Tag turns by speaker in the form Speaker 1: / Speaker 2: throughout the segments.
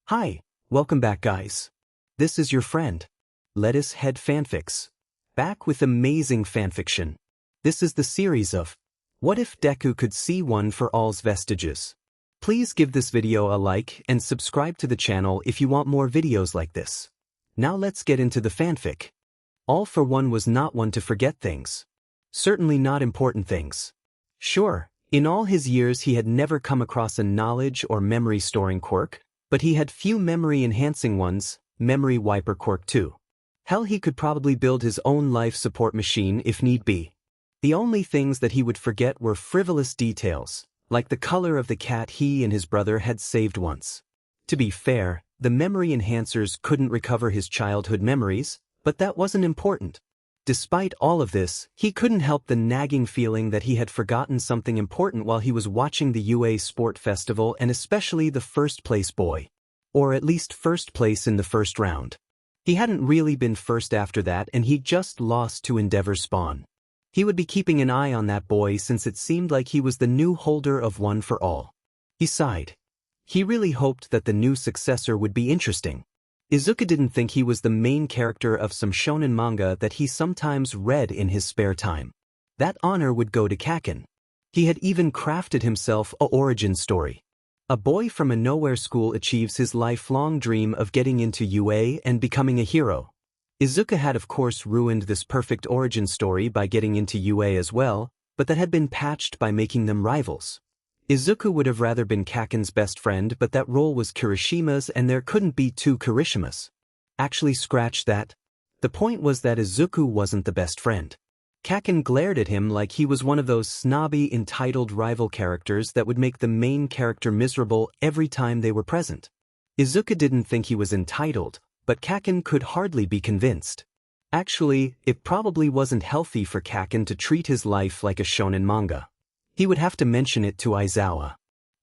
Speaker 1: Hi, welcome back guys. This is your friend, Lettuce Head Fanfics, back with amazing fanfiction. This is the series of What If Deku Could See One for All's Vestiges. Please give this video a like and subscribe to the channel if you want more videos like this. Now let's get into the fanfic. All for One was not one to forget things. Certainly not important things. Sure, in all his years he had never come across a knowledge or memory storing quirk, but he had few memory-enhancing ones, memory wiper quirk too. Hell, he could probably build his own life support machine if need be. The only things that he would forget were frivolous details, like the color of the cat he and his brother had saved once. To be fair, the memory enhancers couldn't recover his childhood memories, but that wasn't important. Despite all of this, he couldn't help the nagging feeling that he had forgotten something important while he was watching the UA Sport Festival, and especially the first place boy. Or at least first place in the first round. He hadn't really been first after that, and he just lost to Endeavor Spawn. He would be keeping an eye on that boy since it seemed like he was the new holder of One for All. He sighed. He really hoped that the new successor would be interesting. Izuku didn't think he was the main character of some shonen manga that he sometimes read in his spare time. That honor would go to Kaken. He had even crafted himself a origin story. A boy from a nowhere school achieves his lifelong dream of getting into UA and becoming a hero. Izuku had of course ruined this perfect origin story by getting into UA as well, but that had been patched by making them rivals. Izuku would have rather been Kaken's best friend, but that role was Kirishima's and there couldn't be two Kirishimas. Actually, scratch that. The point was that Izuku wasn't the best friend. Kaken glared at him like he was one of those snobby, entitled rival characters that would make the main character miserable every time they were present. Izuku didn't think he was entitled, but Kaken could hardly be convinced. Actually, it probably wasn't healthy for Kaken to treat his life like a shonen manga. He would have to mention it to Aizawa.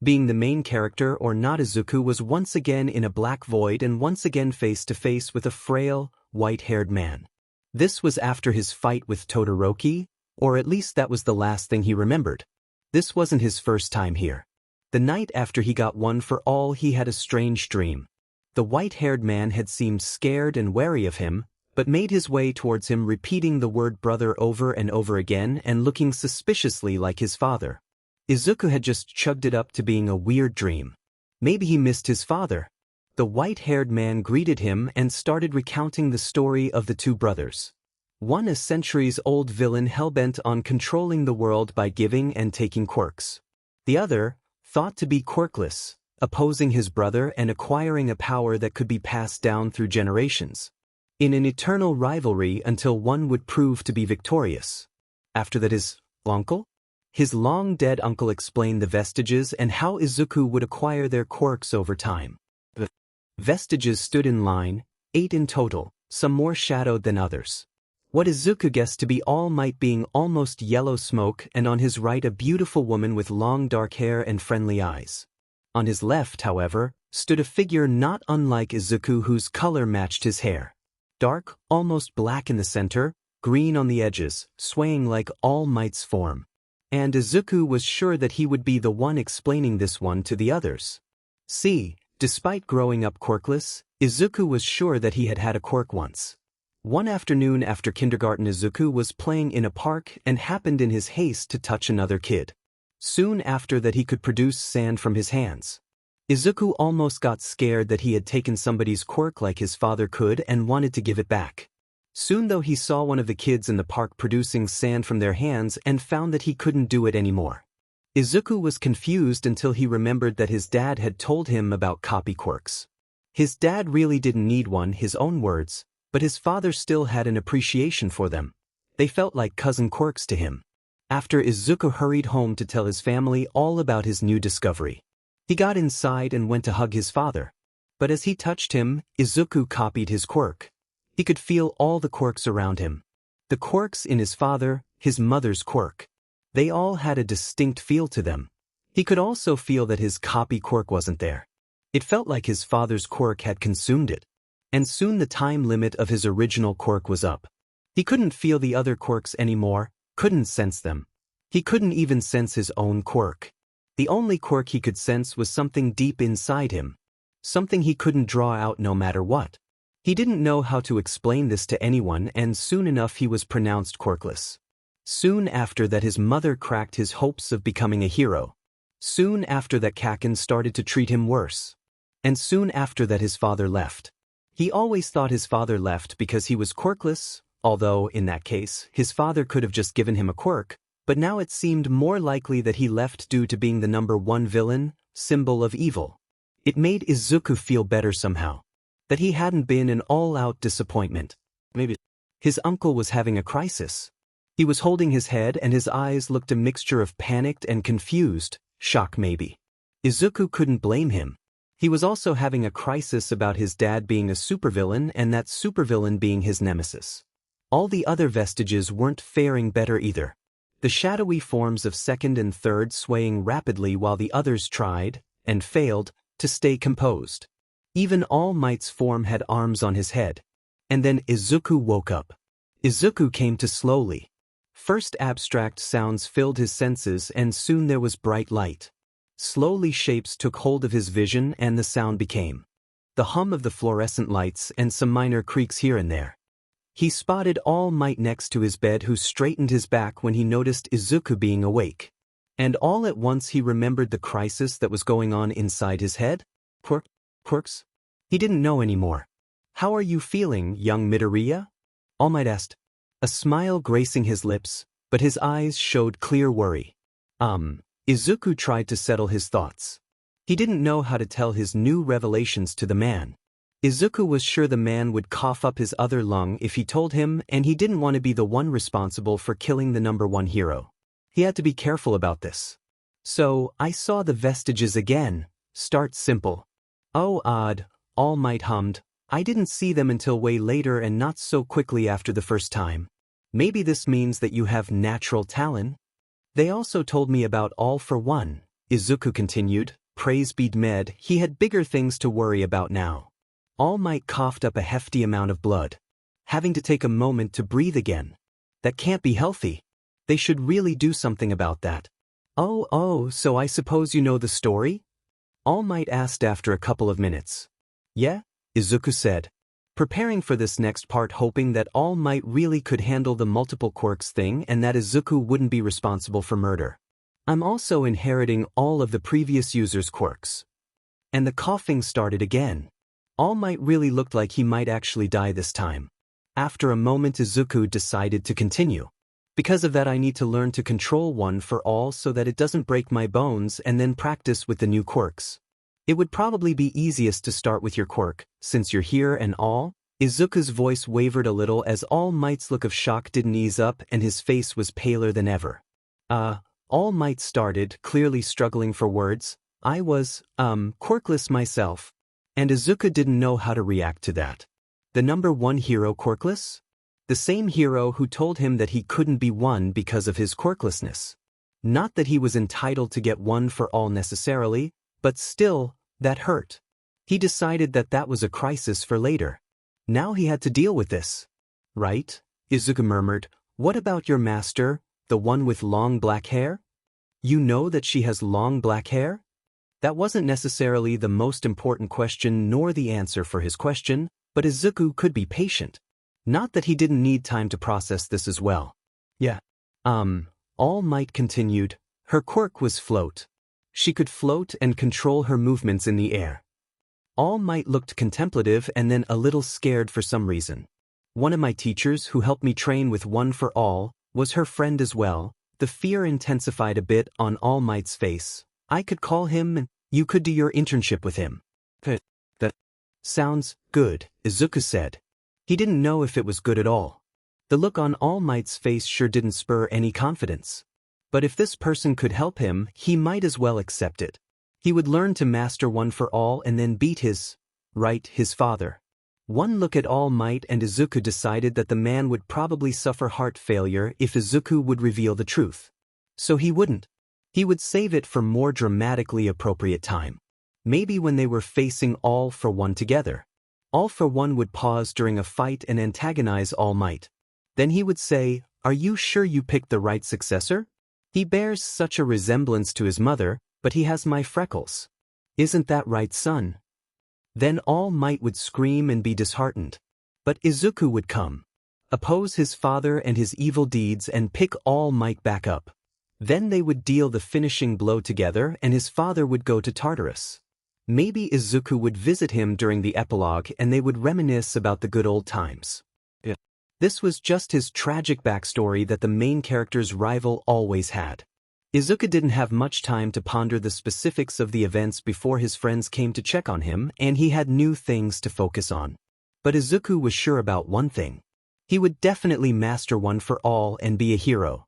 Speaker 1: Being the main character or not, Izuku was once again in a black void and once again face to face with a frail, white-haired man. This was after his fight with Todoroki, or at least that was the last thing he remembered. This wasn't his first time here. The night after he got One for All, he had a strange dream. The white-haired man had seemed scared and wary of him, but made his way towards him, repeating the word brother over and over again and looking suspiciously like his father. Izuku had just chugged it up to being a weird dream. Maybe he missed his father. The white-haired man greeted him and started recounting the story of the two brothers. One, a centuries-old villain hell-bent on controlling the world by giving and taking quirks. The other, thought to be quirkless, opposing his brother and acquiring a power that could be passed down through generations. In an eternal rivalry until one would prove to be victorious. After that, his long-dead uncle explained the vestiges and how Izuku would acquire their quirks over time. The vestiges stood in line, 8 in total, some more shadowed than others. What Izuku guessed to be All Might being almost yellow smoke, and on his right a beautiful woman with long dark hair and friendly eyes. On his left, however, stood a figure not unlike Izuku whose color matched his hair. Dark, almost black in the center, green on the edges, swaying like All Might's form. And Izuku was sure that he would be the one explaining this one to the others. See, despite growing up quirkless, Izuku was sure that he had had a quirk once. One afternoon after kindergarten, Izuku was playing in a park and happened in his haste to touch another kid. Soon after that, he could produce sand from his hands. Izuku almost got scared that he had taken somebody's quirk like his father could and wanted to give it back. Soon though, he saw one of the kids in the park producing sand from their hands and found that he couldn't do it anymore. Izuku was confused until he remembered that his dad had told him about copy quirks. His dad really didn't need one, his own words, but his father still had an appreciation for them. They felt like cousin quirks to him. After, Izuku hurried home to tell his family all about his new discovery. He got inside and went to hug his father. But as he touched him, Izuku copied his quirk. He could feel all the quirks around him. The quirks in his father, his mother's quirk. They all had a distinct feel to them. He could also feel that his copy quirk wasn't there. It felt like his father's quirk had consumed it. And soon the time limit of his original quirk was up. He couldn't feel the other quirks anymore, couldn't sense them. He couldn't even sense his own quirk. The only quirk he could sense was something deep inside him. something he couldn't draw out no matter what. He didn't know how to explain this to anyone, and soon enough he was pronounced quirkless. Soon after that his mother cracked his hopes of becoming a hero. Soon after that Kaken started to treat him worse. And soon after that his father left. He always thought his father left because he was quirkless, although, in that case, his father could have just given him a quirk, but now it seemed more likely that he left due to being the #1 villain, symbol of evil. It made Izuku feel better somehow. That he hadn't been an all-out disappointment. Maybe his uncle was having a crisis. He was holding his head and his eyes looked a mixture of panicked and confused, shock maybe. Izuku couldn't blame him. He was also having a crisis about his dad being a supervillain and that supervillain being his nemesis. All the other vestiges weren't faring better either. The shadowy forms of second and third swaying rapidly while the others tried, and failed, to stay composed. Even All Might's form had arms on his head. And then Izuku woke up. Izuku came to slowly. First abstract sounds filled his senses and soon there was bright light. Slowly shapes took hold of his vision and the sound became the hum of the fluorescent lights and some minor creaks here and there. He spotted All Might next to his bed who straightened his back when he noticed Izuku being awake. And all at once he remembered the crisis that was going on inside his head. Quirks? He didn't know anymore. How are you feeling, young Midoriya? All Might asked. A smile gracing his lips, but his eyes showed clear worry. Izuku tried to settle his thoughts. He didn't know how to tell his new revelations to the man. Izuku was sure the man would cough up his other lung if he told him, and he didn't want to be the one responsible for killing the #1 hero. He had to be careful about this. So, I saw the vestiges again. Start simple. Oh, odd, All Might hummed. I didn't see them until way later and not so quickly after the first time. Maybe this means that you have natural talent? They also told me about All for One, Izuku continued. Praise be Med, he had bigger things to worry about now. All Might coughed up a hefty amount of blood. Having to take a moment to breathe again. That can't be healthy. They should really do something about that. Oh, so I suppose you know the story? All Might asked after a couple of minutes. Yeah, Izuku said. Preparing for this next part hoping that All Might really could handle the multiple quirks thing and that Izuku wouldn't be responsible for murder. I'm also inheriting all of the previous user's quirks. And the coughing started again. All Might really looked like he might actually die this time. After a moment Izuku decided to continue. Because of that I need to learn to control one for all so that it doesn't break my bones and then practice with the new quirks. It would probably be easiest to start with your quirk, since you're here and all. Izuku's voice wavered a little as All Might's look of shock didn't ease up and his face was paler than ever. All Might started, clearly struggling for words. I was, quirkless myself. And Izuku didn't know how to react to that. The #1 hero quirkless? The same hero who told him that he couldn't be one because of his quirklessness. Not that he was entitled to get one for all necessarily, but still, that hurt. He decided that that was a crisis for later. Now he had to deal with this. Right? Izuku murmured. What about your master, the one with long black hair? You know that she has long black hair? That wasn't necessarily the most important question nor the answer for his question, but Izuku could be patient. Not that he didn't need time to process this as well. Yeah. All Might continued. Her quirk was float. She could float and control her movements in the air. All Might looked contemplative and then a little scared for some reason. One of my teachers who helped me train with One for All was her friend as well. The fear intensified a bit on All Might's face. I could call him and you could do your internship with him. That sounds good, Izuku said. He didn't know if it was good at all. The look on All Might's face sure didn't spur any confidence. But if this person could help him, he might as well accept it. He would learn to master One for All and then beat his father. One look at All Might and Izuku decided that the man would probably suffer heart failure if Izuku would reveal the truth. So he wouldn't. He would save it for more dramatically appropriate time. Maybe when they were facing All for One together. All for One would pause during a fight and antagonize All Might. Then he would say, "Are you sure you picked the right successor? He bears such a resemblance to his mother, but he has my freckles. Isn't that right, son?" Then All Might would scream and be disheartened. But Izuku would come, oppose his father and his evil deeds and pick All Might back up. Then they would deal the finishing blow together and his father would go to Tartarus. Maybe Izuku would visit him during the epilogue and they would reminisce about the good old times. This was just his tragic backstory that the main character's rival always had. Izuku didn't have much time to ponder the specifics of the events before his friends came to check on him and he had new things to focus on. But Izuku was sure about one thing. He would definitely master One for All and be a hero.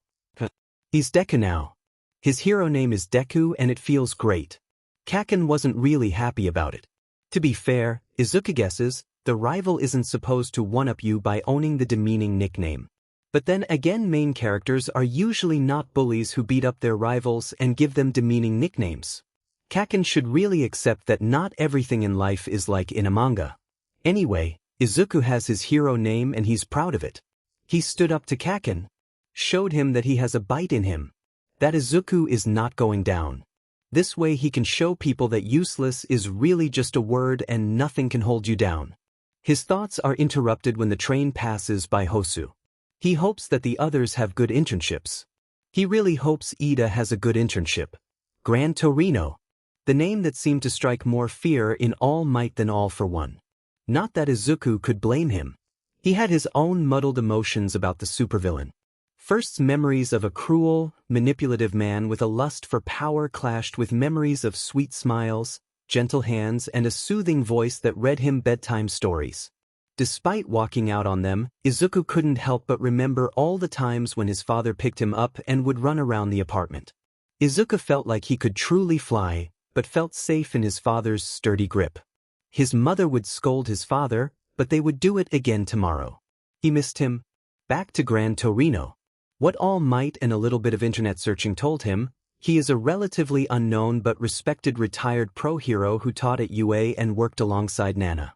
Speaker 1: He's Deku now. His hero name is Deku and it feels great. Kaken wasn't really happy about it. To be fair, Izuku guesses, the rival isn't supposed to one-up you by owning the demeaning nickname. But then again, main characters are usually not bullies who beat up their rivals and give them demeaning nicknames. Kaken should really accept that not everything in life is like in a manga. Anyway, Izuku has his hero name and he's proud of it. He stood up to Kaken, showed him that he has a bite in him, that Izuku is not going down. This way he can show people that useless is really just a word and nothing can hold you down. His thoughts are interrupted when the train passes by Hosu. He hopes that the others have good internships. He really hopes Ida has a good internship. Gran Torino. The name that seemed to strike more fear in All Might than All for One. Not that Izuku could blame him. He had his own muddled emotions about the supervillain. First, memories of a cruel, manipulative man with a lust for power clashed with memories of sweet smiles, gentle hands and a soothing voice that read him bedtime stories. Despite walking out on them, Izuku couldn't help but remember all the times when his father picked him up and would run around the apartment. Izuku felt like he could truly fly, but felt safe in his father's sturdy grip. His mother would scold his father, but they would do it again tomorrow. He missed him. Back to Gran Torino. What All Might and a little bit of internet searching told him, he is a relatively unknown but respected retired pro hero who taught at UA and worked alongside Nana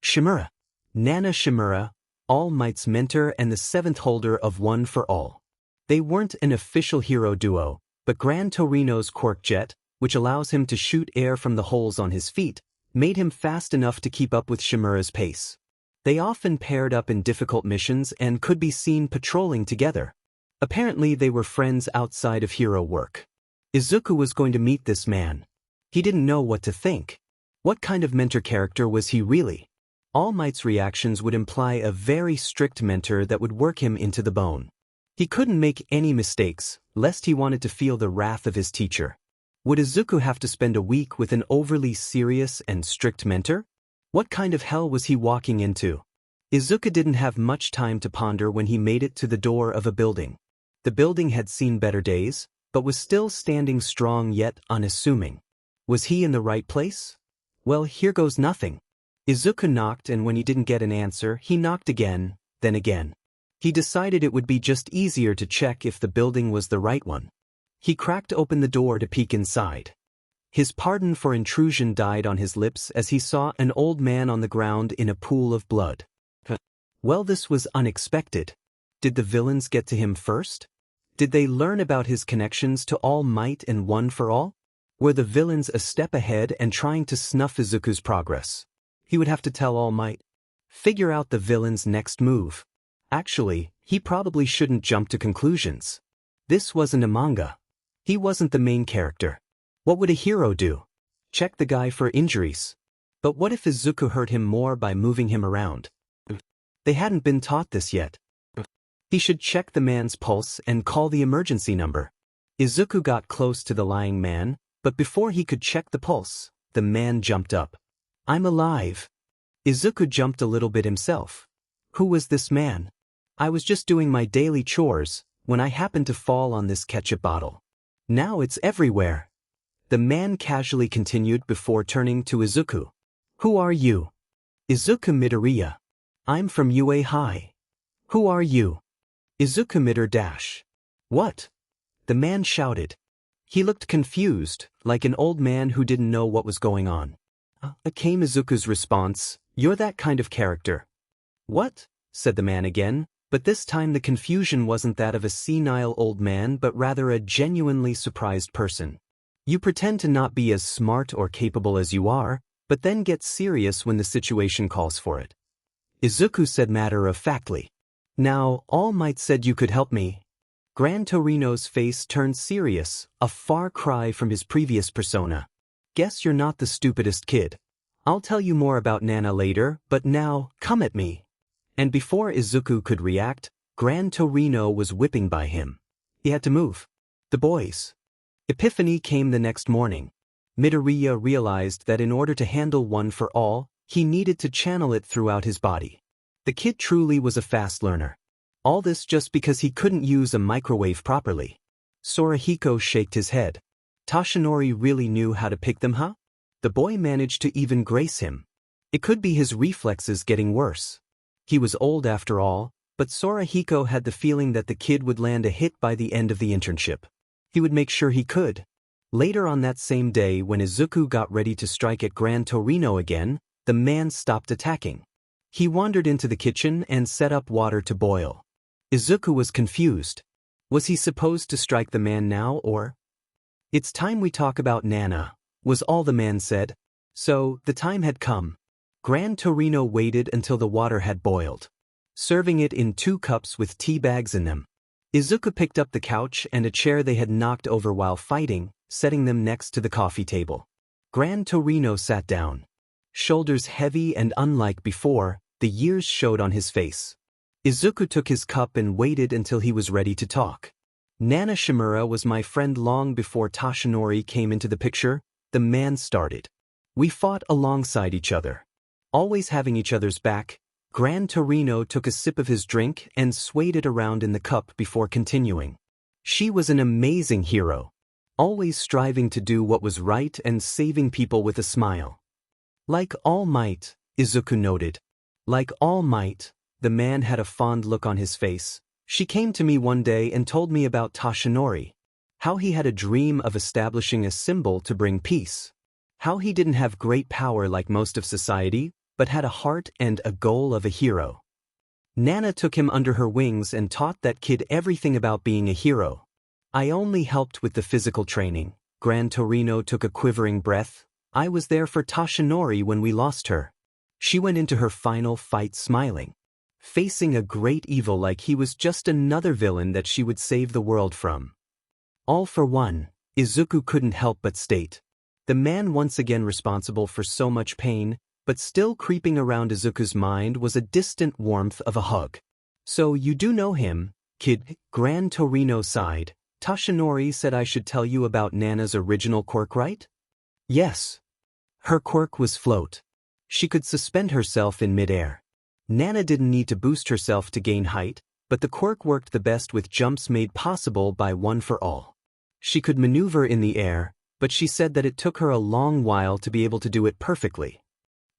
Speaker 1: Shimura. Nana Shimura, All Might's mentor and the seventh holder of One for All. They weren't an official hero duo, but Gran Torino's quirk jet, which allows him to shoot air from the holes on his feet, made him fast enough to keep up with Shimura's pace. They often paired up in difficult missions and could be seen patrolling together. Apparently they were friends outside of hero work. Izuku was going to meet this man. He didn't know what to think. What kind of mentor character was he really? All Might's reactions would imply a very strict mentor that would work him into the bone. He couldn't make any mistakes, lest he wanted to feel the wrath of his teacher. Would Izuku have to spend a week with an overly serious and strict mentor? What kind of hell was he walking into? Izuku didn't have much time to ponder when he made it to the door of a building. The building had seen better days, but was still standing strong yet unassuming. Was he in the right place? Well, here goes nothing. Izuku knocked and when he didn't get an answer, he knocked again, then again. He decided it would be just easier to check if the building was the right one. He cracked open the door to peek inside. His pardon for intrusion died on his lips as he saw an old man on the ground in a pool of blood. Well, this was unexpected. Did the villains get to him first? Did they learn about his connections to All Might and One for All? Were the villains a step ahead and trying to snuff Izuku's progress? He would have to tell All Might. Figure out the villain's next move. Actually, he probably shouldn't jump to conclusions. This wasn't a manga. He wasn't the main character. What would a hero do? Check the guy for injuries. But what if Izuku hurt him more by moving him around? They hadn't been taught this yet. He should check the man's pulse and call the emergency number. Izuku got close to the lying man, but before he could check the pulse, the man jumped up. I'm alive. Izuku jumped a little bit himself. Who was this man? I was just doing my daily chores when I happened to fall on this ketchup bottle. Now it's everywhere. The man casually continued before turning to Izuku. Who are you? Izuku Midoriya. I'm from UA High. Who are you? Izuku Midor. What? The man shouted. He looked confused, like an old man who didn't know what was going on. Came Izuku's response, you're that kind of character. What? Said the man again, but this time the confusion wasn't that of a senile old man but rather a genuinely surprised person. You pretend to not be as smart or capable as you are, but then get serious when the situation calls for it. Izuku said matter-of-factly. Now, All Might said you could help me. Gran Torino's face turned serious, a far cry from his previous persona. Guess you're not the stupidest kid. I'll tell you more about Nana later, but now, come at me. And before Izuku could react, Gran Torino was whipping by him. He had to move. The boys. Epiphany came the next morning. Midoriya realized that in order to handle One for All, he needed to channel it throughout his body. The kid truly was a fast learner. All this just because he couldn't use a microwave properly. Sorahiko shook his head. Toshinori really knew how to pick them, huh? The boy managed to even grace him. It could be his reflexes getting worse. He was old after all, but Sorahiko had the feeling that the kid would land a hit by the end of the internship. He would make sure he could. Later on that same day, when Izuku got ready to strike at Gran Torino again, the man stopped attacking. He wandered into the kitchen and set up water to boil. Izuku was confused. Was he supposed to strike the man now or? It's time we talk about Nana, was all the man said. So, the time had come. Gran Torino waited until the water had boiled, serving it in 2 cups with tea bags in them. Izuku picked up the couch and a chair they had knocked over while fighting, setting them next to the coffee table. Gran Torino sat down. Shoulders heavy and unlike before, the years showed on his face. Izuku took his cup and waited until he was ready to talk. Nana Shimura was my friend long before Toshinori came into the picture, the man started. We fought alongside each other, always having each other's back. Gran Torino took a sip of his drink and swayed it around in the cup before continuing. She was an amazing hero, always striving to do what was right and saving people with a smile. Like All Might, Izuku noted. Like All Might, the man had a fond look on his face. She came to me one day and told me about Toshinori. How he had a dream of establishing a symbol to bring peace. How he didn't have great power like most of society, but had a heart and a goal of a hero. Nana took him under her wings and taught that kid everything about being a hero. I only helped with the physical training. Gran Torino took a quivering breath. I was there for Toshinori when we lost her. She went into her final fight smiling, facing a great evil like he was just another villain that she would save the world from. All for one, Izuku couldn't help but state. The man once again responsible for so much pain, but still creeping around Izuku's mind was a distant warmth of a hug. So you do know him, kid? Gran Torino sighed. Toshinori said I should tell you about Nana's original quirk, right? Yes. Her quirk was float. She could suspend herself in midair. Nana didn't need to boost herself to gain height, but the quirk worked the best with jumps made possible by One for All. She could maneuver in the air, but she said that it took her a long while to be able to do it perfectly.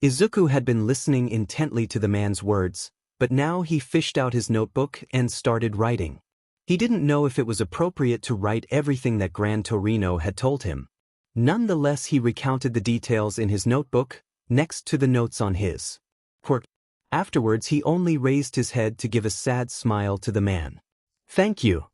Speaker 1: Izuku had been listening intently to the man's words, but now he fished out his notebook and started writing. He didn't know if it was appropriate to write everything that Gran Torino had told him. Nonetheless, he recounted the details in his notebook, next to the notes on his quirk. Afterwards, he only raised his head to give a sad smile to the man. Thank you.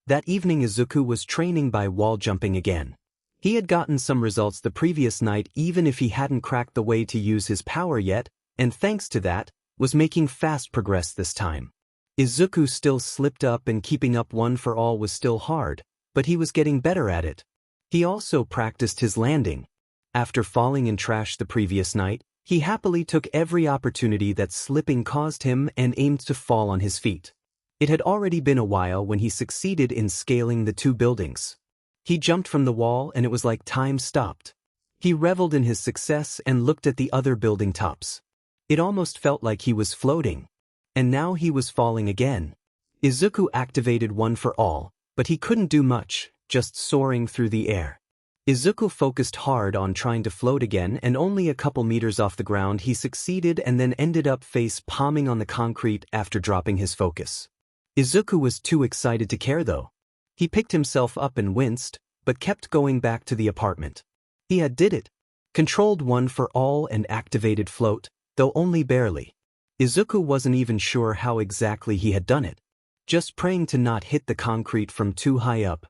Speaker 1: That evening, Izuku was training by wall jumping again. He had gotten some results the previous night even if he hadn't cracked the way to use his power yet, and thanks to that, was making fast progress this time. Izuku still slipped up and keeping up One for All was still hard, but he was getting better at it. He also practiced his landing. After falling in trash the previous night, he happily took every opportunity that slipping caused him and aimed to fall on his feet. It had already been a while when he succeeded in scaling the 2 buildings. He jumped from the wall and it was like time stopped. He reveled in his success and looked at the other building tops. It almost felt like he was floating. And now he was falling again. Izuku activated One for All, but he couldn't do much, just soaring through the air. Izuku focused hard on trying to float again, and only a couple meters off the ground he succeeded and then ended up face-palming on the concrete after dropping his focus. Izuku was too excited to care though. He picked himself up and winced, but kept going back to the apartment. He had did it. Controlled One for All and activated float, though only barely. Izuku wasn't even sure how exactly he had done it. Just praying to not hit the concrete from too high up.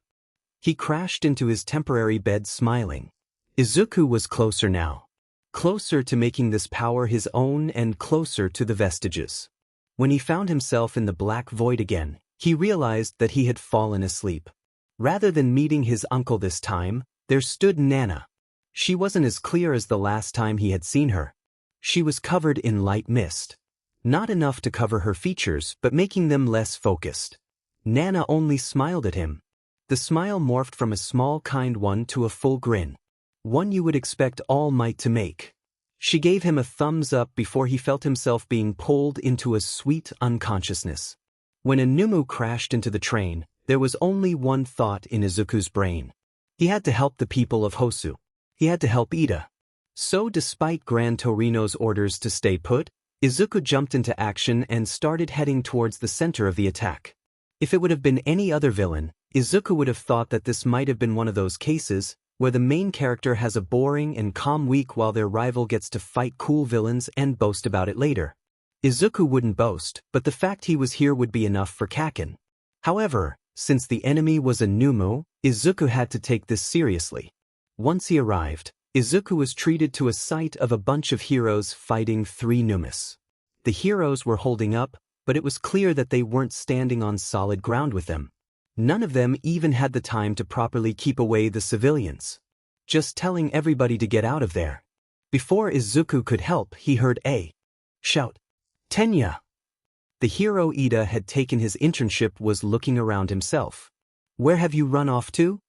Speaker 1: He crashed into his temporary bed smiling. Izuku was closer now. closer to making this power his own and closer to the vestiges. When he found himself in the black void again, he realized that he had fallen asleep. Rather than meeting his uncle this time, there stood Nana. She wasn't as clear as the last time he had seen her. She was covered in light mist. Not enough to cover her features, but making them less focused. Nana only smiled at him. The smile morphed from a small kind one to a full grin. One you would expect All Might to make. She gave him a thumbs up before he felt himself being pulled into a sweet unconsciousness. When Anumu crashed into the train, there was only one thought in Izuku's brain. He had to help the people of Hosu. He had to help Ida. So despite Gran Torino's orders to stay put, Izuku jumped into action and started heading towards the center of the attack. If it would have been any other villain, Izuku would have thought that this might have been one of those cases where the main character has a boring and calm week while their rival gets to fight cool villains and boast about it later. Izuku wouldn't boast, but the fact he was here would be enough for Kaken. However, since the enemy was Anumu, Izuku had to take this seriously. Once he arrived, Izuku was treated to a sight of a bunch of heroes fighting 3 nemesis. The heroes were holding up, but it was clear that they weren't standing on solid ground with them. None of them even had the time to properly keep away the civilians. Just telling everybody to get out of there. Before Izuku could help, he heard a shout. Tenya! The hero Ida had taken his internship was looking around himself. Where have you run off to?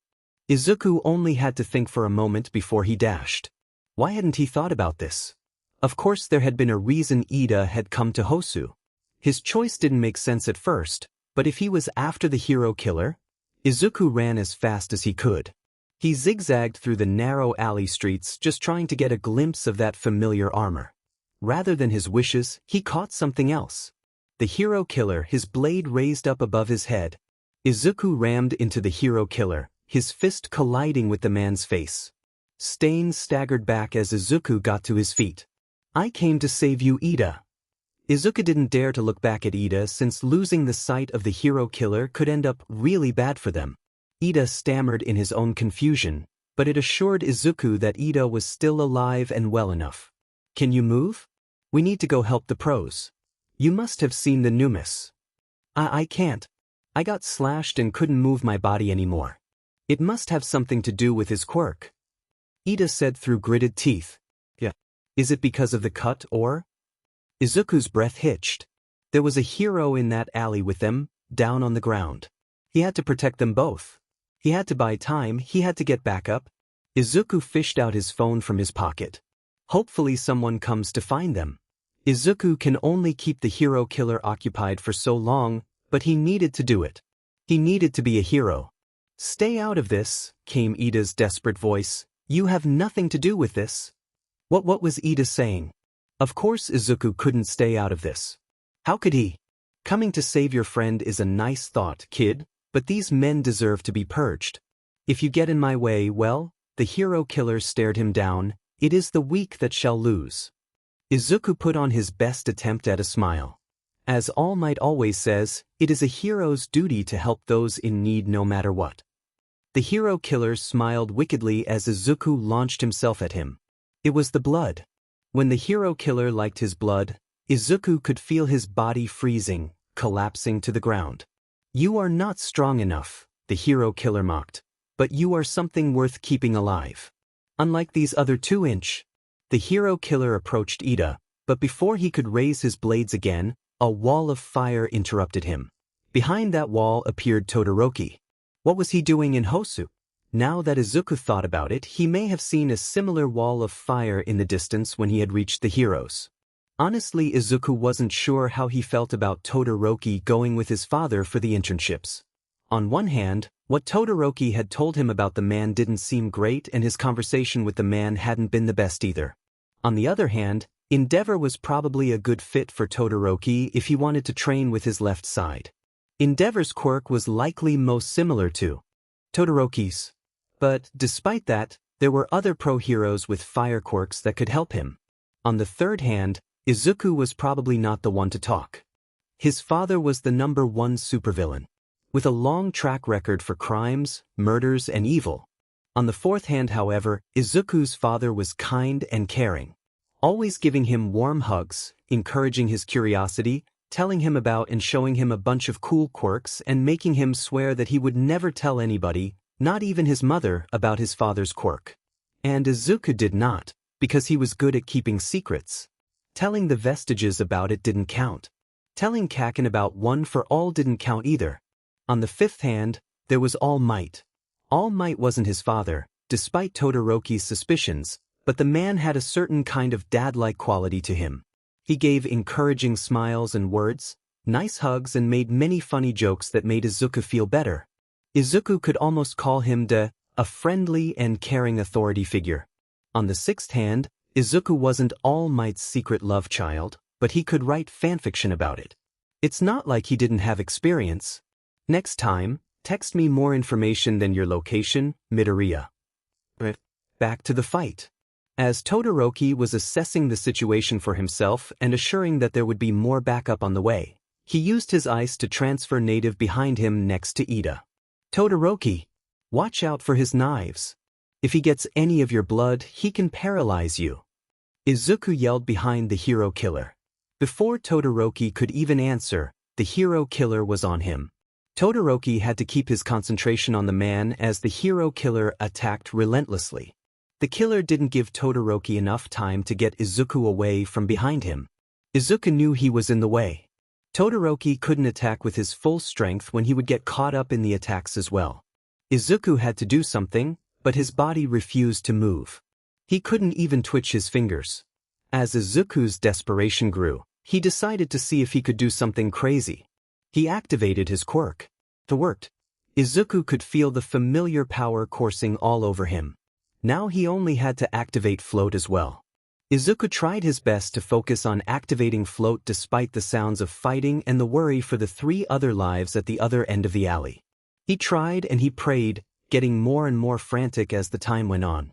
Speaker 1: Izuku only had to think for a moment before he dashed. Why hadn't he thought about this? Of course there had been a reason Ida had come to Hosu. His choice didn't make sense at first, but if he was after the hero killer, Izuku ran as fast as he could. He zigzagged through the narrow alley streets just trying to get a glimpse of that familiar armor. Rather than his wishes, he caught something else. The hero killer, his blade raised up above his head. Izuku rammed into the hero killer, his fist colliding with the man's face. Stain staggered back as Izuku got to his feet. I came to save you, Ida. Izuku didn't dare to look back at Ida since losing the sight of the hero killer could end up really bad for them. Ida stammered in his own confusion, but it assured Izuku that Ida was still alive and well enough. Can you move? We need to go help the pros. You must have seen the nemesis. I can't. I got slashed and couldn't move my body anymore. It must have something to do with his quirk. Ida said through gritted teeth. Yeah. Is it because of the cut or? Izuku's breath hitched. There was a hero in that alley with them, down on the ground. He had to protect them both. He had to buy time, he had to get back up. Izuku fished out his phone from his pocket. Hopefully someone comes to find them. Izuku can only keep the hero killer occupied for so long, but he needed to do it. He needed to be a hero. Stay out of this, came Ida's desperate voice. You have nothing to do with this. What was Ida saying? Of course Izuku couldn't stay out of this. How could he? Coming to save your friend is a nice thought, kid, but these men deserve to be purged. If you get in my way, well, the hero killer stared him down. It is the weak that shall lose. Izuku put on his best attempt at a smile. As All Might always says, it is a hero's duty to help those in need no matter what. The hero killer smiled wickedly as Izuku launched himself at him. It was the blood. When the hero killer liked his blood, Izuku could feel his body freezing, collapsing to the ground. You are not strong enough, the hero killer mocked, but you are something worth keeping alive. Unlike these other 2-inch. The hero killer approached Ida, but before he could raise his blades again, a wall of fire interrupted him. Behind that wall appeared Todoroki. What was he doing in Hosu? Now that Izuku thought about it, he may have seen a similar wall of fire in the distance when he had reached the heroes. Honestly, Izuku wasn't sure how he felt about Todoroki going with his father for the internships. On one hand, what Todoroki had told him about the man didn't seem great and his conversation with the man hadn't been the best either. On the other hand, Endeavor was probably a good fit for Todoroki if he wanted to train with his left side. Endeavor's quirk was likely most similar to Todoroki's. But, despite that, there were other pro-heroes with fire quirks that could help him. On the third hand, Izuku was probably not the one to talk. His father was the #1 supervillain. With a long track record for crimes, murders, and evil. On the fourth hand, however, Izuku's father was kind and caring, always giving him warm hugs, encouraging his curiosity, telling him about and showing him a bunch of cool quirks and making him swear that he would never tell anybody, not even his mother, about his father's quirk. And Izuku did not, because he was good at keeping secrets. Telling the Vestiges about it didn't count. Telling Kaken about One for All didn't count either. On the fifth hand, there was All Might. All Might wasn't his father, despite Todoroki's suspicions, but the man had a certain kind of dad-like quality to him. He gave encouraging smiles and words, nice hugs, and made many funny jokes that made Izuku feel better. Izuku could almost call him a friendly and caring authority figure. On the sixth hand, Izuku wasn't All Might's secret love child, but he could write fanfiction about it. It's not like he didn't have experience. Next time, text me more information than your location, Midoriya. Back to the fight. As Todoroki was assessing the situation for himself and assuring that there would be more backup on the way, he used his ice to transfer native behind him next to Ida. Todoroki, watch out for his knives. If he gets any of your blood, he can paralyze you. Izuku yelled behind the hero killer. Before Todoroki could even answer, the hero killer was on him. Todoroki had to keep his concentration on the man as the hero killer attacked relentlessly. The killer didn't give Todoroki enough time to get Izuku away from behind him. Izuku knew he was in the way. Todoroki couldn't attack with his full strength when he would get caught up in the attacks as well. Izuku had to do something, but his body refused to move. He couldn't even twitch his fingers. As Izuku's desperation grew, he decided to see if he could do something crazy. He activated his quirk. It worked. Izuku could feel the familiar power coursing all over him. Now he only had to activate float as well. Izuku tried his best to focus on activating float despite the sounds of fighting and the worry for the 3 other lives at the other end of the alley. He tried and he prayed, getting more and more frantic as the time went on.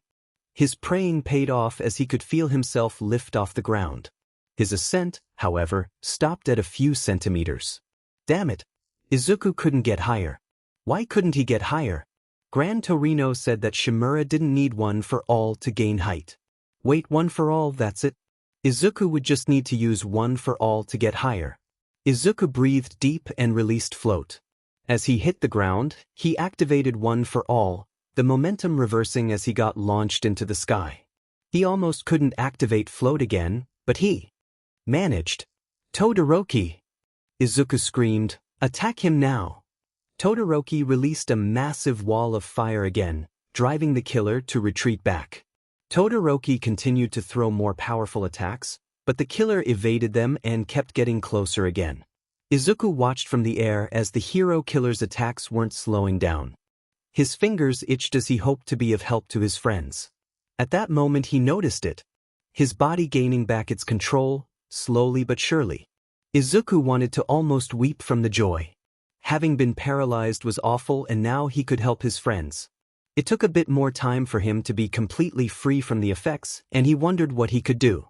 Speaker 1: His praying paid off as he could feel himself lift off the ground. His ascent, however, stopped at a few centimeters. Damn it! Izuku couldn't get higher. Why couldn't he get higher? Gran Torino said that Shimura didn't need One for All to gain height. Wait, One for All, that's it? Izuku would just need to use One for All to get higher. Izuku breathed deep and released float. As he hit the ground, he activated One for All, the momentum reversing as he got launched into the sky. He almost couldn't activate float again, but he managed. Todoroki! Izuku screamed, "Attack him now!" Todoroki released a massive wall of fire again, driving the killer to retreat back. Todoroki continued to throw more powerful attacks, but the killer evaded them and kept getting closer again. Izuku watched from the air as the hero killer's attacks weren't slowing down. His fingers itched as he hoped to be of help to his friends. At that moment he noticed it. His body gaining back its control, slowly but surely. Izuku wanted to almost weep from the joy. Having been paralyzed was awful, and now he could help his friends. It took a bit more time for him to be completely free from the effects, and he wondered what he could do.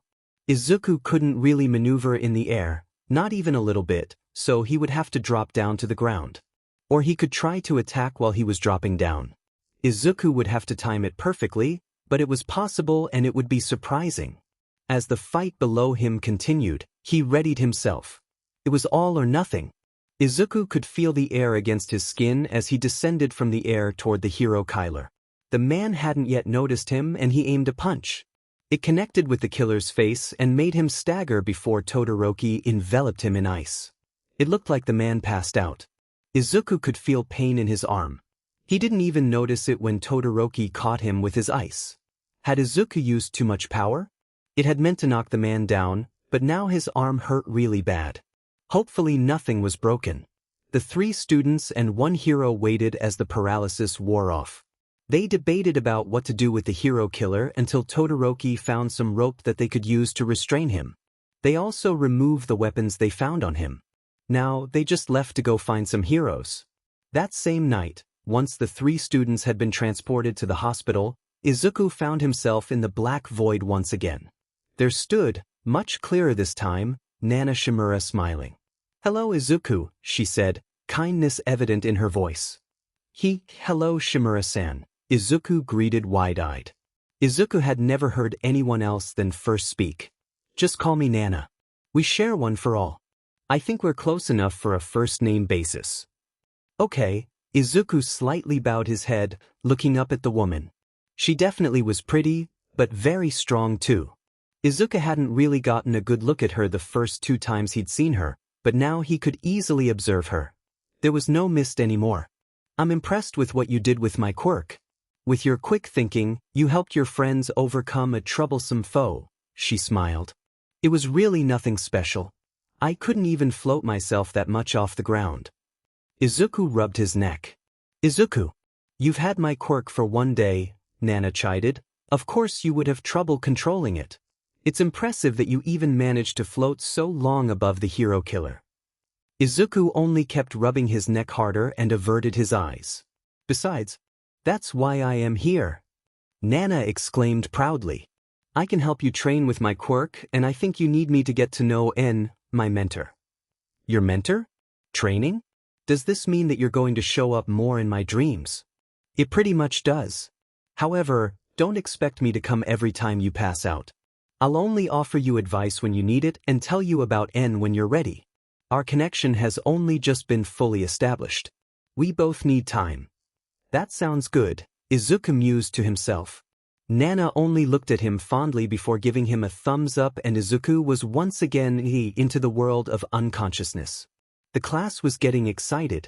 Speaker 1: Izuku couldn't really maneuver in the air, not even a little bit, so he would have to drop down to the ground. Or he could try to attack while he was dropping down. Izuku would have to time it perfectly, but it was possible and it would be surprising. As the fight below him continued, he readied himself. It was all or nothing. Izuku could feel the air against his skin as he descended from the air toward the hero killer. The man hadn't yet noticed him and he aimed a punch. It connected with the killer's face and made him stagger before Todoroki enveloped him in ice. It looked like the man passed out. Izuku could feel pain in his arm. He didn't even notice it when Todoroki caught him with his ice. Had Izuku used too much power? It had meant to knock the man down, but now his arm hurt really bad. Hopefully nothing was broken. The 3 students and 1 hero waited as the paralysis wore off. They debated about what to do with the hero killer until Todoroki found some rope that they could use to restrain him. They also removed the weapons they found on him. Now, they just left to go find some heroes. That same night, once the 3 students had been transported to the hospital, Izuku found himself in the black void once again. There stood, much clearer this time, Nana Shimura smiling. "Hello, Izuku," she said, kindness evident in her voice. Hello, Shimura-san. Izuku greeted wide-eyed. Izuku had never heard anyone else than first speak. Just call me Nana. We share one for all. I think we're close enough for a first-name basis. Okay, Izuku slightly bowed his head, looking up at the woman. She definitely was pretty, but very strong too. Izuku hadn't really gotten a good look at her the first 2 times he'd seen her, but now he could easily observe her. There was no mist anymore. I'm impressed with what you did with my quirk. With your quick thinking, you helped your friends overcome a troublesome foe, she smiled. It was really nothing special. I couldn't even float myself that much off the ground. Izuku rubbed his neck. Izuku, you've had my quirk for 1 day, Nana chided. Of course you would have trouble controlling it. It's impressive that you even managed to float so long above the hero killer. Izuku only kept rubbing his neck harder and averted his eyes. Besides, that's why I am here. Nana exclaimed proudly. I can help you train with my quirk, and I think you need me to get to know my mentor. Your mentor? Training? Does this mean that you're going to show up more in my dreams? It pretty much does. However, don't expect me to come every time you pass out. I'll only offer you advice when you need it and tell you about when you're ready. Our connection has only just been fully established. We both need time. That sounds good, Izuku mused to himself. Nana only looked at him fondly before giving him a thumbs up, and Izuku was once again into the world of unconsciousness. The class was getting excited.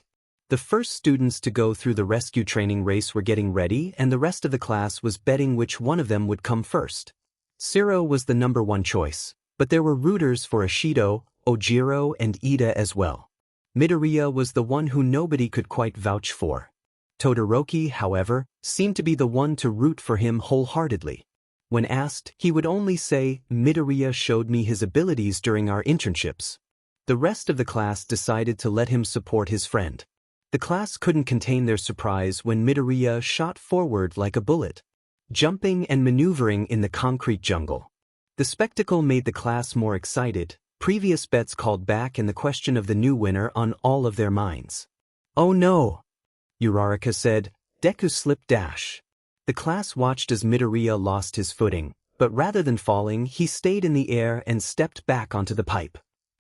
Speaker 1: The first students to go through the rescue training race were getting ready, and the rest of the class was betting which one of them would come first. Shiro was the number 1 choice, but there were rooters for Ashido, Ojiro, and Ida as well. Midoriya was the one who nobody could quite vouch for. Todoroki, however, seemed to be the one to root for him wholeheartedly. When asked, he would only say, Midoriya showed me his abilities during our internships. The rest of the class decided to let him support his friend. The class couldn't contain their surprise when Midoriya shot forward like a bullet, jumping and maneuvering in the concrete jungle. The spectacle made the class more excited, previous bets called back, and the question of the new winner on all of their minds. Oh no! Uraraka said. Deku slipped dash. The class watched as Midoriya lost his footing, but rather than falling, he stayed in the air and stepped back onto the pipe.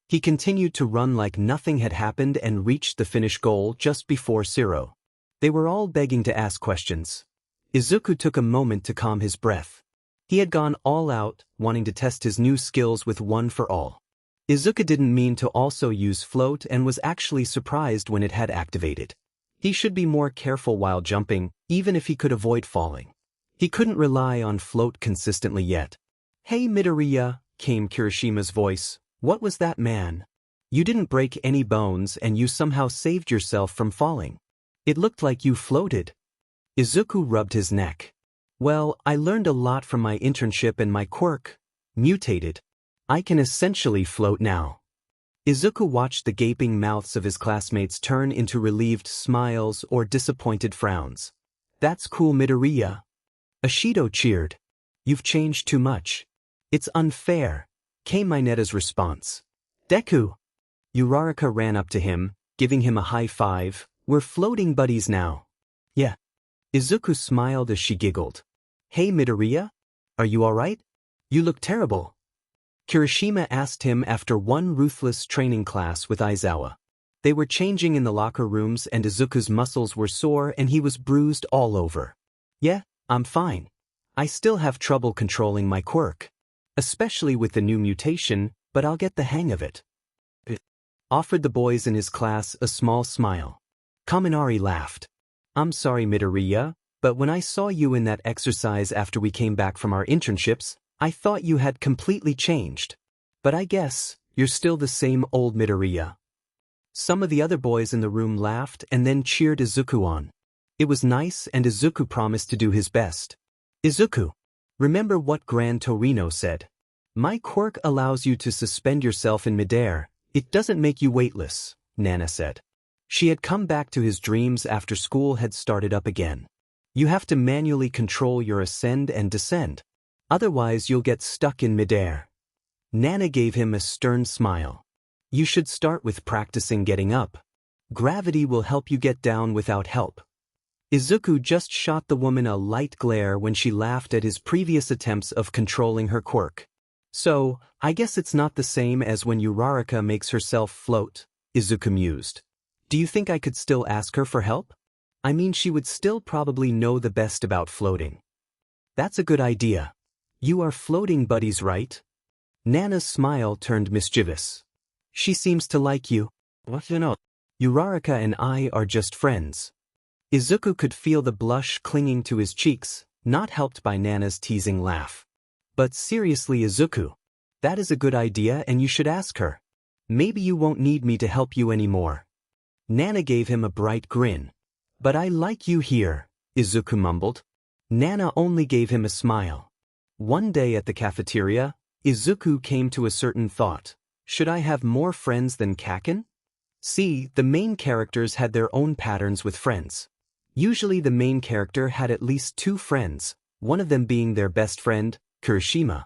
Speaker 1: He continued to run like nothing had happened and reached the finish goal just before Shiro. They were all begging to ask questions. Izuku took a moment to calm his breath. He had gone all out, wanting to test his new skills with one for all. Izuku didn't mean to also use float and was actually surprised when it had activated. He should be more careful while jumping, even if he could avoid falling. He couldn't rely on float consistently yet. Hey Midoriya, came Kirishima's voice. What was that, man? You didn't break any bones and you somehow saved yourself from falling. It looked like you floated. Izuku rubbed his neck. Well, I learned a lot from my internship, and my quirk mutated. I can essentially float now. Izuku watched the gaping mouths of his classmates turn into relieved smiles or disappointed frowns. That's cool, Midoriya. Ashido cheered. You've changed too much. It's unfair, came Mineta's response. Deku. Uraraka ran up to him, giving him a high five. We're floating buddies now. Yeah. Izuku smiled as she giggled. Hey Midoriya? Are you alright? You look terrible. Kirishima asked him after one ruthless training class with Aizawa. They were changing in the locker rooms and Izuku's muscles were sore and he was bruised all over. Yeah, I'm fine. I still have trouble controlling my quirk. Especially with the new mutation, but I'll get the hang of it. Offered the boys in his class a small smile. Kaminari laughed. I'm sorry Midoriya, but when I saw you in that exercise after we came back from our internships, I thought you had completely changed. But I guess you're still the same old Midoriya. Some of the other boys in the room laughed and then cheered Izuku on. It was nice and Izuku promised to do his best. Izuku, remember what Gran Torino said. My quirk allows you to suspend yourself in midair. It doesn't make you weightless, Nana said. She had come back to his dreams after school had started up again. You have to manually control your ascend and descend. Otherwise you'll get stuck in midair. Nana gave him a stern smile. You should start with practicing getting up. Gravity will help you get down without help. Izuku just shot the woman a light glare when she laughed at his previous attempts of controlling her quirk. So, I guess it's not the same as when Uraraka makes herself float, Izuku mused. Do you think I could still ask her for help? I mean, she would still probably know the best about floating. That's a good idea. You are floating buddies, right? Nana's smile turned mischievous. She seems to like you. What you know? Uraraka and I are just friends. Izuku could feel the blush clinging to his cheeks, not helped by Nana's teasing laugh. But seriously, Izuku, that is a good idea and you should ask her. Maybe you won't need me to help you anymore. Nana gave him a bright grin. But I like you here, Izuku mumbled. Nana only gave him a smile. One day at the cafeteria, Izuku came to a certain thought. Should I have more friends than Kaken? See, the main characters had their own patterns with friends. Usually the main character had at least 2 friends, one of them being their best friend, Kirishima.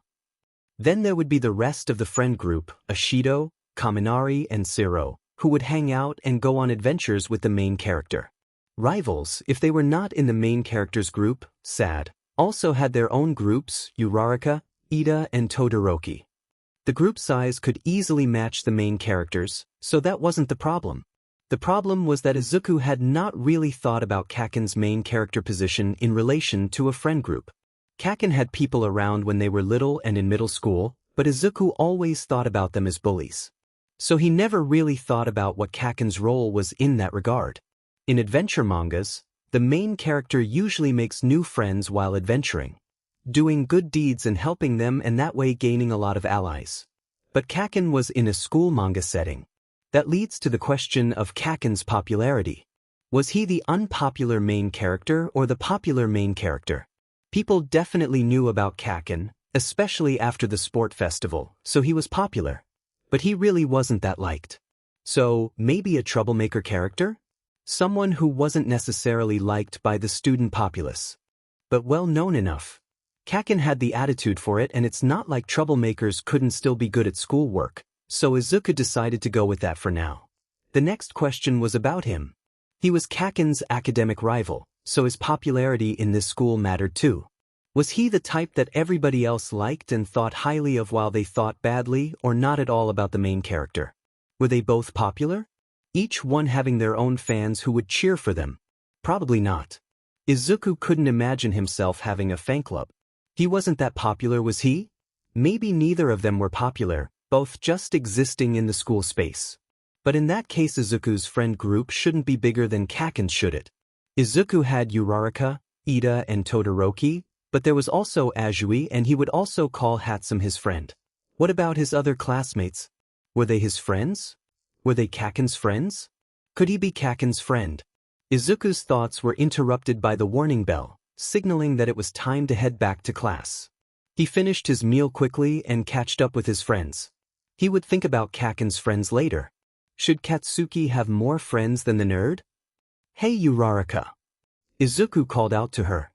Speaker 1: Then there would be the rest of the friend group, Ashido, Kaminari, and Siro, who would hang out and go on adventures with the main character. Rivals, if they were not in the main character's group, SAD, also had their own groups, Uraraka, Ida, and Todoroki. The group size could easily match the main characters, so that wasn't the problem. The problem was that Izuku had not really thought about Kaken's main character position in relation to a friend group. Kaken had people around when they were little and in middle school, but Izuku always thought about them as bullies. So he never really thought about what Kaken's role was in that regard. In adventure mangas, the main character usually makes new friends while adventuring, doing good deeds and helping them and that way gaining a lot of allies. But Kaken was in a school manga setting. That leads to the question of Kaken's popularity. Was he the unpopular main character or the popular main character? People definitely knew about Kaken, especially after the sport festival, so he was popular. But he really wasn't that liked. So, maybe a troublemaker character? Someone who wasn't necessarily liked by the student populace, but well known enough. Kaken had the attitude for it, and it's not like troublemakers couldn't still be good at schoolwork, so Izuku decided to go with that for now. The next question was about him. He was Kaken's academic rival, so his popularity in this school mattered too. Was he the type that everybody else liked and thought highly of while they thought badly or not at all about the main character? Were they both popular? Each one having their own fans who would cheer for them? Probably not. Izuku couldn't imagine himself having a fan club. He wasn't that popular, was he? Maybe neither of them were popular, both just existing in the school space. But in that case Izuku's friend group shouldn't be bigger than Kaken's, should it? Izuku had Uraraka, Ida, and Todoroki, but there was also Azui, and he would also call Hatsum his friend. What about his other classmates? Were they his friends? Were they Kaken's friends? Could he be Kaken's friend? Izuku's thoughts were interrupted by the warning bell, signaling that it was time to head back to class. He finished his meal quickly and catched up with his friends. He would think about Kaken's friends later. Should Katsuki have more friends than the nerd? Hey Uraraka! Izuku called out to her.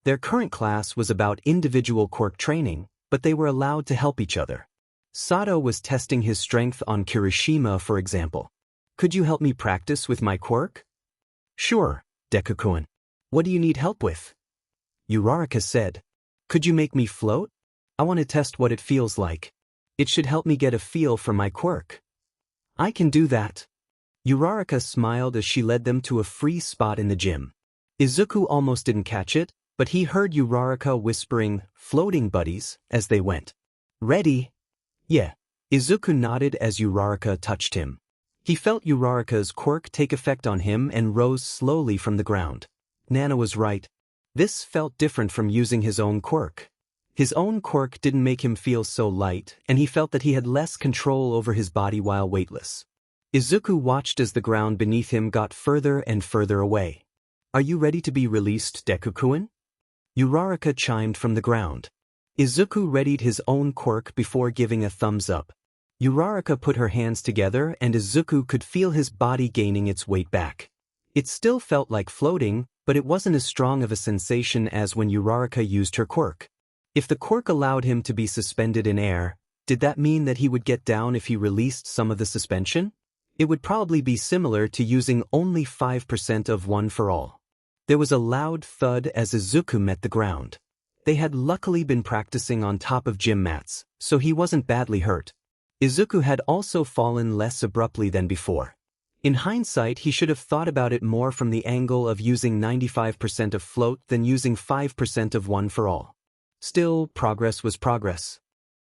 Speaker 1: Their current class was about individual quirk training, but they were allowed to help each other. Sato was testing his strength on Kirishima, for example. Could you help me practice with my quirk? Sure, Deku-kun. What do you need help with? Uraraka said. Could you make me float? I want to test what it feels like. It should help me get a feel for my quirk. I can do that. Uraraka smiled as she led them to a free spot in the gym. Izuku almost didn't catch it, but he heard Uraraka whispering, "Floating buddies," as they went. Ready? Yeah. Izuku nodded as Uraraka touched him. He felt Uraraka's quirk take effect on him and rose slowly from the ground. Nana was right. This felt different from using his own quirk. His own quirk didn't make him feel so light, and he felt that he had less control over his body while weightless. Izuku watched as the ground beneath him got further and further away. Are you ready to be released, Deku-kun? Uraraka chimed from the ground. Izuku readied his own quirk before giving a thumbs up. Uraraka put her hands together and Izuku could feel his body gaining its weight back. It still felt like floating, but it wasn't as strong of a sensation as when Uraraka used her quirk. If the quirk allowed him to be suspended in air, did that mean that he would get down if he released some of the suspension? It would probably be similar to using only 5% of one for all. There was a loud thud as Izuku met the ground. They had luckily been practicing on top of gym mats, so he wasn't badly hurt. Izuku had also fallen less abruptly than before. In hindsight, he should have thought about it more from the angle of using 95% of float than using 5% of one for all. Still, progress was progress.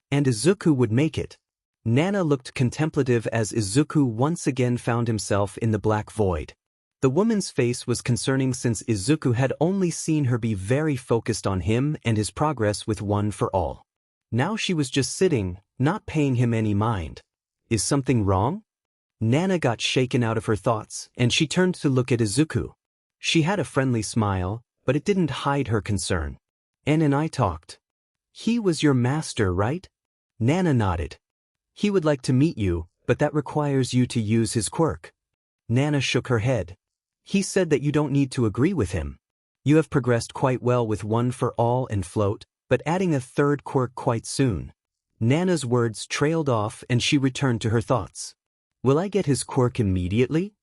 Speaker 1: And Izuku would make it. Nana looked contemplative as Izuku once again found himself in the black void. The woman's face was concerning since Izuku had only seen her be very focused on him and his progress with one for all. Now she was just sitting, not paying him any mind. Is something wrong? Nana got shaken out of her thoughts, and she turned to look at Izuku. She had a friendly smile, but it didn't hide her concern. N and I talked. He was your master, right? Nana nodded. He would like to meet you, but that requires you to use his quirk. Nana shook her head. He said that you don't need to agree with him. You have progressed quite well with one for all and float, but adding a third quirk quite soon. Nana's words trailed off and she returned to her thoughts. Will I get his quirk immediately?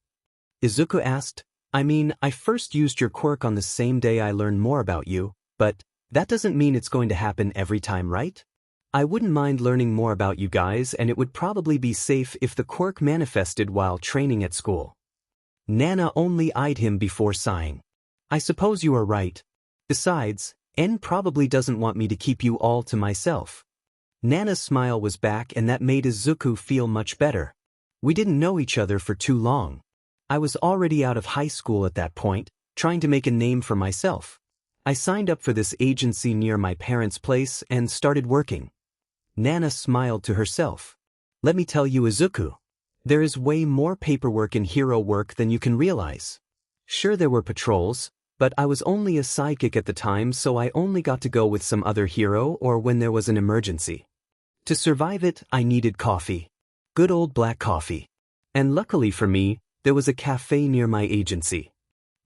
Speaker 1: Izuku asked. I mean, I first used your quirk on the same day I learned more about you, but that doesn't mean it's going to happen every time, right? I wouldn't mind learning more about you guys, and it would probably be safe if the quirk manifested while training at school. Nana only eyed him before sighing. I suppose you are right. Besides, N probably doesn't want me to keep you all to myself. Nana's smile was back and that made Izuku feel much better. We didn't know each other for too long. I was already out of high school at that point, trying to make a name for myself. I signed up for this agency near my parents' place and started working. Nana smiled to herself. Let me tell you, Izuku. There is way more paperwork in hero work than you can realize. Sure, there were patrols, but I was only a sidekick at the time, so I only got to go with some other hero or when there was an emergency. To survive it, I needed coffee. Good old black coffee. And luckily for me, there was a cafe near my agency.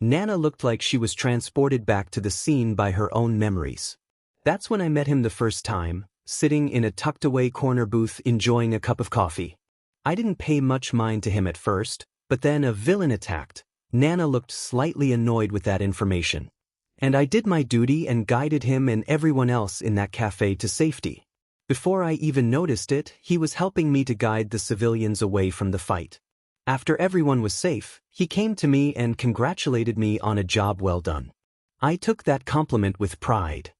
Speaker 1: Nana looked like she was transported back to the scene by her own memories. That's when I met him the first time, sitting in a tucked-away corner booth enjoying a cup of coffee. I didn't pay much mind to him at first, but then a villain attacked. Nana looked slightly annoyed with that information. And I did my duty and guided him and everyone else in that cafe to safety. Before I even noticed it, he was helping me to guide the civilians away from the fight. After everyone was safe, he came to me and congratulated me on a job well done. I took that compliment with pride.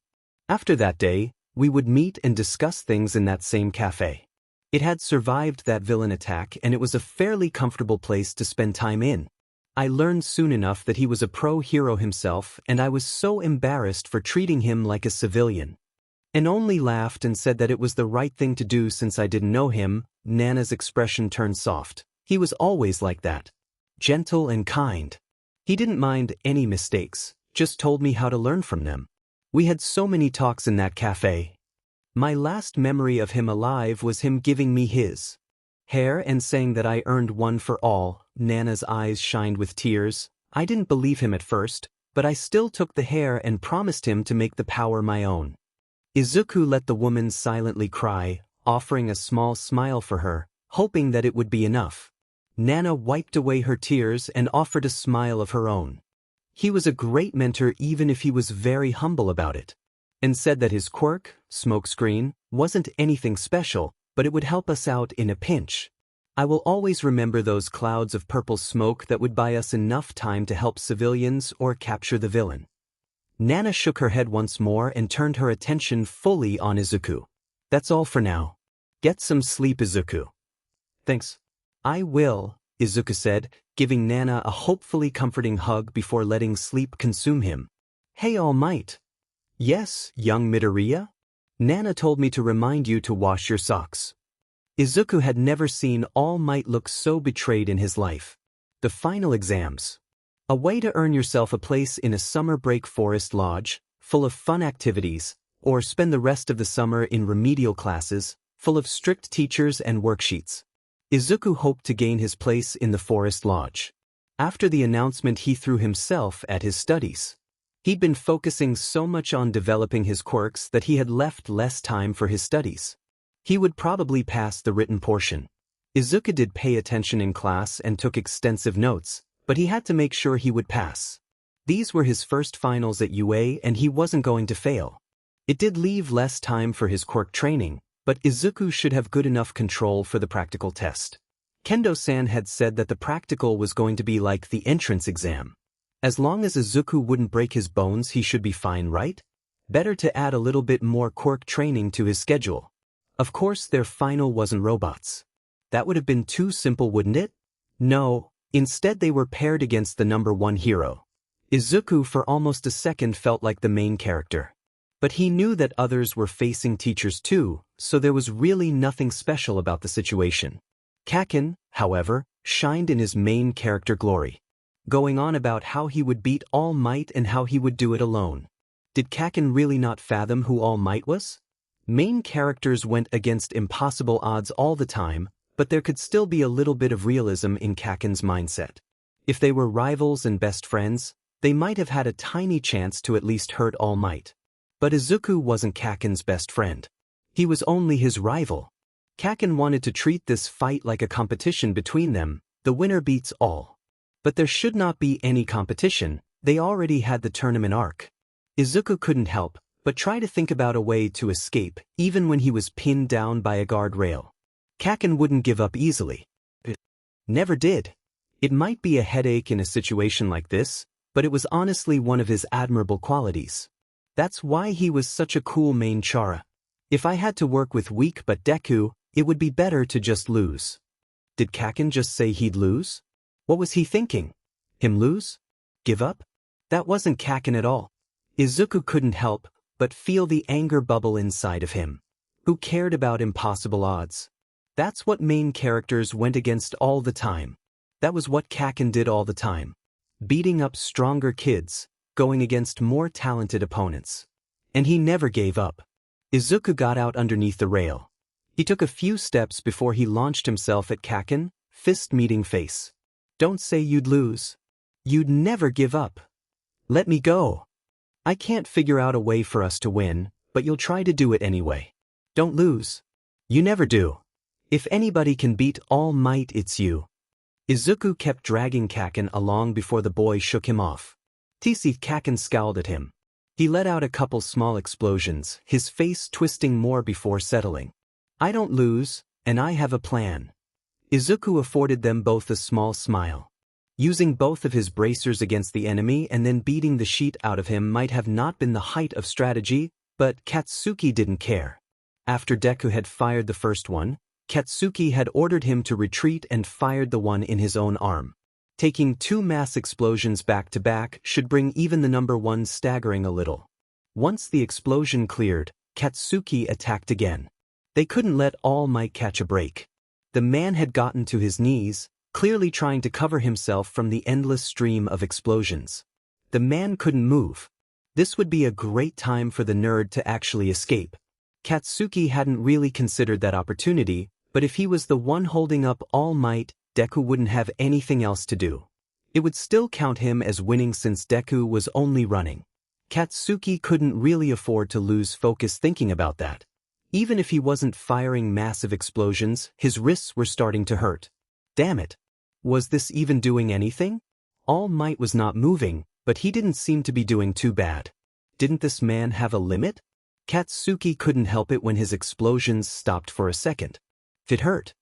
Speaker 1: After that day, we would meet and discuss things in that same cafe. It had survived that villain attack and it was a fairly comfortable place to spend time in. I learned soon enough that he was a pro-hero himself and I was so embarrassed for treating him like a civilian. And only laughed and said that it was the right thing to do since I didn't know him. Nana's expression turned soft. He was always like that. Gentle and kind. He didn't mind any mistakes, just told me how to learn from them. We had so many talks in that cafe. My last memory of him alive was him giving me his hair and saying that I earned one for all. Nana's eyes shined with tears. I didn't believe him at first, but I still took the hair and promised him to make the power my own. Izuku let the woman silently cry, offering a small smile for her, hoping that it would be enough. Nana wiped away her tears and offered a smile of her own. He was a great mentor even if he was very humble about it. And said that his quirk, smokescreen, wasn't anything special, but it would help us out in a pinch. I will always remember those clouds of purple smoke that would buy us enough time to help civilians or capture the villain. Nana shook her head once more and turned her attention fully on Izuku. That's all for now. Get some sleep, Izuku. Thanks. I will, Izuku said, giving Nana a hopefully comforting hug before letting sleep consume him. Hey, All Might. Yes, young Midoriya? Nana told me to remind you to wash your socks. Izuku had never seen All Might look so betrayed in his life. The final exams. A way to earn yourself a place in a summer break forest lodge, full of fun activities, or spend the rest of the summer in remedial classes, full of strict teachers and worksheets. Izuku hoped to gain his place in the forest lodge. After the announcement, he threw himself at his studies. He'd been focusing so much on developing his quirks that he had left less time for his studies. He would probably pass the written portion. Izuku did pay attention in class and took extensive notes, but he had to make sure he would pass. These were his first finals at UA and he wasn't going to fail. It did leave less time for his quirk training, but Izuku should have good enough control for the practical test. Kendo-san had said that the practical was going to be like the entrance exam. As long as Izuku wouldn't break his bones, he should be fine, right? Better to add a little bit more quirk training to his schedule. Of course, their final wasn't robots. That would have been too simple, wouldn't it? No, instead they were paired against the #1 hero. Izuku for almost a second felt like the main character. But he knew that others were facing teachers too, so there was really nothing special about the situation. Kaken, however, shined in his main character glory, going on about how he would beat All Might and how he would do it alone. Did Kaken really not fathom who All Might was? Main characters went against impossible odds all the time, but there could still be a little bit of realism in Kaken's mindset. If they were rivals and best friends, they might have had a tiny chance to at least hurt All Might. But Izuku wasn't Kaken's best friend. He was only his rival. Kaken wanted to treat this fight like a competition between them, the winner beats all. But there should not be any competition, they already had the tournament arc. Izuku couldn't help but try to think about a way to escape, even when he was pinned down by a guardrail. Kaken wouldn't give up easily. Never did. It might be a headache in a situation like this, but it was honestly one of his admirable qualities. That's why he was such a cool main chara. If I had to work with weak but Deku, it would be better to just lose. Did Kaken just say he'd lose? What was he thinking? Him lose? Give up? That wasn't Kaken at all. Izuku couldn't help but feel the anger bubble inside of him. Who cared about impossible odds? That's what main characters went against all the time. That was what Kaken did all the time. Beating up stronger kids, going against more talented opponents. And he never gave up. Izuku got out underneath the rail. He took a few steps before he launched himself at Kaken, fist meeting face. Don't say you'd lose. You'd never give up. Let me go. I can't figure out a way for us to win, but you'll try to do it anyway. Don't lose. You never do. If anybody can beat All Might, it's you. Izuku kept dragging Kaken along before the boy shook him off. Kaken scowled at him. He let out a couple small explosions, his face twisting more before settling. I don't lose, and I have a plan. Izuku afforded them both a small smile. Using both of his bracers against the enemy and then beating the sheet out of him might have not been the height of strategy, but Katsuki didn't care. After Deku had fired the first one, Katsuki had ordered him to retreat and fired the one in his own arm. Taking 2 mass explosions back to back should bring even the #1 staggering a little. Once the explosion cleared, Katsuki attacked again. They couldn't let All Might catch a break. The man had gotten to his knees, clearly trying to cover himself from the endless stream of explosions. The man couldn't move. This would be a great time for the nerd to actually escape. Katsuki hadn't really considered that opportunity, but if he was the one holding up All Might, Deku wouldn't have anything else to do. It would still count him as winning since Deku was only running. Katsuki couldn't really afford to lose focus thinking about that. Even if he wasn't firing massive explosions, his wrists were starting to hurt. Damn it. Was this even doing anything? All Might was not moving, but he didn't seem to be doing too bad. Didn't this man have a limit? Katsuki couldn't help it when his explosions stopped for a second. It hurt.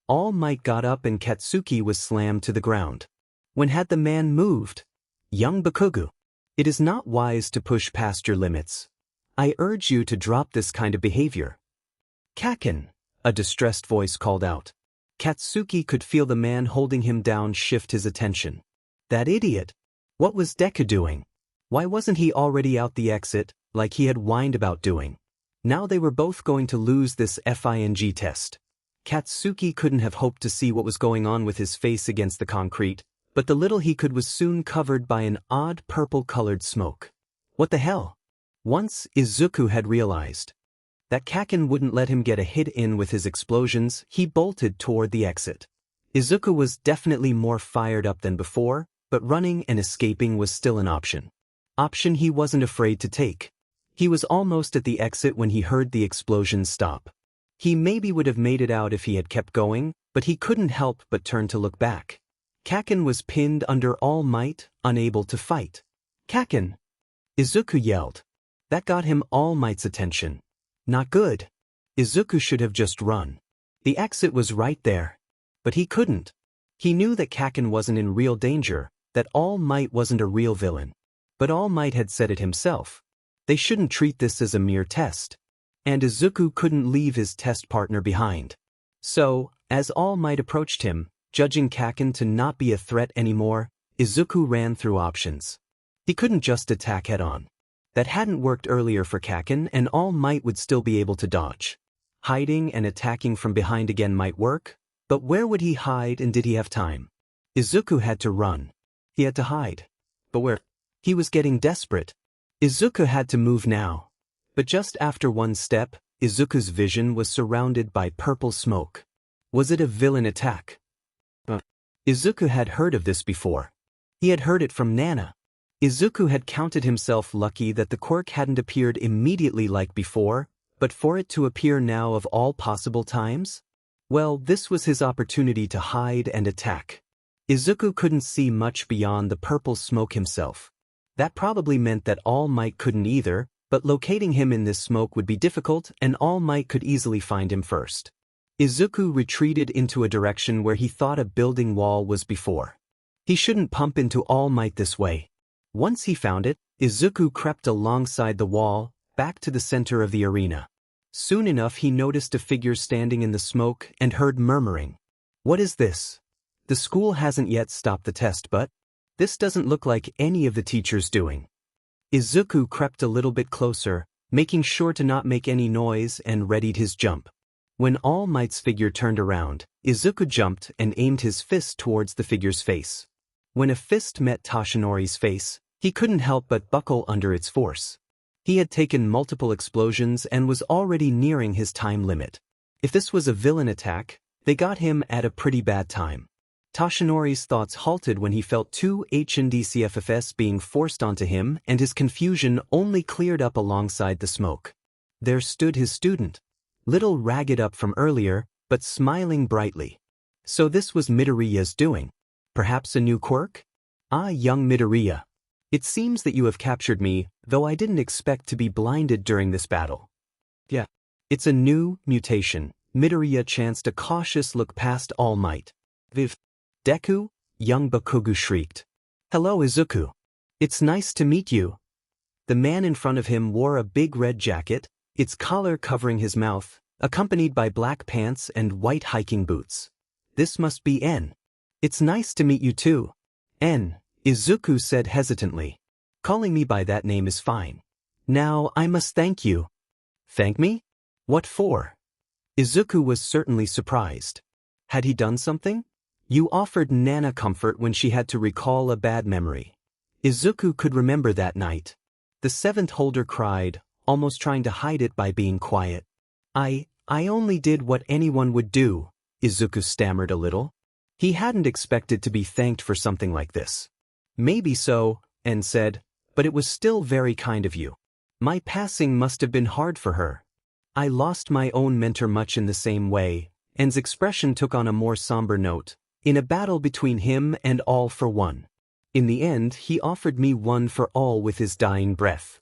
Speaker 1: All Might got up and Katsuki was slammed to the ground. When had the man moved? Young Bakugo. It is not wise to push past your limits. I urge you to drop this kind of behavior. Kaken, a distressed voice called out. Katsuki could feel the man holding him down shift his attention. That idiot. What was Deku doing? Why wasn't he already out the exit, like he had whined about doing? Now they were both going to lose this FING test. Katsuki couldn't have hoped to see what was going on with his face against the concrete, but the little he could was soon covered by an odd purple-colored smoke. What the hell? Once Izuku had realized that Kaken wouldn't let him get a hit in with his explosions, he bolted toward the exit. Izuku was definitely more fired up than before, but running and escaping was still an option. Option he wasn't afraid to take. He was almost at the exit when he heard the explosion stop. He maybe would have made it out if he had kept going, but he couldn't help but turn to look back. Kaken was pinned under All Might, unable to fight. "Kaken!" Izuku yelled. That got him All Might's attention. Not good. Izuku should have just run. The exit was right there. But he couldn't. He knew that Kaken wasn't in real danger, that All Might wasn't a real villain. But All Might had said it himself. They shouldn't treat this as a mere test. And Izuku couldn't leave his test partner behind. So, as All Might approached him, judging Kaken to not be a threat anymore, Izuku ran through options. He couldn't just attack head-on. That hadn't worked earlier for Kaken, and All Might would still be able to dodge. Hiding and attacking from behind again might work, but where would he hide, and did he have time? Izuku had to run. He had to hide. But where? He was getting desperate. Izuku had to move now. But just after one step, Izuku's vision was surrounded by purple smoke. Was it a villain attack? Izuku had heard of this before. He had heard it from Nana. Izuku had counted himself lucky that the quirk hadn't appeared immediately like before, but for it to appear now of all possible times? Well, this was his opportunity to hide and attack. Izuku couldn't see much beyond the purple smoke himself. That probably meant that All Might couldn't either, but locating him in this smoke would be difficult, and All Might could easily find him first. Izuku retreated into a direction where he thought a building wall was before. He shouldn't pump into All Might this way. Once he found it, Izuku crept alongside the wall, back to the center of the arena. Soon enough he noticed a figure standing in the smoke and heard murmuring. "What is this? The school hasn't yet stopped the test, but this doesn't look like any of the teachers doing." Izuku crept a little bit closer, making sure to not make any noise, and readied his jump. When All Might's figure turned around, Izuku jumped and aimed his fist towards the figure's face. When a fist met Toshinori's face, he couldn't help but buckle under its force. He had taken multiple explosions and was already nearing his time limit. If this was a villain attack, they got him at a pretty bad time. Toshinori's thoughts halted when he felt two HNDCFFs being forced onto him, and his confusion only cleared up alongside the smoke. There stood his student. Little ragged up from earlier, but smiling brightly. So this was Midoriya's doing. Perhaps a new quirk? "Ah, young Midoriya. It seems that you have captured me, though I didn't expect to be blinded during this battle." "Yeah. It's a new mutation." Midoriya chanced a cautious look past All Might. "Viv. Deku?" young Bakugo shrieked. "Hello, Izuku. It's nice to meet you." The man in front of him wore a big red jacket, its collar covering his mouth, accompanied by black pants and white hiking boots. This must be N. "It's nice to meet you too." "N," Izuku said hesitantly. "Calling me by that name is fine. Now I must thank you." "Thank me? What for?" Izuku was certainly surprised. Had he done something? "You offered Nana comfort when she had to recall a bad memory." Izuku could remember that night. The seventh holder cried, almost trying to hide it by being quiet. I only did what anyone would do," Izuku stammered a little. He hadn't expected to be thanked for something like this. "Maybe so," En said, "but it was still very kind of you. My passing must have been hard for her. I lost my own mentor much in the same way." En's expression took on a more somber note. "In a battle between him and All for One. In the end, he offered me one for all with his dying breath."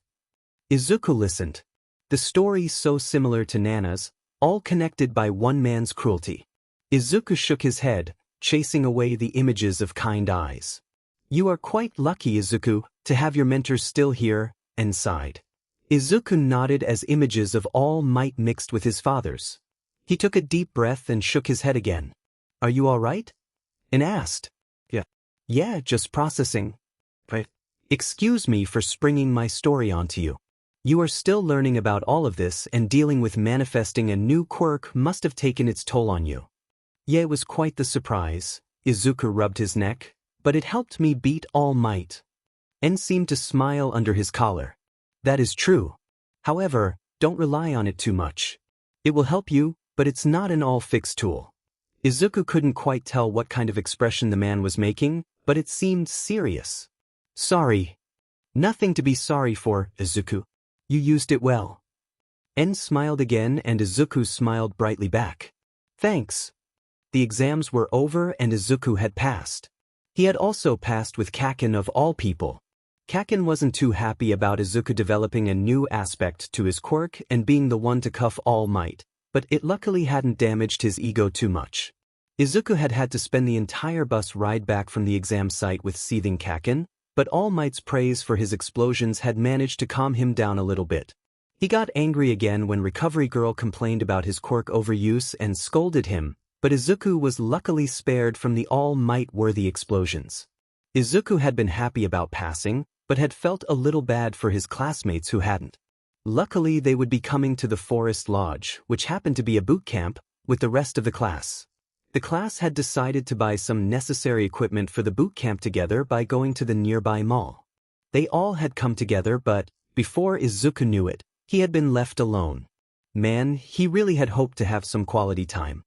Speaker 1: Izuku listened. The story so similar to Nana's, all connected by one man's cruelty. Izuku shook his head, chasing away the images of kind eyes. "You are quite lucky, Izuku, to have your mentor still here," En sighed. Izuku nodded as images of All Might mixed with his father's. He took a deep breath and shook his head again. "Are you all right?" En asked. Yeah, just processing." "Right. Excuse me for springing my story onto you. You are still learning about all of this, and dealing with manifesting a new quirk must have taken its toll on you." "Yeah, it was quite the surprise." Izuku rubbed his neck. "But it helped me beat All Might." En seemed to smile under his collar. "That is true. However, don't rely on it too much. It will help you, but it's not an all-fix tool." Izuku couldn't quite tell what kind of expression the man was making, but it seemed serious. "Sorry." "Nothing to be sorry for, Izuku. You used it well." En smiled again, and Izuku smiled brightly back. "Thanks." The exams were over and Izuku had passed. He had also passed with Kaken of all people. Kaken wasn't too happy about Izuku developing a new aspect to his quirk and being the one to cuff All Might, but it luckily hadn't damaged his ego too much. Izuku had had to spend the entire bus ride back from the exam site with seething Kaken, but All Might's praise for his explosions had managed to calm him down a little bit. He got angry again when Recovery Girl complained about his quirk overuse and scolded him, but Izuku was luckily spared from the All Might-worthy explosions. Izuku had been happy about passing, but had felt a little bad for his classmates who hadn't. Luckily, they would be coming to the Forest Lodge, which happened to be a boot camp, with the rest of the class. The class had decided to buy some necessary equipment for the boot camp together by going to the nearby mall. They all had come together, but, before Izuku knew it, he had been left alone. Man, he really had hoped to have some quality time.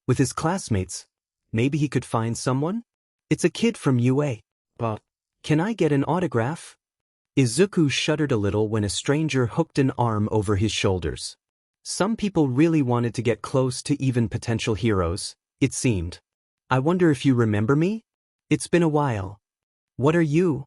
Speaker 1: With his classmates, maybe he could find someone? It's a kid from UA. But, can I get an autograph? Izuku shuddered a little when a stranger hooked an arm over his shoulders. Some people really wanted to get close to even potential heroes, it seemed. I wonder if you remember me? It's been a while. What are you?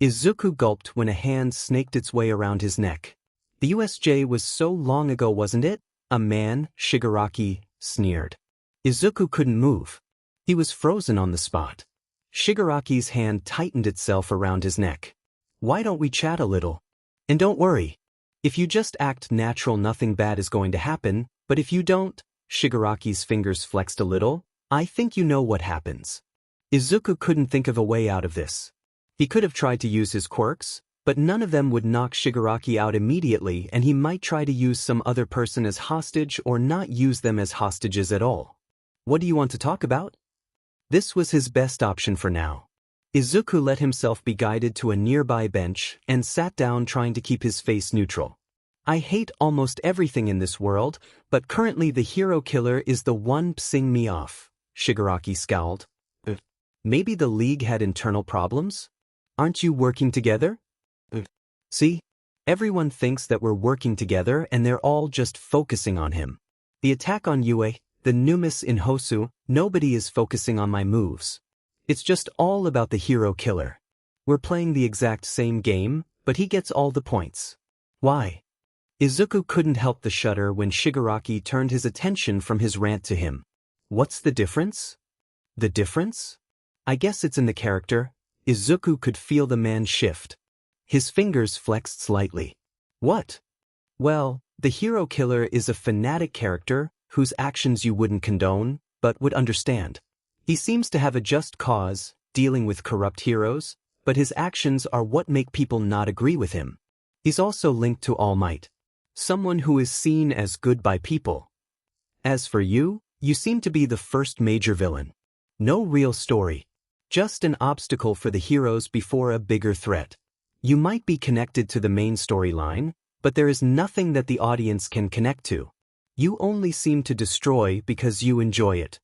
Speaker 1: Izuku gulped when a hand snaked its way around his neck. The USJ was so long ago, wasn't it? A man, Shigaraki, sneered. Izuku couldn't move. He was frozen on the spot. Shigaraki's hand tightened itself around his neck. Why don't we chat a little? And don't worry. If you just act natural, nothing bad is going to happen, but if you don't, Shigaraki's fingers flexed a little, I think you know what happens. Izuku couldn't think of a way out of this. He could have tried to use his quirks, but none of them would knock Shigaraki out immediately, and he might try to use some other person as hostage or not use them as hostages at all. What do you want to talk about? This was his best option for now. Izuku let himself be guided to a nearby bench and sat down, trying to keep his face neutral. I hate almost everything in this world, but currently the hero killer is the one pissing me off, Shigaraki scowled. Maybe the League had internal problems? Aren't you working together? See? Everyone thinks that we're working together and they're all just focusing on him. The attack on Yue, the nemesis in Hosu, nobody is focusing on my moves. It's just all about the hero killer. We're playing the exact same game, but he gets all the points. Why? Izuku couldn't help the shudder when Shigaraki turned his attention from his rant to him. What's the difference? The difference? I guess it's in the character. Izuku could feel the man shift. His fingers flexed slightly. What? Well, the hero killer is a fanatic character whose actions you wouldn't condone, but would understand. He seems to have a just cause, dealing with corrupt heroes, but his actions are what make people not agree with him. He's also linked to All Might. Someone who is seen as good by people. As for you, you seem to be the first major villain. No real story. Just an obstacle for the heroes before a bigger threat. You might be connected to the main storyline, but there is nothing that the audience can connect to. You only seem to destroy because you enjoy it.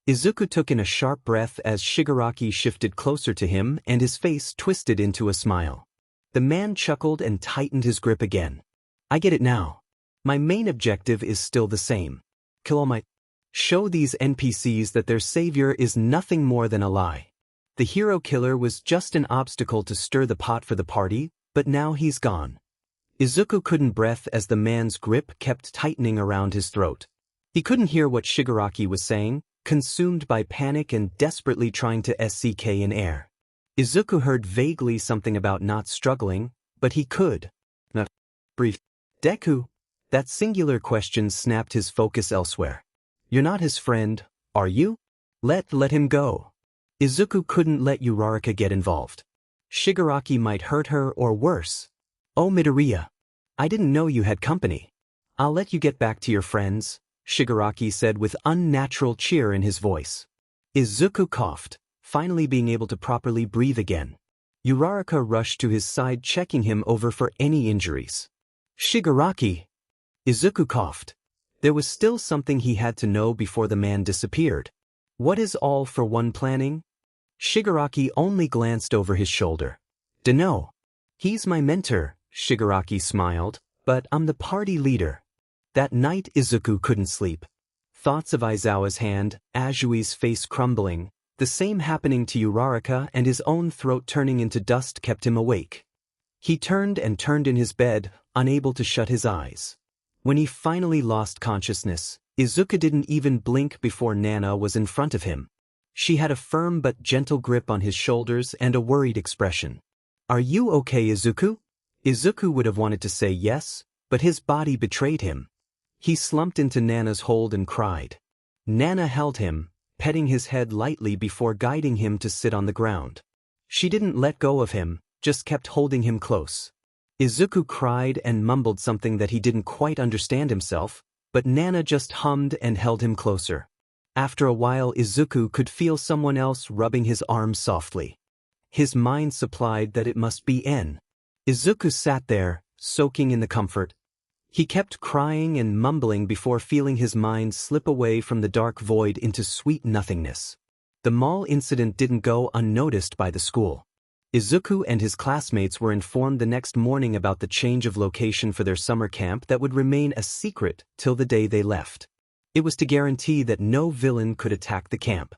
Speaker 1: Izuku took in a sharp breath as Shigaraki shifted closer to him and his face twisted into a smile. The man chuckled and tightened his grip again. I get it now. My main objective is still the same. Kill All Might. Show these NPCs that their savior is nothing more than a lie. The hero killer was just an obstacle to stir the pot for the party, but now he's gone. Izuku couldn't breathe as the man's grip kept tightening around his throat. He couldn't hear what Shigaraki was saying, consumed by panic and desperately trying to SCK in air. Izuku heard vaguely something about not struggling, but he could. Not brief. Deku. That singular question snapped his focus elsewhere. You're not his friend, are you? Let him go. Izuku couldn't let Uraraka get involved. Shigaraki might hurt her or worse. Oh Midoriya. I didn't know you had company. I'll let you get back to your friends, Shigaraki said with unnatural cheer in his voice. Izuku coughed, finally being able to properly breathe again. Uraraka rushed to his side, checking him over for any injuries. Shigaraki. Izuku coughed. There was still something he had to know before the man disappeared. What is all for one planning? Shigaraki only glanced over his shoulder. Dunno. He's my mentor, Shigaraki smiled, but I'm the party leader. That night Izuku couldn't sleep. Thoughts of Aizawa's hand, Ajui's face crumbling, The same happening to Uraraka, and his own throat turning into dust kept him awake. He turned and turned in his bed, unable to shut his eyes. When he finally lost consciousness, Izuku didn't even blink before Nana was in front of him. She had a firm but gentle grip on his shoulders and a worried expression. "Are you okay, Izuku?" Izuku would have wanted to say yes, but his body betrayed him. He slumped into Nana's hold and cried. Nana held him, petting his head lightly before guiding him to sit on the ground. She didn't let go of him, just kept holding him close. Izuku cried and mumbled something that he didn't quite understand himself, but Nana just hummed and held him closer. After a while Izuku could feel someone else rubbing his arm softly. His mind supplied that it must be En. Izuku sat there, soaking in the comfort. He kept crying and mumbling before feeling his mind slip away from the dark void into sweet nothingness. The mall incident didn't go unnoticed by the school. Izuku and his classmates were informed the next morning about the change of location for their summer camp that would remain a secret till the day they left. It was to guarantee that no villain could attack the camp.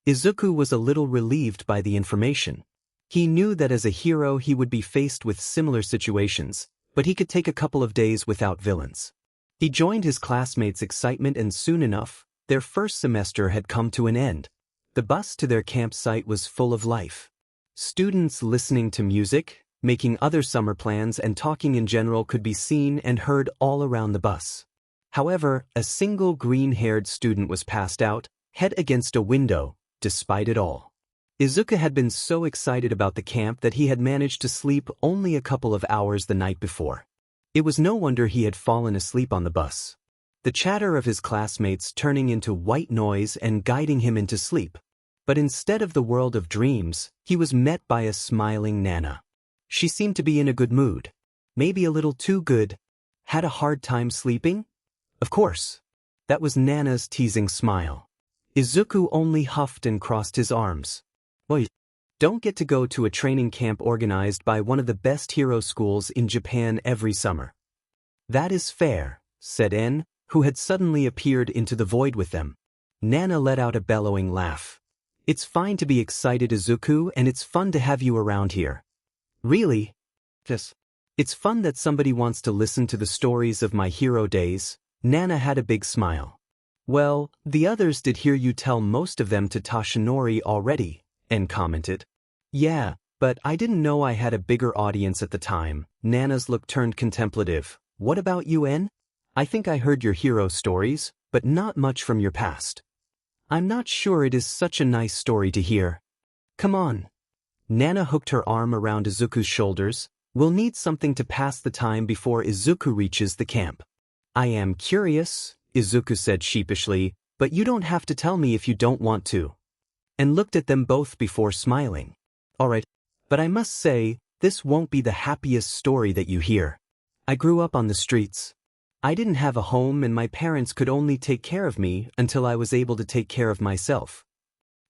Speaker 1: Izuku was a little relieved by the information. He knew that as a hero he would be faced with similar situations, but he could take a couple of days without villains. He joined his classmates' excitement, and soon enough, their first semester had come to an end. The bus to their campsite was full of life. Students listening to music, making other summer plans, and talking in general could be seen and heard all around the bus. However, a single green-haired student was passed out, head against a window, despite it all. Izuku had been so excited about the camp that he had managed to sleep only a couple of hours the night before. It was no wonder he had fallen asleep on the bus. The chatter of his classmates turning into white noise and guiding him into sleep. But instead of the world of dreams, he was met by a smiling Nana. She seemed to be in a good mood. Maybe a little too good. Had a hard time sleeping? Of course. That was Nana's teasing smile. Izuku only huffed and crossed his arms. Well, don't get to go to a training camp organized by one of the best hero schools in Japan every summer. That is fair, said En, who had suddenly appeared into the void with them. Nana let out a bellowing laugh. It's fine to be excited, Izuku, and it's fun to have you around here. Really? Yes. It's fun that somebody wants to listen to the stories of my hero days. Nana had a big smile. Well, the others did hear you tell most of them to Toshinori already, En commented. Yeah, but I didn't know I had a bigger audience at the time. Nana's look turned contemplative. What about you, En? I think I heard your hero stories, but not much from your past. I'm not sure it is such a nice story to hear. Come on. Nana hooked her arm around Izuku's shoulders. We'll need something to pass the time before Izuku reaches the camp. I am curious, Izuku said sheepishly, but you don't have to tell me if you don't want to. And looked at them both before smiling. All right, but I must say, this won't be the happiest story that you hear. I grew up on the streets. I didn't have a home, and my parents could only take care of me until I was able to take care of myself.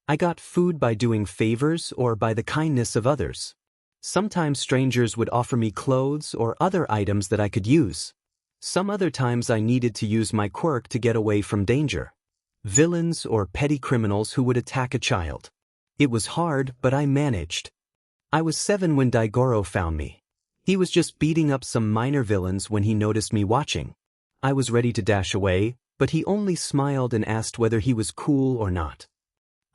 Speaker 1: I got food by doing favors or by the kindness of others. Sometimes strangers would offer me clothes or other items that I could use. Some other times I needed to use my quirk to get away from danger. Villains or petty criminals who would attack a child. It was hard, but I managed. I was 7 when Daigoro found me. He was just beating up some minor villains when he noticed me watching. I was ready to dash away, but he only smiled and asked whether he was cool or not.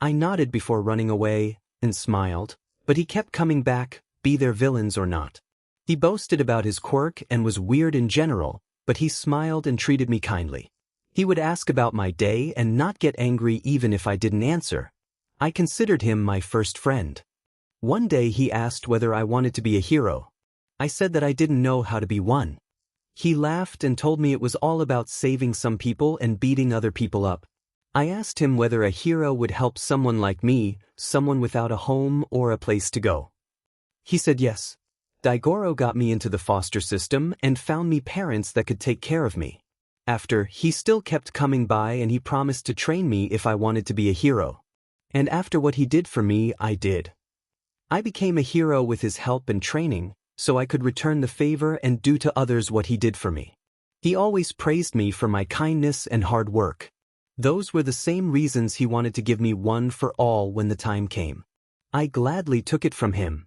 Speaker 1: I nodded before running away, and smiled, but he kept coming back, be there villains or not. He boasted about his quirk and was weird in general, but he smiled and treated me kindly. He would ask about my day and not get angry even if I didn't answer. I considered him my first friend. One day he asked whether I wanted to be a hero. I said that I didn't know how to be one. He laughed and told me it was all about saving some people and beating other people up. I asked him whether a hero would help someone like me, someone without a home or a place to go. He said yes. Daigoro got me into the foster system and found me parents that could take care of me. After, he still kept coming by and he promised to train me if I wanted to be a hero. And after what he did for me, I did. I became a hero with his help and training, so I could return the favor and do to others what he did for me. He always praised me for my kindness and hard work. Those were the same reasons he wanted to give me one for all when the time came. I gladly took it from him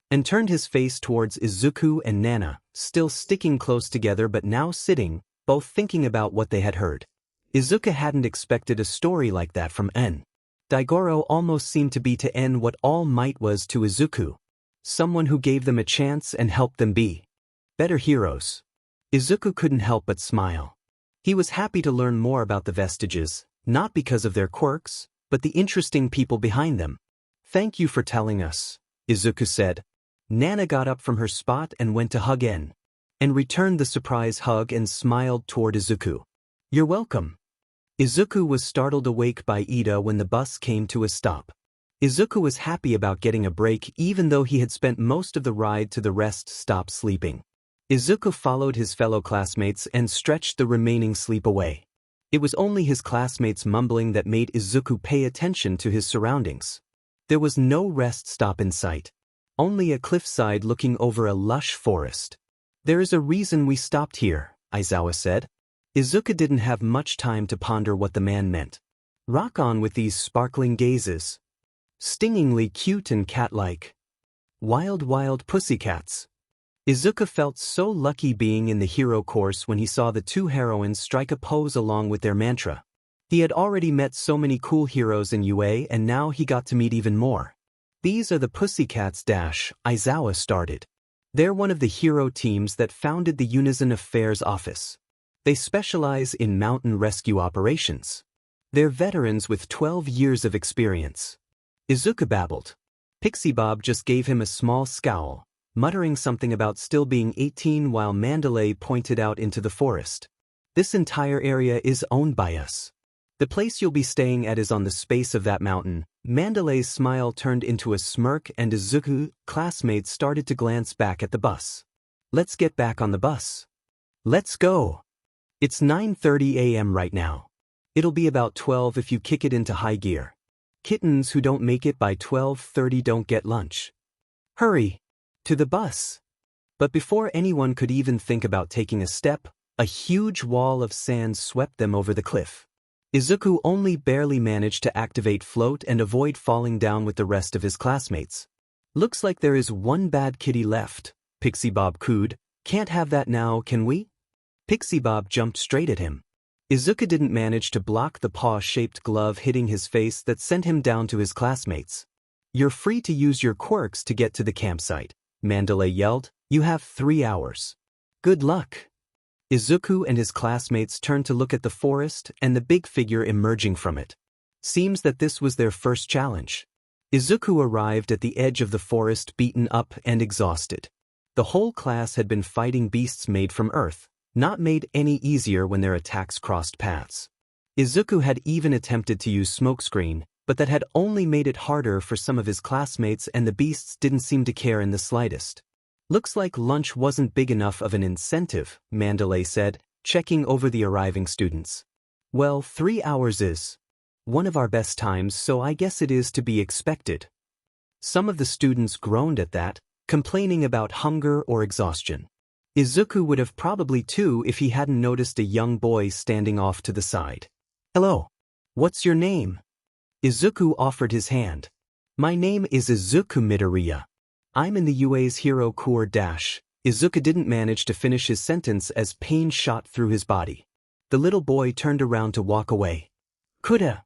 Speaker 1: and turned his face towards Izuku and Nana, still sticking close together but now sitting, both thinking about what they had heard. Izuku hadn't expected a story like that from En. Daigoro almost seemed to be to En what All Might was to Izuku. Someone who gave them a chance and helped them be better heroes. Izuku couldn't help but smile. He was happy to learn more about the Vestiges, not because of their quirks, but the interesting people behind them. Thank you for telling us, Izuku said. Nana got up from her spot and went to hug En, and returned the surprise hug and smiled toward Izuku. You're welcome. Izuku was startled awake by Ida when the bus came to a stop. Izuku was happy about getting a break even though he had spent most of the ride to the rest stop sleeping. Izuku followed his fellow classmates and stretched the remaining sleep away. It was only his classmates' mumbling that made Izuku pay attention to his surroundings. There was no rest stop in sight. Only a cliffside looking over a lush forest. There is a reason we stopped here, Aizawa said. Izuku didn't have much time to ponder what the man meant. Rock on with these sparkling gazes. Stingingly cute and cat-like. Wild, wild pussycats. Izuku felt so lucky being in the hero course when he saw the two heroines strike a pose along with their mantra. He had already met so many cool heroes in UA and now he got to meet even more. These are the Pussycats. Aizawa started. They're one of the hero teams that founded the Unison Affairs office. They specialize in mountain rescue operations. They're veterans with 12 years of experience. Izuku babbled. Pixie Bob just gave him a small scowl, muttering something about still being 18 while Mandalay pointed out into the forest. This entire area is owned by us. The place you'll be staying at is on the space of that mountain. Mandalay's smile turned into a smirk and Izuku's classmates started to glance back at the bus. Let's get back on the bus. Let's go. It's 9:30 a.m. right now. It'll be about 12 if you kick it into high gear. Kittens who don't make it by 12:30 don't get lunch. Hurry. To the bus. But before anyone could even think about taking a step, a huge wall of sand swept them over the cliff. Izuku only barely managed to activate float and avoid falling down with the rest of his classmates. Looks like there is one bad kitty left, Pixie Bob cooed. Can't have that now, can we? Pixie Bob jumped straight at him. Izuku didn't manage to block the paw-shaped glove hitting his face that sent him down to his classmates. You're free to use your quirks to get to the campsite, Mandalay yelled. You have 3 hours. Good luck. Izuku and his classmates turned to look at the forest and the big figure emerging from it. Seems that this was their first challenge. Izuku arrived at the edge of the forest beaten up and exhausted. The whole class had been fighting beasts made from earth, not made any easier when their attacks crossed paths. Izuku had even attempted to use smokescreen, but that had only made it harder for some of his classmates and the beasts didn't seem to care in the slightest. Looks like lunch wasn't big enough of an incentive, Mandalay said, checking over the arriving students. Well, 3 hours is one of our best times, so I guess it is to be expected. Some of the students groaned at that, complaining about hunger or exhaustion. Izuku would have probably too if he hadn't noticed a young boy standing off to the side. Hello. What's your name? Izuku offered his hand. My name is Izuku Midoriya. I'm in the UA's Hero Corps. Izuku didn't manage to finish his sentence as pain shot through his body. The little boy turned around to walk away. Kuda.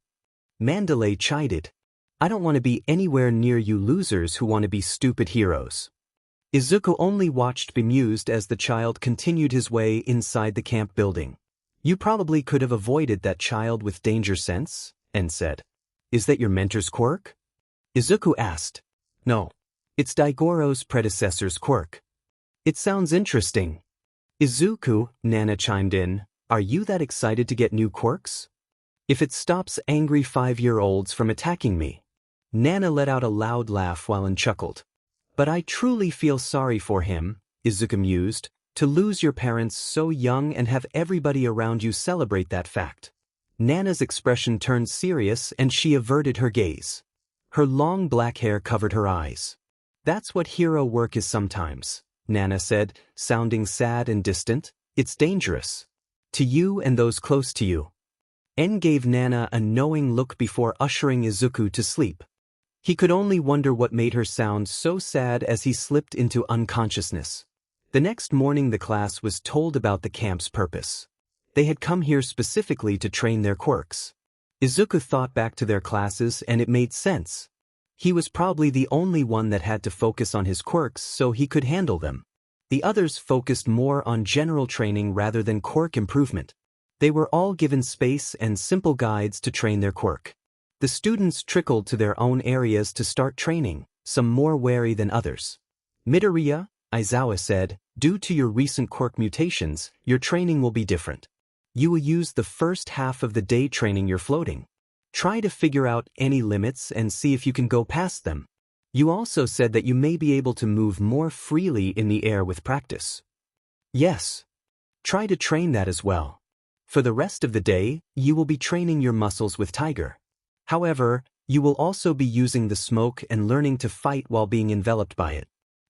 Speaker 1: Mandalay chided. I don't want to be anywhere near you losers who want to be stupid heroes. Izuku only watched bemused as the child continued his way inside the camp building. You probably could have avoided that child with danger sense, En said. Is that your mentor's quirk? Izuku asked. No. It's Daigoro's predecessor's quirk. It sounds interesting. Izuku, Nana chimed in, are you that excited to get new quirks? If it stops angry 5-year-olds from attacking me. Nana let out a loud laugh while En chuckled. But I truly feel sorry for him, Izuku mused, to lose your parents so young and have everybody around you celebrate that fact. Nana's expression turned serious and she averted her gaze. Her long black hair covered her eyes. That's what hero work is sometimes, Nana said, sounding sad and distant. It's dangerous. To you and those close to you. En gave Nana a knowing look before ushering Izuku to sleep. He could only wonder what made her sound so sad as he slipped into unconsciousness. The next morning the class was told about the camp's purpose. They had come here specifically to train their quirks. Izuku thought back to their classes and it made sense. He was probably the only one that had to focus on his quirks so he could handle them. The others focused more on general training rather than quirk improvement. They were all given space and simple guides to train their quirk. The students trickled to their own areas to start training, some more wary than others. Midoriya Izuku said, "Due to your recent quirk mutations, your training will be different. You will use the first half of the day training your floating. Try to figure out any limits and see if you can go past them. You also said that you may be able to move more freely in the air with practice." Yes. Try to train that as well. For the rest of the day, you will be training your muscles with Tiger. However, you will also be using the smoke and learning to fight while being enveloped by it.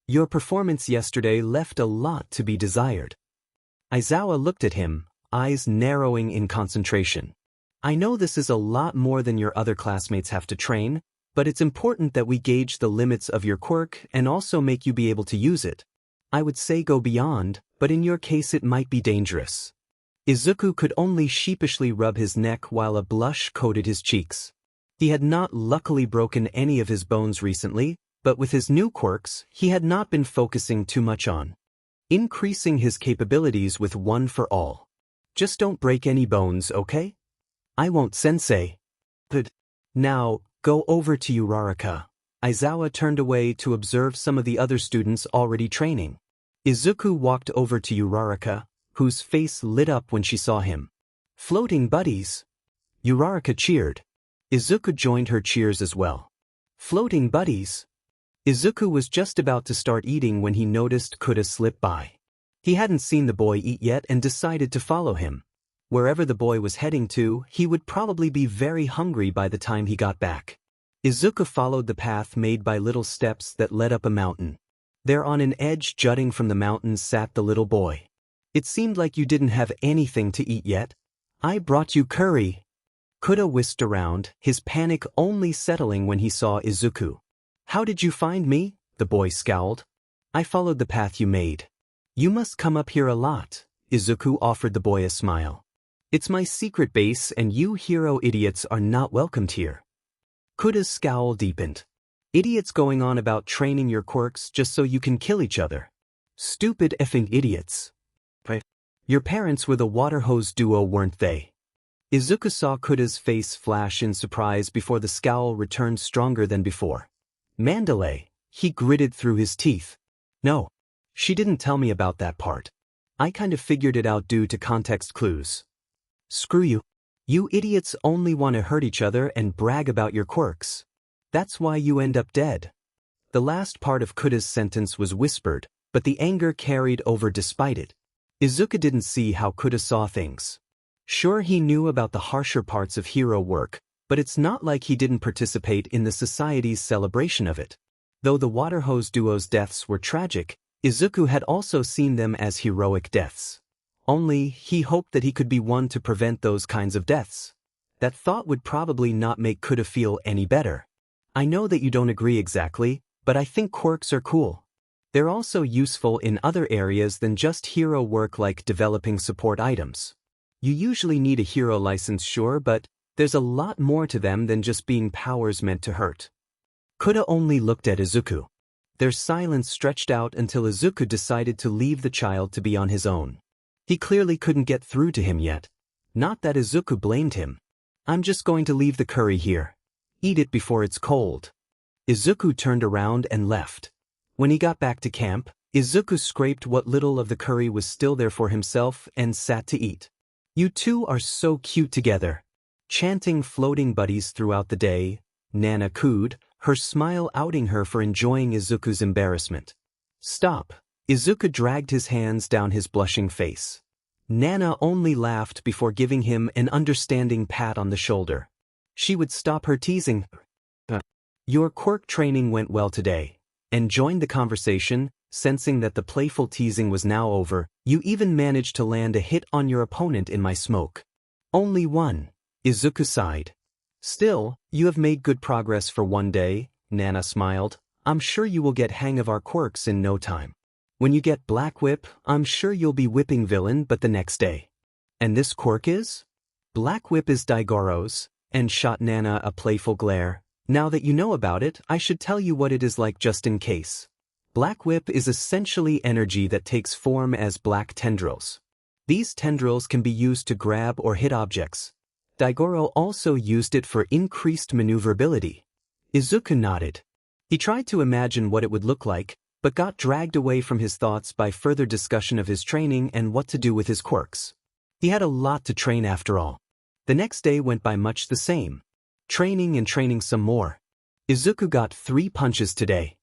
Speaker 1: Your performance yesterday left a lot to be desired. Izuku looked at him, eyes narrowing in concentration. I know this is a lot more than your other classmates have to train, but it's important that we gauge the limits of your quirk and also make you be able to use it. I would say go beyond, but in your case it might be dangerous. Izuku could only sheepishly rub his neck while a blush coated his cheeks. He had not luckily broken any of his bones recently, but with his new quirks, he had not been focusing too much on increasing his capabilities with one for all. Just don't break any bones, okay? I won't, sensei. Good. Now, go over to Uraraka. Izuku turned away to observe some of the other students already training. Izuku walked over to Uraraka, whose face lit up when she saw him. Floating buddies. Uraraka cheered. Izuku joined her cheers as well. Floating buddies. Izuku was just about to start eating when he noticed Kuda slip by. He hadn't seen the boy eat yet and decided to follow him. Wherever the boy was heading to, he would probably be very hungry by the time he got back. Izuku followed the path made by little steps that led up a mountain. There on an edge jutting from the mountain sat the little boy. It seemed like you didn't have anything to eat yet. I brought you curry. Kuda whisked around, his panic only settling when he saw Izuku. How did you find me? The boy scowled. I followed the path you made. You must come up here a lot. Izuku offered the boy a smile. It's my secret base and you hero idiots are not welcomed here. Kuda's scowl deepened. Idiots going on about training your quirks just so you can kill each other. Stupid effing idiots. Your parents were the water hose duo, weren't they? Izuku saw Kuda's face flash in surprise before the scowl returned stronger than before. Mandalay, he gritted through his teeth. No. She didn't tell me about that part. I kind of figured it out due to context clues. Screw you. You idiots only want to hurt each other and brag about your quirks. That's why you end up dead. The last part of Kuda's sentence was whispered, but the anger carried over despite it. Izuku didn't see how Kuda saw things. Sure, he knew about the harsher parts of hero work, but it's not like he didn't participate in the society's celebration of it. Though the water hose duo's deaths were tragic, Izuku had also seen them as heroic deaths. Only, he hoped that he could be one to prevent those kinds of deaths. That thought would probably not make Kuda feel any better. I know that you don't agree exactly, but I think quirks are cool. They're also useful in other areas than just hero work like developing support items. You usually need a hero license, sure, but there's a lot more to them than just being powers meant to hurt. Kuda only looked at Izuku. Their silence stretched out until Izuku decided to leave the child to be on his own. He clearly couldn't get through to him yet. Not that Izuku blamed him. I'm just going to leave the curry here. Eat it before it's cold. Izuku turned around and left. When he got back to camp, Izuku scraped what little of the curry was still there for himself and sat to eat. You two are so cute together. Chanting floating buddies throughout the day, Nana cooed, her smile outing her for enjoying Izuku's embarrassment. Stop. Izuku dragged his hands down his blushing face. Nana only laughed before giving him an understanding pat on the shoulder. She would stop her teasing. Your quirk training went well today. And joined the conversation, sensing that the playful teasing was now over. You even managed to land a hit on your opponent in my smoke. Only one. Izuku sighed. Still, you have made good progress for one day, Nana smiled. I'm sure you will get hang of our quirks in no time. When you get Black Whip, I'm sure you'll be whipping villain but the next day. And this quirk is? Black Whip is Daigoro's, and shot Nana a playful glare. Now that you know about it, I should tell you what it is like just in case. Black Whip is essentially energy that takes form as black tendrils. These tendrils can be used to grab or hit objects. Daigoro also used it for increased maneuverability. Izuku nodded. He tried to imagine what it would look like, but got dragged away from his thoughts by further discussion of his training and what to do with his quirks. He had a lot to train after all. The next day went by much the same. Training and training some more. Izuku got 3 punches today.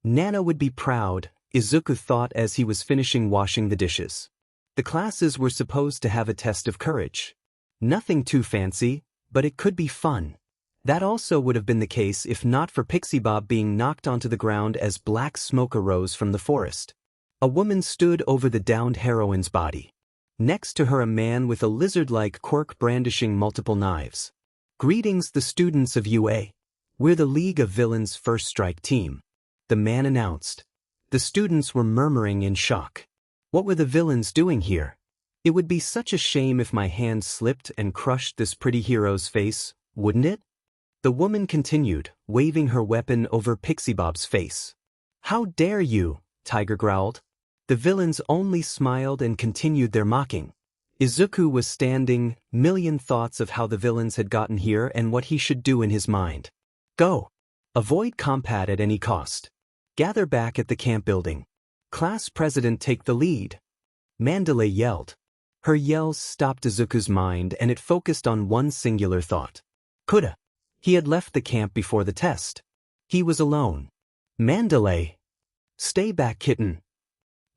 Speaker 1: Nana would be proud, Izuku thought as he was finishing washing the dishes. The classes were supposed to have a test of courage. Nothing too fancy, but it could be fun. That also would have been the case if not for Pixie Bob being knocked onto the ground as black smoke arose from the forest. A woman stood over the downed heroine's body. Next to her a man with a lizard-like quirk brandishing multiple knives. Greetings the students of UA. We're the League of Villains First Strike team. The man announced. The students were murmuring in shock. What were the villains doing here? It would be such a shame if my hand slipped and crushed this pretty hero's face, wouldn't it? The woman continued, waving her weapon over Pixie Bob's face. How dare you, Tiger growled. The villains only smiled and continued their mocking. Izuku was standing, million thoughts of how the villains had gotten here and what he should do in his mind. Go. Avoid combat at any cost. Gather back at the camp building. Class president take the lead. Mandalay yelled. Her yells stopped Izuku's mind and it focused on one singular thought. Coulda. He had left the camp before the test. He was alone. Mandalay. Stay back, kitten.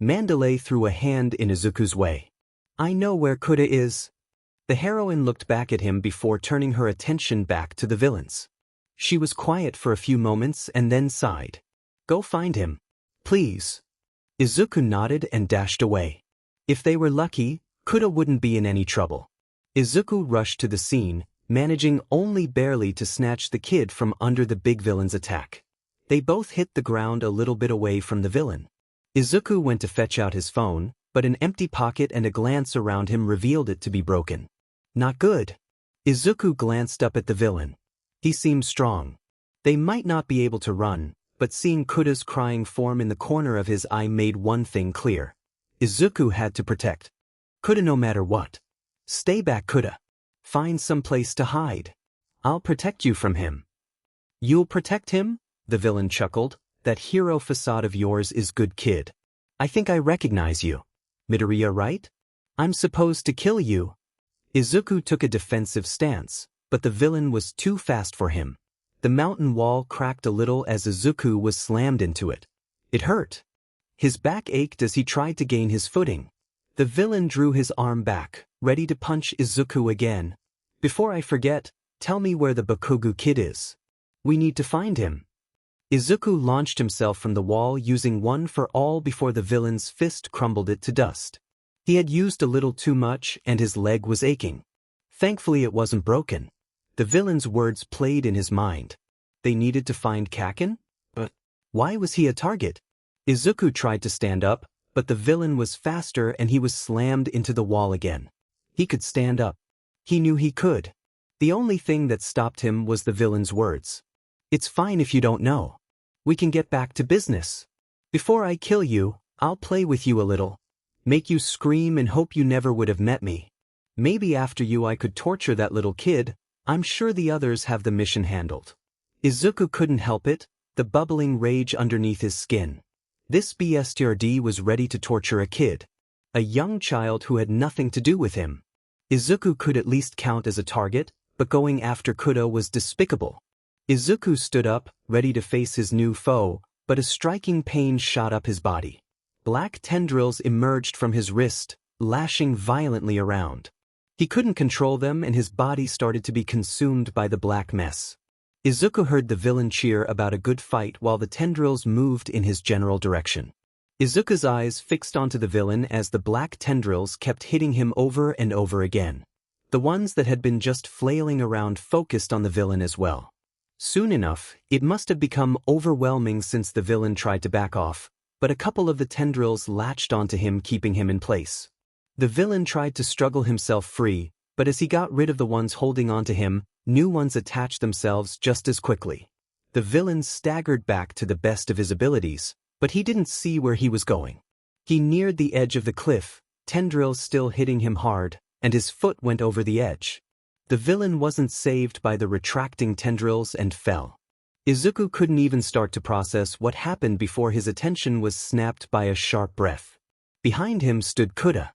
Speaker 1: Mandalay threw a hand in Izuku's way. I know where Coulda is. The heroine looked back at him before turning her attention back to the villains. She was quiet for a few moments and then sighed. Go find him. Please. Izuku nodded and dashed away. If they were lucky, Coulda wouldn't be in any trouble. Izuku rushed to the scene, managing only barely to snatch the kid from under the big villain's attack. They both hit the ground a little bit away from the villain. Izuku went to fetch out his phone, but an empty pocket and a glance around him revealed it to be broken. Not good. Izuku glanced up at the villain. He seemed strong. They might not be able to run, but seeing Coulda's crying form in the corner of his eye made one thing clear. Izuku had to protect Coulda no matter what. Stay back, Coulda. Find some place to hide. I'll protect you from him. You'll protect him? The villain chuckled. That hero facade of yours is good, kid. I think I recognize you. Midoriya, right? I'm supposed to kill you. Izuku took a defensive stance, but the villain was too fast for him. The mountain wall cracked a little as Izuku was slammed into it. It hurt. His back ached as he tried to gain his footing. The villain drew his arm back, ready to punch Izuku again. Before I forget, tell me where the Bakugo kid is. We need to find him. Izuku launched himself from the wall using one for all before the villain's fist crumbled it to dust. He had used a little too much and his leg was aching. Thankfully it wasn't broken. The villain's words played in his mind. They needed to find Kaken? But why was he a target? Izuku tried to stand up, but the villain was faster and he was slammed into the wall again. He could stand up. He knew he could. The only thing that stopped him was the villain's words. It's fine if you don't know. We can get back to business. Before I kill you, I'll play with you a little. Make you scream and hope you never would have met me. Maybe after you I could torture that little kid. I'm sure the others have the mission handled. Izuku couldn't help it, the bubbling rage underneath his skin. This BSTRD was ready to torture a kid. A young child who had nothing to do with him. Izuku could at least count as a target, but going after Coulda was despicable. Izuku stood up, ready to face his new foe, but a striking pain shot up his body. Black tendrils emerged from his wrist, lashing violently around. He couldn't control them and his body started to be consumed by the black mess. Izuku heard the villain cheer about a good fight while the tendrils moved in his general direction. Izuku's eyes fixed onto the villain as the black tendrils kept hitting him over and over again. The ones that had been just flailing around focused on the villain as well. Soon enough, it must have become overwhelming since the villain tried to back off, but a couple of the tendrils latched onto him, keeping him in place. The villain tried to struggle himself free, but as he got rid of the ones holding onto him, new ones attached themselves just as quickly. The villain staggered back to the best of his abilities, but he didn't see where he was going. He neared the edge of the cliff, tendrils still hitting him hard, and his foot went over the edge. The villain wasn't saved by the retracting tendrils and fell. Izuku couldn't even start to process what happened before his attention was snapped by a sharp breath. Behind him stood Kuda.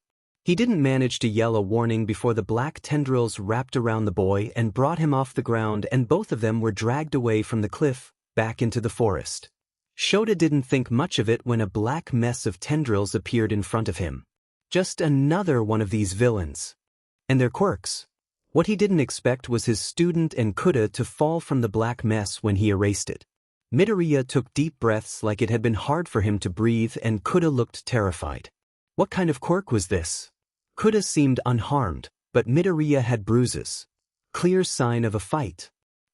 Speaker 1: He didn't manage to yell a warning before the black tendrils wrapped around the boy and brought him off the ground, and both of them were dragged away from the cliff, back into the forest. Shota didn't think much of it when a black mess of tendrils appeared in front of him. Just another one of these villains. And their quirks. What he didn't expect was his student and Kuda to fall from the black mess when he erased it. Midoriya took deep breaths like it had been hard for him to breathe, and Kuda looked terrified. What kind of quirk was this? Kuda seemed unharmed, but Midoriya had bruises. Clear sign of a fight.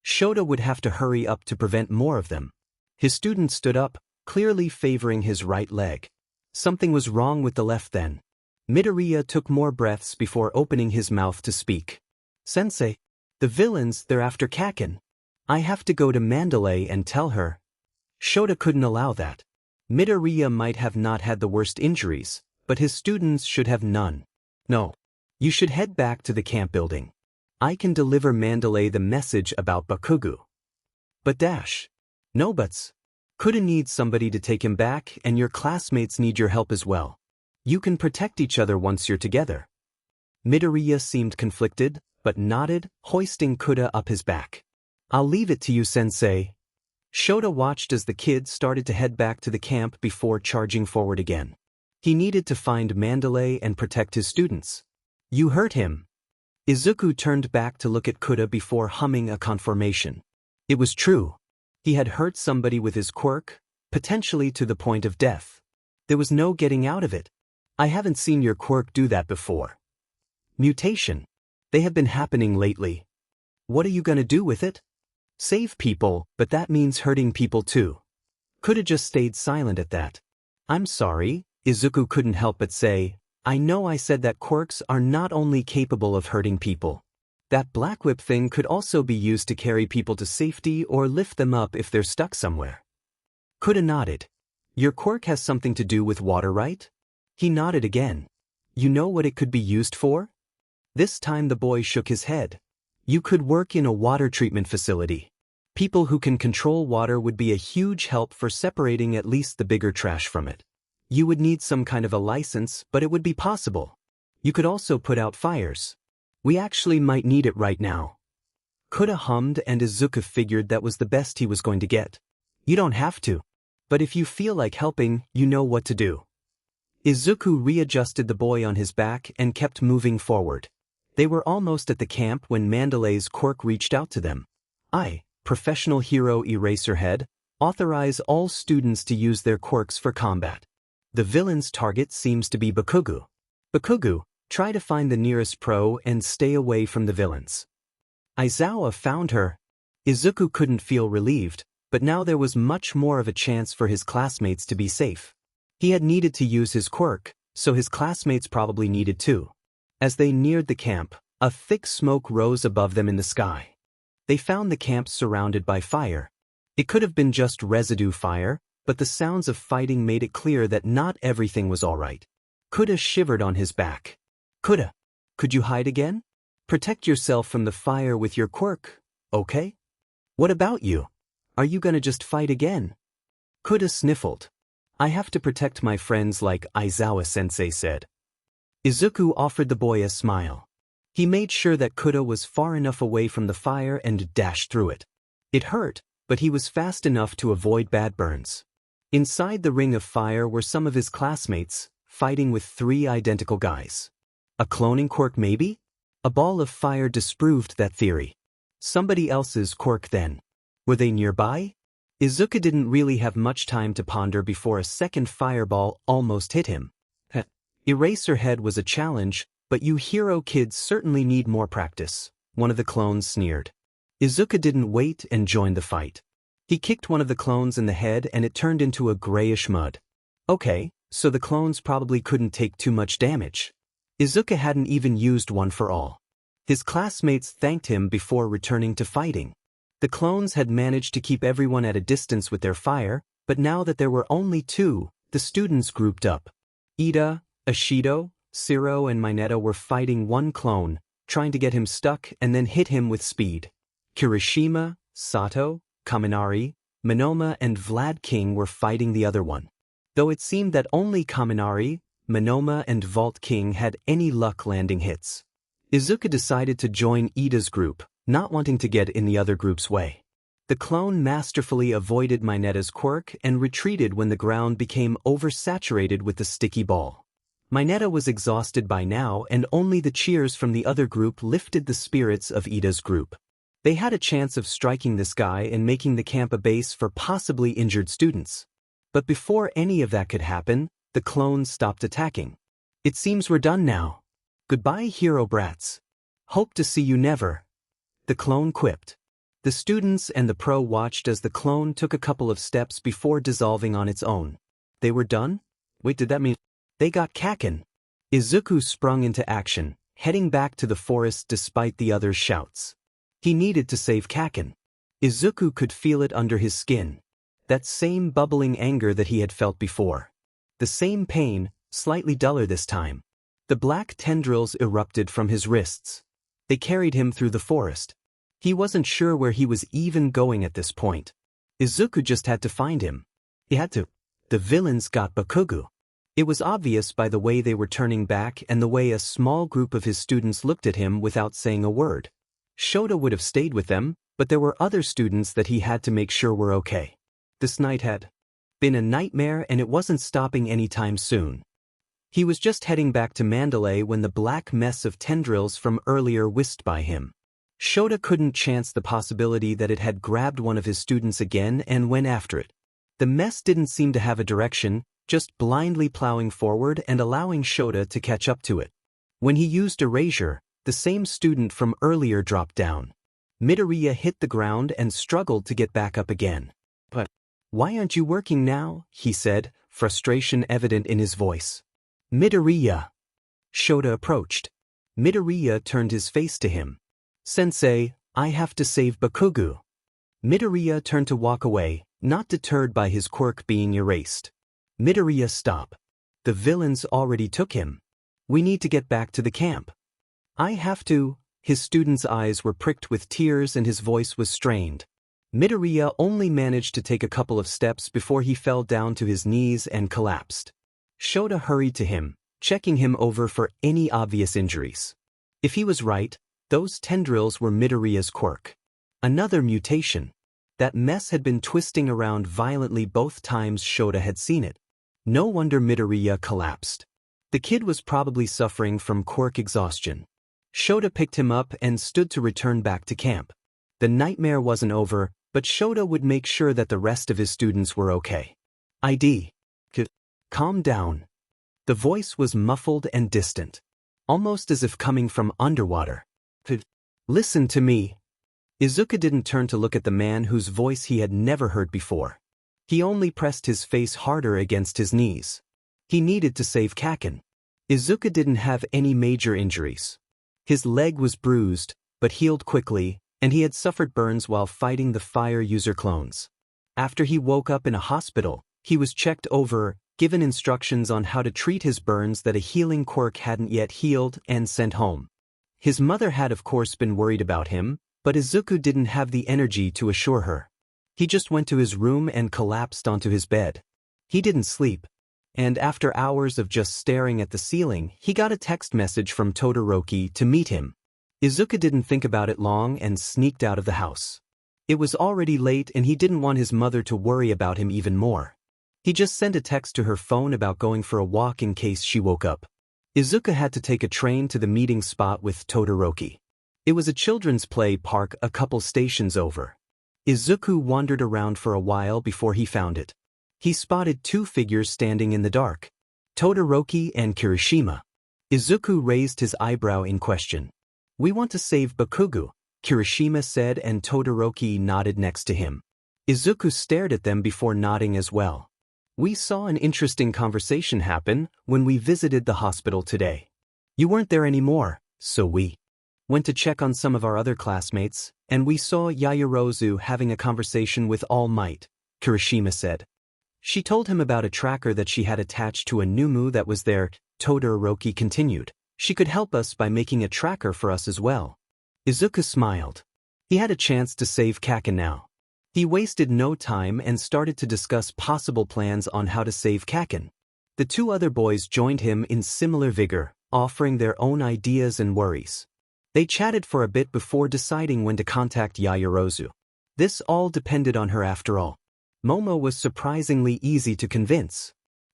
Speaker 1: Shota would have to hurry up to prevent more of them. His student stood up, clearly favoring his right leg. Something was wrong with the left then. Midoriya took more breaths before opening his mouth to speak. Sensei, the villains, they're after Kaken. I have to go to Mandalay and tell her. Shota couldn't allow that. Midoriya might have not had the worst injuries, but his students should have none. No. You should head back to the camp building. I can deliver Mandalay the message about Bakugo. But dash. No buts. Kuda needs somebody to take him back, and your classmates need your help as well. You can protect each other once you're together. Midoriya seemed conflicted, but nodded, hoisting Kuda up his back. I'll leave it to you, sensei. Shota watched as the kid started to head back to the camp before charging forward again. He needed to find Mandalay and protect his students. You hurt him. Izuku turned back to look at Kuda before humming a confirmation. It was true. He had hurt somebody with his quirk, potentially to the point of death. There was no getting out of it. I haven't seen your quirk do that before. Mutation. They have been happening lately. What are you gonna do with it? Save people, but that means hurting people too. Kuda just stayed silent at that. I'm sorry. Izuku couldn't help but say, I know I said that quirks are not only capable of hurting people. That black whip thing could also be used to carry people to safety or lift them up if they're stuck somewhere. Kuda nodded. Your quirk has something to do with water, right? He nodded again. You know what it could be used for? This time the boy shook his head. You could work in a water treatment facility. People who can control water would be a huge help for separating at least the bigger trash from it. You would need some kind of a license, but it would be possible. You could also put out fires. We actually might need it right now. Kuda hummed, and Izuku figured that was the best he was going to get. You don't have to. But if you feel like helping, you know what to do. Izuku readjusted the boy on his back and kept moving forward. They were almost at the camp when Mandalay's quirk reached out to them. I, professional hero Eraserhead, authorize all students to use their quirks for combat. The villain's target seems to be Bakugo. Bakugo, try to find the nearest pro and stay away from the villains. Aizawa found her. Izuku couldn't feel relieved, but now there was much more of a chance for his classmates to be safe. He had needed to use his quirk, so his classmates probably needed too. As they neared the camp, a thick smoke rose above them in the sky. They found the camp surrounded by fire. It could have been just residue fire, but the sounds of fighting made it clear that not everything was all right. Kuda shivered on his back. Kuda, could you hide again? Protect yourself from the fire with your quirk, okay? What about you? Are you gonna just fight again? Kuda sniffled. I have to protect my friends like Aizawa-sensei said. Izuku offered the boy a smile. He made sure that Kuda was far enough away from the fire and dashed through it. It hurt, but he was fast enough to avoid bad burns. Inside the ring of fire were some of his classmates, fighting with 3 identical guys. A cloning quirk maybe? A ball of fire disproved that theory. Somebody else's quirk then. Were they nearby? Izuku didn't really have much time to ponder before a second fireball almost hit him. Eraserhead was a challenge, But you hero kids certainly need more practice, one of the clones sneered. Izuku didn't wait and joined the fight. He kicked one of the clones in the head and it turned into a grayish mud. Okay, so the clones probably couldn't take too much damage. Izuku hadn't even used one for all. His classmates thanked him before returning to fighting. The clones had managed to keep everyone at a distance with their fire, but now that there were only two, the students grouped up. Ida, Ashido, Siro and Mineta were fighting one clone, trying to get him stuck and then hit him with speed. Kirishima, Sato, Kaminari, Monoma and Vlad King were fighting the other one. Though it seemed that only Kaminari, Monoma and Vault King had any luck landing hits. Izuku decided to join Ida's group, not wanting to get in the other group's way. The clone masterfully avoided Mineta's quirk and retreated when the ground became oversaturated with the sticky ball. Mineta was exhausted by now and only the cheers from the other group lifted the spirits of Ida's group. They had a chance of striking this guy and making the camp a base for possibly injured students. But before any of that could happen, the clones stopped attacking. It seems we're done now. Goodbye, hero brats. Hope to see you never. The clone quipped. The students and the pro watched as the clone took a couple of steps before dissolving on its own. They were done? Wait, did that mean they got Kaken? Izuku sprung into action, heading back to the forest despite the others' shouts. He needed to save Kaken. Izuku could feel it under his skin. That same bubbling anger that he had felt before. The same pain, slightly duller this time. The black tendrils erupted from his wrists. They carried him through the forest. He wasn't sure where he was even going at this point. Izuku just had to find him. He had to. The villains got Bakugo. It was obvious by the way they were turning back and the way a small group of his students looked at him without saying a word. Shota would have stayed with them, but there were other students that he had to make sure were okay. This night had been a nightmare and it wasn't stopping anytime soon. He was just heading back to Mandalay when the black mess of tendrils from earlier whisked by him. Shota couldn't chance the possibility that it had grabbed one of his students again and went after it. The mess didn't seem to have a direction, just blindly plowing forward and allowing Shota to catch up to it. When he used Erasure, the same student from earlier dropped down. Midoriya hit the ground and struggled to get back up again. But why aren't you working now? He said, frustration evident in his voice. Midoriya. Shota approached. Midoriya turned his face to him. Sensei, I have to save Bakugo. Midoriya turned to walk away, not deterred by his quirk being erased. Midoriya, stop. The villains already took him. We need to get back to the camp. I have to. His student's eyes were pricked with tears and his voice was strained. Midoriya only managed to take a couple of steps before he fell down to his knees and collapsed. Shota hurried to him, checking him over for any obvious injuries. If he was right, those tendrils were Midoriya's quirk. Another mutation. That mess had been twisting around violently both times Shota had seen it. No wonder Midoriya collapsed. The kid was probably suffering from quirk exhaustion. Shota picked him up and stood to return back to camp. The nightmare wasn't over, but Shota would make sure that the rest of his students were okay. Calm down. The voice was muffled and distant, almost as if coming from underwater. Listen to me. Izuku didn't turn to look at the man whose voice he had never heard before. He only pressed his face harder against his knees. He needed to save Kaken. Izuku didn't have any major injuries. His leg was bruised, but healed quickly, and he had suffered burns while fighting the fire user clones. After he woke up in a hospital, he was checked over, given instructions on how to treat his burns that a healing quirk hadn't yet healed, and sent home. His mother had of course been worried about him, but Izuku didn't have the energy to assure her. He just went to his room and collapsed onto his bed. He didn't sleep. And after hours of just staring at the ceiling, he got a text message from Todoroki to meet him. Izuku didn't think about it long and sneaked out of the house. It was already late and he didn't want his mother to worry about him even more. He just sent a text to her phone about going for a walk in case she woke up. Izuku had to take a train to the meeting spot with Todoroki. It was a children's play park a couple stations over. Izuku wandered around for a while before he found it. He spotted two figures standing in the dark. Todoroki and Kirishima. Izuku raised his eyebrow in question. We want to save Bakugo, Kirishima said, and Todoroki nodded next to him. Izuku stared at them before nodding as well. We saw an interesting conversation happen when we visited the hospital today. You weren't there anymore, so we went to check on some of our other classmates, and we saw Yaoyorozu having a conversation with All Might, Kirishima said. She told him about a tracker that she had attached to a Numu that was there, Todoroki continued. She could help us by making a tracker for us as well. Izuku smiled. He had a chance to save Kaken now. He wasted no time and started to discuss possible plans on how to save Kaken. The two other boys joined him in similar vigor, offering their own ideas and worries. They chatted for a bit before deciding when to contact Yaoyorozu. This all depended on her after all. Momo was surprisingly easy to convince.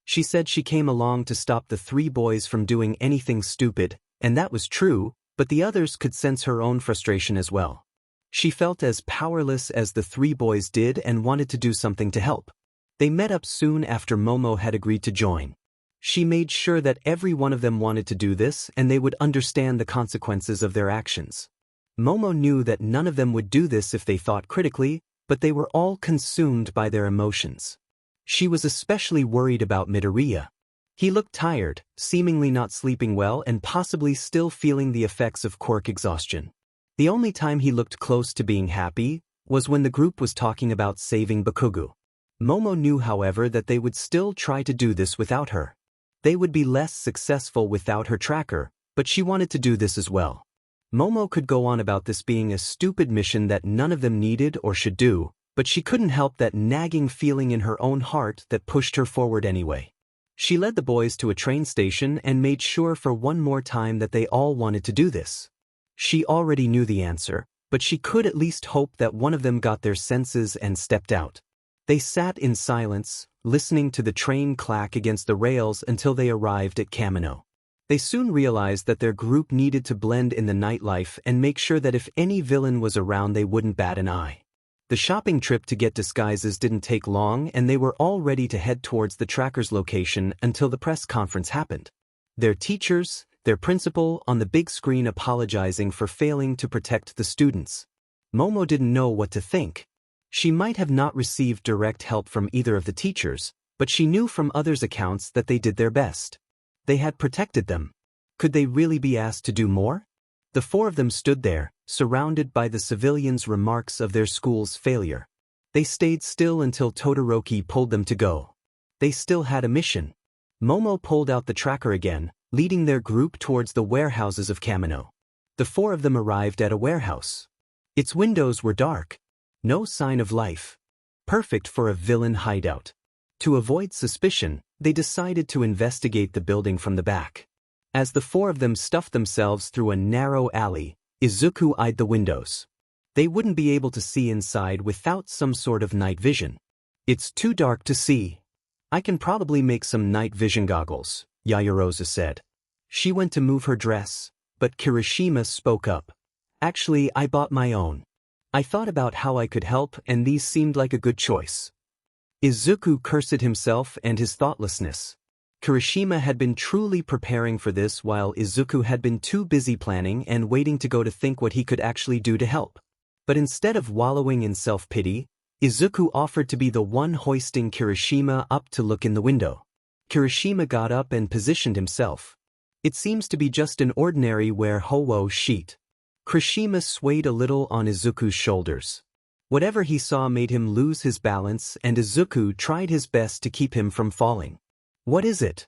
Speaker 1: She said she came along to stop the three boys from doing anything stupid, and that was true, but the others could sense her own frustration as well. She felt as powerless as the three boys did and wanted to do something to help. They met up soon after Momo had agreed to join. She made sure that every one of them wanted to do this and they would understand the consequences of their actions. Momo knew that none of them would do this if they thought critically, but they were all consumed by their emotions. She was especially worried about Midoriya. He looked tired, seemingly not sleeping well and possibly still feeling the effects of quirk exhaustion. The only time he looked close to being happy was when the group was talking about saving Bakugo. Momo knew, however, that they would still try to do this without her. They would be less successful without her tracker, but she wanted to do this as well. Momo could go on about this being a stupid mission that none of them needed or should do, but she couldn't help that nagging feeling in her own heart that pushed her forward anyway. She led the boys to a train station and made sure for one more time that they all wanted to do this. She already knew the answer, but she could at least hope that one of them got their senses and stepped out. They sat in silence, listening to the train clack against the rails until they arrived at Kamino. They soon realized that their group needed to blend in the nightlife and make sure that if any villain was around they wouldn't bat an eye. The shopping trip to get disguises didn't take long and they were all ready to head towards the tracker's location until the press conference happened. Their teachers, their principal on the big screen apologizing for failing to protect the students. Momo didn't know what to think. She might have not received direct help from either of the teachers, but she knew from others' accounts that they did their best. They had protected them. Could they really be asked to do more? The four of them stood there, surrounded by the civilians' remarks of their school's failure. They stayed still until Todoroki pulled them to go. They still had a mission. Momo pulled out the tracker again, leading their group towards the warehouses of Kamino. The four of them arrived at a warehouse. Its windows were dark. No sign of life. Perfect for a villain hideout. To avoid suspicion, they decided to investigate the building from the back. As the four of them stuffed themselves through a narrow alley, Izuku eyed the windows. They wouldn't be able to see inside without some sort of night vision. It's too dark to see. I can probably make some night vision goggles, Yaoyorozu said. She went to move her dress, but Kirishima spoke up. Actually, I bought my own. I thought about how I could help and these seemed like a good choice. Izuku cursed himself and his thoughtlessness. Kirishima had been truly preparing for this while Izuku had been too busy planning and waiting to go to think what he could actually do to help. But instead of wallowing in self-pity, Izuku offered to be the one hoisting Kirishima up to look in the window. Kirishima got up and positioned himself. It seems to be just an ordinary wear-ho-wo sheet. Kirishima swayed a little on Izuku's shoulders. Whatever he saw made him lose his balance and Izuku tried his best to keep him from falling. What is it?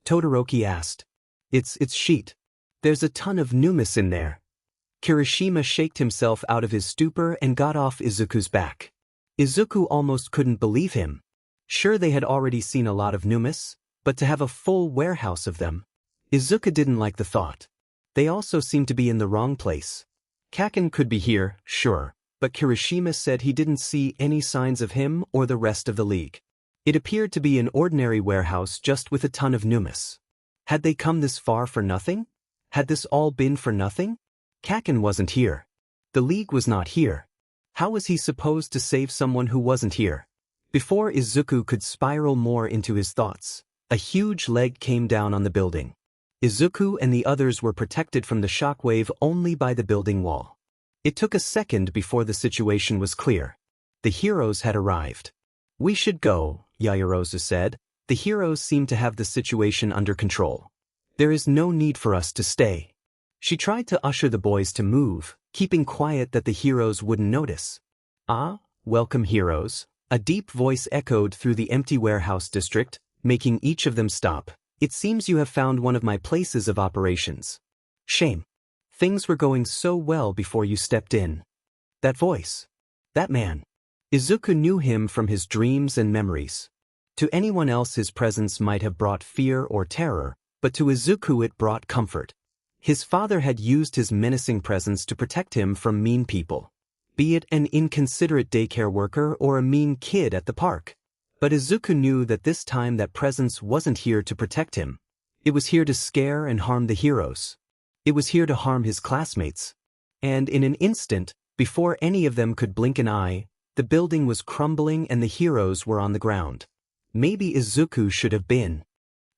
Speaker 1: Todoroki asked. It's sheet. There's a ton of nemesis in there. Kirishima shaked himself out of his stupor and got off Izuku's back. Izuku almost couldn't believe him. Sure, they had already seen a lot of nemesis, but to have a full warehouse of them. Izuku didn't like the thought. They also seemed to be in the wrong place. Kaken could be here, sure, but Kirishima said he didn't see any signs of him or the rest of the league. It appeared to be an ordinary warehouse just with a ton of nemesis. Had they come this far for nothing? Had this all been for nothing? Kaken wasn't here. The league was not here. How was he supposed to save someone who wasn't here? Before Izuku could spiral more into his thoughts, a huge leg came down on the building. Izuku and the others were protected from the shockwave only by the building wall. It took a second before the situation was clear. The heroes had arrived. "We should go," Yaoyorozu said. "The heroes seem to have the situation under control. There is no need for us to stay." She tried to usher the boys to move, keeping quiet that the heroes wouldn't notice. "Ah, welcome heroes," a deep voice echoed through the empty warehouse district, making each of them stop. "It seems you have found one of my places of operations. Shame. Things were going so well before you stepped in." That voice. That man. Izuku knew him from his dreams and memories. To anyone else his presence might have brought fear or terror, but to Izuku it brought comfort. His father had used his menacing presence to protect him from mean people, be it an inconsiderate daycare worker or a mean kid at the park. But Izuku knew that this time that presence wasn't here to protect him. It was here to scare and harm the heroes. It was here to harm his classmates. And in an instant, before any of them could blink an eye, the building was crumbling and the heroes were on the ground. Maybe Izuku should have been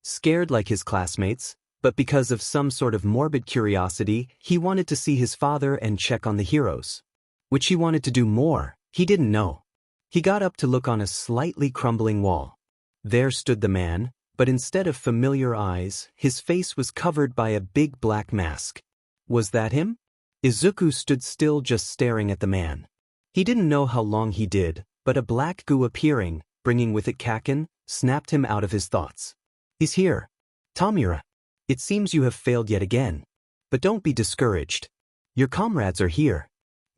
Speaker 1: scared like his classmates, but because of some sort of morbid curiosity, he wanted to see his father and check on the heroes. Which he wanted to do more, he didn't know. He got up to look on a slightly crumbling wall. There stood the man, but instead of familiar eyes, his face was covered by a big black mask. Was that him? Izuku stood still just staring at the man. He didn't know how long he did, but a black goo appearing, bringing with it Kaken, snapped him out of his thoughts. "He's here. Tamura. It seems you have failed yet again. But don't be discouraged. Your comrades are here.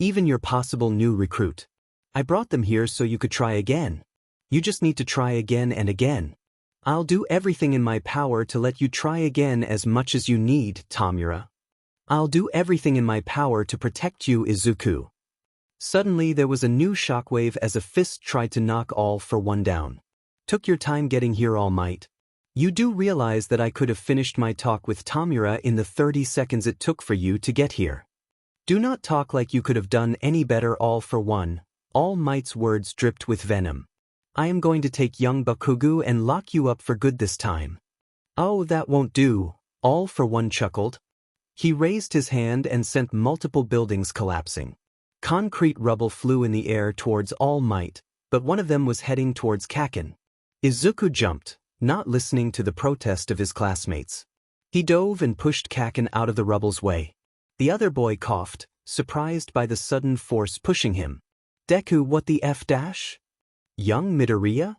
Speaker 1: Even your possible new recruit. I brought them here so you could try again. You just need to try again and again. I'll do everything in my power to let you try again as much as you need, Tamura. I'll do everything in my power to protect you, Izuku." Suddenly there was a new shockwave as a fist tried to knock All for One down. "Took your time getting here, All Might. You do realize that I could have finished my talk with Tamura in the 30 seconds it took for you to get here. Do not talk like you could have done any better, All for One." All Might's words dripped with venom. "I am going to take young Bakugo and lock you up for good this time." "Oh, that won't do," All for One chuckled. He raised his hand and sent multiple buildings collapsing. Concrete rubble flew in the air towards All Might, but one of them was heading towards Kaken. Izuku jumped, not listening to the protest of his classmates. He dove and pushed Kaken out of the rubble's way. The other boy coughed, surprised by the sudden force pushing him. "Deku, what the F dash? Young Midoriya?"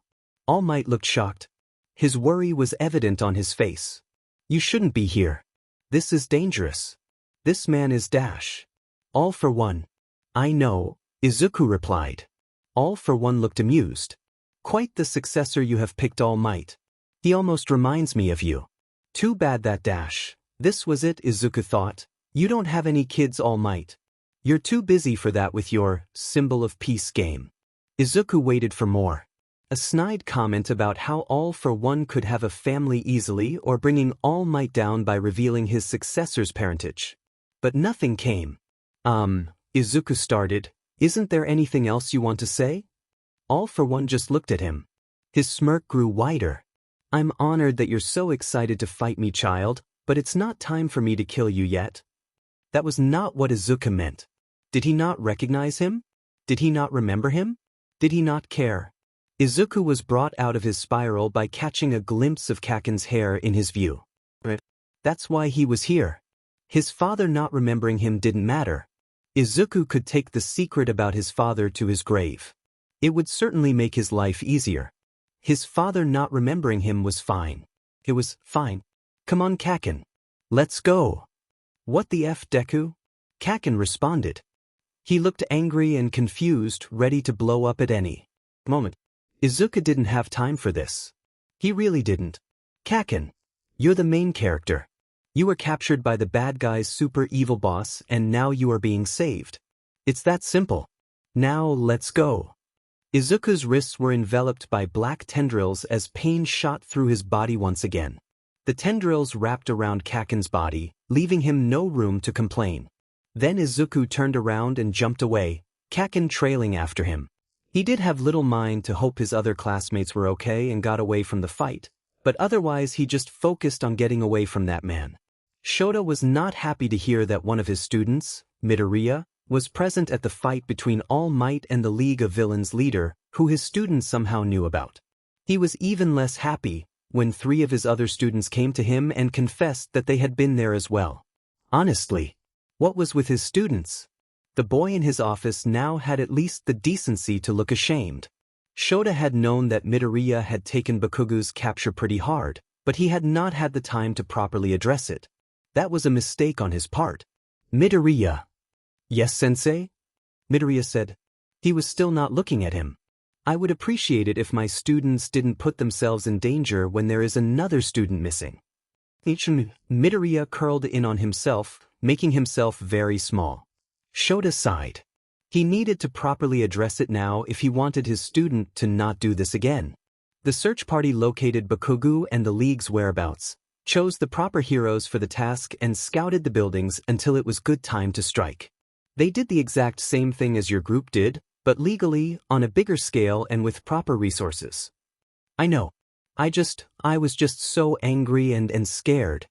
Speaker 1: All Might looked shocked. His worry was evident on his face. "You shouldn't be here. This is dangerous. This man is Dash." "All for One." "I know," Izuku replied. All for One looked amused. "Quite the successor you have picked, All Might. He almost reminds me of you." "Too bad that Dash." This was it, Izuku thought. "You don't have any kids, All Might. You're too busy for that with your symbol of peace game." Izuku waited for more. A snide comment about how All for One could have a family easily or bringing All Might down by revealing his successor's parentage. But nothing came. Izuku started, "Isn't there anything else you want to say?" All for One just looked at him. His smirk grew wider. "I'm honored that you're so excited to fight me, child, but it's not time for me to kill you yet." That was not what Izuku meant. Did he not recognize him? Did he not remember him? Did he not care? Izuku was brought out of his spiral by catching a glimpse of Kaken's hair in his view. That's why he was here. His father not remembering him didn't matter. Izuku could take the secret about his father to his grave. It would certainly make his life easier. His father not remembering him was fine. It was fine. "Come on, Kaken. Let's go." "What the F, Deku?" Kaken responded. He looked angry and confused, ready to blow up at any moment. Izuku didn't have time for this. He really didn't. "Kaken, you're the main character. You were captured by the bad guy's super evil boss and now you are being saved. It's that simple. Now let's go." Izuku's wrists were enveloped by black tendrils as pain shot through his body once again. The tendrils wrapped around Kaken's body, leaving him no room to complain. Then Izuku turned around and jumped away, Kaken trailing after him. He did have little mind to hope his other classmates were okay and got away from the fight, But otherwise he just focused on getting away from that man. Shota was not happy to hear that one of his students, Midoriya, was present at the fight between All Might and the League of Villains leader, who his students somehow knew about. He was even less happy when 3 of his other students came to him and confessed that they had been there as well. Honestly, what was with his students? The boy in his office now had at least the decency to look ashamed. Shota had known that Midoriya had taken Bakugo's capture pretty hard, but he had not had the time to properly address it. That was a mistake on his part. Midoriya. Yes, sensei? Midoriya said. He was still not looking at him. I would appreciate it if my students didn't put themselves in danger when there is another student missing. Midoriya curled in on himself, making himself very small. Shota sighed. He needed to properly address it now if he wanted his student to not do this again. The search party located Bakugo and the League's whereabouts, chose the proper heroes for the task and scouted the buildings until it was good time to strike. They did the exact same thing as your group did, but legally, on a bigger scale and with proper resources. I know. I was just so angry and scared.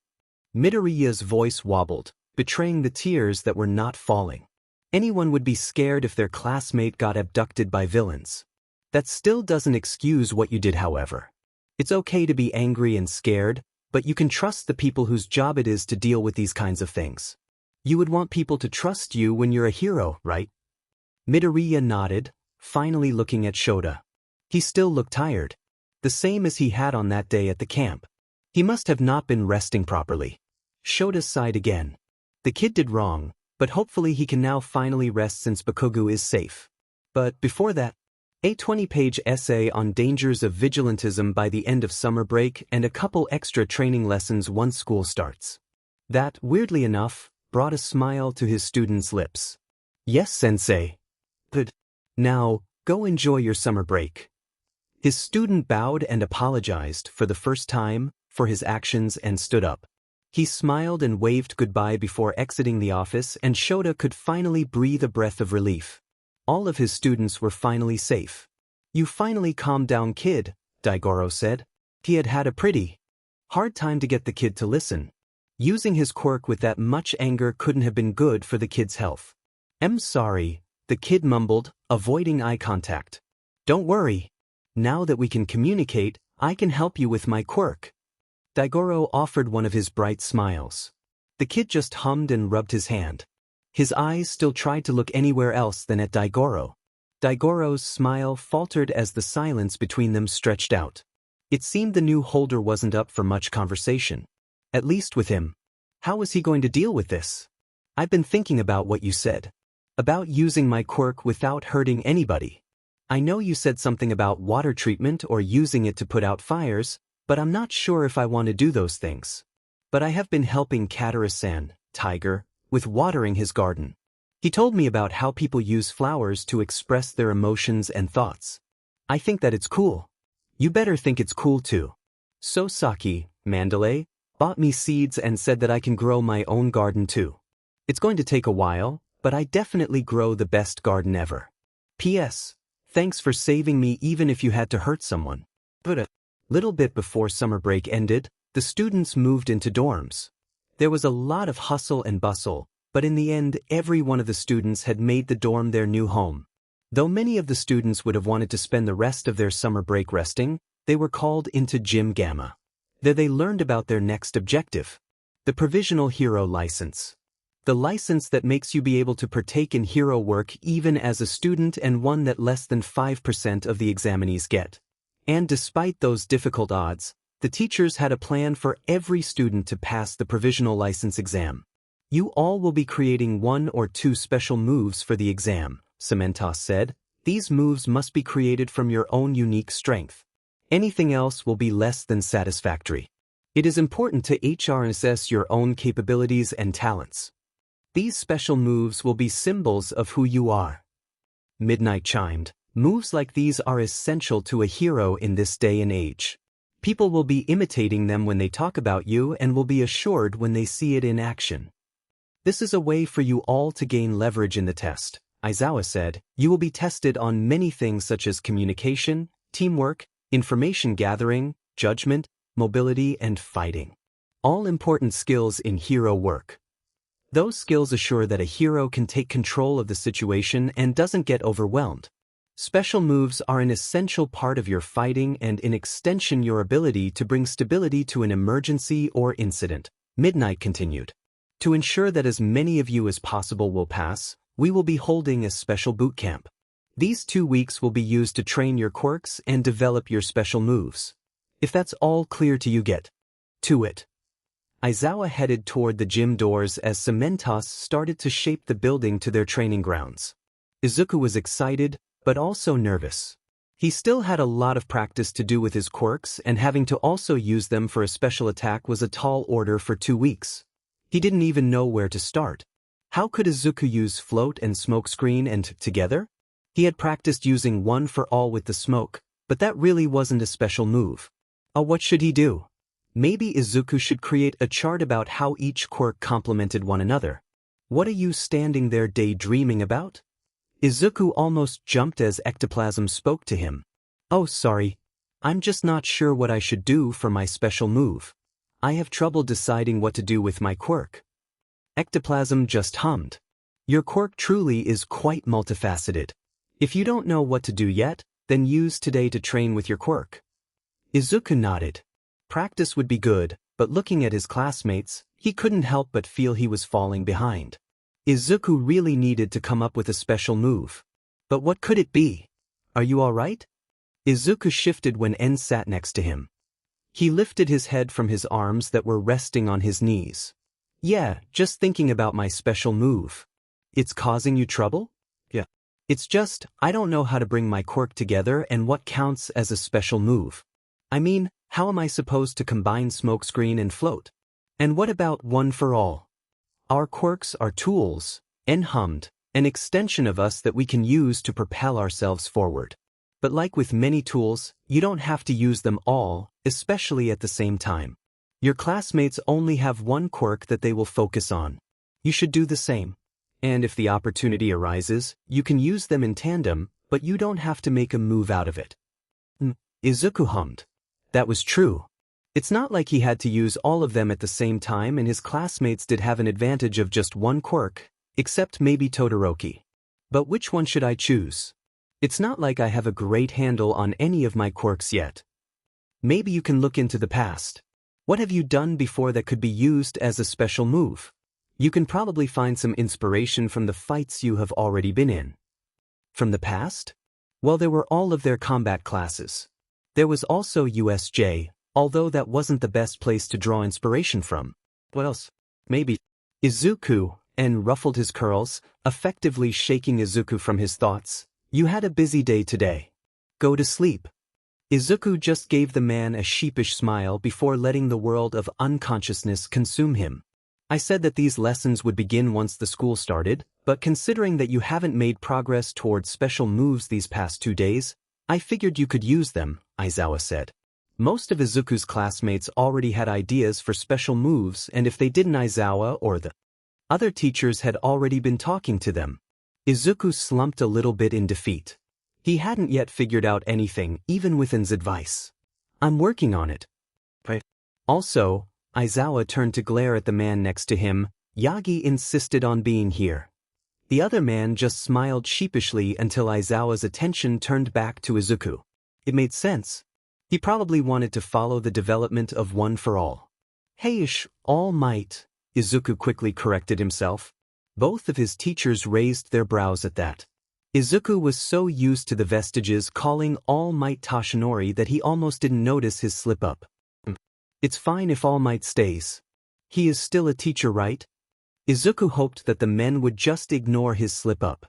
Speaker 1: Midoriya's voice wobbled, betraying the tears that were not falling. Anyone would be scared if their classmate got abducted by villains. That still doesn't excuse what you did, however. It's okay to be angry and scared, but you can trust the people whose job it is to deal with these kinds of things. You would want people to trust you when you're a hero, right? Midoriya nodded, finally looking at Shota. He still looked tired, the same as he had on that day at the camp. He must have not been resting properly. Shota sighed again. The kid did wrong, but hopefully he can now finally rest since Bakugo is safe. But before that, a 20-page essay on dangers of vigilantism by the end of summer break and a couple extra training lessons once school starts. That, weirdly enough, brought a smile to his student's lips. Yes, sensei. Good. Now, go enjoy your summer break. His student bowed and apologized for the first time for his actions and stood up. He smiled and waved goodbye before exiting the office, and Shota could finally breathe a breath of relief. All of his students were finally safe. You finally calmed down, kid, Daigoro said. He had had a pretty hard time to get the kid to listen. Using his quirk with that much anger couldn't have been good for the kid's health. I'm sorry, the kid mumbled, avoiding eye contact. Don't worry. Now that we can communicate, I can help you with my quirk. Daigoro offered one of his bright smiles. The kid just hummed and rubbed his hand. His eyes still tried to look anywhere else than at Daigoro. Daigoro's smile faltered as the silence between them stretched out. It seemed the new holder wasn't up for much conversation. At least with him. How was he going to deal with this? I've been thinking about what you said. About using my quirk without hurting anybody. I know you said something about water treatment or using it to put out fires, but I'm not sure if I want to do those things. But I have been helping Katara-san, Tiger, with watering his garden. He told me about how people use flowers to express their emotions and thoughts. I think that it's cool. You better think it's cool too. Sosaki, Mandalay, bought me seeds and said that I can grow my own garden too. It's going to take a while, but I definitely grow the best garden ever. P.S. Thanks for saving me even if you had to hurt someone. But a little bit before summer break ended, the students moved into dorms. There was a lot of hustle and bustle, but in the end every one of the students had made the dorm their new home. Though many of the students would have wanted to spend the rest of their summer break resting, they were called into Gym Gamma. There they learned about their next objective. The Provisional Hero License. The license that makes you be able to partake in hero work even as a student, and one that less than 5% of the examinees get. And despite those difficult odds, the teachers had a plan for every student to pass the provisional license exam. You all will be creating 1 or 2 special moves for the exam, Cementos said. These moves must be created from your own unique strength. Anything else will be less than satisfactory. It is important to assess your own capabilities and talents. These special moves will be symbols of who you are. Midnight chimed. Moves like these are essential to a hero in this day and age. People will be imitating them when they talk about you and will be assured when they see it in action. This is a way for you all to gain leverage in the test, Aizawa said. You will be tested on many things such as communication, teamwork, information gathering, judgment, mobility, and fighting. All important skills in hero work. Those skills assure that a hero can take control of the situation and doesn't get overwhelmed. Special moves are an essential part of your fighting and in extension your ability to bring stability to an emergency or incident. Midnight continued. To ensure that as many of you as possible will pass, we will be holding a special boot camp. These 2 weeks will be used to train your quirks and develop your special moves. If that's all clear to you, get to it. Aizawa headed toward the gym doors as Cementos started to shape the building to their training grounds. Izuku was excited, but also nervous. He still had a lot of practice to do with his quirks, and having to also use them for a special attack was a tall order for 2 weeks. He didn't even know where to start. How could Izuku use float and smokescreen and together? He had practiced using one for all with the smoke, but that really wasn't a special move. What should he do? Maybe Izuku should create a chart about how each quirk complemented one another. What are you standing there daydreaming about? Izuku almost jumped as ectoplasm spoke to him. Oh, sorry. I'm just not sure what I should do for my special move. I have trouble deciding what to do with my quirk. Ectoplasm just hummed. Your quirk truly is quite multifaceted. If you don't know what to do yet, then use today to train with your quirk. Izuku nodded. Practice would be good, but looking at his classmates, he couldn't help but feel he was falling behind. Izuku really needed to come up with a special move. But what could it be? Are you all right? Izuku shifted when En sat next to him. He lifted his head from his arms that were resting on his knees. Yeah, just thinking about my special move. It's causing you trouble? Yeah. It's just, I don't know how to bring my quirk together and what counts as a special move. I mean, how am I supposed to combine smokescreen and float? And what about one for all? Our quirks are tools, En hummed, an extension of us that we can use to propel ourselves forward. But like with many tools, you don't have to use them all, especially at the same time. Your classmates only have one quirk that they will focus on. You should do the same. And if the opportunity arises, you can use them in tandem, but you don't have to make a move out of it. Izuku hummed. That was true. It's not like he had to use all of them at the same time, and his classmates did have an advantage of just one quirk, except maybe Todoroki. But which one should I choose? It's not like I have a great handle on any of my quirks yet. Maybe you can look into the past. What have you done before that could be used as a special move? You can probably find some inspiration from the fights you have already been in. From the past? Well, there were all of their combat classes. There was also USJ, although that wasn't the best place to draw inspiration from. What else? Maybe. Izuku, En ruffled his curls, effectively shaking Izuku from his thoughts. You had a busy day today. Go to sleep. Izuku just gave the man a sheepish smile before letting the world of unconsciousness consume him. I said that these lessons would begin once the school started, but considering that you haven't made progress towards special moves these past 2 days, I figured you could use them, Aizawa said. Most of Izuku's classmates already had ideas for special moves, and if they didn't, Aizawa or the other teachers had already been talking to them. Izuku slumped a little bit in defeat. He hadn't yet figured out anything, even with En's advice. I'm working on it. Right. Also, Aizawa turned to glare at the man next to him. Yagi insisted on being here. The other man just smiled sheepishly until Aizawa's attention turned back to Izuku. It made sense. He probably wanted to follow the development of One for All. Hey-ish, All Might, Izuku quickly corrected himself. Both of his teachers raised their brows at that. Izuku was so used to the Vestiges calling All Might Tashinori that he almost didn't notice his slip-up. It's fine if All Might stays. He is still a teacher, right? Izuku hoped that the men would just ignore his slip-up.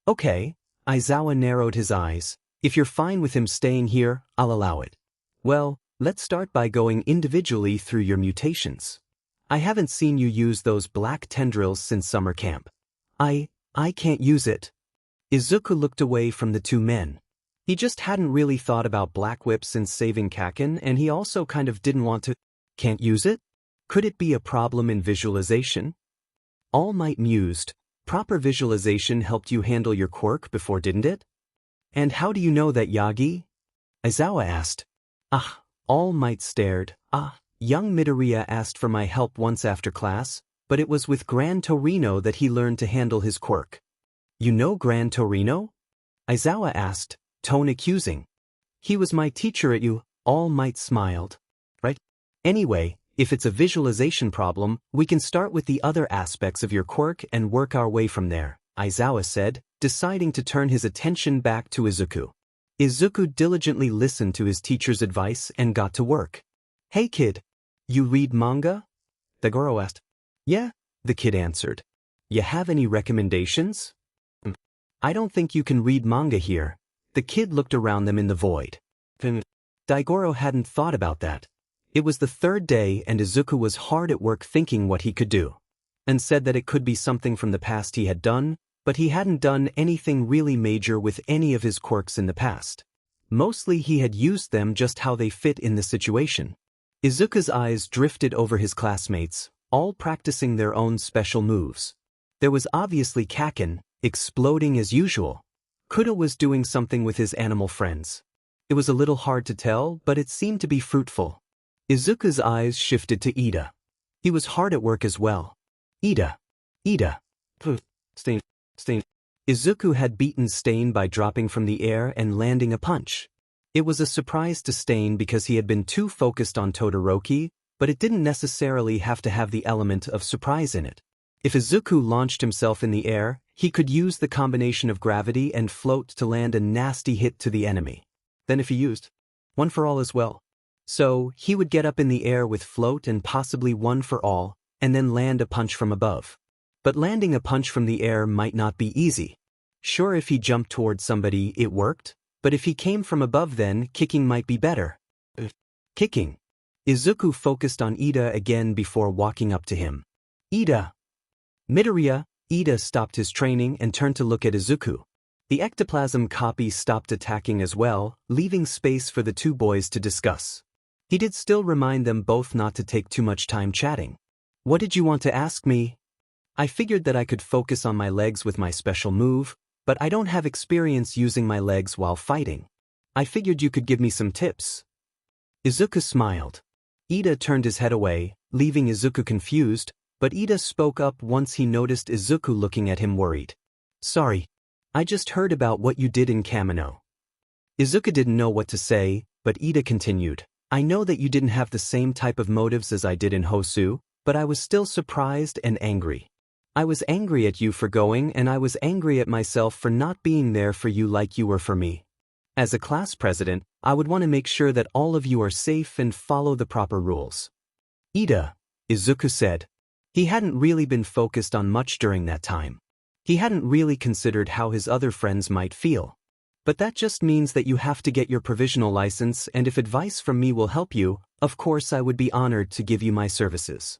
Speaker 1: Okay, Aizawa narrowed his eyes. If you're fine with him staying here, I'll allow it. Well, let's start by going individually through your mutations. I haven't seen you use those black tendrils since summer camp. I can't use it. Izuku looked away from the two men. He just hadn't really thought about Black Whip since saving Kaken, and he also kind of didn't want to. Can't use it? Could it be a problem in visualization? All Might mused. Proper visualization helped you handle your quirk before, didn't it? And how do you know that, Yagi? Aizawa asked. All Might stared. Young Midoriya asked for my help once after class, but it was with Gran Torino that he learned to handle his quirk. You know Gran Torino? Aizawa asked, tone accusing. He was my teacher at you. All Might smiled. Right? Anyway, if it's a visualization problem, we can start with the other aspects of your quirk and work our way from there, Aizawa said, deciding to turn his attention back to Izuku. Izuku diligently listened to his teacher's advice and got to work. Hey kid, you read manga? Dagoro asked. Yeah, the kid answered. You have any recommendations? I don't think you can read manga here. The kid looked around them in the void. Daigoro hadn't thought about that. It was the third day and Izuku was hard at work thinking what he could do. And said that it could be something from the past he had done, but he hadn't done anything really major with any of his quirks in the past. Mostly he had used them just how they fit in the situation. Izuku's eyes drifted over his classmates, all practicing their own special moves. There was obviously Kaken, exploding as usual. Kudo was doing something with his animal friends. It was a little hard to tell, but it seemed to be fruitful. Izuku's eyes shifted to Ida. He was hard at work as well. Ida. Stain. Izuku had beaten Stain by dropping from the air and landing a punch. It was a surprise to Stain because he had been too focused on Todoroki, but it didn't necessarily have to have the element of surprise in it. If Izuku launched himself in the air, he could use the combination of gravity and float to land a nasty hit to the enemy. Then if he used one for all as well. So, he would get up in the air with float and possibly one for all, and then land a punch from above. But landing a punch from the air might not be easy. Sure, if he jumped towards somebody, it worked, but if he came from above then, kicking might be better. Kicking. Izuku focused on Ida again before walking up to him. Ida. Midoriya. Ida stopped his training and turned to look at Izuku. The ectoplasm copy stopped attacking as well, leaving space for the two boys to discuss. He did still remind them both not to take too much time chatting. What did you want to ask me? I figured that I could focus on my legs with my special move, but I don't have experience using my legs while fighting. I figured you could give me some tips. Izuku smiled. Ida turned his head away, leaving Izuku confused, but Ida spoke up once he noticed Izuku looking at him worried. Sorry, I just heard about what you did in Kamino. Izuku didn't know what to say, but Ida continued. I know that you didn't have the same type of motives as I did in Hosu, but I was still surprised and angry. I was angry at you for going and I was angry at myself for not being there for you like you were for me. As a class president, I would want to make sure that all of you are safe and follow the proper rules. Ida, Izuku said. He hadn't really been focused on much during that time. He hadn't really considered how his other friends might feel. But that just means that you have to get your provisional license, and if advice from me will help you, of course I would be honored to give you my services.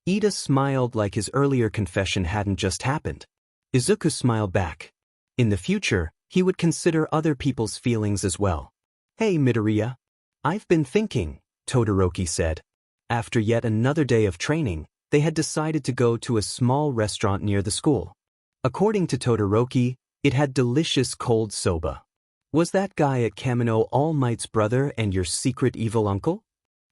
Speaker 1: Ida smiled like his earlier confession hadn't just happened. Izuku smiled back. In the future, he would consider other people's feelings as well. Hey Midoriya. I've been thinking, Todoroki said. After yet another day of training, they had decided to go to a small restaurant near the school. According to Todoroki, it had delicious cold soba. Was that guy at Kamino All Might's brother and your secret evil uncle?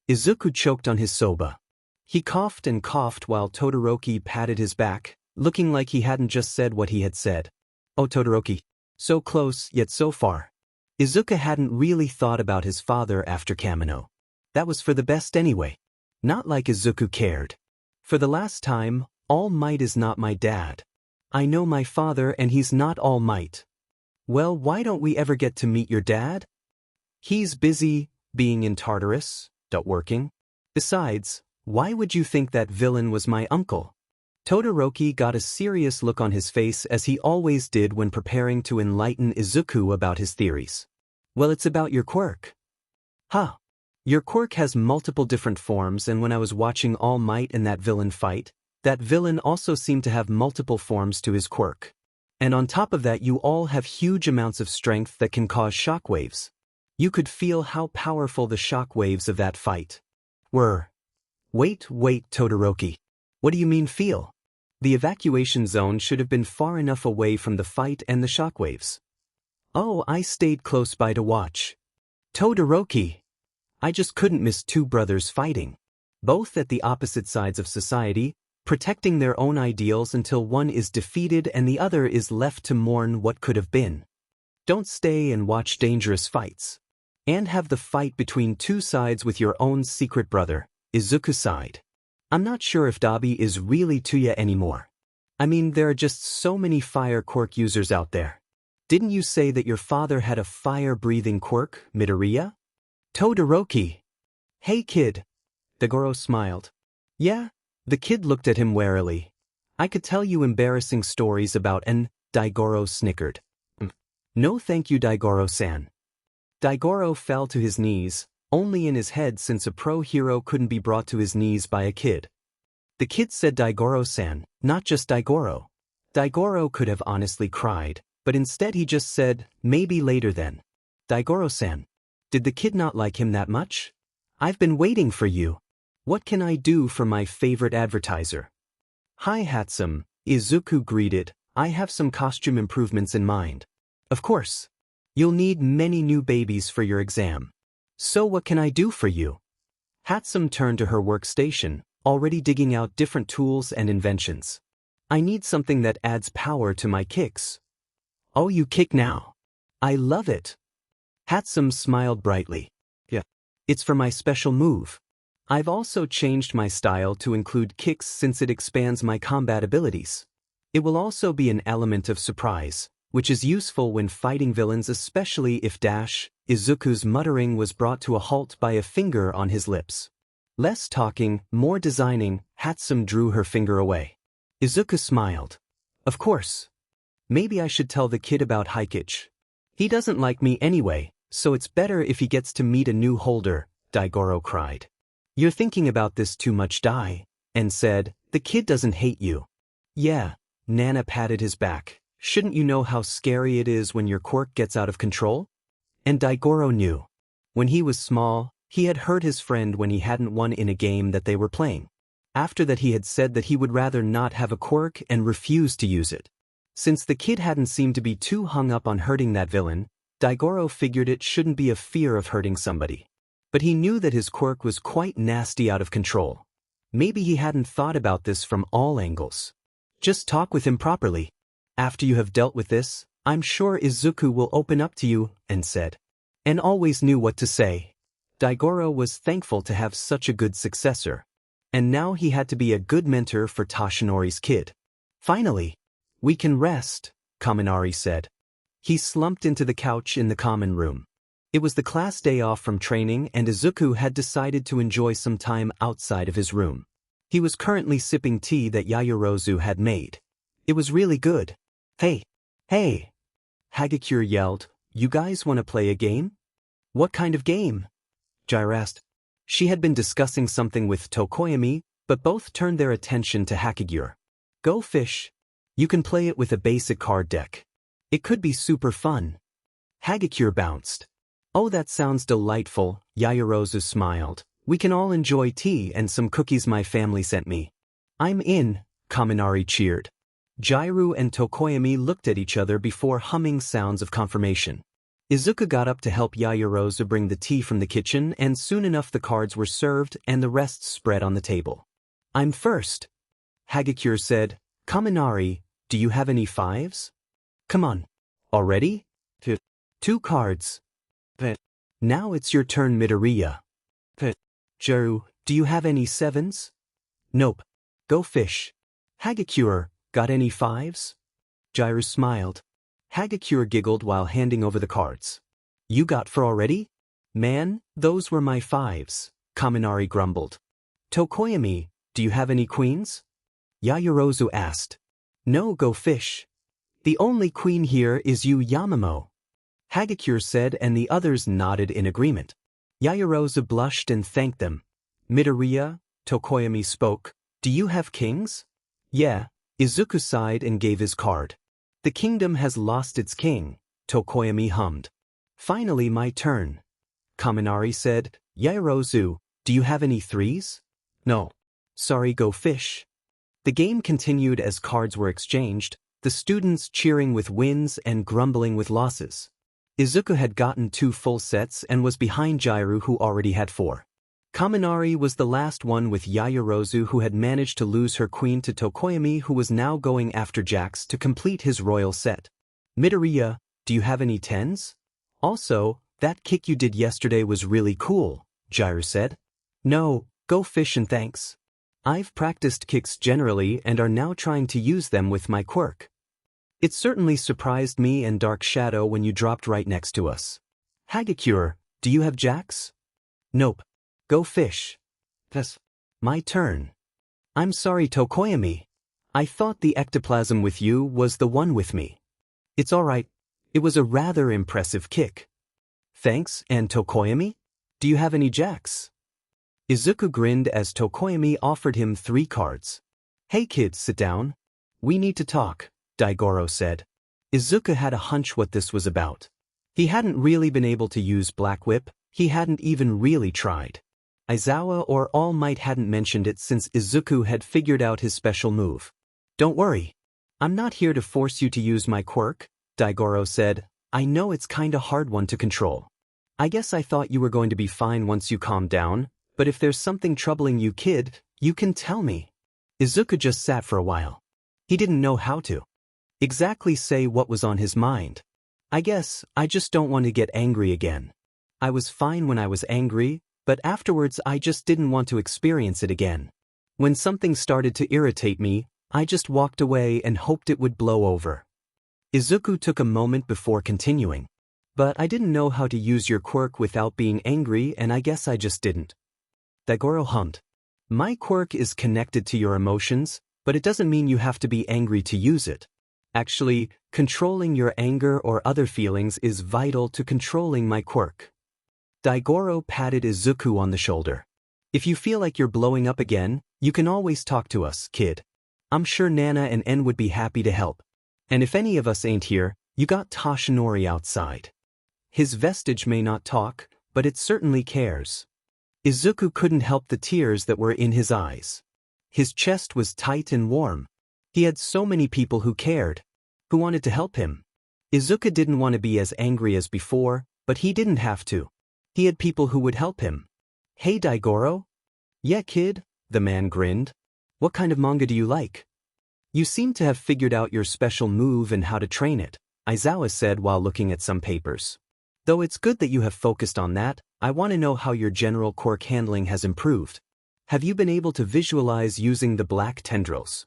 Speaker 1: Izuku choked on his soba. He coughed and coughed while Todoroki patted his back, looking like he hadn't just said what he had said. Oh Todoroki. So close, yet so far. Izuku hadn't really thought about his father after Kamino. That was for the best anyway. Not like Izuku cared. For the last time, All Might is not my dad. I know my father and he's not All Might. Well, why don't we ever get to meet your dad? He's busy, being in Tartarus, working. Besides, why would you think that villain was my uncle? Todoroki got a serious look on his face as he always did when preparing to enlighten Izuku about his theories. Well, it's about your quirk. Huh. Your quirk has multiple different forms, and when I was watching All Might and that villain fight, that villain also seemed to have multiple forms to his quirk. And on top of that, you all have huge amounts of strength that can cause shockwaves. You could feel how powerful the shockwaves of that fight were. Wait, Todoroki. What do you mean feel? The evacuation zone should have been far enough away from the fight and the shockwaves. Oh, I stayed close by to watch. Todoroki. I just couldn't miss two brothers fighting. Both at the opposite sides of society, protecting their own ideals until one is defeated and the other is left to mourn what could have been. Don't stay and watch dangerous fights. And have the fight between two sides with your own secret brother, Izuku side. I'm not sure if Dabi is really Tuya anymore. I mean, there are just so many fire quirk users out there. Didn't you say that your father had a fire-breathing quirk, Midoriya? Todoroki. Hey kid. Daigoro smiled. Yeah? The kid looked at him warily. I could tell you embarrassing stories about an, Daigoro snickered. No thank you, Daigoro-san. Daigoro fell to his knees, only in his head since a pro hero couldn't be brought to his knees by a kid. The kid said Daigoro-san, not just Daigoro. Daigoro could have honestly cried, but instead he just said, maybe later then. Daigoro-san. Did the kid not like him that much? I've been waiting for you. What can I do for my favorite advertiser? Hi Hatsum, Izuku greeted. I have some costume improvements in mind. Of course. You'll need many new babies for your exam. So what can I do for you? Hatsum turned to her workstation, already digging out different tools and inventions. I need something that adds power to my kicks. Oh, you kick now. I love it. Hatsum smiled brightly. Yeah. It's for my special move. I've also changed my style to include kicks since it expands my combat abilities. It will also be an element of surprise, which is useful when fighting villains, especially if Izuku's muttering was brought to a halt by a finger on his lips. Less talking, more designing, Hatsum drew her finger away. Izuku smiled. Of course. Maybe I should tell the kid about Hikage. He doesn't like me anyway, so it's better if he gets to meet a new holder, Daigoro cried. You're thinking about this too much, Dai, and said, the kid doesn't hate you. Yeah, Nana patted his back. Shouldn't you know how scary it is when your quirk gets out of control? And Daigoro knew. When he was small, he had hurt his friend when he hadn't won in a game that they were playing. After that he had said that he would rather not have a quirk and refused to use it. Since the kid hadn't seemed to be too hung up on hurting that villain, Daigoro figured it shouldn't be a fear of hurting somebody. But he knew that his quirk was quite nasty out of control. Maybe he hadn't thought about this from all angles. Just talk with him properly. After you have dealt with this, I'm sure Izuku will open up to you, and said. And always knew what to say. Daigoro was thankful to have such a good successor. And now he had to be a good mentor for Toshinori's kid. Finally, we can rest, Kaminari said. He slumped into the couch in the common room. It was the class day off from training and Izuku had decided to enjoy some time outside of his room. He was currently sipping tea that Yaoyorozu had made. It was really good. Hey! Hey! Hagakure yelled, you guys want to play a game? What kind of game? Jair asked. She had been discussing something with Tokoyami, but both turned their attention to Hagakure. Go fish. You can play it with a basic card deck. It could be super fun. Hagakure bounced. Oh, that sounds delightful, Yaoyorozu smiled. We can all enjoy tea and some cookies my family sent me. I'm in, Kaminari cheered. Jairu and Tokoyami looked at each other before humming sounds of confirmation. Izuku got up to help Yaoyorozu bring the tea from the kitchen and soon enough the cards were served and the rest spread on the table. I'm first. Hagakure said, Kaminari, do you have any fives? Come on. Already? Two cards. Now it's your turn, Midoriya. Jairu, do you have any sevens? Nope. Go fish. Hagakure, got any fives? Jairu smiled. Hagakure giggled while handing over the cards. You got four already? Man, those were my fives, Kaminari grumbled. Tokoyami, do you have any queens? Yaoyorozu asked. No, go fish. The only queen here is you, Yamamo. Hagakure said and the others nodded in agreement. Yaoyorozu blushed and thanked them. Midoriya, Tokoyami spoke. Do you have kings? Yeah. Izuku sighed and gave his card. The kingdom has lost its king, Tokoyami hummed. Finally my turn. Kaminari said, Yaoyorozu, do you have any threes? No. Sorry, go fish. The game continued as cards were exchanged, the students cheering with wins and grumbling with losses. Izuku had gotten 2 full sets and was behind Jiraiya, who already had 4. Kaminari was the last one with Yaoyorozu, who had managed to lose her queen to Tokoyami, who was now going after Jax to complete his royal set. Midoriya, do you have any 10s? Also, that kick you did yesterday was really cool, Jiraiya said. No, go fish and thanks. I've practiced kicks generally and are now trying to use them with my quirk. It certainly surprised me and Dark Shadow when you dropped right next to us. Hagakure, do you have Jax? Nope. Go fish. That's my turn. I'm sorry, Tokoyami. I thought the ectoplasm with you was the one with me. It's alright. It was a rather impressive kick. Thanks, and Tokoyami? Do you have any Jax? Izuku grinned as Tokoyami offered him 3 cards. Hey kids, sit down. We need to talk, Daigoro said. Izuku had a hunch what this was about. He hadn't really been able to use Black Whip, he hadn't even really tried. Aizawa or All Might hadn't mentioned it since Izuku had figured out his special move. Don't worry. I'm not here to force you to use my quirk, Daigoro said. I know it's kinda hard one to control. I guess I thought you were going to be fine once you calmed down, but if there's something troubling you, kid, you can tell me. Izuku just sat for a while. He didn't know how to exactly say what was on his mind. I guess I just don't want to get angry again. I was fine when I was angry, but afterwards I just didn't want to experience it again. When something started to irritate me, I just walked away and hoped it would blow over. Izuku took a moment before continuing. But I didn't know how to use your quirk without being angry, and I guess I just didn't. Daigoro hummed. My quirk is connected to your emotions, but it doesn't mean you have to be angry to use it. Actually, controlling your anger or other feelings is vital to controlling my quirk. Daigoro patted Izuku on the shoulder. If you feel like you're blowing up again, you can always talk to us, kid. I'm sure Nana and En would be happy to help. And if any of us ain't here, you got Toshinori outside. His vestige may not talk, but it certainly cares. Izuku couldn't help the tears that were in his eyes. His chest was tight and warm. He had so many people who cared, who wanted to help him. Izuku didn't want to be as angry as before, but he didn't have to. He had people who would help him. Hey Daigoro? Yeah kid, the man grinned. What kind of manga do you like? You seem to have figured out your special move and how to train it, Aizawa said while looking at some papers. Though it's good that you have focused on that, I want to know how your general quirk handling has improved. Have you been able to visualize using the black tendrils?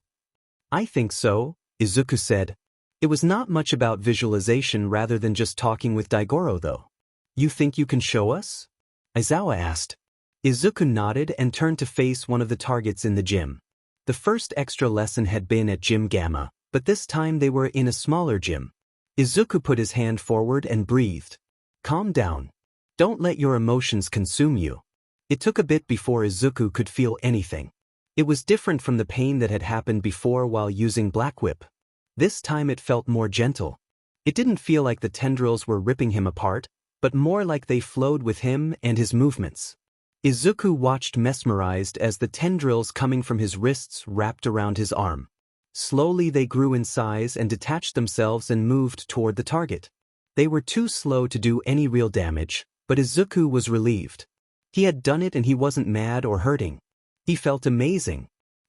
Speaker 1: I think so, Izuku said. It was not much about visualization rather than just talking with Daigoro though. You think you can show us? Aizawa asked. Izuku nodded and turned to face one of the targets in the gym. The first extra lesson had been at Gym Gamma, but this time they were in a smaller gym. Izuku put his hand forward and breathed. Calm down. Don't let your emotions consume you. It took a bit before Izuku could feel anything. It was different from the pain that had happened before while using Black Whip. This time it felt more gentle. It didn't feel like the tendrils were ripping him apart, but more like they flowed with him and his movements. Izuku watched mesmerized as the tendrils coming from his wrists wrapped around his arm. Slowly they grew in size and detached themselves and moved toward the target. They were too slow to do any real damage, but Izuku was relieved. He had done it and he wasn't mad or hurting. He felt amazing.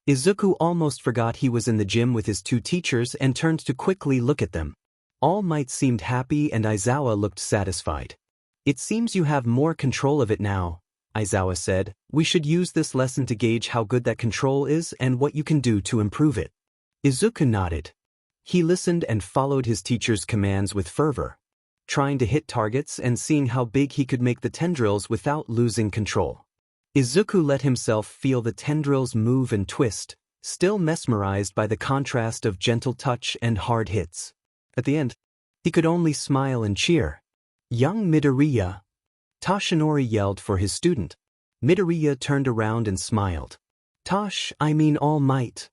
Speaker 1: Izuku almost forgot he was in the gym with his 2 teachers and turned to quickly look at them. All Might seemed happy and Aizawa looked satisfied. It seems you have more control of it now, Aizawa said. We should use this lesson to gauge how good that control is and what you can do to improve it. Izuku nodded. He listened and followed his teacher's commands with fervor, trying to hit targets and seeing how big he could make the tendrils without losing control. Izuku let himself feel the tendrils move and twist, still mesmerized by the contrast of gentle touch and hard hits. At the end, he could only smile and cheer. Young Midoriya! Toshinori yelled for his student. Midoriya turned around and smiled. I mean All Might.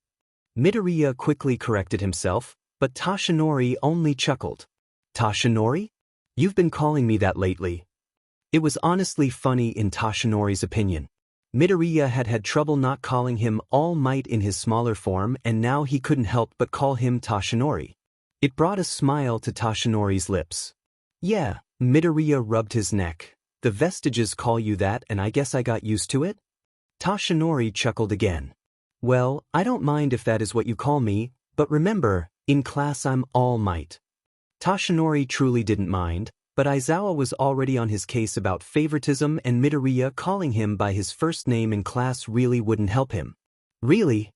Speaker 1: Midoriya quickly corrected himself, but Toshinori only chuckled. Toshinori? You've been calling me that lately. It was honestly funny in Toshinori's opinion. Midoriya had had trouble not calling him All Might in his smaller form and now he couldn't help but call him Toshinori. It brought a smile to Toshinori's lips. Yeah, Midoriya rubbed his neck. The vestiges call you that and I guess I got used to it? Toshinori chuckled again. Well, I don't mind if that is what you call me, but remember, in class I'm All Might. Toshinori truly didn't mind, but Aizawa was already on his case about favoritism and Midoriya calling him by his first name in class really wouldn't help him. Really?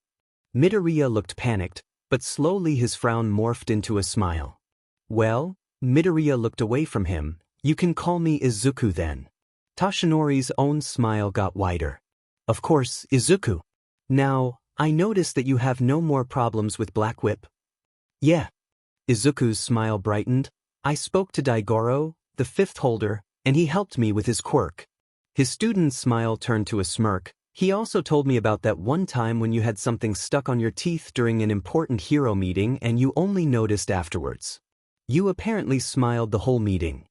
Speaker 1: Midoriya looked panicked, but slowly his frown morphed into a smile. Well, Midoriya looked away from him. You can call me Izuku then. Toshinori's own smile got wider. Of course, Izuku. Now, I notice that you have no more problems with Black Whip. Yeah. Izuku's smile brightened. I spoke to Daigoro, the fifth holder, and he helped me with his quirk. His student's smile turned to a smirk. He also told me about that one time when you had something stuck on your teeth during an important hero meeting and you only noticed afterwards. You apparently smiled the whole meeting.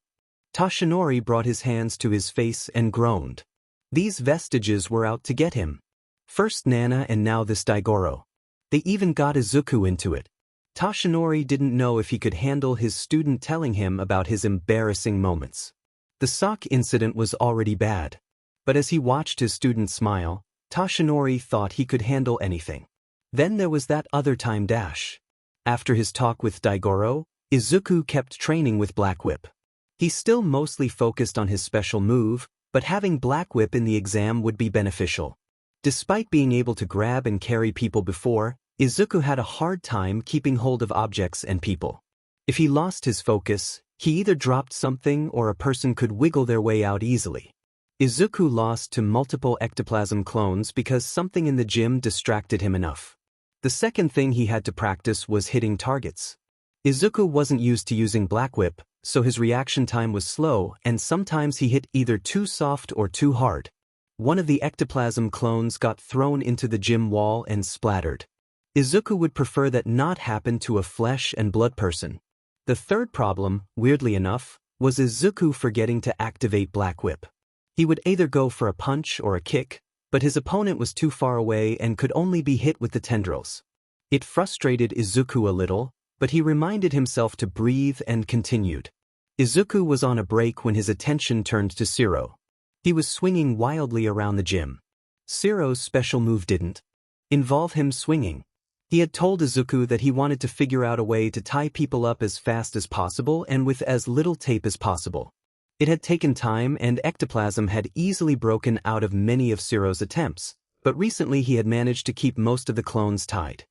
Speaker 1: Toshinori brought his hands to his face and groaned. These vestiges were out to get him. First Nana and now this Daigoro. They even got Izuku into it. Toshinori didn't know if he could handle his student telling him about his embarrassing moments. The sock incident was already bad. But as he watched his student smile, Toshinori thought he could handle anything. Then there was that other time dash. After his talk with Daigoro, Izuku kept training with Black Whip. He still mostly focused on his special move, but having Black Whip in the exam would be beneficial. Despite being able to grab and carry people before, Izuku had a hard time keeping hold of objects and people. If he lost his focus, he either dropped something or a person could wiggle their way out easily. Izuku lost to multiple ectoplasm clones because something in the gym distracted him enough. The second thing he had to practice was hitting targets. Izuku wasn't used to using Black Whip, so his reaction time was slow and sometimes he hit either too soft or too hard. One of the ectoplasm clones got thrown into the gym wall and splattered. Izuku would prefer that not happen to a flesh and blood person. The third problem, weirdly enough, was Izuku forgetting to activate Black Whip. He would either go for a punch or a kick, but his opponent was too far away and could only be hit with the tendrils. It frustrated Izuku a little, but he reminded himself to breathe and continued. Izuku was on a break when his attention turned to Shiro. He was swinging wildly around the gym. Shiro's special move didn't involve him swinging. He had told Izuku that he wanted to figure out a way to tie people up as fast as possible and with as little tape as possible. It had taken time and ectoplasm had easily broken out of many of Shiro's attempts, but recently he had managed to keep most of the clones tied.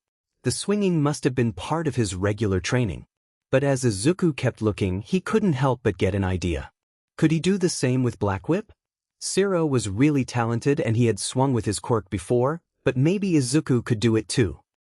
Speaker 1: The swinging must have been part of his regular training. But as Izuku kept looking, he couldn't help but get an idea. Could he do the same with Black Whip? Shiro was really talented and he had swung with his quirk before, but maybe Izuku could do it too.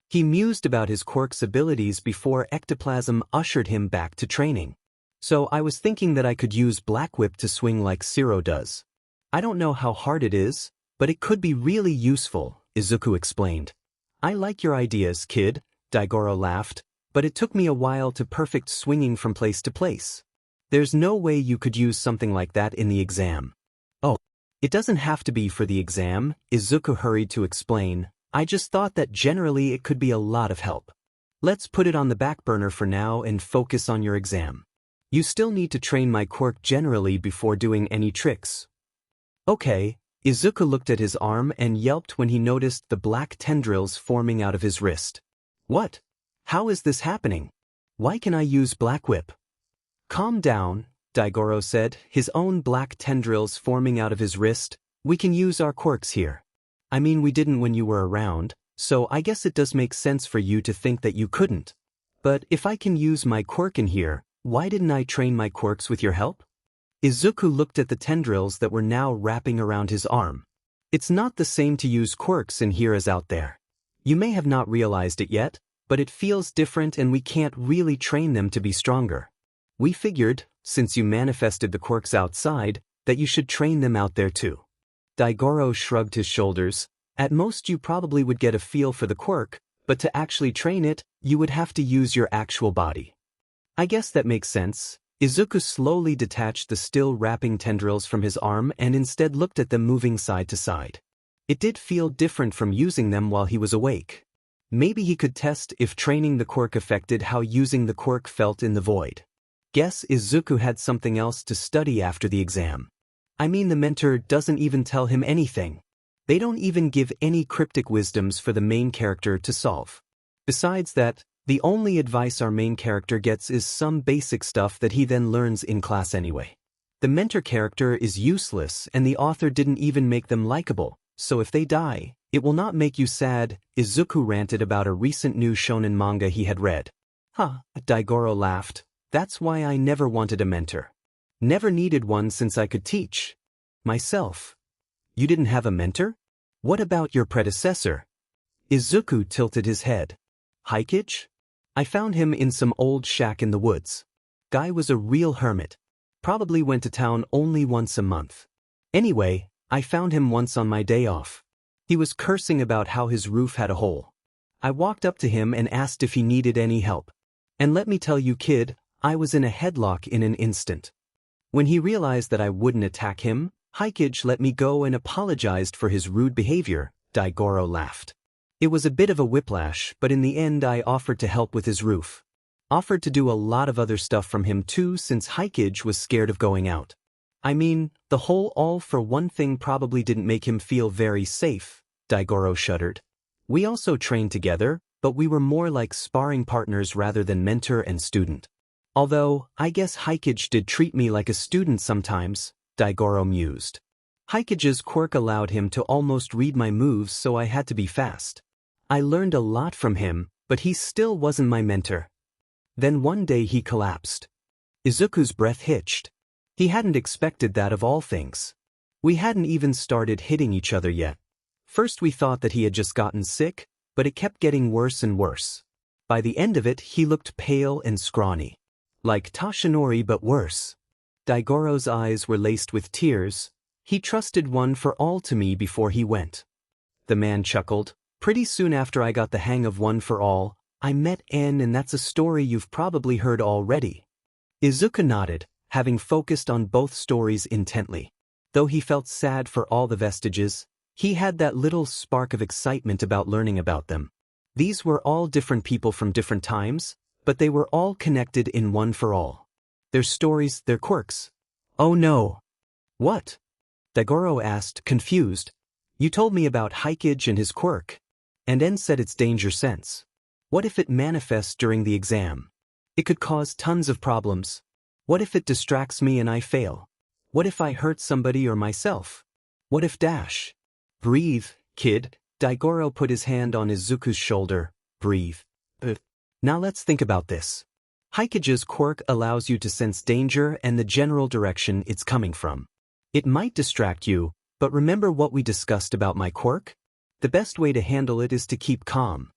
Speaker 1: He mused about his quirk's abilities before ectoplasm ushered him back to training. So I was thinking that I could use Black Whip to swing like Shiro does. I don't know how hard it is, but it could be really useful, Izuku explained. I like your ideas, kid, Daigoro laughed, but it took me a while to perfect swinging from place to place. There's no way you could use something like that in the exam. Oh, it doesn't have to be for the exam, Izuku hurried to explain. I just thought that generally it could be a lot of help. Let's put it on the back burner for now and focus on your exam. You still need to train my quirk generally before doing any tricks. Okay. Izuku looked at his arm and yelped when he noticed the black tendrils forming out of his wrist. What? How is this happening? Why can I use Black Whip? Calm down, Daigoro said, his own black tendrils forming out of his wrist. We can use our quirks here. I mean, we didn't when you were around, so I guess it does make sense for you to think that you couldn't. But if I can use my quirk in here, why didn't I train my quirks with your help? Izuku looked at the tendrils that were now wrapping around his arm. It's not the same to use quirks in here as out there. You may have not realized it yet, but it feels different and we can't really train them to be stronger. We figured, since you manifested the quirks outside, that you should train them out there too. Daigoro shrugged his shoulders. At most you probably would get a feel for the quirk, but to actually train it, you would have to use your actual body. I guess that makes sense. Izuku slowly detached the still wrapping tendrils from his arm and instead looked at them moving side to side. It did feel different from using them while he was awake. Maybe he could test if training the quirk affected how using the quirk felt in the void. Guess Izuku had something else to study after the exam. I mean, the mentor doesn't even tell him anything. They don't even give any cryptic wisdoms for the main character to solve. Besides that, the only advice our main character gets is some basic stuff that he then learns in class anyway. The mentor character is useless and the author didn't even make them likable, so if they die, it will not make you sad. Izuku ranted about a recent new shonen manga he had read. Daigoro laughed. That's why I never wanted a mentor. Never needed one since I could teach myself. You didn't have a mentor? What about your predecessor? Izuku tilted his head. Hikage? I found him in some old shack in the woods. Guy was a real hermit. Probably went to town only once a month. Anyway, I found him once on my day off. He was cursing about how his roof had a hole. I walked up to him and asked if he needed any help. And let me tell you, kid, I was in a headlock in an instant. When he realized that I wouldn't attack him, Hikage let me go and apologized for his rude behavior. Daigoro laughed. It was a bit of a whiplash, but in the end I offered to help with his roof. Offered to do a lot of other stuff from him too since Hikage was scared of going out. I mean, the whole all for one thing probably didn't make him feel very safe. Daigoro shuddered. We also trained together, but we were more like sparring partners rather than mentor and student. Although, I guess Hikage did treat me like a student sometimes, Daigoro mused. Hikage's quirk allowed him to almost read my moves, so I had to be fast. I learned a lot from him, but he still wasn't my mentor. Then one day he collapsed. Izuku's breath hitched. He hadn't expected that of all things. We hadn't even started hitting each other yet. First we thought that he had just gotten sick, but it kept getting worse and worse. By the end of it he looked pale and scrawny. Like Tashinori but worse. Daigoro's eyes were laced with tears. He trusted one for all to me before he went. The man chuckled. Pretty soon after I got the hang of one for all, I met N, and that's a story you've probably heard already. Izuku nodded, having focused on both stories intently. Though he felt sad for all the vestiges, he had that little spark of excitement about learning about them. These were all different people from different times, but they were all connected in one for all. Their stories, their quirks. Oh no. What? Daigoro asked, confused. You told me about Hikage and his quirk. And N said it's danger sense. What if it manifests during the exam? It could cause tons of problems. What if it distracts me and I fail? What if I hurt somebody or myself? What if dash? Breathe, kid. Daigoro put his hand on Izuku's shoulder. Breathe. Now let's think about this. Hikage's quirk allows you to sense danger and the general direction it's coming from. It might distract you, but remember what we discussed about my quirk? The best way to handle it is to keep calm.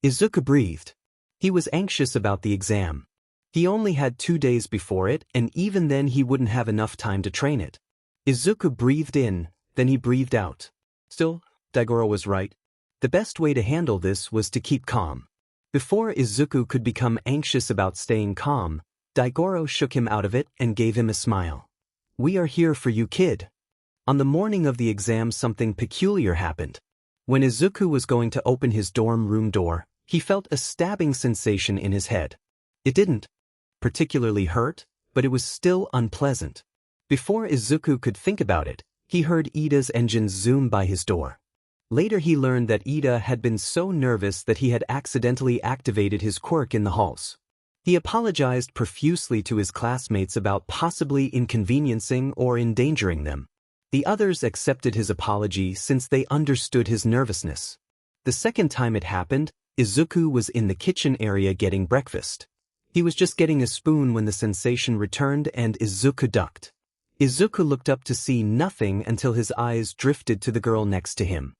Speaker 1: Izuku breathed. He was anxious about the exam. He only had 2 days before it, and even then he wouldn't have enough time to train it. Izuku breathed in, then he breathed out. Still, Daigoro was right. The best way to handle this was to keep calm. Before Izuku could become anxious about staying calm, Daigoro shook him out of it and gave him a smile. We are here for you, kid. On the morning of the exam something peculiar happened. When Izuku was going to open his dorm room door, he felt a stabbing sensation in his head. It didn't particularly hurt, but it was still unpleasant. Before Izuku could think about it, he heard Ida's engine zoom by his door. Later he learned that Ida had been so nervous that he had accidentally activated his quirk in the halls. He apologized profusely to his classmates about possibly inconveniencing or endangering them. The others accepted his apology since they understood his nervousness. The second time it happened, Izuku was in the kitchen area getting breakfast. He was just getting a spoon when the sensation returned and Izuku ducked. Izuku looked up to see nothing until his eyes drifted to the girl next to him.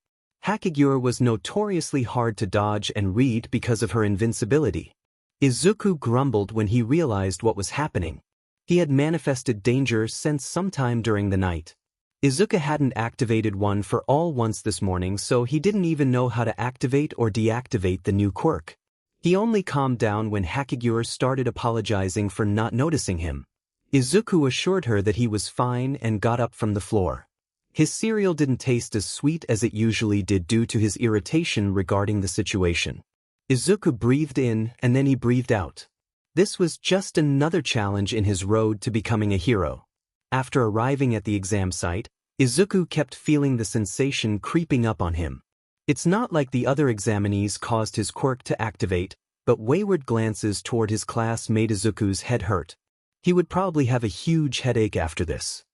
Speaker 1: Hikage was notoriously hard to dodge and read because of her invincibility. Izuku grumbled when he realized what was happening. He had manifested danger since sometime during the night. Izuku hadn't activated one for all once this morning, so he didn't even know how to activate or deactivate the new quirk. He only calmed down when Hikage started apologizing for not noticing him. Izuku assured her that he was fine and got up from the floor. His cereal didn't taste as sweet as it usually did due to his irritation regarding the situation. Izuku breathed in and then he breathed out. This was just another challenge in his road to becoming a hero. After arriving at the exam site, Izuku kept feeling the sensation creeping up on him. It's not like the other examinees caused his quirk to activate, but wayward glances toward his class made Izuku's head hurt. He would probably have a huge headache after this.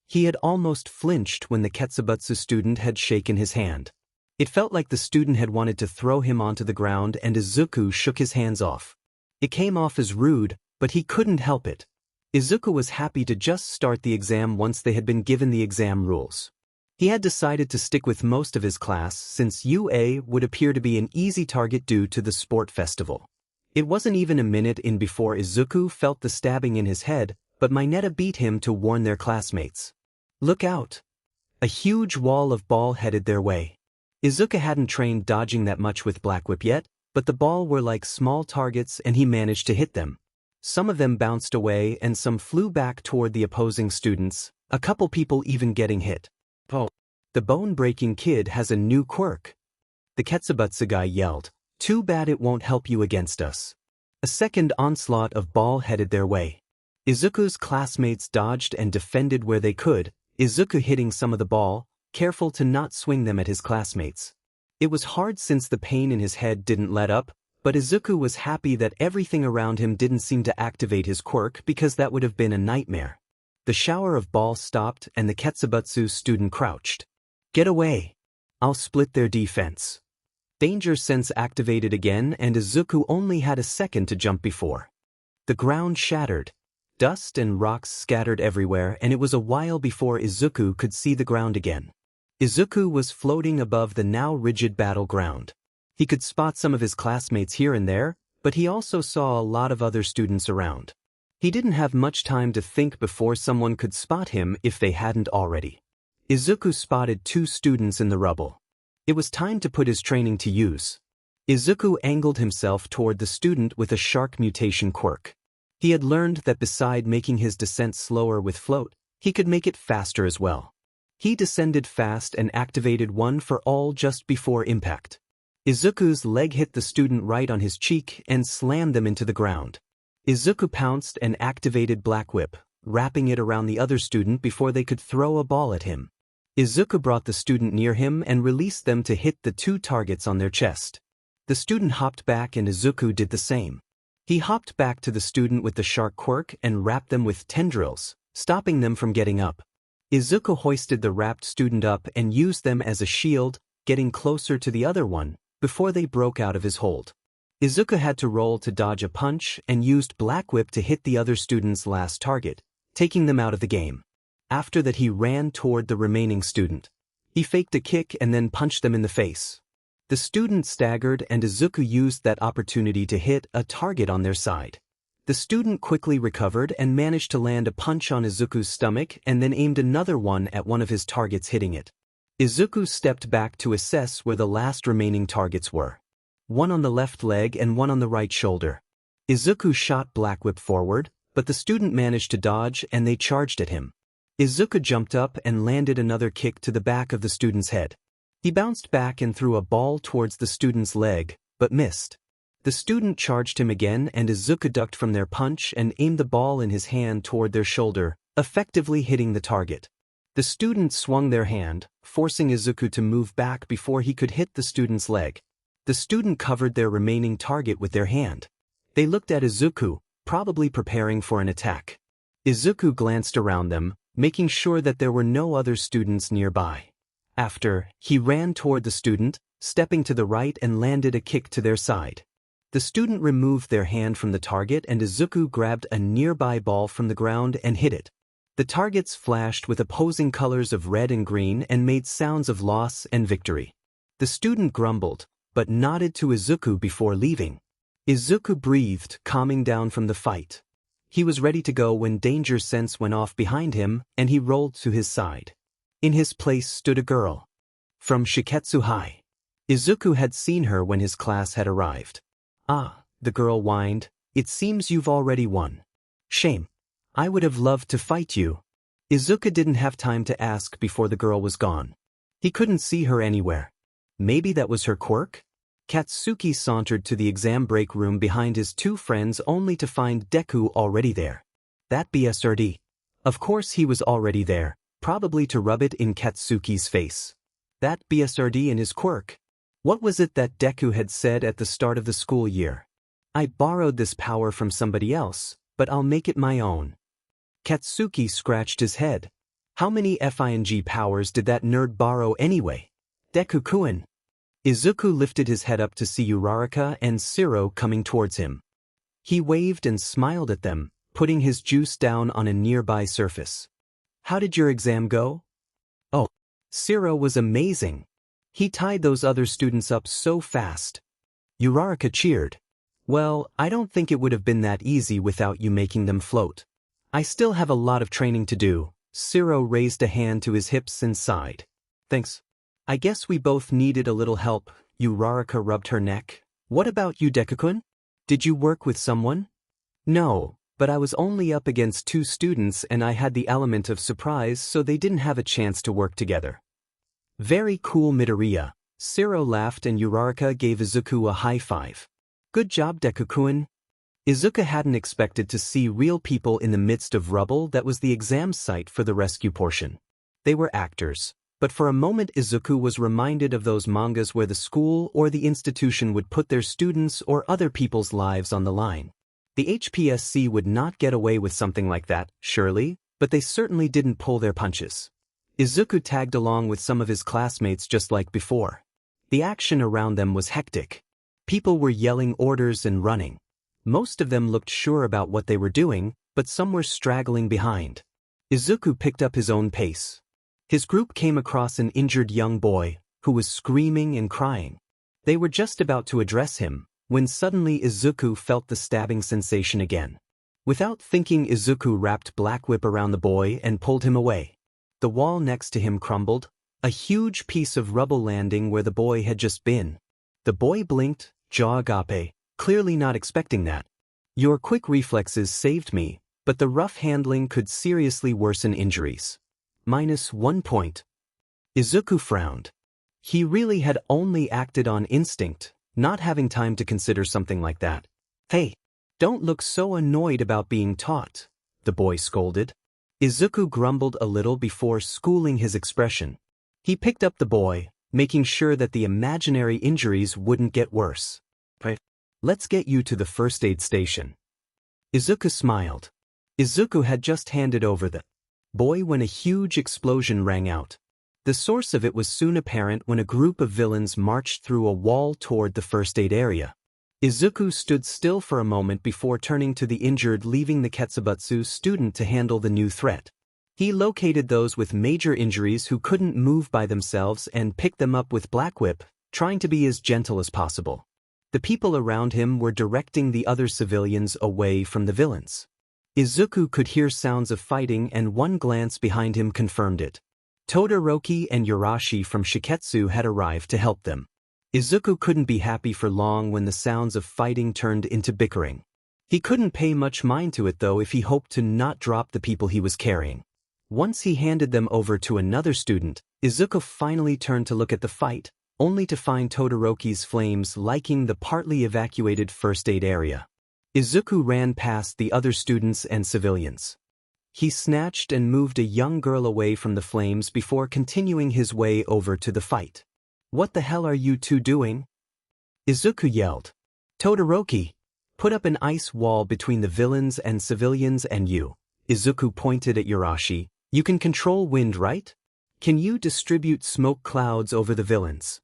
Speaker 1: He had almost flinched when the Ketsubutsu student had shaken his hand. It felt like the student had wanted to throw him onto the ground, and Izuku shook his hands off. It came off as rude, but he couldn't help it. Izuku was happy to just start the exam once they had been given the exam rules. He had decided to stick with most of his class since UA would appear to be an easy target due to the sport festival. It wasn't even a minute in before Izuku felt the stabbing in his head, but Mineta beat him to warn their classmates. Look out! A huge wall of ball headed their way. Izuku hadn't trained dodging that much with Black Whip yet, but the ball were like small targets and he managed to hit them. Some of them bounced away and some flew back toward the opposing students, a couple people even getting hit. Oh, the bone-breaking kid has a new quirk. The Ketsubutsu guy yelled, "Too bad it won't help you against us." A second onslaught of ball headed their way. Izuku's classmates dodged and defended where they could, Izuku hitting some of the ball, careful to not swing them at his classmates. It was hard since the pain in his head didn't let up, but Izuku was happy that everything around him didn't seem to activate his quirk because that would have been a nightmare. The shower of balls stopped and the Ketsubutsu student crouched. "Get away! I'll split their defense." Danger sense activated again and Izuku only had a second to jump before. The ground shattered. Dust and rocks scattered everywhere and it was a while before Izuku could see the ground again. Izuku was floating above the now rigid battleground. He could spot some of his classmates here and there, but he also saw a lot of other students around. He didn't have much time to think before someone could spot him if they hadn't already. Izuku spotted two students in the rubble. It was time to put his training to use. Izuku angled himself toward the student with a shark mutation quirk. He had learned that beside making his descent slower with float, he could make it faster as well. He descended fast and activated one for all just before impact. Izuku's leg hit the student right on his cheek and slammed them into the ground. Izuku pounced and activated Black Whip, wrapping it around the other student before they could throw a ball at him. Izuku brought the student near him and released them to hit the two targets on their chest. The student hopped back and Izuku did the same. He hopped back to the student with the shark quirk and wrapped them with tendrils, stopping them from getting up. Izuku hoisted the wrapped student up and used them as a shield, getting closer to the other one, before they broke out of his hold. Izuku had to roll to dodge a punch and used Black Whip to hit the other student's last target, taking them out of the game. After that he ran toward the remaining student. He faked a kick and then punched them in the face. The student staggered and Izuku used that opportunity to hit a target on their side. The student quickly recovered and managed to land a punch on Izuku's stomach and then aimed another one at one of his targets, hitting it. Izuku stepped back to assess where the last remaining targets were. One on the left leg and one on the right shoulder. Izuku shot Black Whip forward, but the student managed to dodge and they charged at him. Izuku jumped up and landed another kick to the back of the student's head. He bounced back and threw a ball towards the student's leg, but missed. The student charged him again and Izuku ducked from their punch and aimed the ball in his hand toward their shoulder, effectively hitting the target. The student swung their hand, forcing Izuku to move back before he could hit the student's leg. The student covered their remaining target with their hand. They looked at Izuku, probably preparing for an attack. Izuku glanced around them, making sure that there were no other students nearby. After, he ran toward the student, stepping to the right and landed a kick to their side. The student removed their hand from the target and Izuku grabbed a nearby ball from the ground and hit it. The targets flashed with opposing colors of red and green and made sounds of loss and victory. The student grumbled, but nodded to Izuku before leaving. Izuku breathed, calming down from the fight. He was ready to go when danger sense went off behind him and he rolled to his side. In his place stood a girl. From Shiketsu High. Izuku had seen her when his class had arrived. "Ah," the girl whined, "it seems you've already won. Shame. I would have loved to fight you." Izuku didn't have time to ask before the girl was gone. He couldn't see her anywhere. Maybe that was her quirk? Katsuki sauntered to the exam break room behind his two friends only to find Deku already there. That BSRD. Of course he was already there, probably to rub it in Katsuki's face. That BSRD and his quirk. What was it that Deku had said at the start of the school year? I borrowed this power from somebody else, but I'll make it my own. Katsuki scratched his head. How many FING powers did that nerd borrow anyway? Deku-kun. Izuku lifted his head up to see Uraraka and Shiro coming towards him. He waved and smiled at them, putting his juice down on a nearby surface. How did your exam go? Oh, Shiro was amazing. He tied those other students up so fast. Uraraka cheered. Well, I don't think it would have been that easy without you making them float. I still have a lot of training to do. Shiro raised a hand to his hips and sighed. Thanks. I guess we both needed a little help. Uraraka rubbed her neck. What about you, Deku-kun? Did you work with someone? No, but I was only up against 2 students and I had the element of surprise so they didn't have a chance to work together. Very cool, Midoriya. Shiro laughed and Uraraka gave Izuku a high five. Good job, Deku-kun. Izuku hadn't expected to see real people in the midst of rubble that was the exam site for the rescue portion. They were actors, but for a moment Izuku was reminded of those mangas where the school or the institution would put their students or other people's lives on the line. The HPSC would not get away with something like that, surely, but they certainly didn't pull their punches. Izuku tagged along with some of his classmates just like before. The action around them was hectic. People were yelling orders and running. Most of them looked sure about what they were doing, but some were straggling behind. Izuku picked up his own pace. His group came across an injured young boy, who was screaming and crying. They were just about to address him, when suddenly Izuku felt the stabbing sensation again. Without thinking, Izuku wrapped Black Whip around the boy and pulled him away. The wall next to him crumbled, a huge piece of rubble landing where the boy had just been. The boy blinked, jaw agape, clearly not expecting that. Your quick reflexes saved me, but the rough handling could seriously worsen injuries. -1 point. Izuku frowned. He really had only acted on instinct, not having time to consider something like that. Hey, don't look so annoyed about being taught, the boy scolded. Izuku grumbled a little before schooling his expression. He picked up the boy, making sure that the imaginary injuries wouldn't get worse. Let's get you to the first aid station. Izuku smiled. Izuku had just handed over the boy when a huge explosion rang out. The source of it was soon apparent when a group of villains marched through a wall toward the first aid area. Izuku stood still for a moment before turning to the injured, leaving the Ketsubutsu student to handle the new threat. He located those with major injuries who couldn't move by themselves and picked them up with Black Whip, trying to be as gentle as possible. The people around him were directing the other civilians away from the villains. Izuku could hear sounds of fighting and one glance behind him confirmed it. Todoroki and Yurashi from Shiketsu had arrived to help them. Izuku couldn't be happy for long when the sounds of fighting turned into bickering. He couldn't pay much mind to it though if he hoped to not drop the people he was carrying. Once he handed them over to another student, Izuku finally turned to look at the fight, only to find Todoroki's flames liking the partly evacuated first aid area. Izuku ran past the other students and civilians. He snatched and moved a young girl away from the flames before continuing his way over to the fight. What the hell are you two doing? Izuku yelled. Todoroki, put up an ice wall between the villains and civilians and you. Izuku pointed at Yurashi. You can control wind, right? Can you distribute smoke clouds over the villains?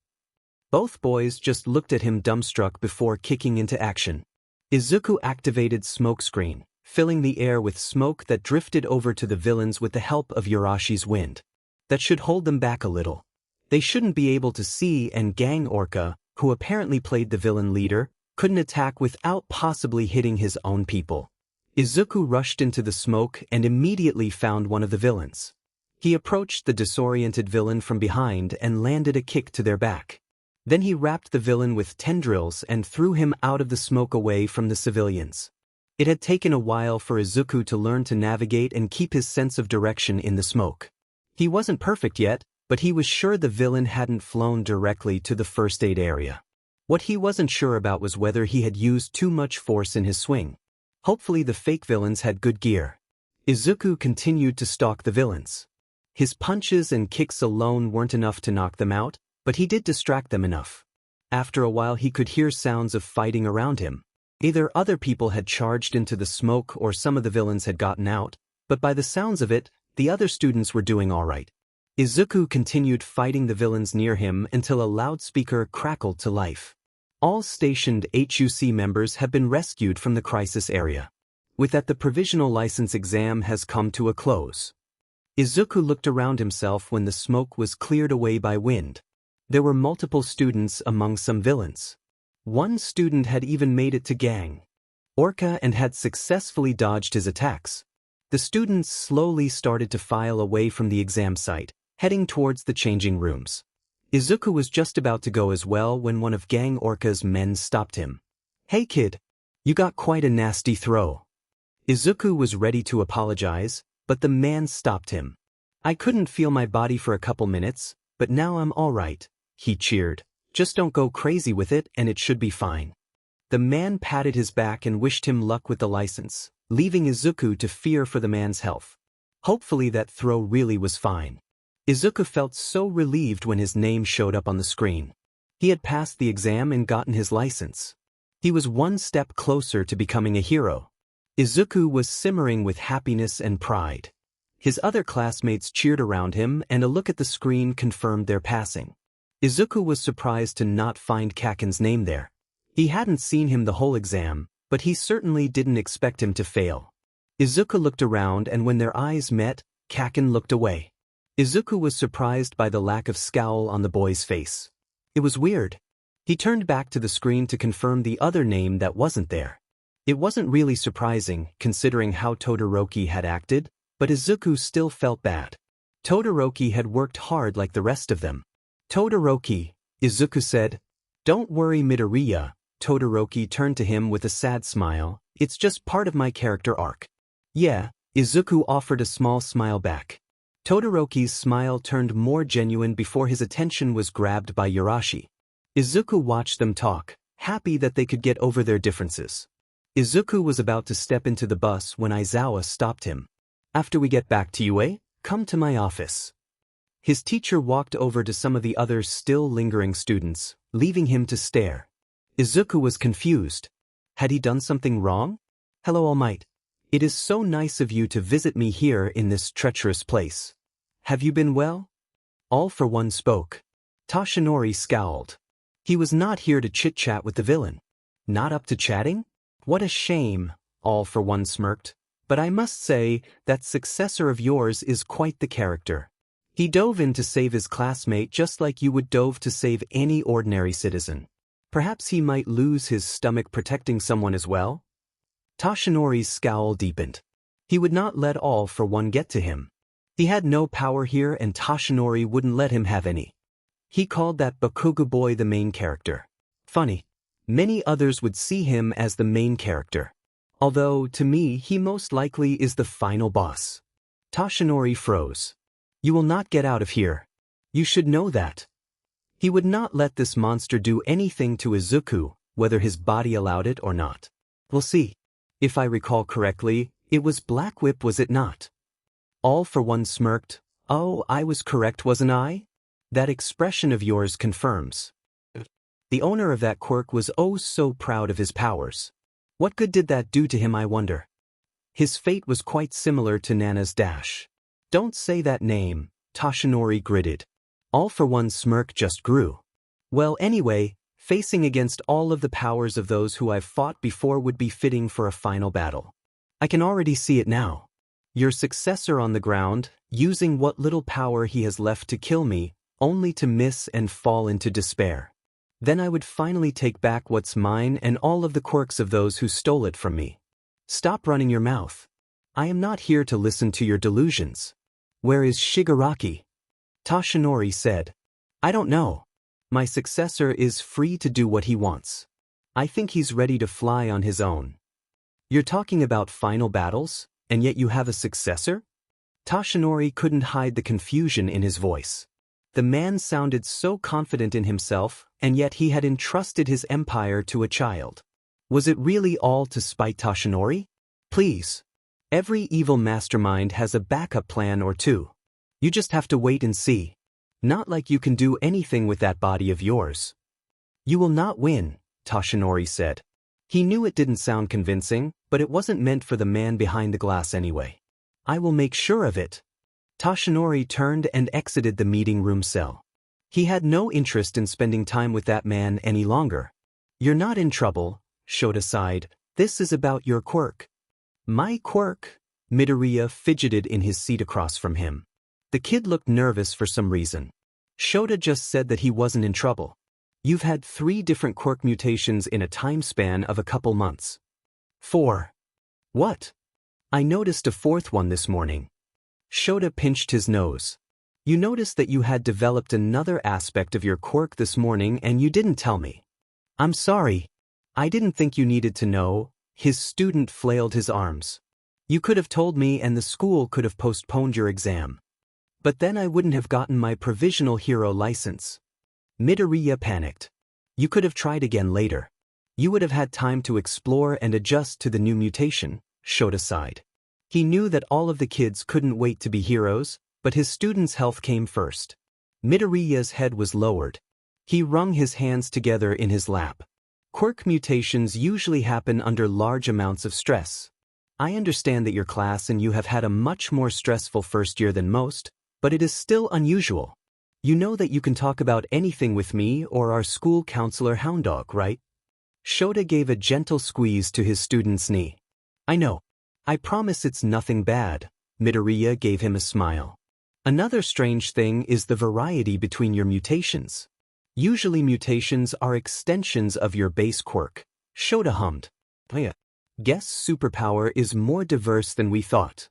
Speaker 1: Both boys just looked at him dumbstruck before kicking into action. Izuku activated smoke screen, filling the air with smoke that drifted over to the villains with the help of Yurashi's wind. That should hold them back a little. They shouldn't be able to see, and Gang Orca, who apparently played the villain leader, couldn't attack without possibly hitting his own people. Izuku rushed into the smoke and immediately found one of the villains. He approached the disoriented villain from behind and landed a kick to their back. Then he wrapped the villain with tendrils and threw him out of the smoke away from the civilians. It had taken a while for Izuku to learn to navigate and keep his sense of direction in the smoke. He wasn't perfect yet, but he was sure the villain hadn't flown directly to the first aid area. What he wasn't sure about was whether he had used too much force in his swing. Hopefully the fake villains had good gear. Izuku continued to stalk the villains. His punches and kicks alone weren't enough to knock them out, but he did distract them enough. After a while he could hear sounds of fighting around him. Either other people had charged into the smoke or some of the villains had gotten out, but by the sounds of it, the other students were doing all right. Izuku continued fighting the villains near him until a loudspeaker crackled to life. All stationed HUC members have been rescued from the crisis area. With that, the provisional license exam has come to a close. Izuku looked around himself when the smoke was cleared away by wind. There were multiple students among some villains. One student had even made it to gang Orca and had successfully dodged his attacks. The students slowly started to file away from the exam site, heading towards the changing rooms. Izuku was just about to go as well when one of Gang Orca's men stopped him. "Hey kid, you got quite a nasty throw." Izuku was ready to apologize, but the man stopped him. "I couldn't feel my body for a couple minutes, but now I'm all right," he cheered. "Just don't go crazy with it and it should be fine." The man patted his back and wished him luck with the license, leaving Izuku to fear for the man's health. Hopefully that throw really was fine. Izuku felt so relieved when his name showed up on the screen. He had passed the exam and gotten his license. He was one step closer to becoming a hero. Izuku was simmering with happiness and pride. His other classmates cheered around him and a look at the screen confirmed their passing. Izuku was surprised to not find Kaken's name there. He hadn't seen him the whole exam, but he certainly didn't expect him to fail. Izuku looked around and when their eyes met, Kaken looked away. Izuku was surprised by the lack of scowl on the boy's face. It was weird. He turned back to the screen to confirm the other name that wasn't there. It wasn't really surprising, considering how Todoroki had acted, but Izuku still felt bad. Todoroki had worked hard like the rest of them. "Todoroki," Izuku said. "Don't worry, Midoriya." Todoroki turned to him with a sad smile. "It's just part of my character arc." "Yeah," Izuku offered a small smile back. Todoroki's smile turned more genuine before his attention was grabbed by Yurashi. Izuku watched them talk, happy that they could get over their differences. Izuku was about to step into the bus when Aizawa stopped him. "After we get back to UA, come to my office." His teacher walked over to some of the other still lingering students, leaving him to stare. Izuku was confused. Had he done something wrong? "Hello, All Might. It is so nice of you to visit me here in this treacherous place. Have you been well?" All for One spoke. Toshinori scowled. He was not here to chit-chat with the villain. Not up to chatting? What a shame, All for One smirked. "But I must say, that successor of yours is quite the character. He dove in to save his classmate just like you would dove to save any ordinary citizen. Perhaps he might lose his stomach protecting someone as well?" Toshinori's scowl deepened. He would not let All for One get to him. He had no power here and Toshinori wouldn't let him have any. He called that Bakugo boy the main character. Funny. Many others would see him as the main character. Although, to me, he most likely is the final boss. Toshinori froze. "You will not get out of here. You should know that." He would not let this monster do anything to Izuku, whether his body allowed it or not. "We'll see. If I recall correctly, it was Black Whip, was it not?" All for One smirked. "Oh, I was correct, wasn't I? That expression of yours confirms." The owner of that quirk was oh so proud of his powers. What good did that do to him, I wonder? His fate was quite similar to Nana's dash. "Don't say that name," Toshinori gritted. All for One's smirk just grew. "Well, anyway, facing against all of the powers of those who I've fought before would be fitting for a final battle. I can already see it now. Your successor on the ground, using what little power he has left to kill me, only to miss and fall into despair. Then I would finally take back what's mine and all of the quirks of those who stole it from me. Stop running your mouth. I am not here to listen to your delusions. Where is Shigaraki?" Toshinori said. "I don't know. My successor is free to do what he wants. I think he's ready to fly on his own." "You're talking about final battles, and yet you have a successor?" Toshinori couldn't hide the confusion in his voice. The man sounded so confident in himself, and yet he had entrusted his empire to a child. Was it really all to spite Toshinori? Please. Every evil mastermind has a backup plan or two. You just have to wait and see. Not like you can do anything with that body of yours. You will not win, Toshinori said. He knew it didn't sound convincing, but it wasn't meant for the man behind the glass anyway. I will make sure of it. Toshinori turned and exited the meeting room cell. He had no interest in spending time with that man any longer. You're not in trouble, Shota sighed. This is about your quirk. My quirk? Midoriya fidgeted in his seat across from him. The kid looked nervous for some reason. Shota just said that he wasn't in trouble. You've had 3 different quirk mutations in a time span of a couple months. 4. What? I noticed a 4th one this morning. Shota pinched his nose. You noticed that you had developed another aspect of your quirk this morning and you didn't tell me. I'm sorry. I didn't think you needed to know. His student flailed his arms. You could have told me and the school could have postponed your exam. But then I wouldn't have gotten my provisional hero license. Midoriya panicked. You could have tried again later. You would have had time to explore and adjust to the new mutation, Shota sighed. He knew that all of the kids couldn't wait to be heroes, but his student's health came first. Midoriya's head was lowered. He wrung his hands together in his lap. Quirk mutations usually happen under large amounts of stress. I understand that your class and you have had a much more stressful first year than most, but it is still unusual. You know that you can talk about anything with me or our school counselor Hounddog, right? Shota gave a gentle squeeze to his student's knee. I know. I promise it's nothing bad. Midoriya gave him a smile. Another strange thing is the variety between your mutations. Usually mutations are extensions of your base quirk. Shota hummed. Guess superpower is more diverse than we thought.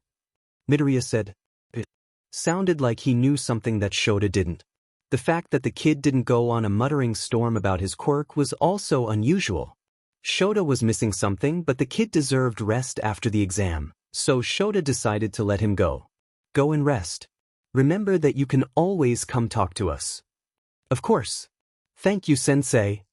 Speaker 1: Midoriya said. It sounded like he knew something that Shota didn't. The fact that the kid didn't go on a muttering storm about his quirk was also unusual. Shota was missing something, but the kid deserved rest after the exam, so Shota decided to let him go. Go and rest. Remember that you can always come talk to us. Of course. Thank you, Sensei.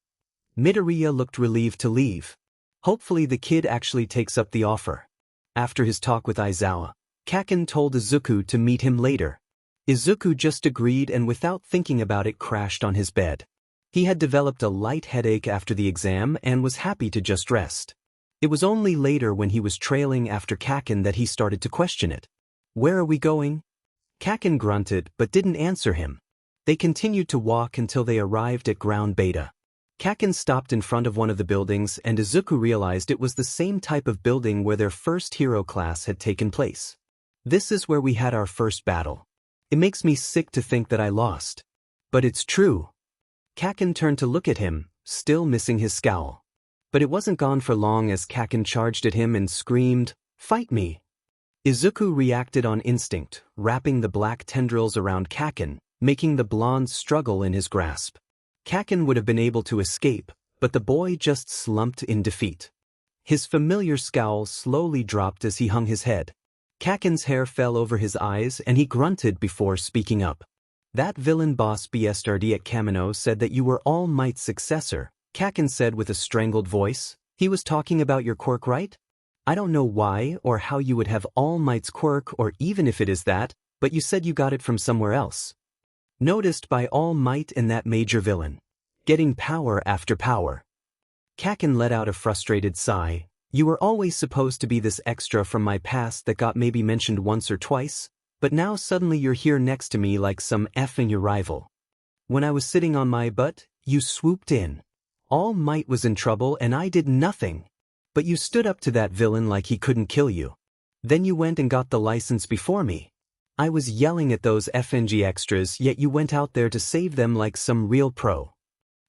Speaker 1: Midoriya looked relieved to leave. Hopefully the kid actually takes up the offer. After his talk with Aizawa, Kaken told Izuku to meet him later. Izuku just agreed and without thinking about it crashed on his bed. He had developed a light headache after the exam and was happy to just rest. It was only later when he was trailing after Kaken that he started to question it. Where are we going? Kaken grunted but didn't answer him. They continued to walk until they arrived at ground beta. Kaken stopped in front of one of the buildings and Izuku realized it was the same type of building where their first hero class had taken place. This is where we had our first battle. It makes me sick to think that I lost. But it's true. Kaken turned to look at him, still missing his scowl. But it wasn't gone for long as Kaken charged at him and screamed, "Fight me!" Izuku reacted on instinct, wrapping the black tendrils around Kaken, making the blonde struggle in his grasp. Kaken would have been able to escape, but the boy just slumped in defeat. His familiar scowl slowly dropped as he hung his head. Kaken's hair fell over his eyes and he grunted before speaking up. That villain boss BSRD at Kamino said that you were All Might's successor, Kaken said with a strangled voice. He was talking about your quirk, right? I don't know why or how you would have All Might's quirk or even if it is that, but you said you got it from somewhere else. Noticed by All Might and that major villain. Getting power after power. Kaken let out a frustrated sigh. You were always supposed to be this extra from my past that got maybe mentioned once or twice, but now suddenly you're here next to me like some effing your rival. When I was sitting on my butt, you swooped in. All Might was in trouble and I did nothing. But you stood up to that villain like he couldn't kill you. Then you went and got the license before me. I was yelling at those FNG extras, yet you went out there to save them like some real pro.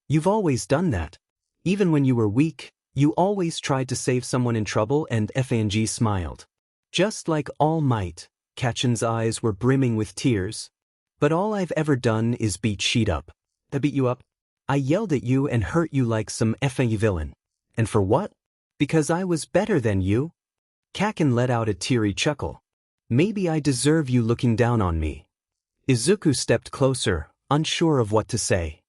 Speaker 1: You've always done that. Even when you were weak, you always tried to save someone in trouble and FNG smiled. Just like All Might. Kaken's eyes were brimming with tears. But all I've ever done is beat Sheet up. I beat you up. I yelled at you and hurt you like some effing villain. And for what? Because I was better than you? Kaken let out a teary chuckle. Maybe I deserve you looking down on me. Izuku stepped closer, unsure of what to say.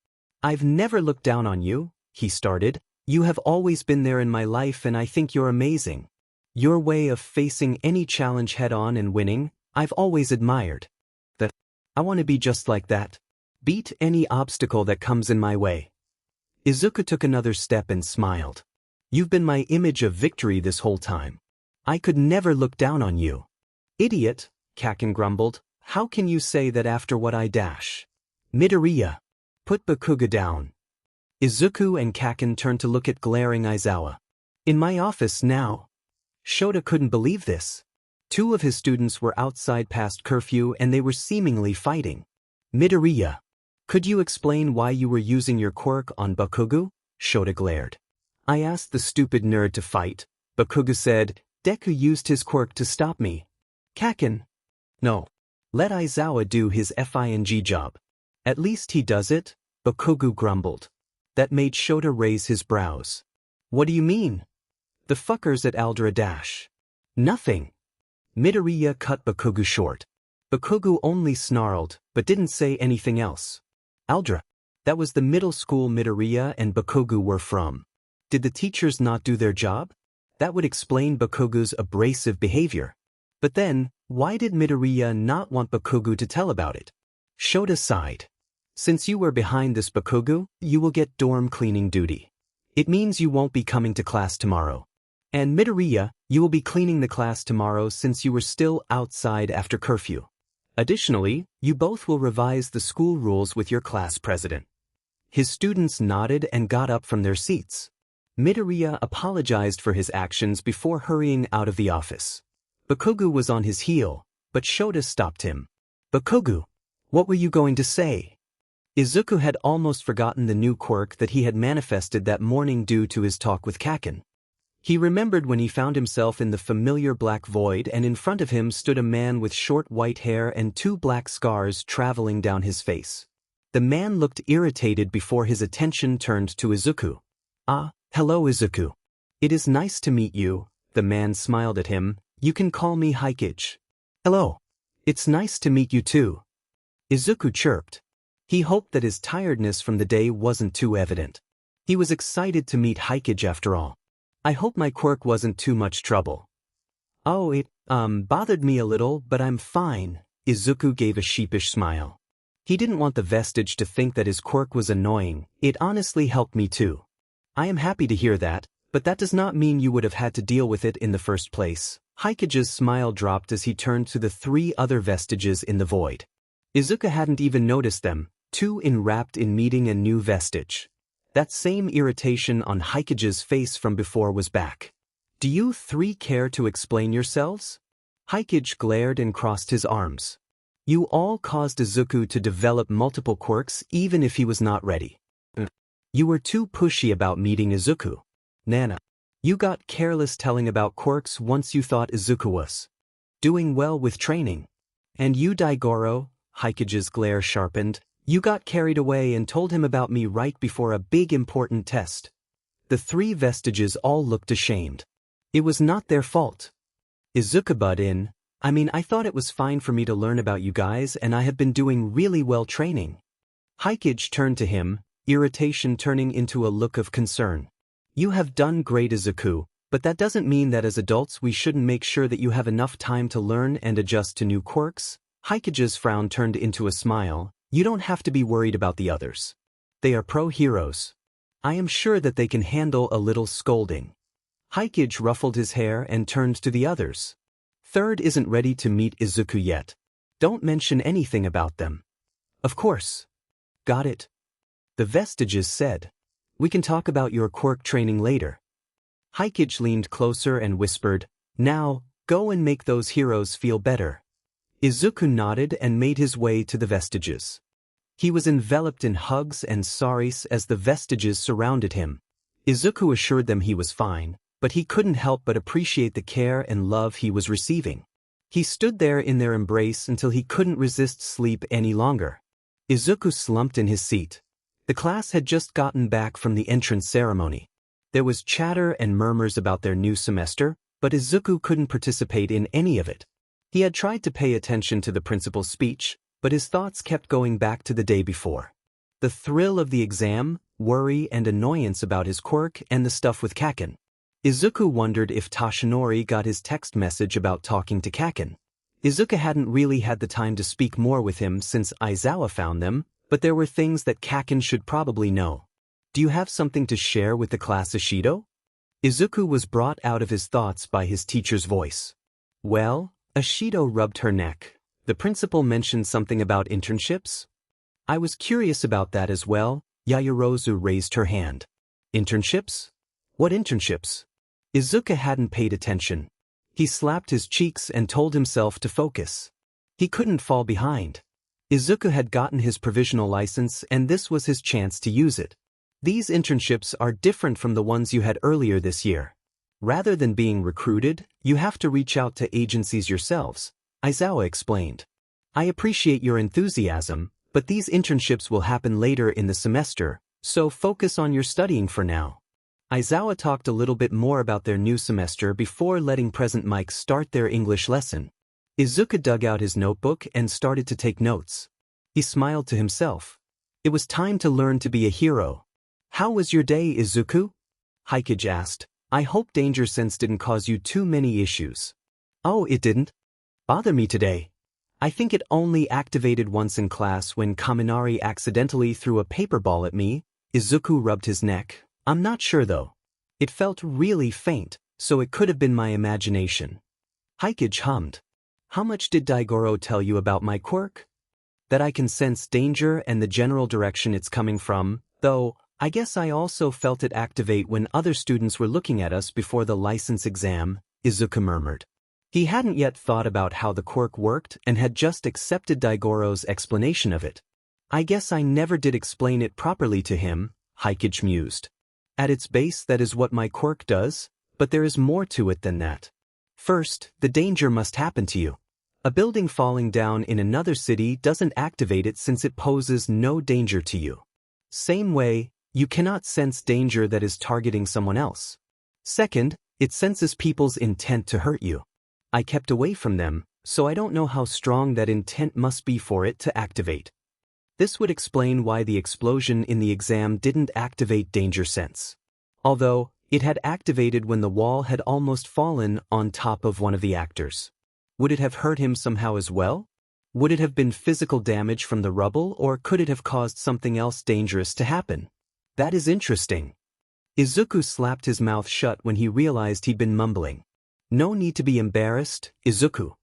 Speaker 1: "I've never looked down on you," he started. "You have always been there in my life and I think you're amazing. Your way of facing any challenge head-on and winning, I've always admired. I want to be just like that. Beat any obstacle that comes in my way." Izuku took another step and smiled. "You've been my image of victory this whole time. I could never look down on you." "Idiot," Kaken grumbled. "How can you say that after what I dash?" "Midoriya, put Bakuga down." Izuku and Kaken turned to look at glaring Aizawa. "In my office now?" Shota couldn't believe this. 2 of his students were outside past curfew and they were seemingly fighting. "Midoriya, could you explain why you were using your quirk on Bakugu?" Shota glared. "I asked the stupid nerd to fight," Bakugu said. "Deku used his quirk to stop me." "Kaken, no. Let Aizawa do his FING job." "At least he does it," Bakugu grumbled. That made Shota raise his brows. "What do you mean?" "The fuckers at Aldera dash." "Nothing." Midoriya cut Bakugu short. Bakugu only snarled, but didn't say anything else. Aldera. That was the middle school Midoriya and Bakugu were from. Did the teachers not do their job? That would explain Bakugu's abrasive behavior. But then, why did Midoriya not want Bakugu to tell about it? Shota sighed. "Since you were behind this, Bakugu, you will get dorm cleaning duty. It means you won't be coming to class tomorrow. And Midoriya, you will be cleaning the class tomorrow since you were still outside after curfew. Additionally, you both will revise the school rules with your class president." His students nodded and got up from their seats. Midoriya apologized for his actions before hurrying out of the office. Bakugu was on his heel, but Shota stopped him. "Bakugu, what were you going to say?" Izuku had almost forgotten the new quirk that he had manifested that morning due to his talk with Kaken. He remembered when he found himself in the familiar black void and in front of him stood a man with short white hair and 2 black scars traveling down his face. The man looked irritated before his attention turned to Izuku. "Ah, hello Izuku. It is nice to meet you," the man smiled at him. "You can call me Hikage." "Hello. It's nice to meet you too," Izuku chirped. He hoped that his tiredness from the day wasn't too evident. He was excited to meet Hikage after all. "I hope my quirk wasn't too much trouble." "Oh, it bothered me a little, but I'm fine," Izuku gave a sheepish smile. He didn't want the Vestige to think that his quirk was annoying. "It honestly helped me too." "I am happy to hear that, but that does not mean you would have had to deal with it in the first place." Hikage's smile dropped as he turned to the 3 other Vestiges in the void. Izuku hadn't even noticed them, 2 enwrapped in meeting a new Vestige. That same irritation on Hikage's face from before was back. "Do you 3 care to explain yourselves?" Hikage glared and crossed his arms. "You all caused Izuku to develop multiple quirks even if he was not ready. You were too pushy about meeting Izuku. Nana. You got careless telling about quirks once you thought Izuku was doing well with training. And you Daigoro," Hikage's glare sharpened, "you got carried away and told him about me right before a big important test." The 3 Vestiges all looked ashamed. It was not their fault. Izuku butted in. I thought it was fine for me to learn about you guys and I have been doing really well training." Hikage turned to him, irritation turning into a look of concern. "You have done great, Izuku, but that doesn't mean that as adults we shouldn't make sure that you have enough time to learn and adjust to new quirks." Hikage's frown turned into a smile. "You don't have to be worried about the others. They are pro-heroes. I am sure that they can handle a little scolding." Hikage ruffled his hair and turned to the others. "Third isn't ready to meet Izuku yet. Don't mention anything about them." "Of course." "Got it." The Vestiges said. "We can talk about your quirk training later." Hikage leaned closer and whispered, "Now, go and make those heroes feel better." Izuku nodded and made his way to the Vestiges. He was enveloped in hugs and sorries as the Vestiges surrounded him. Izuku assured them he was fine, but he couldn't help but appreciate the care and love he was receiving. He stood there in their embrace until he couldn't resist sleep any longer. Izuku slumped in his seat. The class had just gotten back from the entrance ceremony. There was chatter and murmurs about their new semester, but Izuku couldn't participate in any of it. He had tried to pay attention to the principal's speech, but his thoughts kept going back to the day before. The thrill of the exam, worry and annoyance about his quirk and the stuff with Kaken. Izuku wondered if Toshinori got his text message about talking to Kaken. Izuku hadn't really had the time to speak more with him since Aizawa found them, but there were things that Kaken should probably know. Do you have something to share with the class, Ashido? Izuku was brought out of his thoughts by his teacher's voice. Well, Ashido rubbed her neck. The principal mentioned something about internships? I was curious about that as well. Yayorozu raised her hand. Internships? What internships? Izuku hadn't paid attention. He slapped his cheeks and told himself to focus. He couldn't fall behind. Izuku had gotten his provisional license and this was his chance to use it. These internships are different from the ones you had earlier this year. Rather than being recruited, you have to reach out to agencies yourselves, Aizawa explained. I appreciate your enthusiasm, but these internships will happen later in the semester, so focus on your studying for now. Aizawa talked a little bit more about their new semester before letting Present Mike start their English lesson. Izuku dug out his notebook and started to take notes. He smiled to himself. It was time to learn to be a hero. How was your day, Izuku? Hikage asked. I hope danger sense didn't cause you too many issues. Oh, it didn't bother me today. I think it only activated once in class when Kaminari accidentally threw a paper ball at me. Izuku rubbed his neck. I'm not sure though. It felt really faint, so it could have been my imagination. Hikage hummed. How much did Daigoro tell you about my quirk? That I can sense danger and the general direction it's coming from, though I guess I also felt it activate when other students were looking at us before the license exam, Izuku murmured. He hadn't yet thought about how the quirk worked and had just accepted Daigoro's explanation of it. I guess I never did explain it properly to him, Hikage mused. At its base that is what my quirk does, but there is more to it than that. First, the danger must happen to you. A building falling down in another city doesn't activate it since it poses no danger to you. Same way, you cannot sense danger that is targeting someone else. Second, it senses people's intent to hurt you. I kept away from them, so I don't know how strong that intent must be for it to activate. This would explain why the explosion in the exam didn't activate danger sense. Although, it had activated when the wall had almost fallen on top of one of the actors. Would it have hurt him somehow as well? Would it have been physical damage from the rubble or could it have caused something else dangerous to happen? That is interesting. Izuku slapped his mouth shut when he realized he'd been mumbling. No need to be embarrassed, Izuku.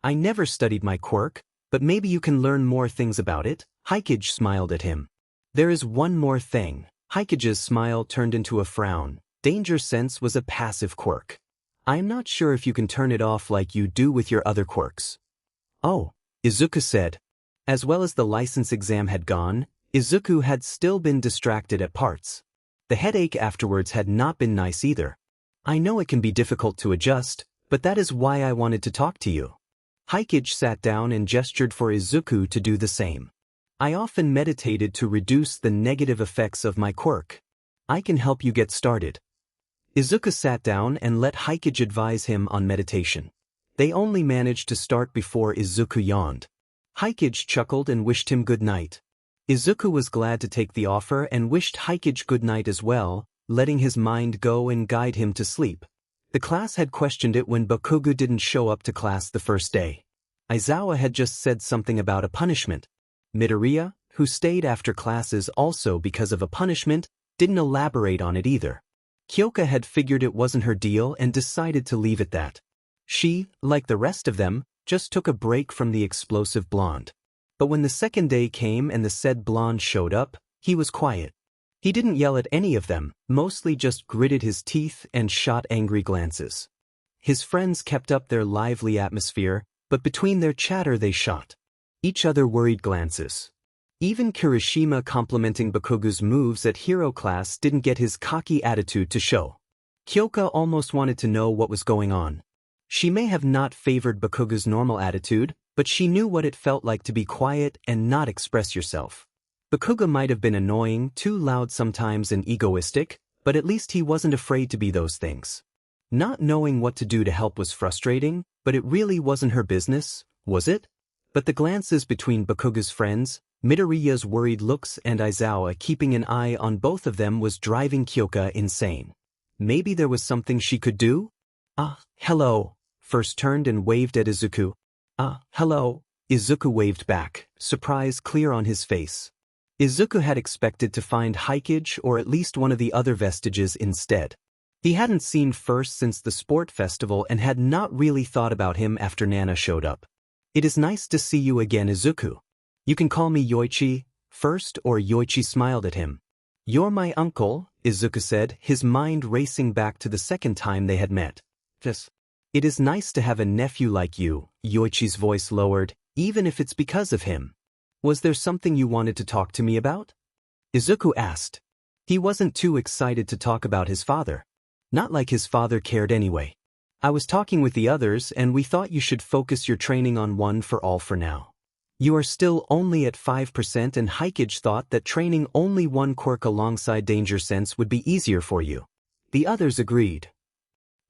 Speaker 1: I never studied my quirk, but maybe you can learn more things about it. Hikage smiled at him. There is one more thing. Hikage's smile turned into a frown. Danger sense was a passive quirk. I am not sure if you can turn it off like you do with your other quirks. Oh, Izuku said. As well as the license exam had gone, Izuku had still been distracted at parts. The headache afterwards had not been nice either. I know it can be difficult to adjust, but that is why I wanted to talk to you. Hikage sat down and gestured for Izuku to do the same. I often meditated to reduce the negative effects of my quirk. I can help you get started. Izuku sat down and let Hikage advise him on meditation. They only managed to start before Izuku yawned. Hikage chuckled and wished him good night. Izuku was glad to take the offer and wished Hikage good night as well, letting his mind go and guide him to sleep. The class had questioned it when Bakugo didn't show up to class the first day. Aizawa had just said something about a punishment. Midoriya, who stayed after classes also because of a punishment, didn't elaborate on it either. Kyoka had figured it wasn't her deal and decided to leave it that. She, like the rest of them, just took a break from the explosive blonde. But when the second day came and the said blonde showed up, he was quiet. He didn't yell at any of them, mostly just gritted his teeth and shot angry glances. His friends kept up their lively atmosphere, but between their chatter they shot each other worried glances. Even Kirishima complimenting Bakugo's moves at hero class didn't get his cocky attitude to show. Kyoka almost wanted to know what was going on. She may have not favored Bakugo's normal attitude, but she knew what it felt like to be quiet and not express yourself. Bakugo might have been annoying, too loud sometimes and egoistic, but at least he wasn't afraid to be those things. Not knowing what to do to help was frustrating, but it really wasn't her business, was it? But the glances between Bakuga's friends, Midoriya's worried looks and Aizawa keeping an eye on both of them was driving Kyoka insane. Maybe there was something she could do? Hello. First turned and waved at Izuku. Hello. Izuku waved back, surprise clear on his face. Izuku had expected to find Hikage or at least one of the other vestiges instead. He hadn't seen First since the sport festival and had not really thought about him after Nana showed up. It is nice to see you again, Izuku. You can call me Yoichi, First, or Yoichi smiled at him. You're my uncle, Izuku said, his mind racing back to the second time they had met. It is nice to have a nephew like you, Yoichi's voice lowered, even if it's because of him. Was there something you wanted to talk to me about? Izuku asked. He wasn't too excited to talk about his father. Not like his father cared anyway. I was talking with the others and we thought you should focus your training on one for all for now. You are still only at 5% and Hikage thought that training only one quirk alongside Danger Sense would be easier for you. The others agreed.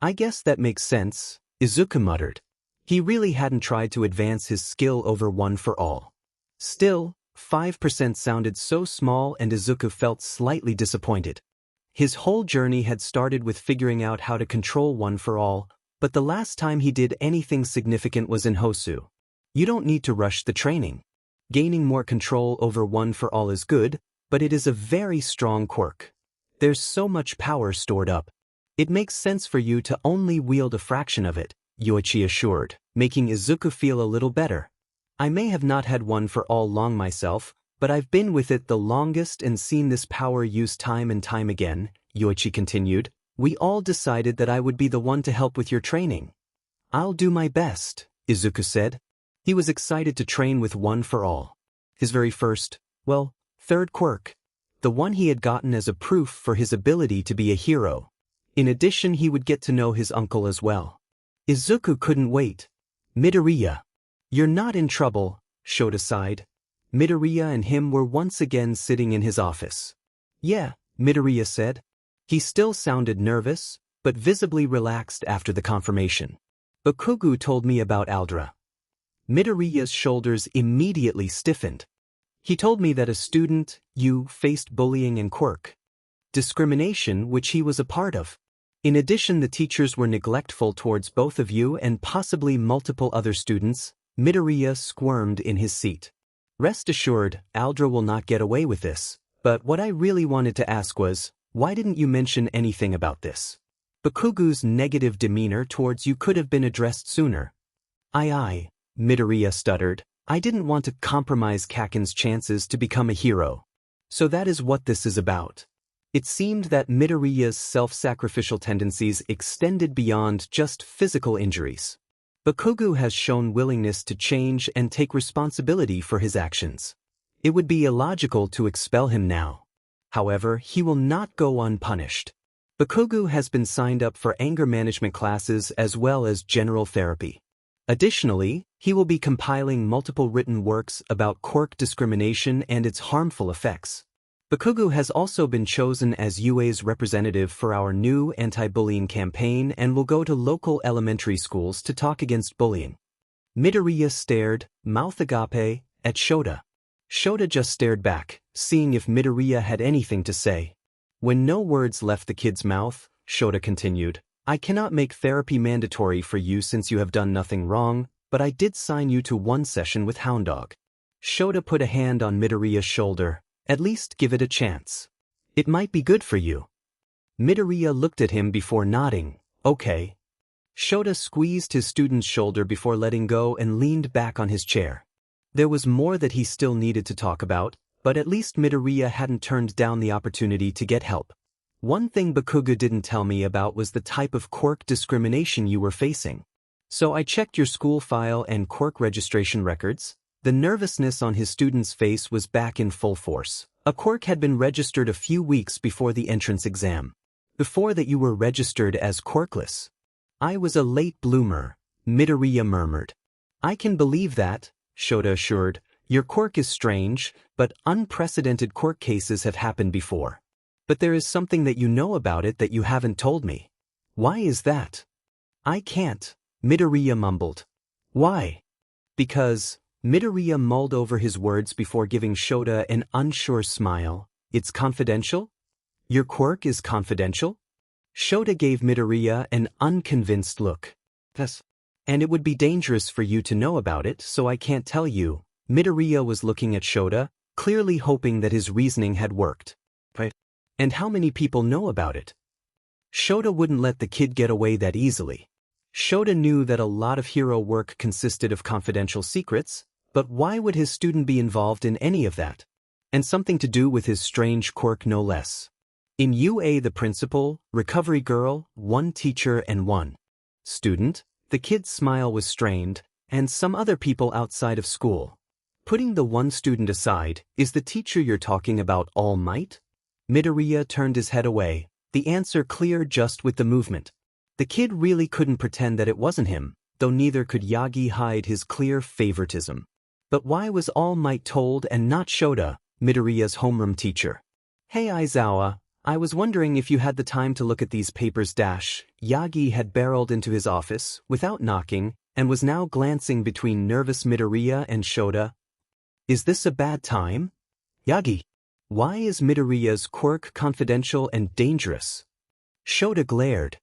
Speaker 1: I guess that makes sense, Izuku muttered. He really hadn't tried to advance his skill over one for all. Still, 5% sounded so small and Izuku felt slightly disappointed. His whole journey had started with figuring out how to control one for all, but the last time he did anything significant was in Hosu. You don't need to rush the training. Gaining more control over one for all is good, but it is a very strong quirk. There's so much power stored up. It makes sense for you to only wield a fraction of it, Yoichi assured, making Izuku feel a little better. I may have not had one for all long myself, but I've been with it the longest and seen this power used time and time again, Yoichi continued. We all decided that I would be the one to help with your training. I'll do my best, Izuku said. He was excited to train with one for all. His very first, third quirk. The one he had gotten as a proof for his ability to be a hero. In addition, he would get to know his uncle as well. Izuku couldn't wait. Midoriya. You're not in trouble, Shota sighed. Midoriya and him were once again sitting in his office. Yeah, Midoriya said. He still sounded nervous, but visibly relaxed after the confirmation. Bakugo told me about Aldra. Midoriya's shoulders immediately stiffened. He told me that a student, you, faced bullying and quirk discrimination, which he was a part of. In addition, the teachers were neglectful towards both of you and possibly multiple other students. Midoriya squirmed in his seat. Rest assured, Aldra will not get away with this. But what I really wanted to ask was, why didn't you mention anything about this? Bakugo's negative demeanor towards you could have been addressed sooner. Midoriya stuttered. I didn't want to compromise Kaken's chances to become a hero. So that is what this is about. It seemed that Midoriya's self-sacrificial tendencies extended beyond just physical injuries. Bakugo has shown willingness to change and take responsibility for his actions. It would be illogical to expel him now. However, he will not go unpunished. Bakugo has been signed up for anger management classes as well as general therapy. Additionally, he will be compiling multiple written works about quirk discrimination and its harmful effects. Bakugo has also been chosen as UA's representative for our new anti-bullying campaign and will go to local elementary schools to talk against bullying. Midoriya stared, mouth agape, at Shota. Shota just stared back, seeing if Midoriya had anything to say. When no words left the kid's mouth, Shota continued, I cannot make therapy mandatory for you since you have done nothing wrong, but I did sign you to one session with Hound Dog. Shota put a hand on Midoriya's shoulder. At least give it a chance. It might be good for you. Midoriya looked at him before nodding. Okay. Shota squeezed his student's shoulder before letting go and leaned back on his chair. There was more that he still needed to talk about, but at least Midoriya hadn't turned down the opportunity to get help. One thing Bakugo didn't tell me about was the type of quirk discrimination you were facing. So I checked your school file and quirk registration records. The nervousness on his student's face was back in full force. A quirk had been registered a few weeks before the entrance exam. Before that you were registered as quirkless. I was a late bloomer, Midoriya murmured. I can believe that, Shota assured. Your quirk is strange, but unprecedented quirk cases have happened before. But there is something that you know about it that you haven't told me. Why is that? I can't, Midoriya mumbled. Why? Because, Midoriya mulled over his words before giving Shota an unsure smile. It's confidential? Your quirk is confidential? Shota gave Midoriya an unconvinced look. Yes. And it would be dangerous for you to know about it, so I can't tell you. Midoriya was looking at Shota, clearly hoping that his reasoning had worked. Right. And how many people know about it? Shota wouldn't let the kid get away that easily. Shota knew that a lot of hero work consisted of confidential secrets, but why would his student be involved in any of that? And something to do with his strange quirk no less. In UA, the principal, recovery girl, one teacher and one student, the kid's smile was strained, and some other people outside of school. Putting the one student aside, is the teacher you're talking about All Might? Midoriya turned his head away, the answer clear just with the movement. The kid really couldn't pretend that it wasn't him, though neither could Yagi hide his clear favoritism. But why was All Might told and not Shota, Midoriya's homeroom teacher? Hey Aizawa, I was wondering if you had the time to look at these papers. Yagi had barreled into his office, without knocking, and was now glancing between nervous Midoriya and Shota. Is this a bad time? Yagi, why is Midoriya's quirk confidential and dangerous? Shota glared.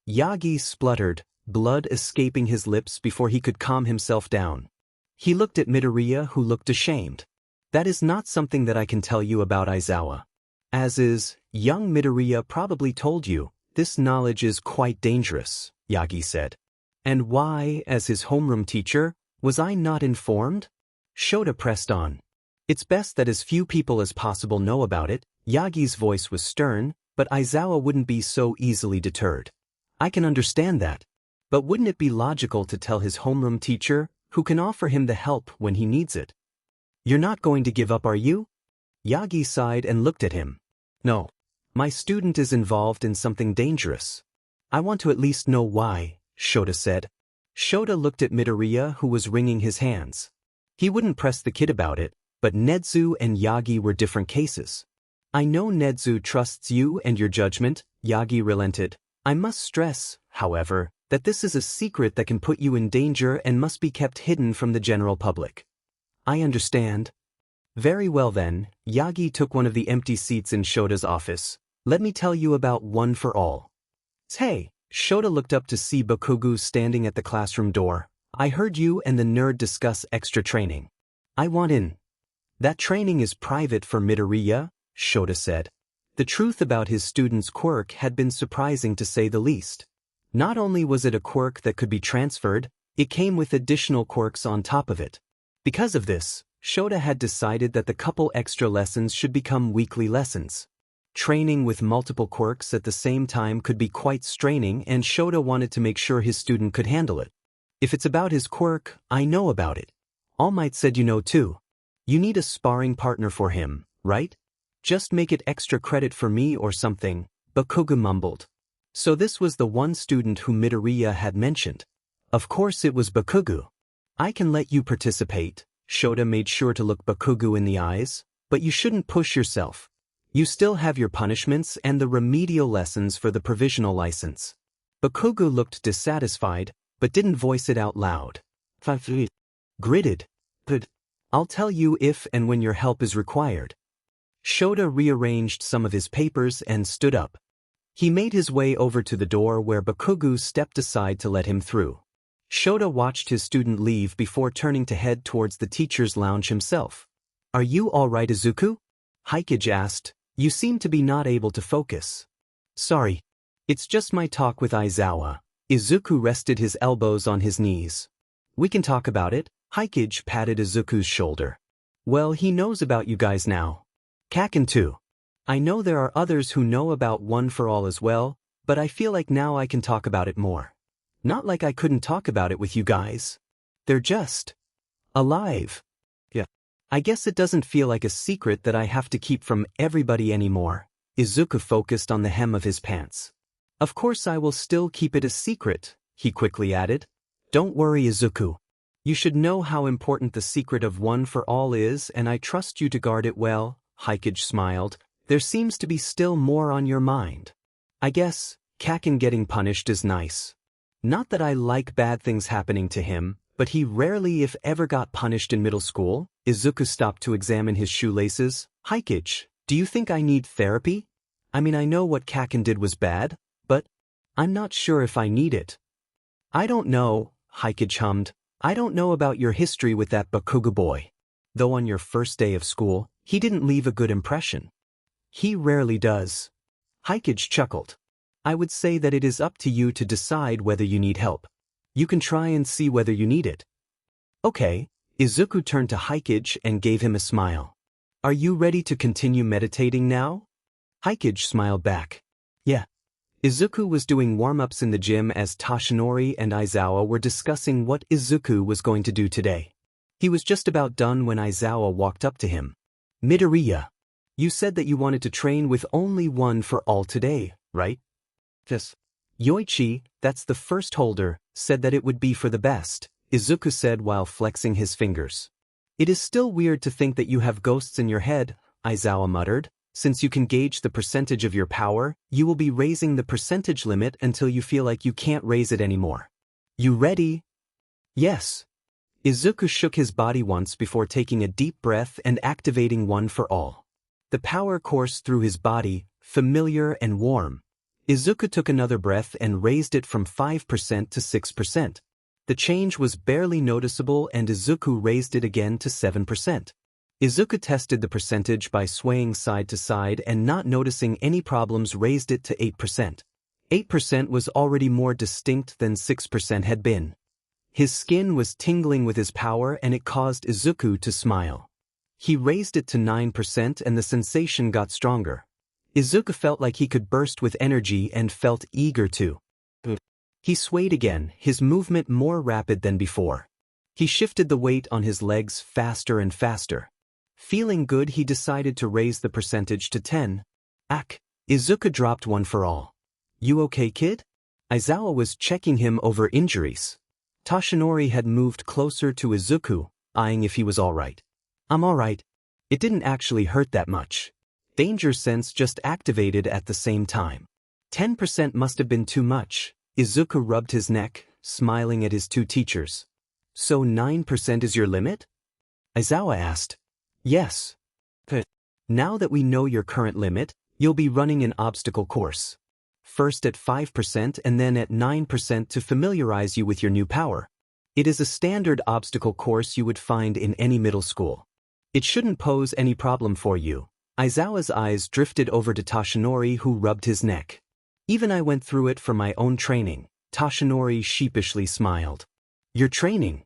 Speaker 1: Yagi spluttered, blood escaping his lips before he could calm himself down. He looked at Midoriya, who looked ashamed. That is not something that I can tell you about, Aizawa. As is, young Midoriya probably told you, this knowledge is quite dangerous, Yagi said. And why, as his homeroom teacher, was I not informed? Shota pressed on. It's best that as few people as possible know about it. Yagi's voice was stern, but Aizawa wouldn't be so easily deterred. I can understand that. But wouldn't it be logical to tell his homeroom teacher, who can offer him the help when he needs it? You're not going to give up, are you? Yagi sighed and looked at him. No. My student is involved in something dangerous. I want to at least know why, Shota said. Shota looked at Midoriya, who was wringing his hands. He wouldn't press the kid about it, but Nezu and Yagi were different cases. I know Nezu trusts you and your judgment, Yagi relented. I must stress, however, that this is a secret that can put you in danger and must be kept hidden from the general public. I understand. Very well then, Yagi took one of the empty seats in Shota's office. Let me tell you about One for All. Hey, Shota looked up to see Bakugo standing at the classroom door. I heard you and the nerd discuss extra training. I want in. That training is private for Midoriya, Shota said. The truth about his student's quirk had been surprising to say the least. Not only was it a quirk that could be transferred, it came with additional quirks on top of it. Because of this, Shota had decided that the couple extra lessons should become weekly lessons. Training with multiple quirks at the same time could be quite straining, and Shota wanted to make sure his student could handle it. If it's about his quirk, I know about it. All Might said you know too. You need a sparring partner for him, right? Just make it extra credit for me or something, Bakugo mumbled. So this was the one student who Midoriya had mentioned. Of course it was Bakugo. I can let you participate, Shota made sure to look Bakugo in the eyes, but you shouldn't push yourself. You still have your punishments and the remedial lessons for the provisional license. Bakugo looked dissatisfied, but didn't voice it out loud. Gritted. But I'll tell you if and when your help is required. Shota rearranged some of his papers and stood up. He made his way over to the door where Bakugo stepped aside to let him through. Shota watched his student leave before turning to head towards the teacher's lounge himself. Are you all right, Izuku? Hikage asked. You seem to be not able to focus. Sorry. It's just my talk with Aizawa. Izuku rested his elbows on his knees. We can talk about it. Hikage patted Izuku's shoulder. Well, he knows about you guys now. Kaken too. I know there are others who know about One for All as well, but I feel like now I can talk about it more. Not like I couldn't talk about it with you guys. They're just alive. Yeah. I guess it doesn't feel like a secret that I have to keep from everybody anymore. Izuku focused on the hem of his pants. Of course I will still keep it a secret, he quickly added. Don't worry, Izuku. You should know how important the secret of One for All is, and I trust you to guard it well. Hikage smiled. There seems to be still more on your mind. I guess, Kaken getting punished is nice. Not that I like bad things happening to him, but he rarely if ever got punished in middle school. Izuku stopped to examine his shoelaces. Hikage, do you think I need therapy? I mean, I know what Kaken did was bad, but I'm not sure if I need it. I don't know, Hikage hummed. I don't know about your history with that Bakugo boy. Though on your first day of school, he didn't leave a good impression. He rarely does. Hikage chuckled. I would say that it is up to you to decide whether you need help. You can try and see whether you need it. Okay. Izuku turned to Hikage and gave him a smile. Are you ready to continue meditating now? Hikage smiled back. Yeah. Izuku was doing warm-ups in the gym as Toshinori and Aizawa were discussing what Izuku was going to do today. He was just about done when Aizawa walked up to him. Midoriya, you said that you wanted to train with only one for all today, right? Yes. Yoichi, that's the first holder, said that it would be for the best, Izuku said while flexing his fingers. It is still weird to think that you have ghosts in your head, Aizawa muttered. Since you can gauge the percentage of your power, you will be raising the percentage limit until you feel like you can't raise it anymore. You ready? Yes. Izuku shook his body once before taking a deep breath and activating one for all. The power coursed through his body, familiar and warm. Izuku took another breath and raised it from 5% to 6%. The change was barely noticeable and Izuku raised it again to 7%. Izuku tested the percentage by swaying side to side and not noticing any problems raised it to 8%. 8% was already more distinct than 6% had been. His skin was tingling with his power and it caused Izuku to smile. He raised it to 9% and the sensation got stronger. Izuku felt like he could burst with energy and felt eager to. He swayed again, his movement more rapid than before. He shifted the weight on his legs faster and faster. Feeling good, he decided to raise the percentage to 10. Izuku dropped one for all. You okay, kid? Aizawa was checking him over injuries. Toshinori had moved closer to Izuku, eyeing if he was alright. I'm alright. It didn't actually hurt that much. Danger sense just activated at the same time. 10% must have been too much. Izuku rubbed his neck, smiling at his two teachers. So 9% is your limit? Aizawa asked. Yes. Good. Now that we know your current limit, you'll be running an obstacle course. First at 5% and then at 9% to familiarize you with your new power. It is a standard obstacle course you would find in any middle school. It shouldn't pose any problem for you. Aizawa's eyes drifted over to Toshinori, who rubbed his neck. Even I went through it for my own training. Toshinori sheepishly smiled. Your training?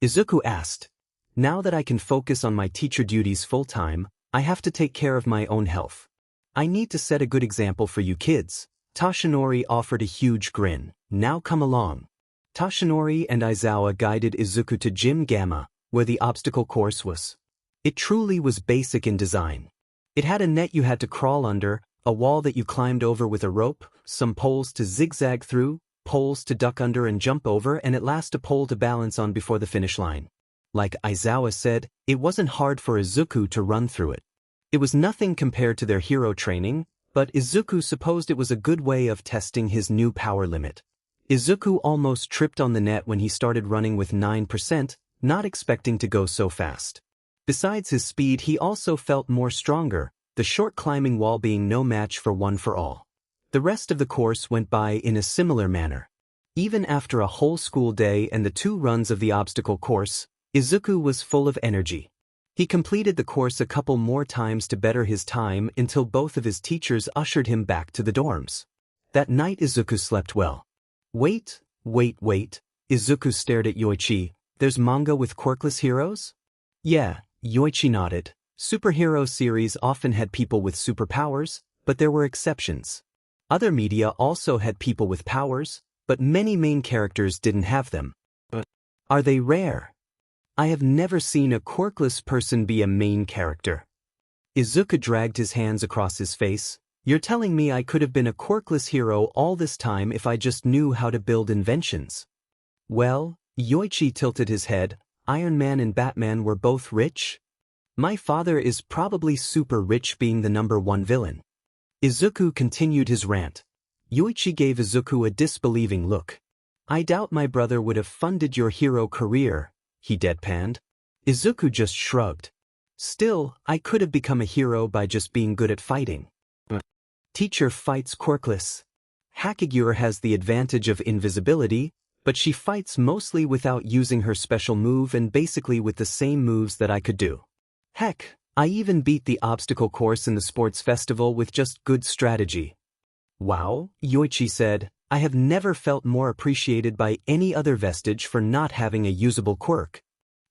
Speaker 1: Izuku asked. Now that I can focus on my teacher duties full-time, I have to take care of my own health. I need to set a good example for you kids. Toshinori offered a huge grin. Now come along. Toshinori and Aizawa guided Izuku to Gym Gamma, where the obstacle course was. It truly was basic in design. It had a net you had to crawl under, a wall that you climbed over with a rope, some poles to zigzag through, poles to duck under and jump over, and at last a pole to balance on before the finish line. Like Aizawa said, it wasn't hard for Izuku to run through it. It was nothing compared to their hero training, but Izuku supposed it was a good way of testing his new power limit. Izuku almost tripped on the net when he started running with 9%, not expecting to go so fast. Besides his speed, he also felt more stronger, the short climbing wall being no match for one for all. The rest of the course went by in a similar manner. Even after a whole school day and the 2 runs of the obstacle course, Izuku was full of energy. He completed the course a couple more times to better his time until both of his teachers ushered him back to the dorms. That night Izuku slept well. Wait. Izuku stared at Yoichi. There's manga with quirkless heroes? Yeah, Yoichi nodded. Superhero series often had people with superpowers, but there were exceptions. Other media also had people with powers, but many main characters didn't have them. But are they rare? I have never seen a quirkless person be a main character. Izuku dragged his hands across his face. You're telling me I could have been a quirkless hero all this time if I just knew how to build inventions? Well, Yoichi tilted his head. Iron Man and Batman were both rich? My father is probably super rich, being the #1 villain. Izuku continued his rant. Yoichi gave Izuku a disbelieving look. I doubt my brother would have funded your hero career, he deadpanned. Izuku just shrugged. Still, I could have become a hero by just being good at fighting. Teacher fights quirkless. Hakigure has the advantage of invisibility, but she fights mostly without using her special move and basically with the same moves that I could do. Heck, I even beat the obstacle course in the sports festival with just good strategy. Wow, Yoichi said, I have never felt more appreciated by any other vestige for not having a usable quirk.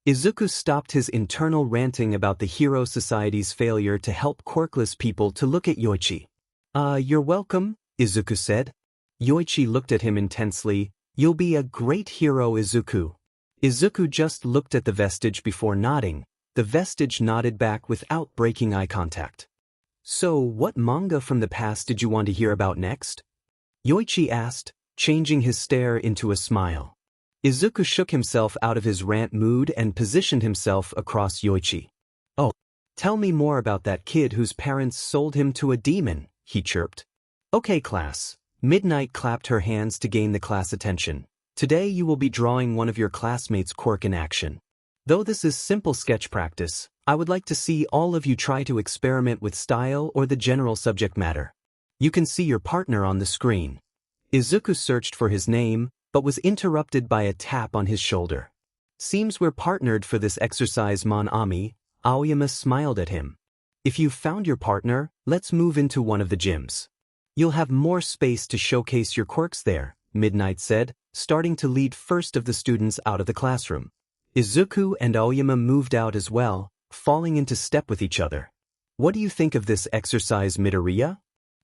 Speaker 1: Izuku stopped his internal ranting about the Hero Society's failure to help quirkless people to look at Yoichi. You're welcome, Izuku said. Yoichi looked at him intensely. You'll be a great hero, Izuku. Izuku just looked at the vestige before nodding. The vestige nodded back without breaking eye contact. So, what manga from the past did you want to hear about next? Yoichi asked, changing his stare into a smile. Izuku shook himself out of his rant mood and positioned himself across Yoichi. Oh, tell me more about that kid whose parents sold him to a demon, he chirped. Okay, class. Midnight clapped her hands to gain the class attention. Today you will be drawing one of your classmates' quirk in action. Though this is simple sketch practice, I would like to see all of you try to experiment with style or the general subject matter. You can see your partner on the screen. Izuku searched for his name, but was interrupted by a tap on his shoulder. Seems we're partnered for this exercise, Mon Ami. Aoyama smiled at him. If you've found your partner, let's move into one of the gyms. You'll have more space to showcase your quirks there, Midnight said, starting to lead first of the students out of the classroom. Izuku and Aoyama moved out as well, falling into step with each other. What do you think of this exercise, Midoriya?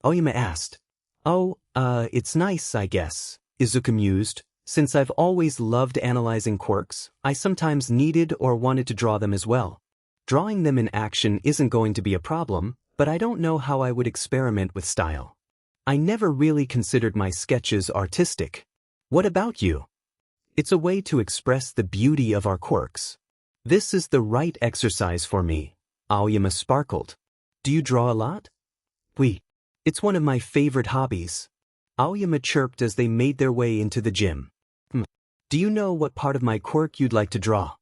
Speaker 1: Aoyama asked. Oh, it's nice, I guess, Izuku mused. Since I've always loved analyzing quirks, I sometimes needed or wanted to draw them as well. Drawing them in action isn't going to be a problem, but I don't know how I would experiment with style. I never really considered my sketches artistic. What about you? It's a way to express the beauty of our quirks. This is the right exercise for me. Aoyama sparkled. Do you draw a lot? Oui. It's one of my favorite hobbies. Aoyama chirped as they made their way into the gym. Do you know what part of my quirk you'd like to draw?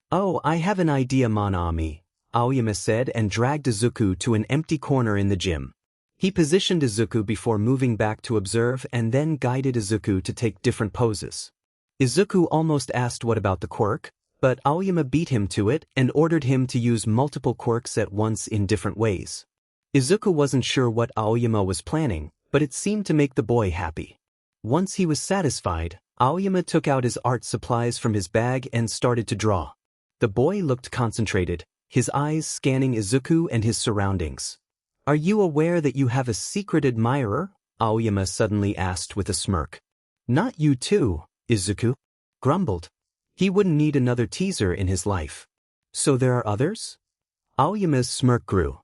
Speaker 1: Oh, I have an idea, Mon Ami, Aoyama said and dragged Izuku to an empty corner in the gym. He positioned Izuku before moving back to observe and then guided Izuku to take different poses. Izuku almost asked what about the quirk, but Aoyama beat him to it and ordered him to use multiple quirks at once in different ways. Izuku wasn't sure what Aoyama was planning, but it seemed to make the boy happy. Once he was satisfied, Aoyama took out his art supplies from his bag and started to draw. The boy looked concentrated, his eyes scanning Izuku and his surroundings. Are you aware that you have a secret admirer? Aoyama suddenly asked with a smirk. Not you too, Izuku grumbled. He wouldn't need another teaser in his life. So there are others? Aoyama's smirk grew.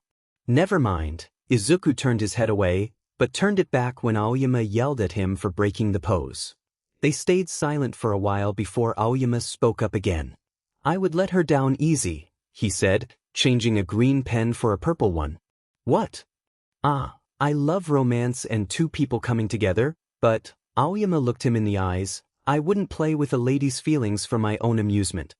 Speaker 1: Never mind, Izuku turned his head away, but turned it back when Aoyama yelled at him for breaking the pose. They stayed silent for a while before Aoyama spoke up again. I would let her down easy, he said, changing a green pen for a purple one. What? I love romance and two people coming together, but, Aoyama looked him in the eyes, I wouldn't play with a lady's feelings for my own amusement.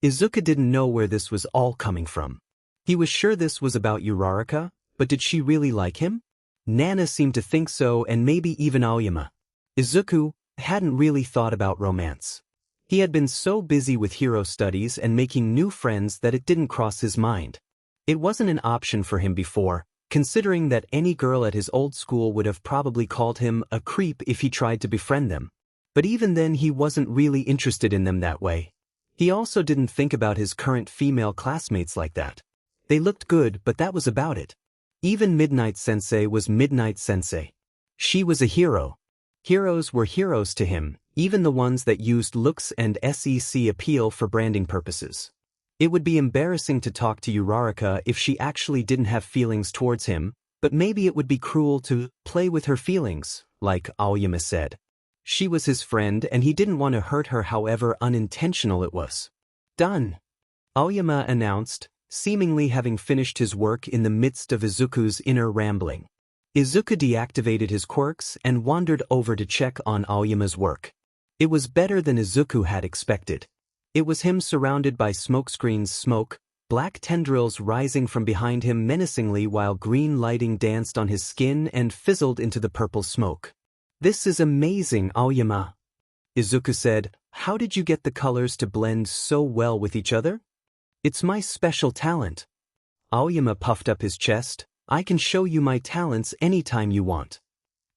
Speaker 1: Izuku didn't know where this was all coming from. He was sure this was about Uraraka, but did she really like him? Nana seemed to think so and maybe even Aoyama. Izuku hadn't really thought about romance. He had been so busy with hero studies and making new friends that it didn't cross his mind. It wasn't an option for him before, considering that any girl at his old school would have probably called him a creep if he tried to befriend them. But even then he wasn't really interested in them that way. He also didn't think about his current female classmates like that. They looked good, but that was about it. Even Midnight Sensei was Midnight Sensei. She was a hero. Heroes were heroes to him, even the ones that used looks and SEC appeal for branding purposes. It would be embarrassing to talk to Uraraka if she actually didn't have feelings towards him, but maybe it would be cruel to play with her feelings, like Aoyama said. She was his friend and he didn't want to hurt her however unintentional it was. Done, Aoyama announced, seemingly having finished his work in the midst of Izuku's inner rambling. Izuku deactivated his quirks and wandered over to check on Aoyama's work. It was better than Izuku had expected. It was him surrounded by smokescreens, smoke, black tendrils rising from behind him menacingly while green lighting danced on his skin and fizzled into the purple smoke. "This is amazing, Aoyama," Izuku said. "How did you get the colors to blend so well with each other?" "It's my special talent." Aoyama puffed up his chest. "I can show you my talents anytime you want."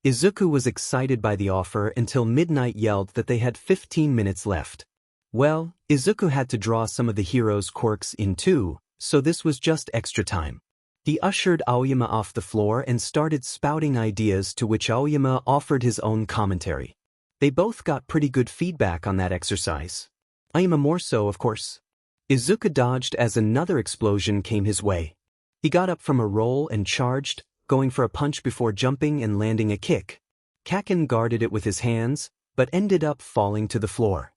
Speaker 1: Izuku was excited by the offer until Midnight yelled that they had 15 minutes left. Well, Izuku had to draw some of the heroes' quirks in too, so this was just extra time. He ushered Aoyama off the floor and started spouting ideas, to which Aoyama offered his own commentary. They both got pretty good feedback on that exercise. Aoyama more so, of course. Izuku dodged as another explosion came his way. He got up from a roll and charged, going for a punch before jumping and landing a kick. Kaken guarded it with his hands, but ended up falling to the floor.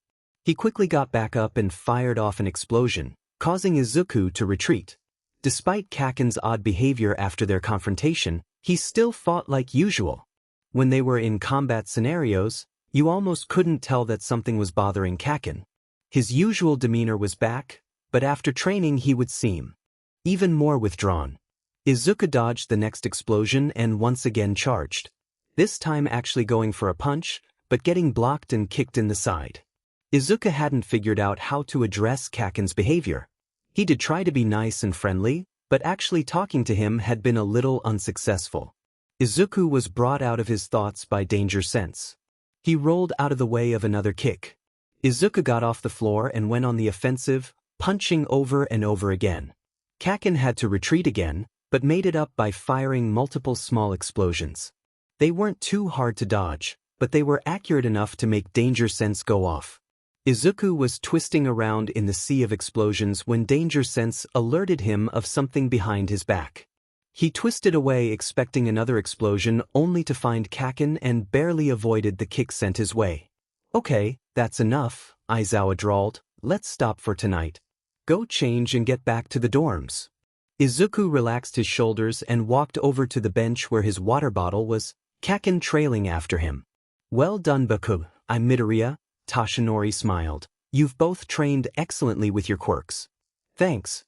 Speaker 1: He quickly got back up and fired off an explosion, causing Izuku to retreat. Despite Kaken's odd behavior after their confrontation, he still fought like usual. When they were in combat scenarios, you almost couldn't tell that something was bothering Kaken. His usual demeanor was back, but after training he would seem even more withdrawn. Izuku dodged the next explosion and once again charged. This time actually going for a punch, but getting blocked and kicked in the side. Izuku hadn't figured out how to address Kaken's behavior. He did try to be nice and friendly, but actually talking to him had been a little unsuccessful. Izuku was brought out of his thoughts by danger sense. He rolled out of the way of another kick. Izuku got off the floor and went on the offensive, punching over and over again. Kaken had to retreat again, but made it up by firing multiple small explosions. They weren't too hard to dodge, but they were accurate enough to make danger sense go off. Izuku was twisting around in the sea of explosions when danger sense alerted him of something behind his back. He twisted away expecting another explosion only to find Kaken and barely avoided the kick sent his way. "Okay, that's enough," Aizawa drawled. "Let's stop for tonight. Go change and get back to the dorms." Izuku relaxed his shoulders and walked over to the bench where his water bottle was, Kaken trailing after him. "Well done, Baku. I'm Midoriya." Tashinori smiled. "You've both trained excellently with your quirks." "Thanks."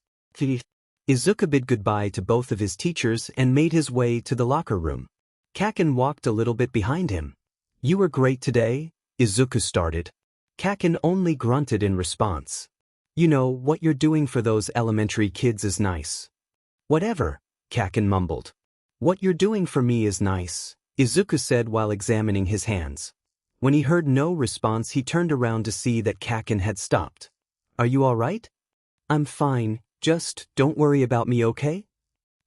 Speaker 1: Izuku bid goodbye to both of his teachers and made his way to the locker room. Kaken walked a little bit behind him. "You were great today," Izuku started. Kaken only grunted in response. "You know, what you're doing for those elementary kids is nice." "Whatever," Kaken mumbled. "What you're doing for me is nice," Izuku said while examining his hands. When he heard no response, he turned around to see that Kaken had stopped. "Are you all right?" "I'm fine, just don't worry about me, okay?"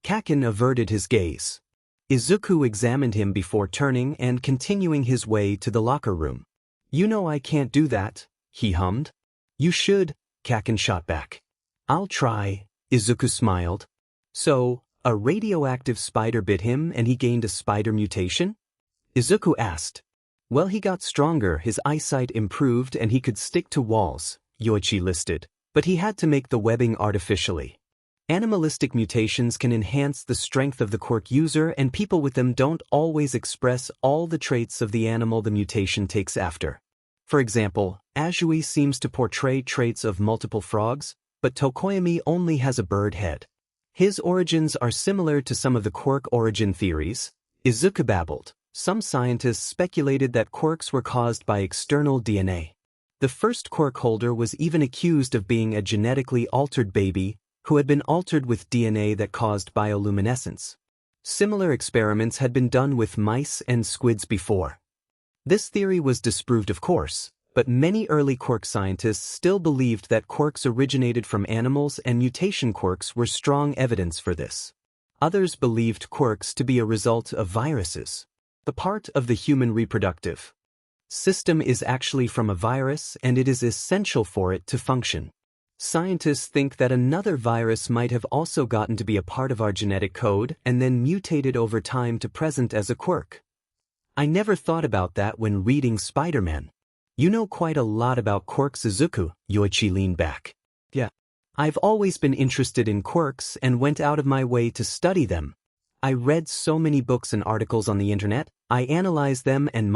Speaker 1: Kaken averted his gaze. Izuku examined him before turning and continuing his way to the locker room. "You know I can't do that," he hummed. "You should," Kaken shot back. "I'll try," Izuku smiled. "So, a radioactive spider bit him and he gained a spider mutation?" Izuku asked. "Well, he got stronger, his eyesight improved and he could stick to walls," Yoichi listed, "but he had to make the webbing artificially. Animalistic mutations can enhance the strength of the quirk user and people with them don't always express all the traits of the animal the mutation takes after. For example, Azui seems to portray traits of multiple frogs, but Tokoyami only has a bird head. His origins are similar to some of the quirk origin theories," Izuku babbled. "Some scientists speculated that quirks were caused by external DNA. The first quirk holder was even accused of being a genetically altered baby who had been altered with DNA that caused bioluminescence. Similar experiments had been done with mice and squids before. This theory was disproved, of course, but many early quirk scientists still believed that quirks originated from animals and mutation quirks were strong evidence for this. Others believed quirks to be a result of viruses. The part of the human reproductive system is actually from a virus and it is essential for it to function. Scientists think that another virus might have also gotten to be a part of our genetic code and then mutated over time to present as a quirk. I never thought about that when reading Spider-Man. You know quite a lot about quirks, Izuku, Yoichi leaned back. Yeah. I've always been interested in quirks and went out of my way to study them. I read so many books and articles on the internet, I analyzed them and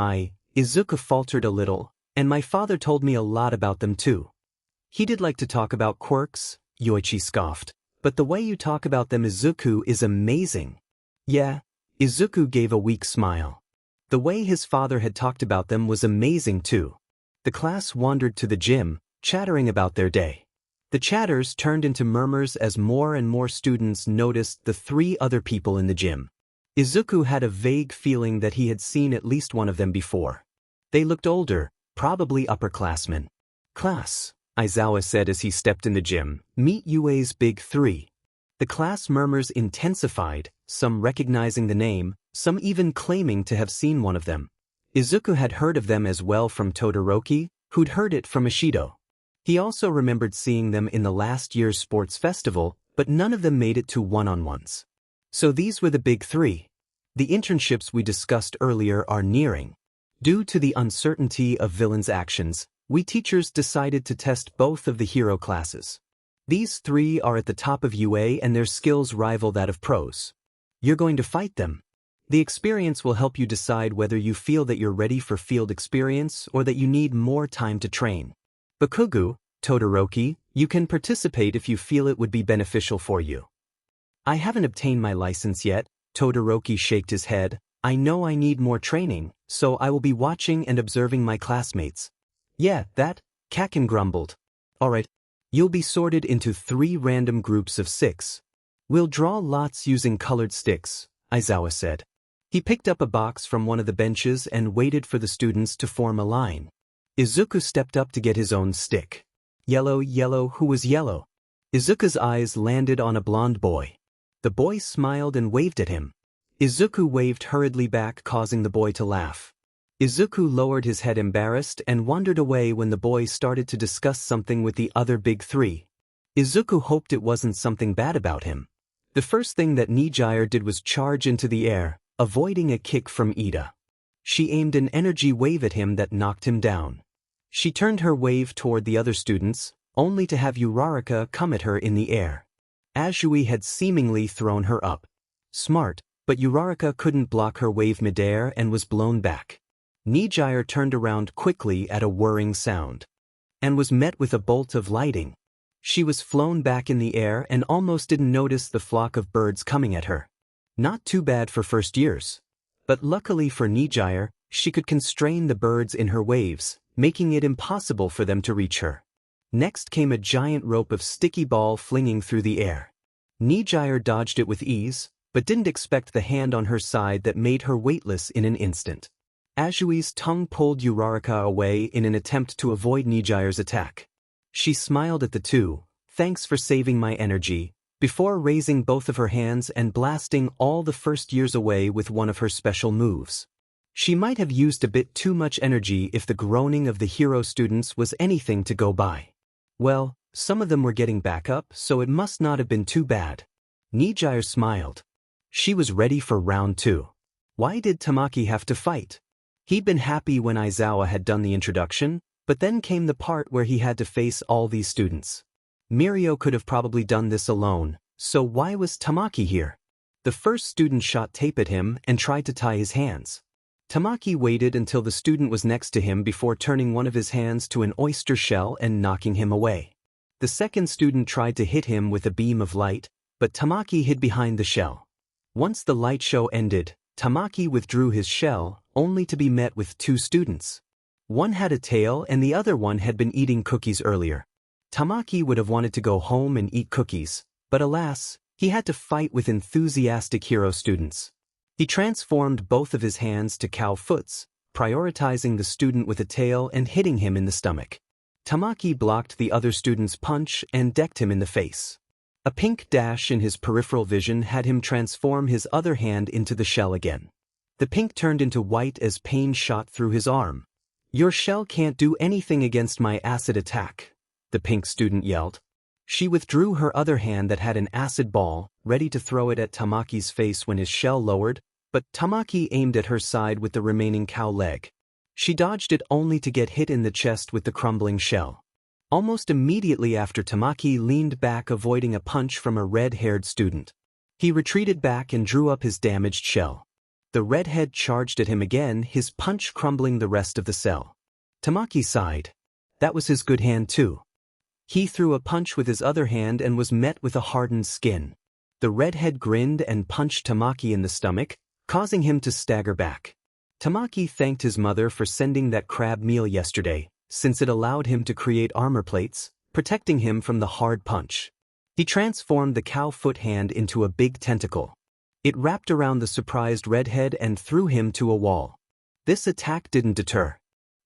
Speaker 1: Izuku faltered a little, And my father told me a lot about them too. He did like to talk about quirks, Yoichi scoffed. But the way you talk about them, Izuku, is amazing. Yeah, Izuku gave a weak smile. The way his father had talked about them was amazing too. The class wandered to the gym, chattering about their day. The chatters turned into murmurs as more and more students noticed the 3 other people in the gym. Izuku had a vague feeling that he had seen at least one of them before. They looked older, probably upperclassmen. Class, Aizawa said as he stepped in the gym, meet UA's big 3. The class murmurs intensified, some recognizing the name, some even claiming to have seen one of them. Izuku had heard of them as well from Todoroki, who'd heard it from Ishido. He also remembered seeing them in the last year's sports festival, but none of them made it to one-on-ones. So these were the big 3. The internships we discussed earlier are nearing. Due to the uncertainty of villains' actions, we teachers decided to test both of the hero classes. These 3 are at the top of UA and their skills rival that of pros. You're going to fight them. The experience will help you decide whether you feel that you're ready for field experience or that you need more time to train. Bakugo, Todoroki, you can participate if you feel it would be beneficial for you. I haven't obtained my license yet, Todoroki shook his head. I know I need more training, so I will be watching and observing my classmates. Yeah, that, Kaken grumbled. Alright, you'll be sorted into 3 random groups of 6. We'll draw lots using colored sticks, Aizawa said. He picked up a box from one of the benches and waited for the students to form a line. Izuku stepped up to get his own stick. Yellow, who was yellow? Izuku's eyes landed on a blonde boy. The boy smiled and waved at him. Izuku waved hurriedly back, causing the boy to laugh. Izuku lowered his head embarrassed and wandered away when the boy started to discuss something with the other big 3. Izuku hoped it wasn't something bad about him. The first thing that Nijire did was charge into the air, avoiding a kick from Ida. She aimed an energy wave at him that knocked him down. She turned her wave toward the other students, only to have Uraraka come at her in the air. Azui had seemingly thrown her up. Smart, but Uraraka couldn't block her wave midair and was blown back. Nijire turned around quickly at a whirring sound. And was met with a bolt of lightning. She was flown back in the air and almost didn't notice the flock of birds coming at her. Not too bad for first years. But luckily for Nijire, she could constrain the birds in her waves, making it impossible for them to reach her. Next came a giant rope of sticky ball flinging through the air. Nijire dodged it with ease, but didn't expect the hand on her side that made her weightless in an instant. Azui's tongue pulled Uraraka away in an attempt to avoid Nijire's attack. She smiled at the two, thanks for saving my energy, before raising both of her hands and blasting all the first years away with one of her special moves. She might have used a bit too much energy if the groaning of the hero students was anything to go by. Well, some of them were getting back up, so it must not have been too bad. Nijire smiled. She was ready for round 2. Why did Tamaki have to fight? He'd been happy when Aizawa had done the introduction, but then came the part where he had to face all these students. Mirio could have probably done this alone, so why was Tamaki here? The first student shot tape at him and tried to tie his hands. Tamaki waited until the student was next to him before turning one of his hands to an oyster shell and knocking him away. The second student tried to hit him with a beam of light, but Tamaki hid behind the shell. Once the light show ended, Tamaki withdrew his shell, only to be met with 2 students. One had a tail and the other one had been eating cookies earlier. Tamaki would have wanted to go home and eat cookies, but alas, he had to fight with enthusiastic hero students. He transformed both of his hands to cow foots, prioritizing the student with a tail and hitting him in the stomach. Tamaki blocked the other student's punch and decked him in the face. A pink dash in his peripheral vision had him transform his other hand into the shell again. The pink turned into white as pain shot through his arm. "Your shell can't do anything against my acid attack," the pink student yelled. She withdrew her other hand that had an acid ball, ready to throw it at Tamaki's face when his shell lowered, but Tamaki aimed at her side with the remaining cow leg. She dodged it only to get hit in the chest with the crumbling shell. Almost immediately after, Tamaki leaned back, avoiding a punch from a red-haired student. He retreated back and drew up his damaged shell. The redhead charged at him again, his punch crumbling the rest of the cell. Tamaki sighed. That was his good hand too. He threw a punch with his other hand and was met with a hardened skin. The redhead grinned and punched Tamaki in the stomach, causing him to stagger back. Tamaki thanked his mother for sending that crab meal yesterday, since it allowed him to create armor plates, protecting him from the hard punch. He transformed the cow foot hand into a big tentacle. It wrapped around the surprised redhead and threw him to a wall. This attack didn't deter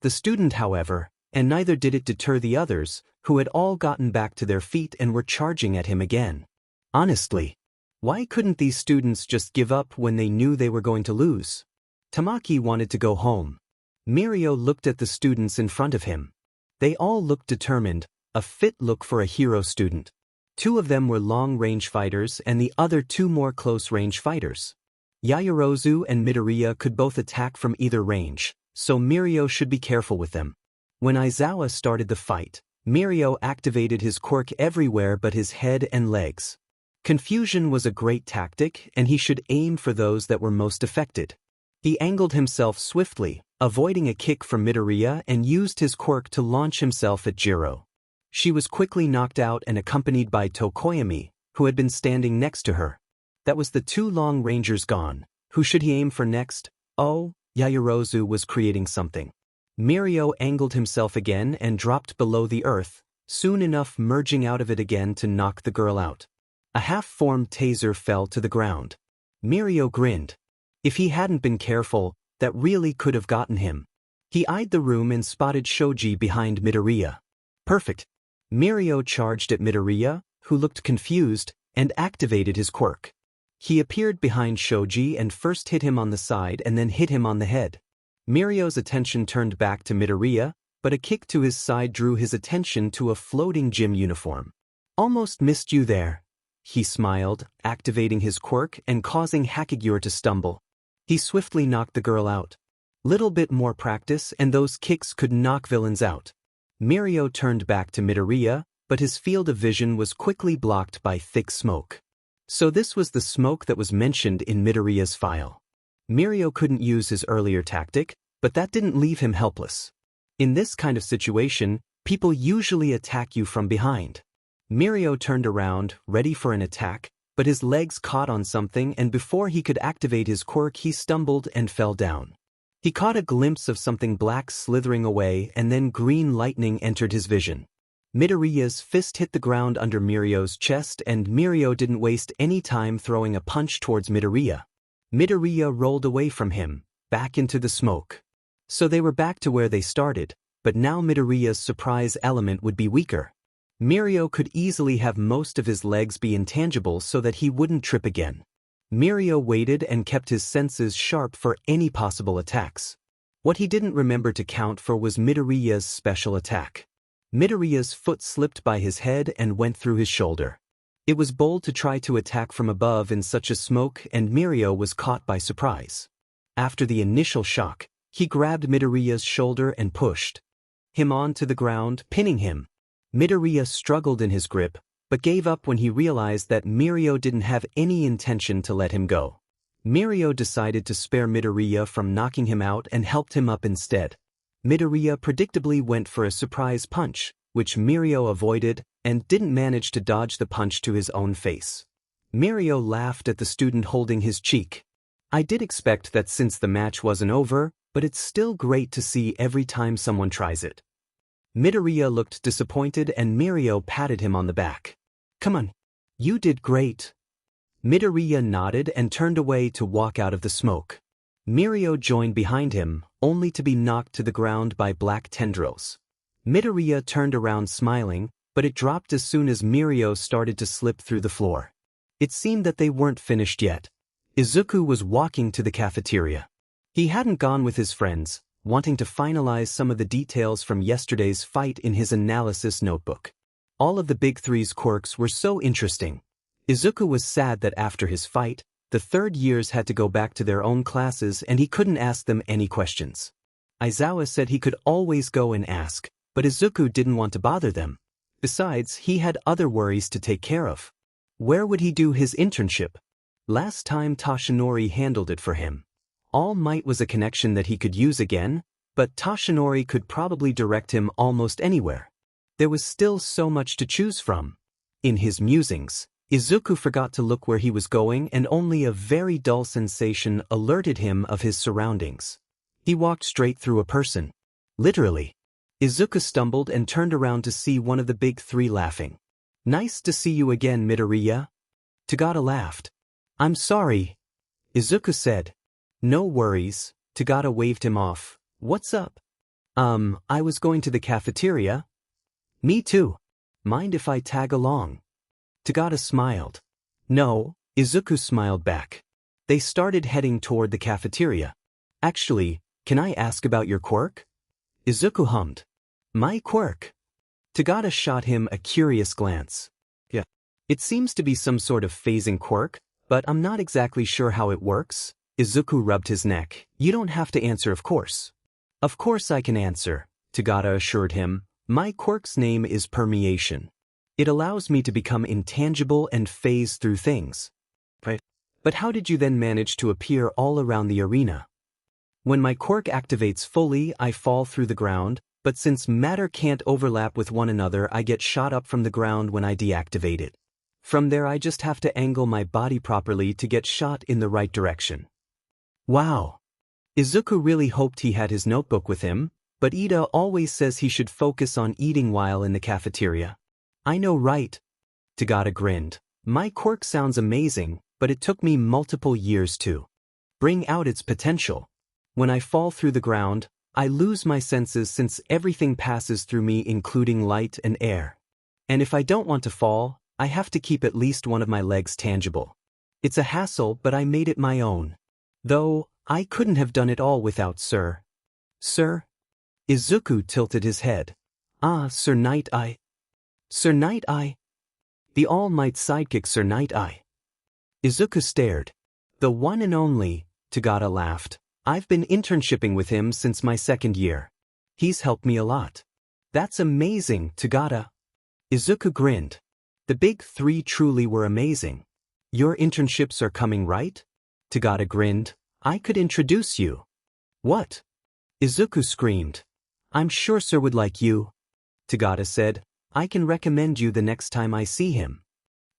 Speaker 1: the student, however, and neither did it deter the others, who had all gotten back to their feet and were charging at him again. Honestly, why couldn't these students just give up when they knew they were going to lose? Tamaki wanted to go home. Mirio looked at the students in front of him. They all looked determined, a fit look for a hero student. 2 of them were long-range fighters and the other 2 more close-range fighters. Yaoyorozu and Midoriya could both attack from either range, so Mirio should be careful with them. When Aizawa started the fight, Mirio activated his quirk everywhere but his head and legs. Confusion was a great tactic, and he should aim for those that were most affected. He angled himself swiftly, avoiding a kick from Midoriya, and used his quirk to launch himself at Jiro. She was quickly knocked out and accompanied by Tokoyami, who had been standing next to her. That was the 2 long rangers gone. Who should he aim for next? Oh, Yaoyorozu was creating something. Mirio angled himself again and dropped below the earth, soon enough merging out of it again to knock the girl out. A half-formed taser fell to the ground. Mirio grinned. If he hadn't been careful, that really could have gotten him. He eyed the room and spotted Shoji behind Midoriya. Perfect. Mirio charged at Midoriya, who looked confused, and activated his quirk. He appeared behind Shoji and first hit him on the side and then hit him on the head. Mirio's attention turned back to Midoriya, but a kick to his side drew his attention to a floating gym uniform. Almost missed you there. He smiled, activating his quirk and causing Hakigure to stumble. He swiftly knocked the girl out. Little bit more practice and those kicks could knock villains out. Mirio turned back to Midoriya, but his field of vision was quickly blocked by thick smoke. So this was the smoke that was mentioned in Midoriya's file. Mirio couldn't use his earlier tactic, but that didn't leave him helpless. In this kind of situation, people usually attack you from behind. Mirio turned around, ready for an attack, but his legs caught on something and before he could activate his quirk he stumbled and fell down. He caught a glimpse of something black slithering away and then green lightning entered his vision. Midoriya's fist hit the ground under Mirio's chest and Mirio didn't waste any time throwing a punch towards Midoriya. Midoriya rolled away from him, back into the smoke. So they were back to where they started, but now Midoriya's surprise element would be weaker. Mirio could easily have most of his legs be intangible so that he wouldn't trip again. Mirio waited and kept his senses sharp for any possible attacks. What he didn't remember to count for was Midoriya's special attack. Midoriya's foot slipped by his head and went through his shoulder. It was bold to try to attack from above in such a smoke and Mirio was caught by surprise. After the initial shock, he grabbed Midoriya's shoulder and pushed him onto the ground, pinning him. Midoriya struggled in his grip, but gave up when he realized that Mirio didn't have any intention to let him go. Mirio decided to spare Midoriya from knocking him out and helped him up instead. Midoriya predictably went for a surprise punch, which Mirio avoided and didn't manage to dodge the punch to his own face. Mirio laughed at the student holding his cheek. I did expect that since the match wasn't over, but it's still great to see every time someone tries it. Midoriya looked disappointed and Mirio patted him on the back. Come on. You did great. Midoriya nodded and turned away to walk out of the smoke. Mirio joined behind him, only to be knocked to the ground by black tendrils. Midoriya turned around smiling, but it dropped as soon as Mirio started to slip through the floor. It seemed that they weren't finished yet. Izuku was walking to the cafeteria. He hadn't gone with his friends, wanting to finalize some of the details from yesterday's fight in his analysis notebook. All of the Big Three's quirks were so interesting. Izuku was sad that after his fight, the third years had to go back to their own classes and he couldn't ask them any questions. Aizawa said he could always go and ask, but Izuku didn't want to bother them. Besides, he had other worries to take care of. Where would he do his internship? Last time Toshinori handled it for him. All Might was a connection that he could use again, but Toshinori could probably direct him almost anywhere. There was still so much to choose from. In his musings, Izuku forgot to look where he was going, and only a very dull sensation alerted him of his surroundings. He walked straight through a person. Literally. Izuku stumbled and turned around to see one of the big three laughing. "Nice to see you again, Midoriya." Tagada laughed. "I'm sorry," Izuku said. "No worries," Tagada waved him off. "What's up?" I was going to the cafeteria." "Me too. Mind if I tag along?" Tagada smiled. "No," Izuku smiled back. They started heading toward the cafeteria. "Actually, can I ask about your quirk?" Izuku hummed. "My quirk?" Tagada shot him a curious glance. "Yeah. It seems to be some sort of phasing quirk, but I'm not exactly sure how it works." Izuku rubbed his neck. "You don't have to answer, of course." "Of course I can answer," Tagada assured him. "My quirk's name is permeation. It allows me to become intangible and phase through things." "Right. But how did you then manage to appear all around the arena?" "When my quirk activates fully, I fall through the ground, but since matter can't overlap with one another, I get shot up from the ground when I deactivate it. From there I just have to angle my body properly to get shot in the right direction." Wow. Izuku really hoped he had his notebook with him, but Ida always says he should focus on eating while in the cafeteria. "I know, right?" Tagada grinned. "My quirk sounds amazing, but it took me multiple years to bring out its potential. When I fall through the ground, I lose my senses since everything passes through me, including light and air. And if I don't want to fall, I have to keep at least one of my legs tangible. It's a hassle, but I made it my own. Though, I couldn't have done it all without Sir." "Sir?" Izuku tilted his head. "Ah, Sir Night Eye." "Sir Night Eye?" "The all-might sidekick Sir Night Eye." Izuku stared. "The one and only," Tagada laughed. "I've been internshipping with him since my second year. He's helped me a lot." "That's amazing, Tagada." Izuku grinned. The big three truly were amazing. "Your internships are coming, right?" Tagada grinned. "I could introduce you." "What?" Izuku screamed. "I'm sure Sir would like you," Tagada said. "I can recommend you the next time I see him."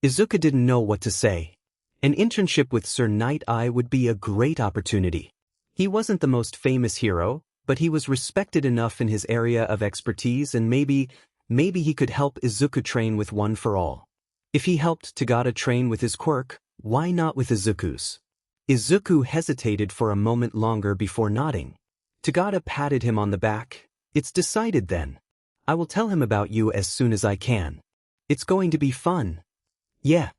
Speaker 1: Izuku didn't know what to say. An internship with Sir Night Eye would be a great opportunity. He wasn't the most famous hero, but he was respected enough in his area of expertise, and maybe he could help Izuku train with One for All. If he helped Tagada train with his quirk, why not with Izuku's? Izuku hesitated for a moment longer before nodding. Tagada patted him on the back. "It's decided then. I will tell him about you as soon as I can. It's going to be fun." "Yeah."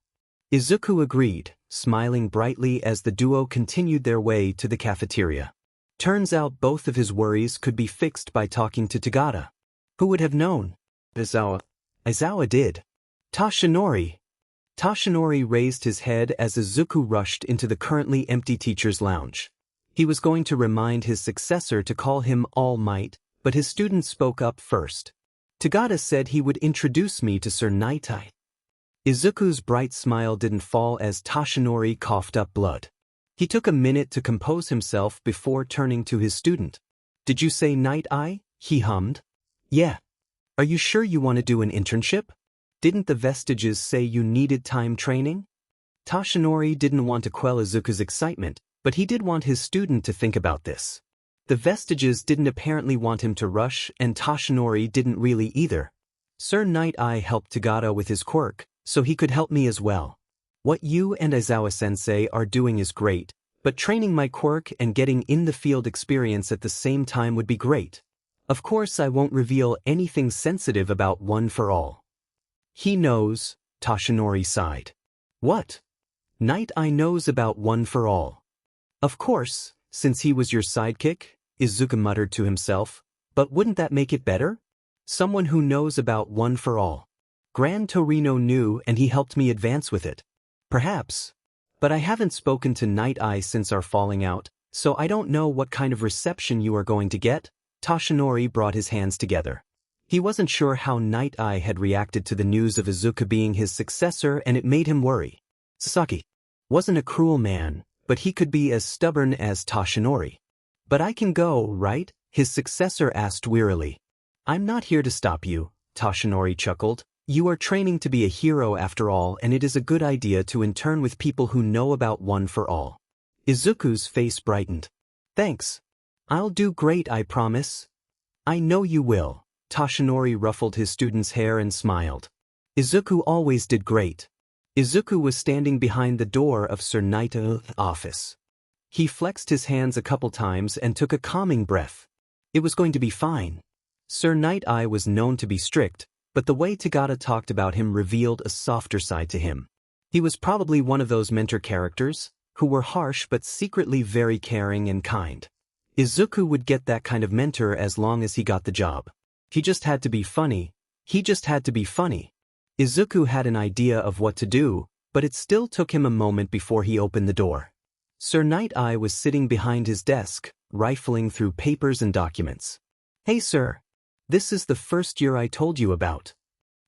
Speaker 1: Izuku agreed, smiling brightly as the duo continued their way to the cafeteria. Turns out both of his worries could be fixed by talking to Tagada. Who would have known? Aizawa did. "Toshinori." Toshinori raised his head as Izuku rushed into the currently empty teacher's lounge. He was going to remind his successor to call him All Might, but his student spoke up first. "Tagada said he would introduce me to Sir Night Eye." Izuku's bright smile didn't fall as Toshinori coughed up blood. He took a minute to compose himself before turning to his student. "Did you say Night Eye?" he hummed. "Yeah. Are you sure you want to do an internship? Didn't the Vestiges say you needed time training?" Toshinori didn't want to quell Izuku's excitement, but he did want his student to think about this. The Vestiges didn't apparently want him to rush, and Toshinori didn't really either. "Sir Night Eye helped Tagada with his quirk, so he could help me as well. What you and Aizawa-sensei are doing is great, but training my quirk and getting in-the-field experience at the same time would be great. Of course I won't reveal anything sensitive about One for All." "He knows," Toshinori sighed. "What?" "Night Eye knows about One for All." "Of course, since he was your sidekick," Izuku muttered to himself. "But wouldn't that make it better? Someone who knows about One for All. Gran Torino knew and he helped me advance with it." "Perhaps. But I haven't spoken to Night Eye since our falling out, so I don't know what kind of reception you are going to get." Toshinori brought his hands together. He wasn't sure how Night Eye had reacted to the news of Izuku being his successor, and it made him worry. Sasaki wasn't a cruel man, but he could be as stubborn as Toshinori. "But I can go, right?" His successor asked wearily. I'm not here to stop you, Toshinori chuckled. You are training to be a hero after all, and it is a good idea to intern with people who know about One for All. Izuku's face brightened. Thanks. I'll do great, I promise. I know you will. Toshinori ruffled his student's hair and smiled. Izuku always did great. Izuku was standing behind the door of Sir Naito's office. He flexed his hands a couple times and took a calming breath. It was going to be fine. Sir Night-Eye was known to be strict, but the way Tagata talked about him revealed a softer side to him. He was probably one of those mentor characters, who were harsh but secretly very caring and kind. Izuku would get that kind of mentor as long as he got the job. He just had to be funny. Izuku had an idea of what to do, but it still took him a moment before he opened the door. Sir Night-Eye was sitting behind his desk, rifling through papers and documents. Hey sir. This is the first year I told you about.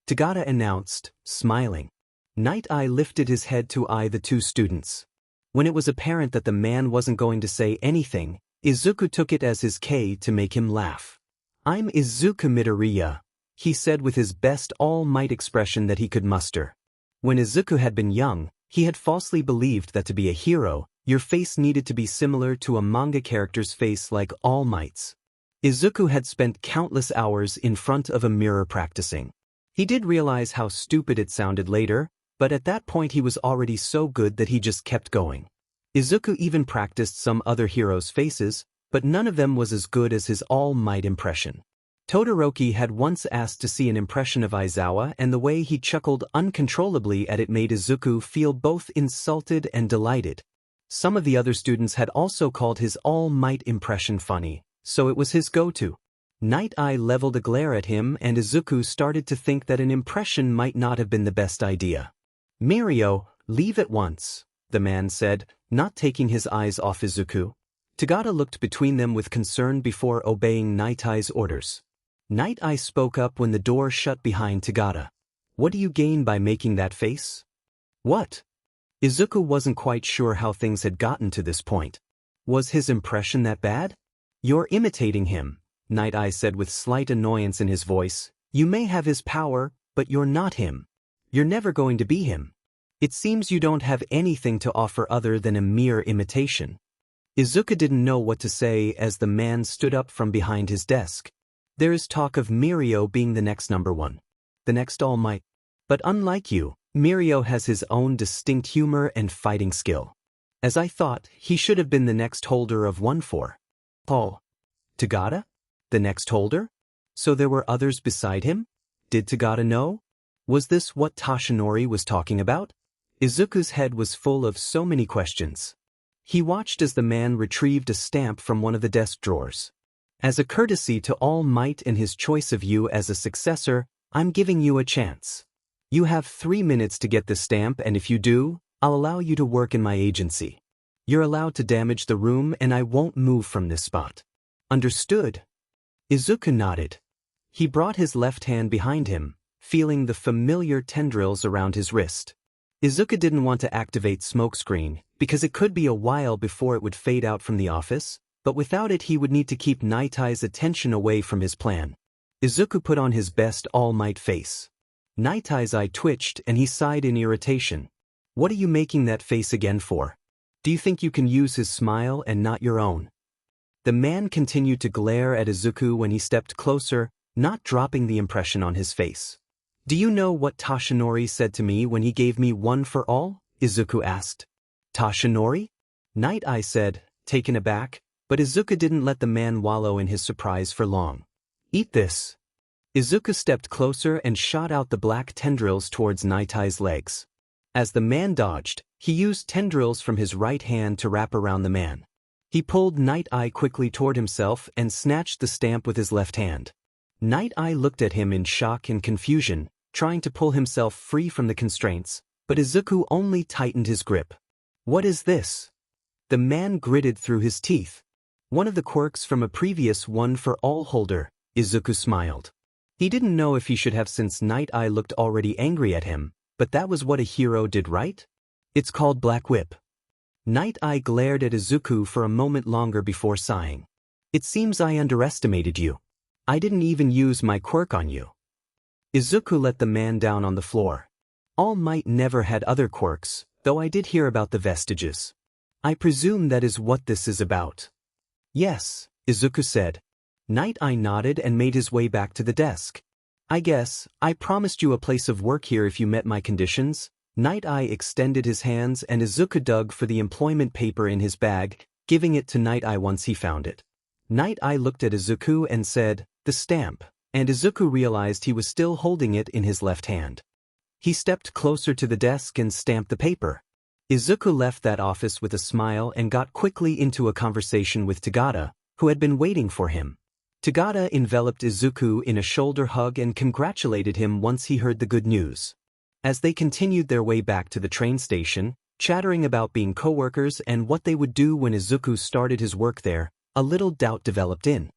Speaker 1: Tagata announced, smiling. Night-Eye lifted his head to eye the two students. When it was apparent that the man wasn't going to say anything, Izuku took it as his K to make him laugh. I'm Izuku Midoriya, he said with his best all-might expression that he could muster. When Izuku had been young, he had falsely believed that to be a hero, your face needed to be similar to a manga character's face like All Might's. Izuku had spent countless hours in front of a mirror practicing. He did realize how stupid it sounded later, but at that point he was already so good that he just kept going. Izuku even practiced some other heroes' faces, but none of them was as good as his All Might impression. Todoroki had once asked to see an impression of Aizawa, and the way he chuckled uncontrollably at it made Izuku feel both insulted and delighted. Some of the other students had also called his All Might impression funny, so it was his go-to. Night-Eye leveled a glare at him, and Izuku started to think that an impression might not have been the best idea. Mirio, leave at once, the man said, not taking his eyes off Izuku. Tagata looked between them with concern before obeying Night-Eye's orders. Night-Eye spoke up when the door shut behind Tagata. What do you gain by making that face? What? Izuku wasn't quite sure how things had gotten to this point. Was his impression that bad? You're imitating him, Night-Eye said with slight annoyance in his voice. You may have his power, but you're not him. You're never going to be him. It seems you don't have anything to offer other than a mere imitation. Izuku didn't know what to say as the man stood up from behind his desk. There is talk of Mirio being the next number one. The next All Might. But unlike you, Mirio has his own distinct humor and fighting skill. As I thought, he should have been the next holder of One for All. Tagata? The next holder? So there were others beside him? Did Tagata know? Was this what Toshinori was talking about? Izuku's head was full of so many questions. He watched as the man retrieved a stamp from one of the desk drawers. As a courtesy to All Might and his choice of you as a successor, I'm giving you a chance. You have 3 minutes to get the stamp, and if you do, I'll allow you to work in my agency. You're allowed to damage the room and I won't move from this spot. Understood? Izuku nodded. He brought his left hand behind him, feeling the familiar tendrils around his wrist. Izuku didn't want to activate smokescreen, because it could be a while before it would fade out from the office, but without it he would need to keep Night-Eye's attention away from his plan. Izuku put on his best All Might face. Night-Eye's eye twitched and he sighed in irritation. What are you making that face again for? Do you think you can use his smile and not your own? The man continued to glare at Izuku when he stepped closer, not dropping the impression on his face. Do you know what Toshinori said to me when he gave me One for All? Izuku asked. Toshinori? Night-Eye said, taken aback, but Izuku didn't let the man wallow in his surprise for long. Eat this. Izuku stepped closer and shot out the black tendrils towards Night-Eye's legs. As the man dodged, he used tendrils from his right hand to wrap around the man. He pulled Night-Eye quickly toward himself and snatched the stamp with his left hand. Night-Eye looked at him in shock and confusion, trying to pull himself free from the constraints, but Izuku only tightened his grip. What is this? The man gritted through his teeth. One of the quirks from a previous One for All holder, Izuku smiled. He didn't know if he should have since Night-Eye looked already angry at him, but that was what a hero did, right? It's called Black Whip. Night-Eye glared at Izuku for a moment longer before sighing. It seems I underestimated you. I didn't even use my quirk on you. Izuku let the man down on the floor. All Might never had other quirks, though I did hear about the vestiges. I presume that is what this is about. Yes, Izuku said. Night Eye nodded and made his way back to the desk. I guess, I promised you a place of work here if you met my conditions. Night Eye extended his hands and Izuku dug for the employment paper in his bag, giving it to Night Eye once he found it. Night Eye looked at Izuku and said, "The stamp," and Izuku realized he was still holding it in his left hand. He stepped closer to the desk and stamped the paper. Izuku left that office with a smile and got quickly into a conversation with Tagada, who had been waiting for him. Tagada enveloped Izuku in a shoulder hug and congratulated him once he heard the good news. As they continued their way back to the train station, chattering about being co-workers and what they would do when Izuku started his work there, a little doubt developed in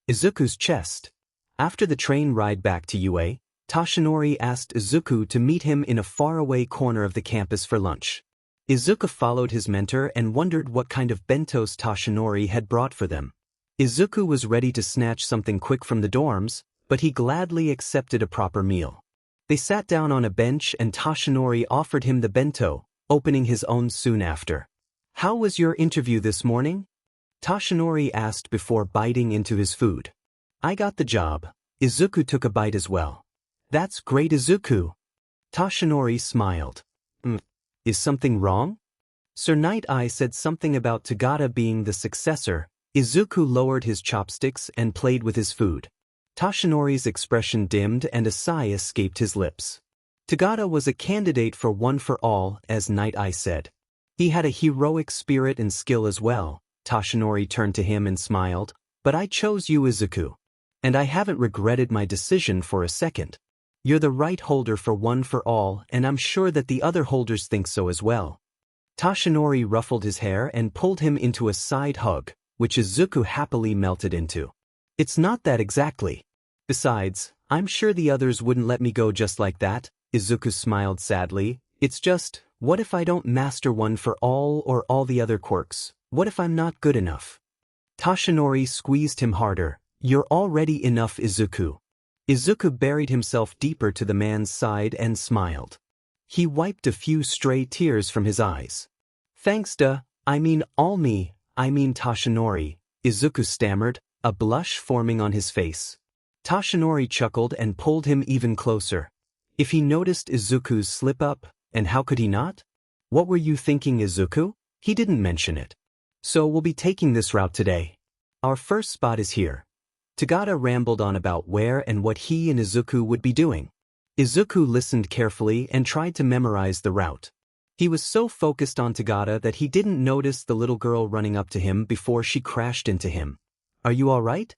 Speaker 1: Izuku's chest. After the train ride back to UA, Toshinori asked Izuku to meet him in a faraway corner of the campus for lunch. Izuku followed his mentor and wondered what kind of bentos Toshinori had brought for them. Izuku was ready to snatch something quick from the dorms, but he gladly accepted a proper meal. They sat down on a bench and Toshinori offered him the bento, opening his own soon after. "How was your interview this morning?" Toshinori asked before biting into his food. "I got the job." Izuku took a bite as well. "That's great, Izuku." Toshinori smiled. Is something wrong?" Sir Night Eye said something about Tagada being the successor. Izuku lowered his chopsticks and played with his food. Toshinori's expression dimmed and a sigh escaped his lips. Tagada was a candidate for one for all, as Night Eye said. He had a heroic spirit and skill as well. Toshinori turned to him and smiled. "But I chose you, Izuku. And I haven't regretted my decision for a second. You're the right holder for one for all, and I'm sure that the other holders think so as well." Toshinori ruffled his hair and pulled him into a side hug, which Izuku happily melted into. "It's not that exactly. Besides, I'm sure the others wouldn't let me go just like that." Izuku smiled sadly. "It's just, what if I don't master one for all or all the other quirks? What if I'm not good enough?" Toshinori squeezed him harder. "You're already enough, Izuku." Izuku buried himself deeper to the man's side and smiled. He wiped a few stray tears from his eyes. "Thanks I mean Toshinori," Izuku stammered, a blush forming on his face. Toshinori chuckled and pulled him even closer. If he noticed Izuku's slip-up, and how could he not? "What were you thinking, Izuku?" He didn't mention it. "So we'll be taking this route today. Our first spot is here." Tagada rambled on about where and what he and Izuku would be doing. Izuku listened carefully and tried to memorize the route. He was so focused on Tagada that he didn't notice the little girl running up to him before she crashed into him. "Are you all right?"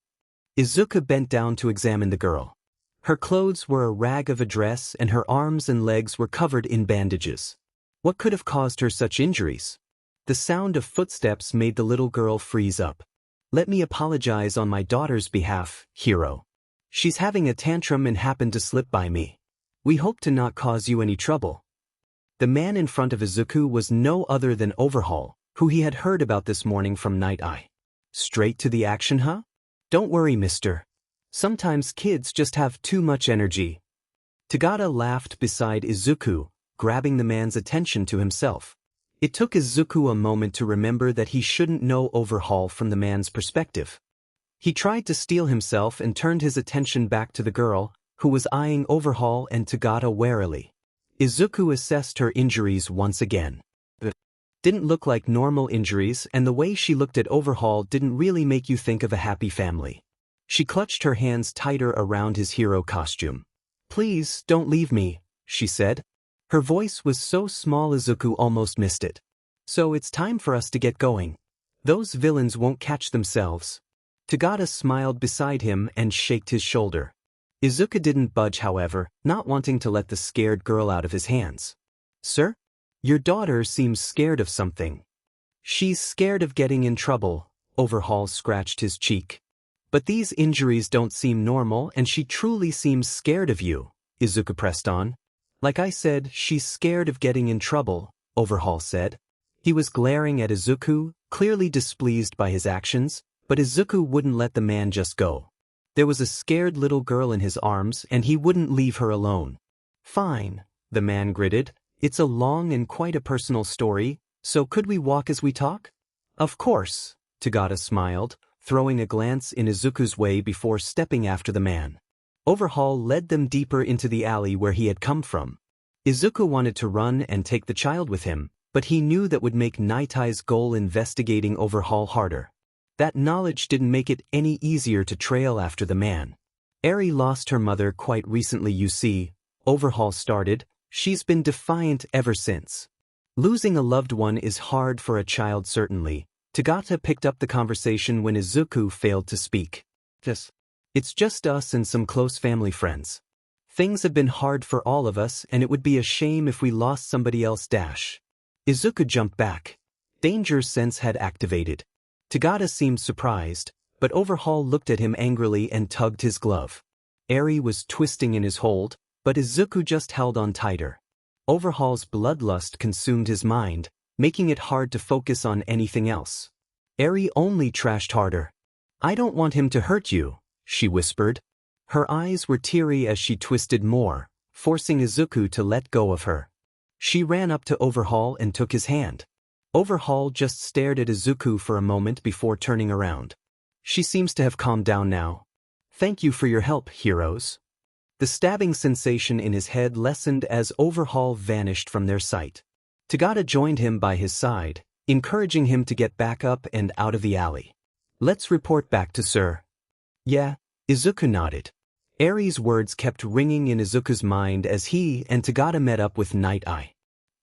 Speaker 1: Izuku bent down to examine the girl. Her clothes were a rag of a dress and her arms and legs were covered in bandages. What could have caused her such injuries? The sound of footsteps made the little girl freeze up. "Let me apologize on my daughter's behalf, hero. She's having a tantrum and happened to slip by me. We hope to not cause you any trouble." The man in front of Izuku was no other than Overhaul, who he had heard about this morning from Night Eye. "Straight to the action, huh? Don't worry, mister. Sometimes kids just have too much energy." Tagada laughed beside Izuku, grabbing the man's attention to himself. It took Izuku a moment to remember that he shouldn't know Overhaul from the man's perspective. He tried to steel himself and turned his attention back to the girl, who was eyeing Overhaul and Tagada warily. Izuku assessed her injuries once again. It didn't look like normal injuries, and the way she looked at Overhaul didn't really make you think of a happy family. She clutched her hands tighter around his hero costume. "Please, don't leave me," she said. Her voice was so small Izuku almost missed it. "So it's time for us to get going. Those villains won't catch themselves." Tagada smiled beside him and shaked his shoulder. Izuku didn't budge, however, not wanting to let the scared girl out of his hands. "Sir? Your daughter seems scared of something." "She's scared of getting in trouble," Overhaul scratched his cheek. "But these injuries don't seem normal and she truly seems scared of you," Izuku pressed on. "Like I said, she's scared of getting in trouble," Overhaul said. He was glaring at Izuku, clearly displeased by his actions, But Izuku wouldn't let the man just go. There was a scared little girl in his arms and he wouldn't leave her alone. Fine, the man gritted. It's a long and quite a personal story, so could we walk as we talk? Of course, Tagata smiled, throwing a glance in Izuku's way before stepping after the man. Overhaul led them deeper into the alley where he had come from. Izuku wanted to run and take the child with him, but he knew that would make Nightie's goal investigating Overhaul harder. That knowledge didn't make it any easier to trail after the man. Eri lost her mother quite recently, you see, Overhaul started. She's been defiant ever since. Losing a loved one is hard for a child, certainly. Tagata picked up the conversation when Izuku failed to speak. It's just us and some close family friends. Things have been hard for all of us and it would be a shame if we lost somebody else. Izuku jumped back. Danger sense had activated. Tagata seemed surprised, but Overhaul looked at him angrily and tugged his glove. Eri was twisting in his hold, but Izuku just held on tighter. Overhaul's bloodlust consumed his mind, making it hard to focus on anything else. Eri only trashed harder. I don't want him to hurt you, she whispered. Her eyes were teary as she twisted more, forcing Izuku to let go of her. She ran up to Overhaul and took his hand. Overhaul just stared at Izuku for a moment before turning around. She seems to have calmed down now. Thank you for your help, heroes. The stabbing sensation in his head lessened as Overhaul vanished from their sight. Tagata joined him by his side, encouraging him to get back up and out of the alley. Let's report back to Sir. Yeah, Izuku nodded. Eri's words kept ringing in Izuku's mind as he and Tagata met up with Night Eye.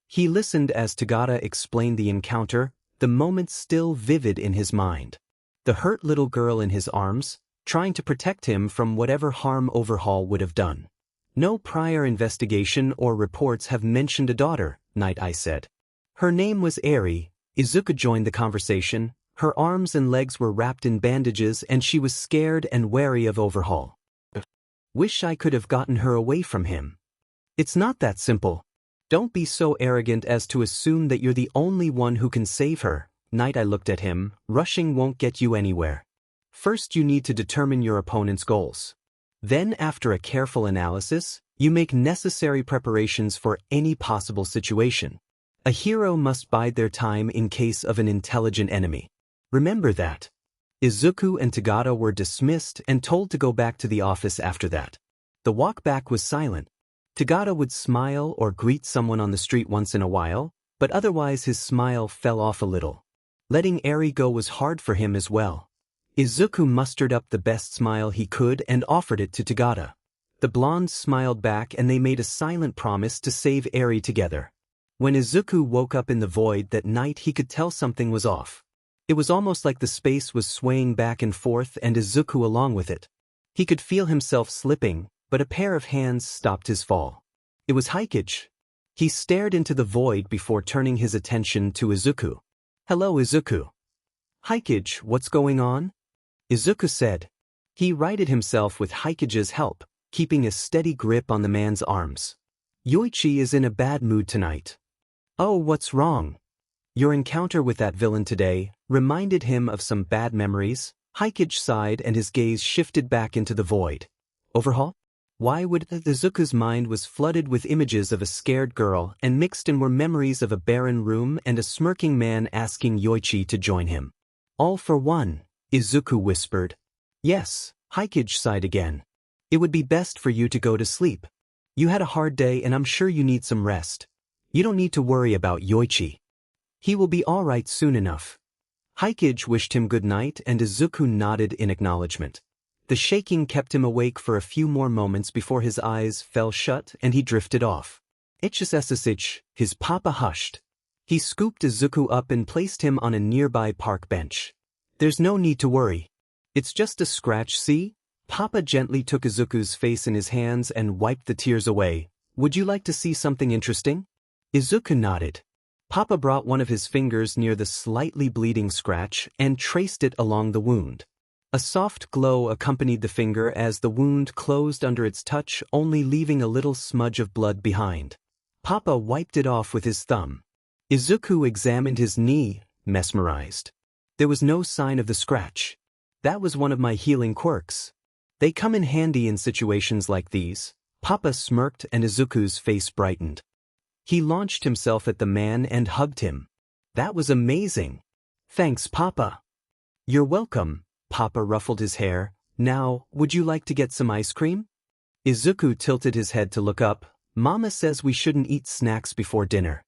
Speaker 1: He listened as Tagata explained the encounter, the moment still vivid in his mind. The hurt little girl in his arms, trying to protect him from whatever harm Overhaul would have done. No prior investigation or reports have mentioned a daughter, Night Eye said. Her name was Eri. Izuku joined the conversation. Her arms and legs were wrapped in bandages and she was scared and wary of Overhaul. Wish I could have gotten her away from him. It's not that simple. Don't be so arrogant as to assume that you're the only one who can save her. Night Eye looked at him. Rushing won't get you anywhere. First you need to determine your opponent's goals. Then after a careful analysis, you make necessary preparations for any possible situation. A hero must bide their time in case of an intelligent enemy. Remember that. Izuku and Tagata were dismissed and told to go back to the office after that. The walk back was silent. Tagata would smile or greet someone on the street once in a while, but otherwise his smile fell off a little. Letting Eri go was hard for him as well. Izuku mustered up the best smile he could and offered it to Tagata. The blonde smiled back and they made a silent promise to save Eri together. When Izuku woke up in the void that night, he could tell something was off. It was almost like the space was swaying back and forth and Izuku along with it. He could feel himself slipping, but a pair of hands stopped his fall. It was Hikage. He stared into the void before turning his attention to Izuku. Hello, Izuku. Hikage, what's going on? Izuku said. He righted himself with Hikage's help, keeping a steady grip on the man's arms. Yoichi is in a bad mood tonight. Oh, what's wrong? Your encounter with that villain today reminded him of some bad memories. Hikage sighed and his gaze shifted back into the void. Overhaul? Why would Izuku's mind was flooded with images of a scared girl and mixed in were memories of a barren room and a smirking man asking Yoichi to join him. All for one, Izuku whispered. Yes, Hikage sighed again. It would be best for you to go to sleep. You had a hard day and I'm sure you need some rest. You don't need to worry about Yoichi. He will be all right soon enough. Hikage wished him good night and Izuku nodded in acknowledgement. The shaking kept him awake for a few more moments before his eyes fell shut and he drifted off. Hssh, his papa hushed. He scooped Izuku up and placed him on a nearby park bench. There's no need to worry. It's just a scratch, see? Papa gently took Izuku's face in his hands and wiped the tears away. Would you like to see something interesting? Izuku nodded. Papa brought one of his fingers near the slightly bleeding scratch and traced it along the wound. A soft glow accompanied the finger as the wound closed under its touch, only leaving a little smudge of blood behind. Papa wiped it off with his thumb. Izuku examined his knee, mesmerized. There was no sign of the scratch. That was one of my healing quirks. They come in handy in situations like these. Papa smirked and Izuku's face brightened. He launched himself at the man and hugged him. That was amazing. Thanks, Papa. You're welcome. Papa ruffled his hair. Now, would you like to get some ice cream? Izuku tilted his head to look up. Mama says we shouldn't eat snacks before dinner.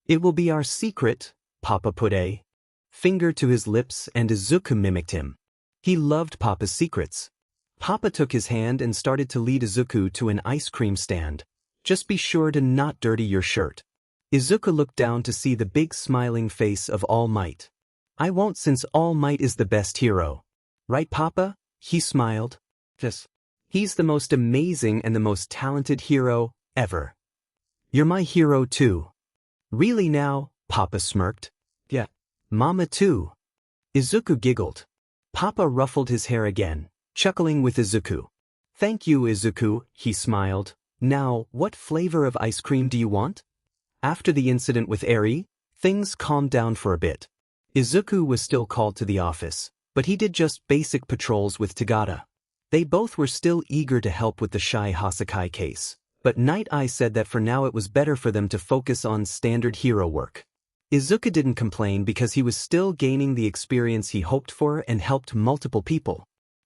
Speaker 1: It will be our secret, Papa put a finger to his lips and Izuku mimicked him. He loved Papa's secrets. Papa took his hand and started to lead Izuku to an ice cream stand. Just be sure to not dirty your shirt. Izuku looked down to see the big smiling face of All Might. I won't, since All Might is the best hero. Right, Papa? He smiled. Yes. He's the most amazing and the most talented hero ever. You're my hero too. Really now? Papa smirked. Yeah. Mama too. Izuku giggled. Papa ruffled his hair again, chuckling with Izuku. Thank you, Izuku, he smiled. Now, what flavor of ice cream do you want? After the incident with Eri, things calmed down for a bit. Izuku was still called to the office, but he did just basic patrols with Tagata. They both were still eager to help with the Shy Hasakai case, but Night Eye said that for now it was better for them to focus on standard hero work. Izuku didn't complain because he was still gaining the experience he hoped for and helped multiple people.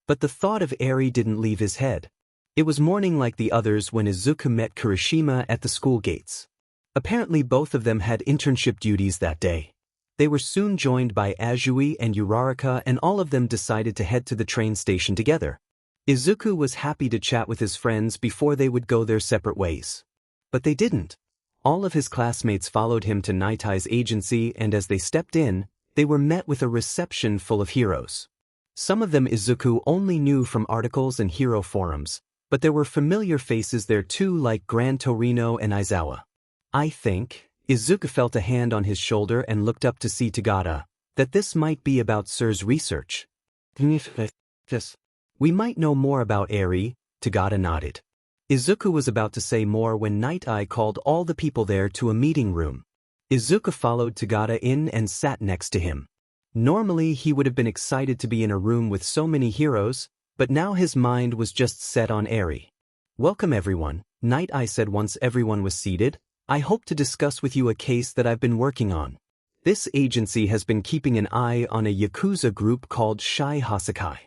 Speaker 1: But the thought of Eri didn't leave his head. It was morning like the others when Izuku met Kirishima at the school gates. Apparently both of them had internship duties that day. They were soon joined by Azui and Uraraka, and all of them decided to head to the train station together. Izuku was happy to chat with his friends before they would go their separate ways. But they didn't. All of his classmates followed him to Night Eye's agency, and as they stepped in, they were met with a reception full of heroes. Some of them Izuku only knew from articles and hero forums, but there were familiar faces there too, like Gran Torino and Aizawa. I think, Izuku felt a hand on his shoulder and looked up to see Tagata, that this might be about Sir's research. Yes. We might know more about Eri, Tagata nodded. Izuku was about to say more when Night Eye called all the people there to a meeting room. Izuku followed Tagata in and sat next to him. Normally he would have been excited to be in a room with so many heroes, but now his mind was just set on Eri. Welcome everyone, Night Eye said once everyone was seated. I hope to discuss with you a case that I've been working on. This agency has been keeping an eye on a Yakuza group called Shy Hasakai.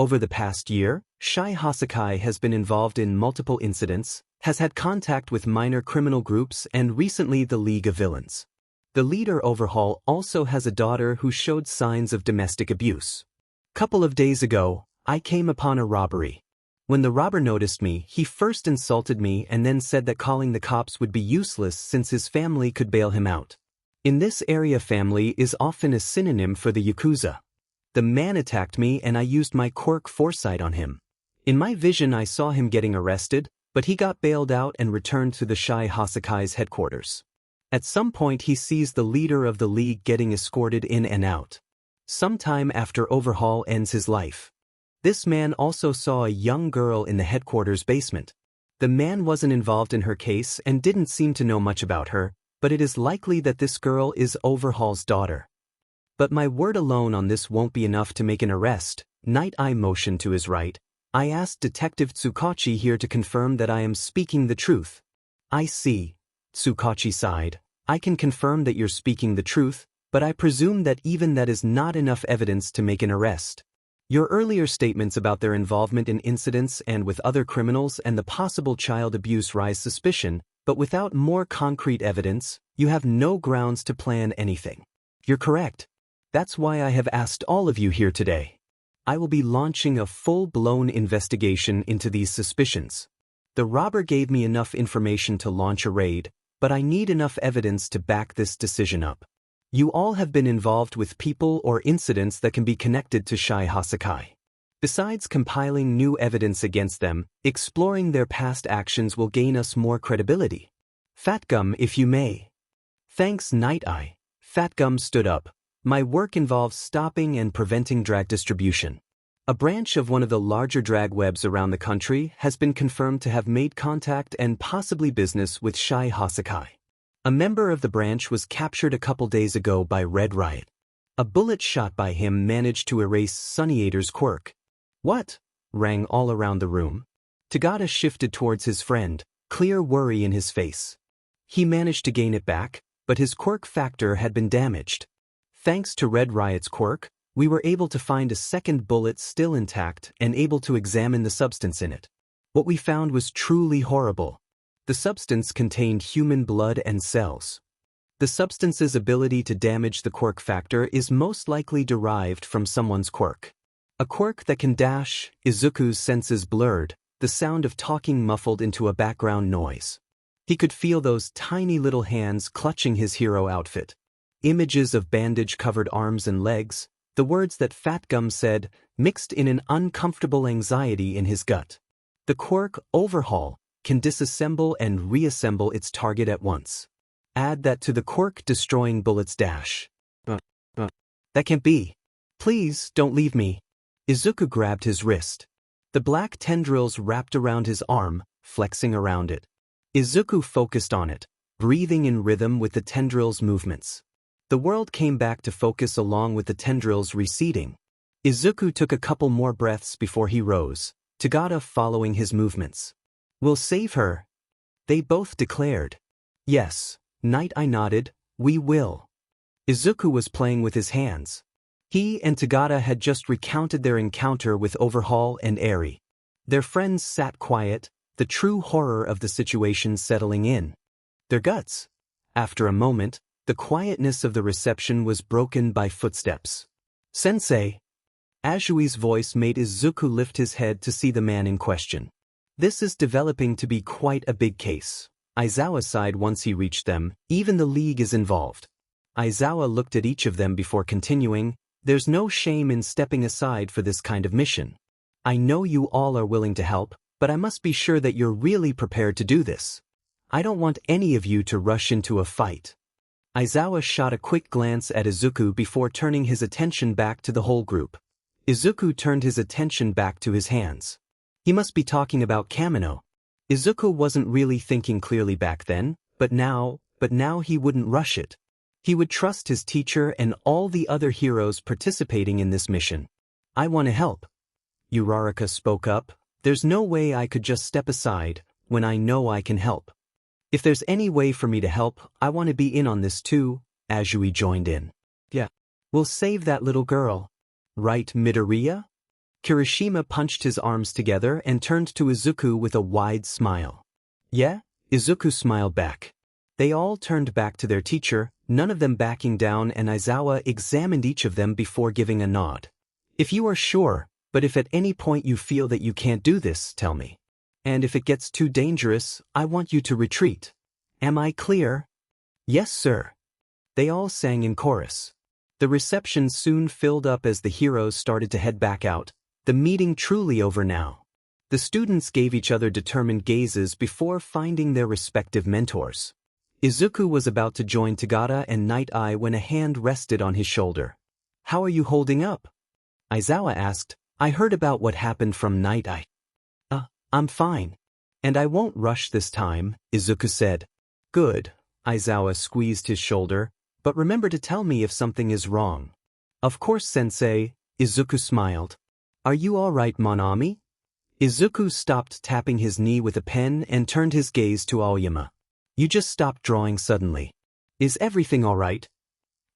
Speaker 1: Over the past year, Shy Hasakai has been involved in multiple incidents, has had contact with minor criminal groups, and recently the League of Villains. The leader Overhaul also has a daughter who showed signs of domestic abuse. Couple of days ago, I came upon a robbery. When the robber noticed me, he first insulted me and then said that calling the cops would be useless since his family could bail him out. In this area, family is often a synonym for the Yakuza. The man attacked me and I used my quirk foresight on him. In my vision I saw him getting arrested, but he got bailed out and returned to the Shy Hasakai's headquarters. At some point he sees the leader of the league getting escorted in and out. Sometime after Overhaul ends his life. This man also saw a young girl in the headquarters basement. The man wasn't involved in her case and didn't seem to know much about her, but it is likely that this girl is Overhaul's daughter. But my word alone on this won't be enough to make an arrest. Night Eye motioned to his right. I asked Detective Tsukachi here to confirm that I am speaking the truth. I see. Tsukachi sighed. I can confirm that you're speaking the truth, but I presume that even that is not enough evidence to make an arrest. Your earlier statements about their involvement in incidents and with other criminals and the possible child abuse raise suspicion, but without more concrete evidence, you have no grounds to plan anything. You're correct. That's why I have asked all of you here today. I will be launching a full-blown investigation into these suspicions. The robber gave me enough information to launch a raid, but I need enough evidence to back this decision up. You all have been involved with people or incidents that can be connected to Shy Hasakai. Besides compiling new evidence against them, exploring their past actions will gain us more credibility. Fatgum, if you may. Thanks, Night Eye. Fatgum stood up. My work involves stopping and preventing drag distribution. A branch of one of the larger drag webs around the country has been confirmed to have made contact and possibly business with Shy Hasakai. A member of the branch was captured a couple days ago by Red Riot. A bullet shot by him managed to erase Sunniator's quirk. What? Rang all around the room. Tagata shifted towards his friend, clear worry in his face. He managed to gain it back, but his quirk factor had been damaged. Thanks to Red Riot's quirk, we were able to find a second bullet still intact and able to examine the substance in it. What we found was truly horrible. The substance contained human blood and cells. The substance's ability to damage the quirk factor is most likely derived from someone's quirk. A quirk that can dash. Izuku's senses blurred, the sound of talking muffled into a background noise. He could feel those tiny little hands clutching his hero outfit. Images of bandage-covered arms and legs, the words that Fat Gum said, mixed in an uncomfortable anxiety in his gut. The quirk, Overhaul, can disassemble and reassemble its target at once. Add that to the quirk destroying bullets dash. That can't be. Please, don't leave me. Izuku grabbed his wrist. The black tendrils wrapped around his arm, flexing around it. Izuku focused on it, breathing in rhythm with the tendrils' movements. The world came back to focus along with the tendrils receding. Izuku took a couple more breaths before he rose, Tagata following his movements. We'll save her. They both declared. Yes. Night Eye nodded, we will. Izuku was playing with his hands. He and Tagata had just recounted their encounter with Overhaul and Eri. Their friends sat quiet, the true horror of the situation settling in. Their guts. After a moment, the quietness of the reception was broken by footsteps. Sensei. Ajui's voice made Izuku lift his head to see the man in question. This is developing to be quite a big case. Aizawa sighed once he reached them, even the League is involved. Aizawa looked at each of them before continuing, there's no shame in stepping aside for this kind of mission. I know you all are willing to help, but I must be sure that you're really prepared to do this. I don't want any of you to rush into a fight. Aizawa shot a quick glance at Izuku before turning his attention back to the whole group. Izuku turned his attention back to his hands. He must be talking about Kamino. Izuku wasn't really thinking clearly back then, but now he wouldn't rush it. He would trust his teacher and all the other heroes participating in this mission. I want to help. Uraraka spoke up, there's no way I could just step aside when I know I can help. If there's any way for me to help, I want to be in on this too, Ajui joined in. Yeah. We'll save that little girl. Right, Midoriya? Kirishima punched his arms together and turned to Izuku with a wide smile. Yeah? Izuku smiled back. They all turned back to their teacher, none of them backing down, and Aizawa examined each of them before giving a nod. If you are sure, but if at any point you feel that you can't do this, tell me. And if it gets too dangerous, I want you to retreat. Am I clear? Yes, sir. They all sang in chorus. The reception soon filled up as the heroes started to head back out. The meeting truly over now. The students gave each other determined gazes before finding their respective mentors. Izuku was about to join Tagata and Night Eye when a hand rested on his shoulder. How are you holding up? Aizawa asked. I heard about what happened from Night Eye. I'm fine. And I won't rush this time, Izuku said. Good. Aizawa squeezed his shoulder. But remember to tell me if something is wrong. Of course, sensei, Izuku smiled. Are you all right, Monami? Izuku stopped tapping his knee with a pen and turned his gaze to Aoyama. You just stopped drawing suddenly. Is everything all right?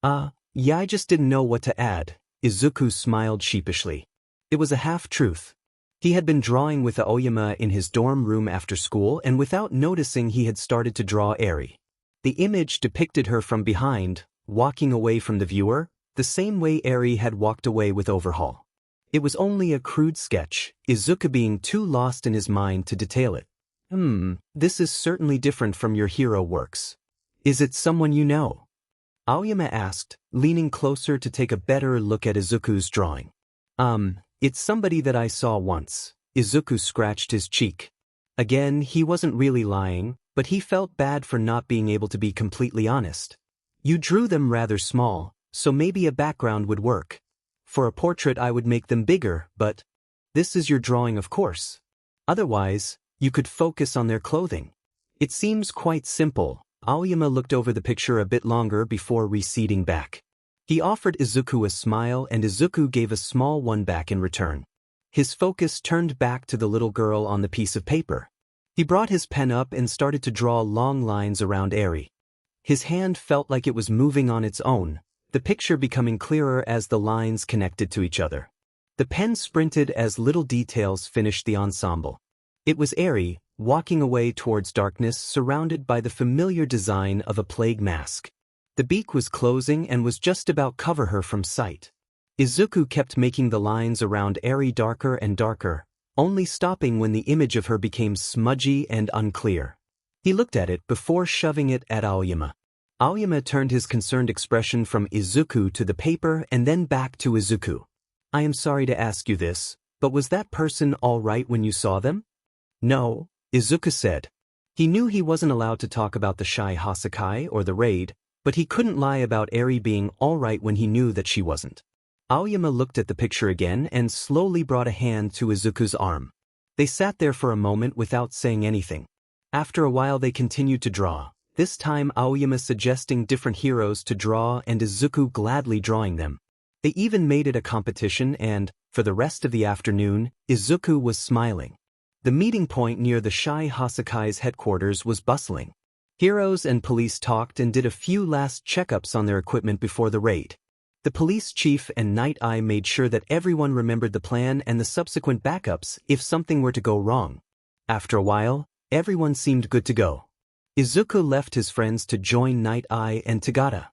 Speaker 1: Yeah, I just didn't know what to add. Izuku smiled sheepishly. It was a half-truth. He had been drawing with Aoyama in his dorm room after school, and without noticing he had started to draw Eri. The image depicted her from behind, walking away from the viewer, the same way Eri had walked away with Overhaul. It was only a crude sketch, Izuku being too lost in his mind to detail it. This is certainly different from your hero works. Is it someone you know? Aoyama asked, leaning closer to take a better look at Izuku's drawing. It's somebody that I saw once. Izuku scratched his cheek. Again, he wasn't really lying, but he felt bad for not being able to be completely honest. You drew them rather small, so maybe a background would work. For a portrait I would make them bigger, but this is your drawing, of course. Otherwise, you could focus on their clothing. It seems quite simple. Aoyama looked over the picture a bit longer before receding back. He offered Izuku a smile and Izuku gave a small one back in return. His focus turned back to the little girl on the piece of paper. He brought his pen up and started to draw long lines around Eri. His hand felt like it was moving on its own, the picture becoming clearer as the lines connected to each other. The pen sprinted as little details finished the ensemble. It was Eri, walking away towards darkness surrounded by the familiar design of a plague mask. The beak was closing and was just about cover her from sight. Izuku kept making the lines around Eri darker and darker, only stopping when the image of her became smudgy and unclear. He looked at it before shoving it at Aoyama. Aoyama turned his concerned expression from Izuku to the paper and then back to Izuku. "I am sorry to ask you this, but was that person all right when you saw them?" "No," Izuku said. He knew he wasn't allowed to talk about the Shy Hasakai or the raid, but he couldn't lie about Eri being all right when he knew that she wasn't. Aoyama looked at the picture again and slowly brought a hand to Izuku's arm. They sat there for a moment without saying anything. After a while they continued to draw, this time Aoyama suggesting different heroes to draw and Izuku gladly drawing them. They even made it a competition and, for the rest of the afternoon, Izuku was smiling. The meeting point near the Shy Hasakai's headquarters was bustling. Heroes and police talked and did a few last checkups on their equipment before the raid. The police chief and Night Eye made sure that everyone remembered the plan and the subsequent backups if something were to go wrong. After a while, everyone seemed good to go. Izuku left his friends to join Night Eye and Tagata.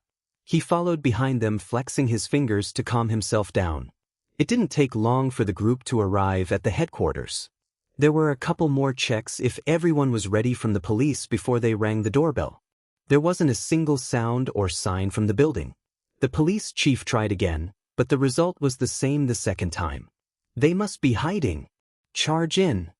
Speaker 1: He followed behind them flexing his fingers to calm himself down. It didn't take long for the group to arrive at the headquarters. There were a couple more checks if everyone was ready from the police before they rang the doorbell. There wasn't a single sound or sign from the building. The police chief tried again, but the result was the same the second time. "They must be hiding. Charge in,"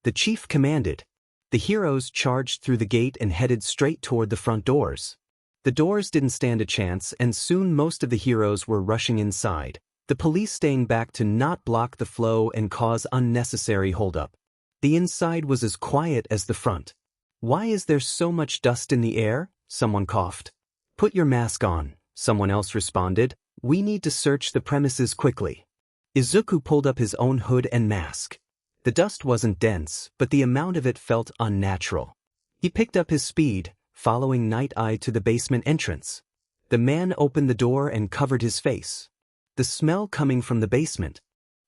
Speaker 1: the chief commanded. The heroes charged through the gate and headed straight toward the front doors. The doors didn't stand a chance and soon most of the heroes were rushing inside, the police staying back to not block the flow and cause unnecessary holdup. The inside was as quiet as the front. "Why is there so much dust in the air?" someone coughed. "Put your mask on," someone else responded. "We need to search the premises quickly." Izuku pulled up his own hood and mask. The dust wasn't dense, but the amount of it felt unnatural. He picked up his speed, following Night Eye to the basement entrance. The man opened the door and covered his face. The smell coming from the basement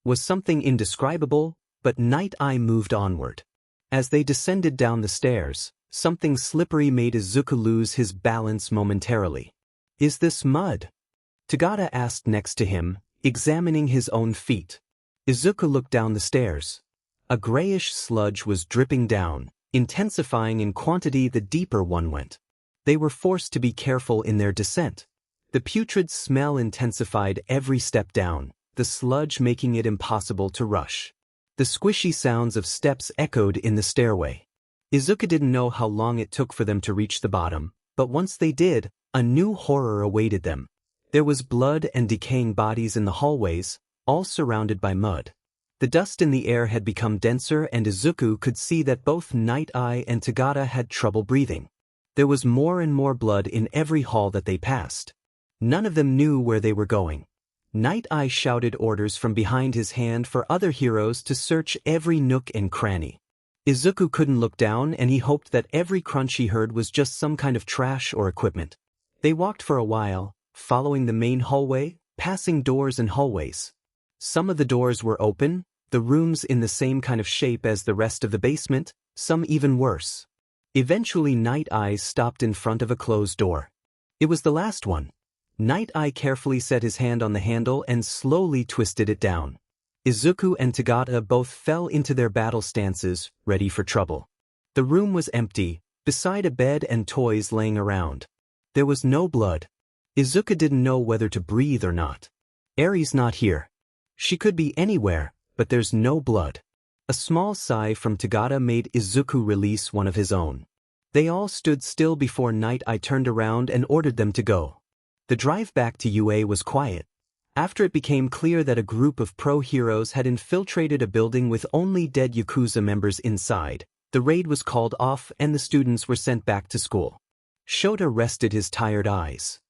Speaker 1: was something indescribable, but Night Eye moved onward. As they descended down the stairs, something slippery made Izuku lose his balance momentarily. "Is this mud?" Tagata asked next to him, examining his own feet. Izuku looked down the stairs. A grayish sludge was dripping down, intensifying in quantity the deeper one went. They were forced to be careful in their descent. The putrid smell intensified every step down, the sludge making it impossible to rush. The squishy sounds of steps echoed in the stairway. Izuku didn't know how long it took for them to reach the bottom, but once they did, a new horror awaited them. There was blood and decaying bodies in the hallways, all surrounded by mud. The dust in the air had become denser and Izuku could see that both Night Eye and Tagata had trouble breathing. There was more and more blood in every hall that they passed. None of them knew where they were going. Night Eye shouted orders from behind his hand for other heroes to search every nook and cranny. Izuku couldn't look down and he hoped that every crunch he heard was just some kind of trash or equipment. They walked for a while, following the main hallway, passing doors and hallways. Some of the doors were open, the rooms in the same kind of shape as the rest of the basement, some even worse. Eventually Night Eye stopped in front of a closed door. It was the last one. Night Eye carefully set his hand on the handle and slowly twisted it down. Izuku and Tagata both fell into their battle stances, ready for trouble. The room was empty, beside a bed and toys laying around. There was no blood. Izuku didn't know whether to breathe or not. Eri's not here. She could be anywhere, but there's no blood. A small sigh from Tagata made Izuku release one of his own. They all stood still before Night Eye turned around and ordered them to go. The drive back to UA was quiet. After it became clear that a group of pro-heroes had infiltrated a building with only dead Yakuza members inside, the raid was called off and the students were sent back to school. Shota rested his tired eyes.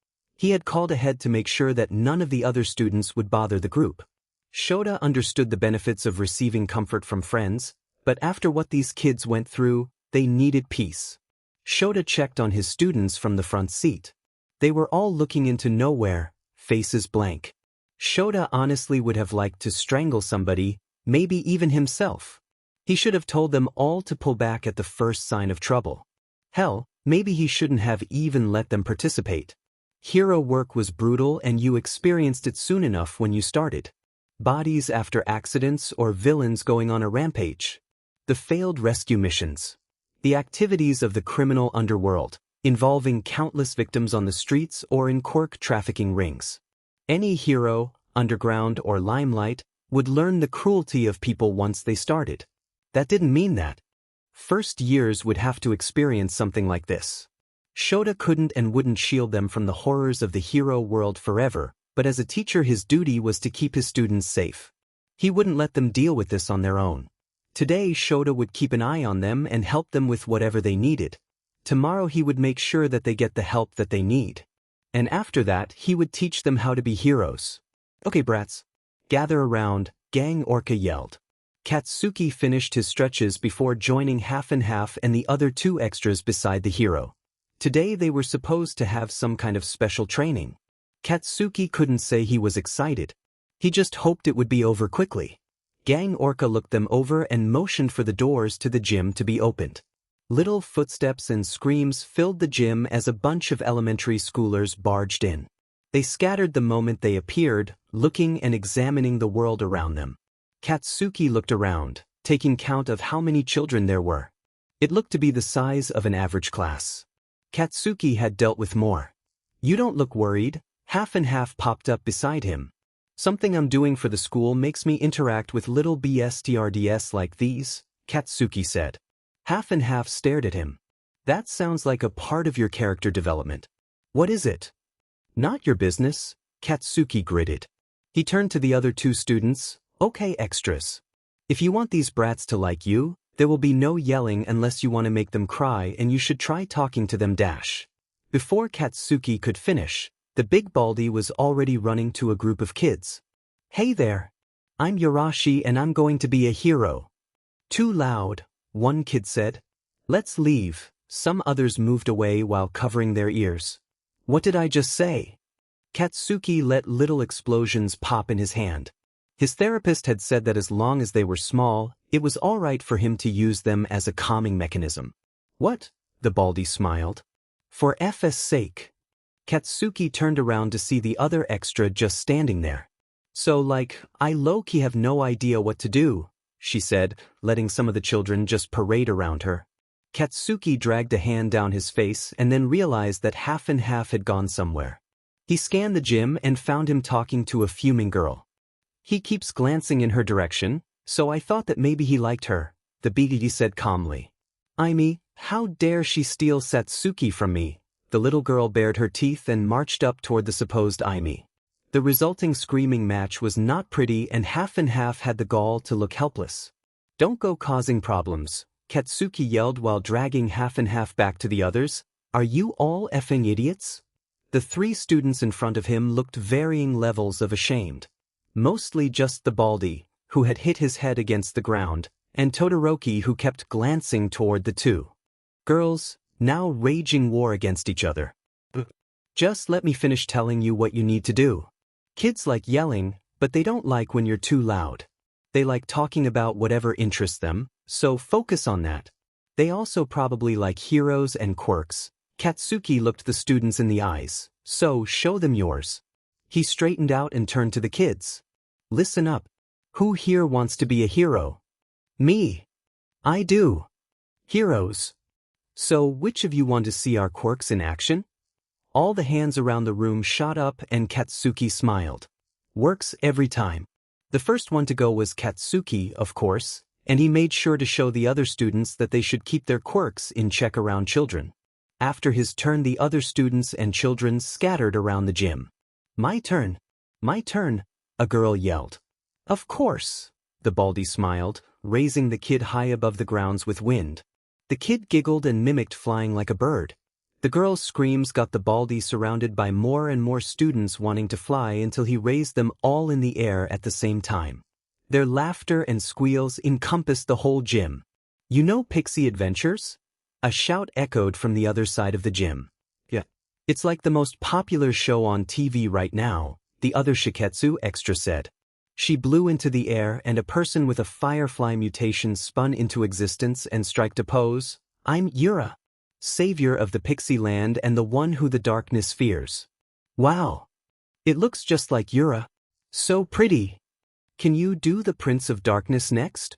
Speaker 1: He had called ahead to make sure that none of the other students would bother the group. Shota understood the benefits of receiving comfort from friends, but after what these kids went through, they needed peace. Shota checked on his students from the front seat. They were all looking into nowhere, faces blank. Shota honestly would have liked to strangle somebody, maybe even himself. He should have told them all to pull back at the first sign of trouble. Hell, maybe he shouldn't have even let them participate. Hero work was brutal and you experienced it soon enough when you started. Bodies after accidents or villains going on a rampage. The failed rescue missions. The activities of the criminal underworld, involving countless victims on the streets or in quirk trafficking rings. Any hero, underground or limelight, would learn the cruelty of people once they started. That didn't mean that. First years would have to experience something like this. Shota couldn't and wouldn't shield them from the horrors of the hero world forever, but as a teacher his duty was to keep his students safe. He wouldn't let them deal with this on their own. Today Shota would keep an eye on them and help them with whatever they needed. Tomorrow he would make sure that they get the help that they need. And after that he would teach them how to be heroes. Okay brats. Gather around, Gang Orca yelled. Katsuki finished his stretches before joining Half and Half and the other two extras beside the hero. Today they were supposed to have some kind of special training. Katsuki couldn't say he was excited. He just hoped it would be over quickly. Gang Orca looked them over and motioned for the doors to the gym to be opened. Little footsteps and screams filled the gym as a bunch of elementary schoolers barged in. They scattered the moment they appeared, looking and examining the world around them. Katsuki looked around, taking count of how many children there were. It looked to be the size of an average class. Katsuki had dealt with more. You don't look worried. Half and Half popped up beside him. Something I'm doing for the school makes me interact with little BSTRDS like these, Katsuki said. Half and Half stared at him. That sounds like a part of your character development. What is it? Not your business, Katsuki gritted. He turned to the other two students. Okay extras. If you want these brats to like you, there will be no yelling unless you want to make them cry and you should try talking to them dash. Before Katsuki could finish, the big baldy was already running to a group of kids. Hey there. I'm Yarashi and I'm going to be a hero. Too loud, one kid said. Let's leave. Some others moved away while covering their ears. What did I just say? Katsuki let little explosions pop in his hand. His therapist had said that as long as they were small, it was all right for him to use them as a calming mechanism. What? The baldy smiled. For F's sake. Katsuki turned around to see the other extra just standing there. So like, I low-key have no idea what to do, she said, letting some of the children just parade around her. Katsuki dragged a hand down his face and then realized that Half and Half had gone somewhere. He scanned the gym and found him talking to a fuming girl. He keeps glancing in her direction, so I thought that maybe he liked her, the BGD said calmly. Aimi, how dare she steal Satsuki from me? The little girl bared her teeth and marched up toward the supposed Aimi. The resulting screaming match was not pretty and Half and Half had the gall to look helpless. Don't go causing problems, Katsuki yelled while dragging Half and Half back to the others. Are you all effing idiots? The three students in front of him looked varying levels of ashamed. Mostly just the baldy, who had hit his head against the ground, and Todoroki who kept glancing toward the two girls, now raging war against each other. Just let me finish telling you what you need to do. Kids like yelling, but they don't like when you're too loud. They like talking about whatever interests them, so focus on that. They also probably like heroes and quirks. Katsuki looked the students in the eyes, so show them yours. He straightened out and turned to the kids. Listen up. Who here wants to be a hero? Me. I do. Heroes. So which of you want to see our quirks in action? All the hands around the room shot up and Katsuki smiled. Works every time. The first one to go was Katsuki, of course, and he made sure to show the other students that they should keep their quirks in check around children. After his turn the other students and children scattered around the gym. My turn. My turn, a girl yelled. Of course, the baldy smiled, raising the kid high above the grounds with wind. The kid giggled and mimicked flying like a bird. The girl's screams got the Baldy surrounded by more and more students wanting to fly until he raised them all in the air at the same time. Their laughter and squeals encompassed the whole gym. "You know Pixie Adventures?" A shout echoed from the other side of the gym. "Yeah. It's like the most popular show on TV right now," the other Shiketsu extra said. She blew into the air and a person with a firefly mutation spun into existence and striked a pose. "I'm Yura, savior of the Pixie Land and the one who the darkness fears." "Wow. It looks just like Yura. So pretty. Can you do the Prince of Darkness next?"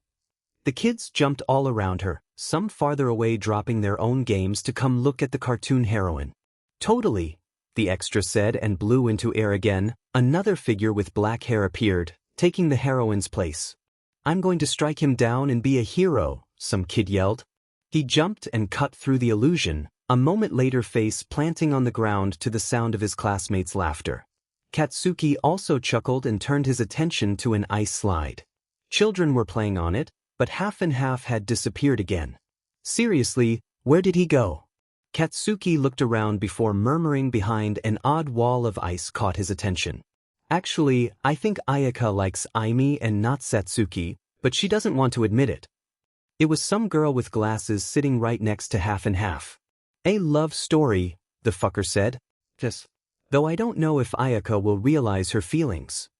Speaker 1: The kids jumped all around her, some farther away dropping their own games to come look at the cartoon heroine. "Totally," the extra said and blew into air again. Another figure with black hair appeared, taking the heroine's place. "I'm going to strike him down and be a hero," some kid yelled. He jumped and cut through the illusion, a moment later face planting on the ground to the sound of his classmates' laughter. Katsuki also chuckled and turned his attention to an ice slide. Children were playing on it, but Half and Half had disappeared again. "Seriously, where did he go?" Katsuki looked around before murmuring behind an odd wall of ice caught his attention. "Actually, I think Ayaka likes Aimi and not Satsuki, but she doesn't want to admit it." It was some girl with glasses sitting right next to Half and Half. "A love story," the fucker said. "Just. Though I don't know if Ayaka will realize her feelings."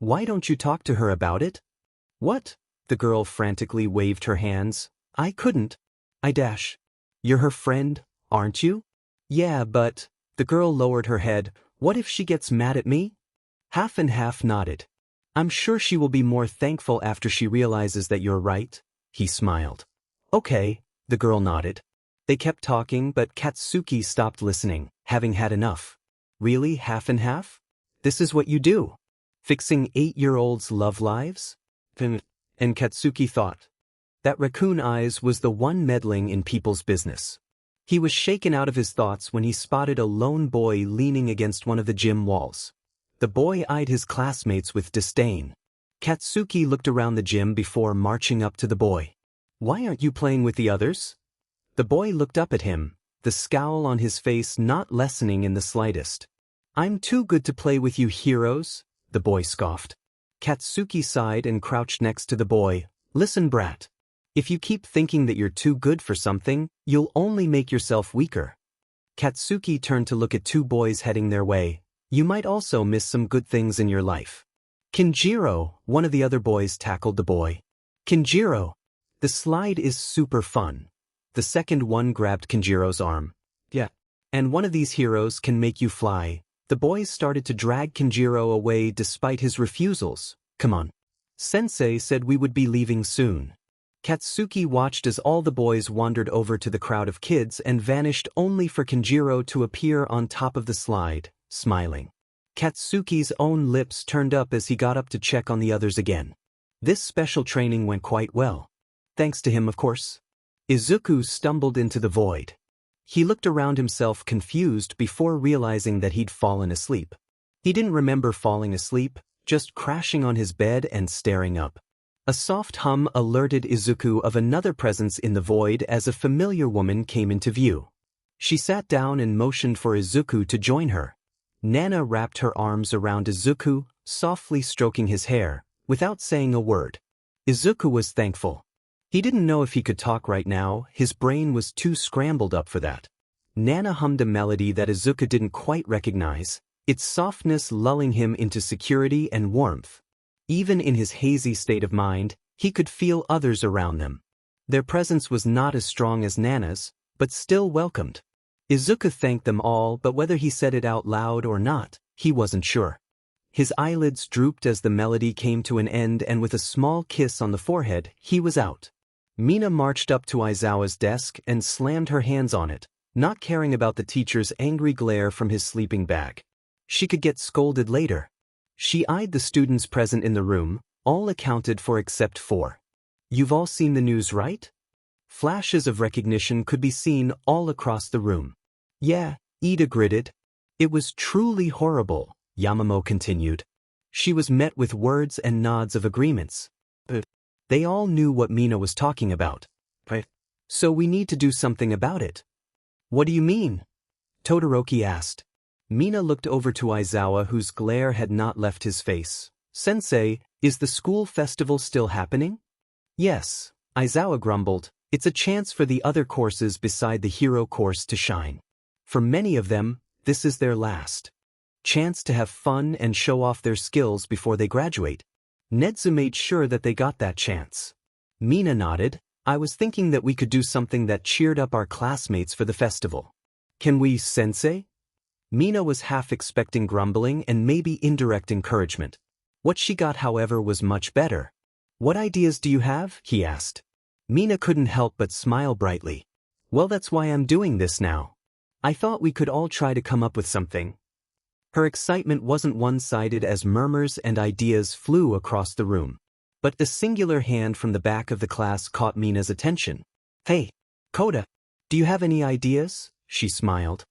Speaker 1: "Why don't you talk to her about it?" "What?" The girl frantically waved her hands. "I couldn't. You're her friend, aren't you?" "Yeah, but..." The girl lowered her head. "What if she gets mad at me?" Half and Half nodded. "I'm sure she will be more thankful after she realizes that you're right," he smiled. "Okay," the girl nodded. They kept talking, but Katsuki stopped listening, having had enough. "Really, Half and Half? This is what you do? Fixing 8-year-olds' love lives?" And Katsuki thought. That raccoon eyes was the one meddling in people's business. He was shaken out of his thoughts when he spotted a lone boy leaning against one of the gym walls. The boy eyed his classmates with disdain. Katsuki looked around the gym before marching up to the boy. "Why aren't you playing with the others?" The boy looked up at him, the scowl on his face not lessening in the slightest. "I'm too good to play with you heroes," the boy scoffed. Katsuki sighed and crouched next to the boy. "Listen, brat. If you keep thinking that you're too good for something, you'll only make yourself weaker." Katsuki turned to look at two boys heading their way. "You might also miss some good things in your life." "Kinjiro," one of the other boys tackled the boy. "Kinjiro, the slide is super fun." The second one grabbed Kinjiro's arm. "Yeah. And one of these heroes can make you fly." The boys started to drag Kinjiro away despite his refusals. "Come on. Sensei said we would be leaving soon." Katsuki watched as all the boys wandered over to the crowd of kids and vanished only for Kinjiro to appear on top of the slide, smiling. Katsuki's own lips turned up as he got up to check on the others again. This special training went quite well. Thanks to him, of course. Izuku stumbled into the void. He looked around himself confused before realizing that he'd fallen asleep. He didn't remember falling asleep, just crashing on his bed and staring up. A soft hum alerted Izuku of another presence in the void as a familiar woman came into view. She sat down and motioned for Izuku to join her. Nana wrapped her arms around Izuku, softly stroking his hair, without saying a word. Izuku was thankful. He didn't know if he could talk right now, his brain was too scrambled up for that. Nana hummed a melody that Izuku didn't quite recognize, its softness lulling him into security and warmth. Even in his hazy state of mind, he could feel others around them. Their presence was not as strong as Nana's, but still welcomed. Izuku thanked them all, but whether he said it out loud or not, he wasn't sure. His eyelids drooped as the melody came to an end, and with a small kiss on the forehead, he was out. Mina marched up to Aizawa's desk and slammed her hands on it, not caring about the teacher's angry glare from his sleeping bag. She could get scolded later. She eyed the students present in the room, all accounted for except 4. "You've all seen the news, right?" Flashes of recognition could be seen all across the room. "Yeah," Ida gritted. "It was truly horrible," Yamamo continued. She was met with words and nods of agreements. But they all knew what Mina was talking about. "Right. So we need to do something about it." "What do you mean?" Todoroki asked. Mina looked over to Aizawa, whose glare had not left his face. Sensei, is the school festival still happening? Yes, Aizawa grumbled. It's a chance for the other courses beside the hero course to shine. For many of them, this is their last chance to have fun and show off their skills before they graduate. Netsu made sure that they got that chance. Mina nodded. I was thinking that we could do something that cheered up our classmates for the festival. Can we, Sensei? Mina was half expecting grumbling and maybe indirect encouragement. What she got, however, was much better. What ideas do you have? He asked. Mina couldn't help but smile brightly. Well, that's why I'm doing this now. I thought we could all try to come up with something. Her excitement wasn't one-sided as murmurs and ideas flew across the room. But a singular hand from the back of the class caught Mina's attention. Hey, Koda, do you have any ideas? She smiled.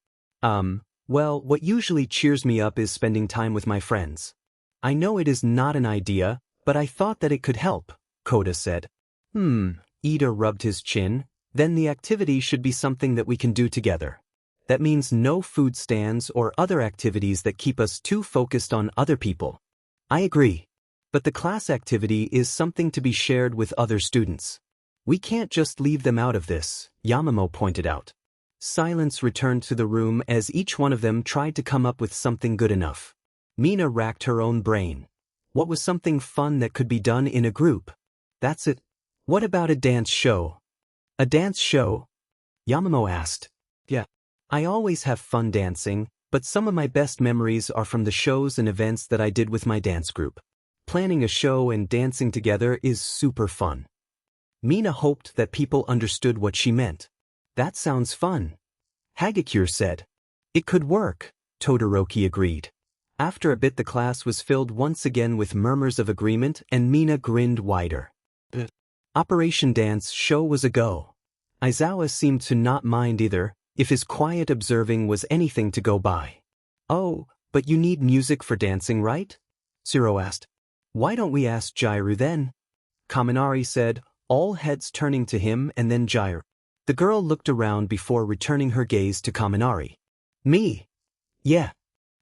Speaker 1: Well, what usually cheers me up is spending time with my friends. I know it is not an idea, but I thought that it could help, Koda said. Ida rubbed his chin. Then the activity should be something that we can do together. That means no food stands or other activities that keep us too focused on other people. I agree. But the class activity is something to be shared with other students. We can't just leave them out of this, Yamamo pointed out. Silence returned to the room as each one of them tried to come up with something good enough. Mina racked her own brain. What was something fun that could be done in a group? That's it. What about a dance show? A dance show? Yamamo asked. Yeah. I always have fun dancing, but some of my best memories are from the shows and events that I did with my dance group. Planning a show and dancing together is super fun. Mina hoped that people understood what she meant. That sounds fun. Hagakure said. It could work, Todoroki agreed. After a bit the class was filled once again with murmurs of agreement and Mina grinned wider. The Operation Dance show was a go. Aizawa seemed to not mind either, if his quiet observing was anything to go by. Oh, but you need music for dancing, right? Zero asked. Why don't we ask Jairu then? Kaminari said, all heads turning to him and then Jairu. The girl looked around before returning her gaze to Kaminari. Me? Yeah.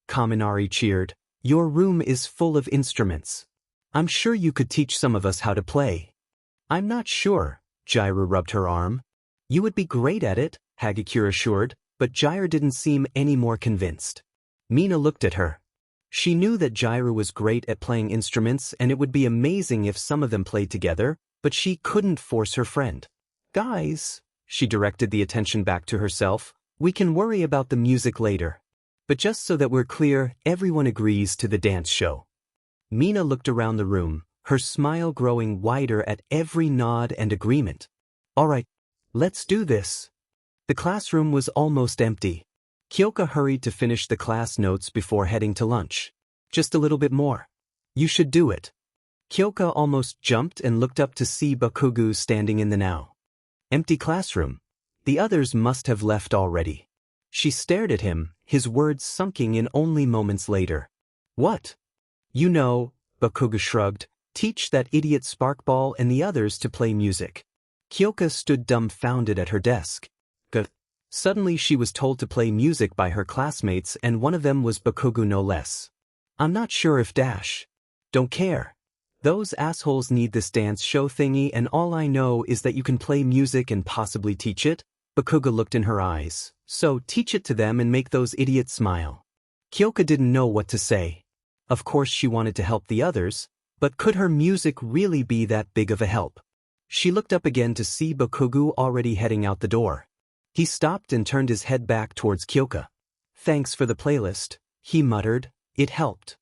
Speaker 1: Kaminari cheered. Your room is full of instruments. I'm sure you could teach some of us how to play. I'm not sure, Jairu rubbed her arm. You would be great at it, Hagakure assured, but Jairu didn't seem any more convinced. Mina looked at her. She knew that Jairu was great at playing instruments and it would be amazing if some of them played together, but she couldn't force her friend. Guys, she directed the attention back to herself, we can worry about the music later. But just so that we're clear, everyone agrees to the dance show. Mina looked around the room, her smile growing wider at every nod and agreement. All right, let's do this. The classroom was almost empty. Kyoka hurried to finish the class notes before heading to lunch. Just a little bit more. You should do it. Kyoka almost jumped and looked up to see Bakugo standing in the now empty classroom. The others must have left already. She stared at him, his words sunking in only moments later. What? You know, Bakugo shrugged, teach that idiot Sparkball and the others to play music. Kyoka stood dumbfounded at her desk. Suddenly she was told to play music by her classmates and one of them was Bakugo no less. I'm not sure if don't care. Those assholes need this dance show thingy and all I know is that you can play music and possibly teach it. Bakugo looked in her eyes. So teach it to them and make those idiots smile. Kyoka didn't know what to say. Of course she wanted to help the others, but could her music really be that big of a help? She looked up again to see Bakugo already heading out the door. He stopped and turned his head back towards Kyoka. Thanks for the playlist, he muttered, it helped.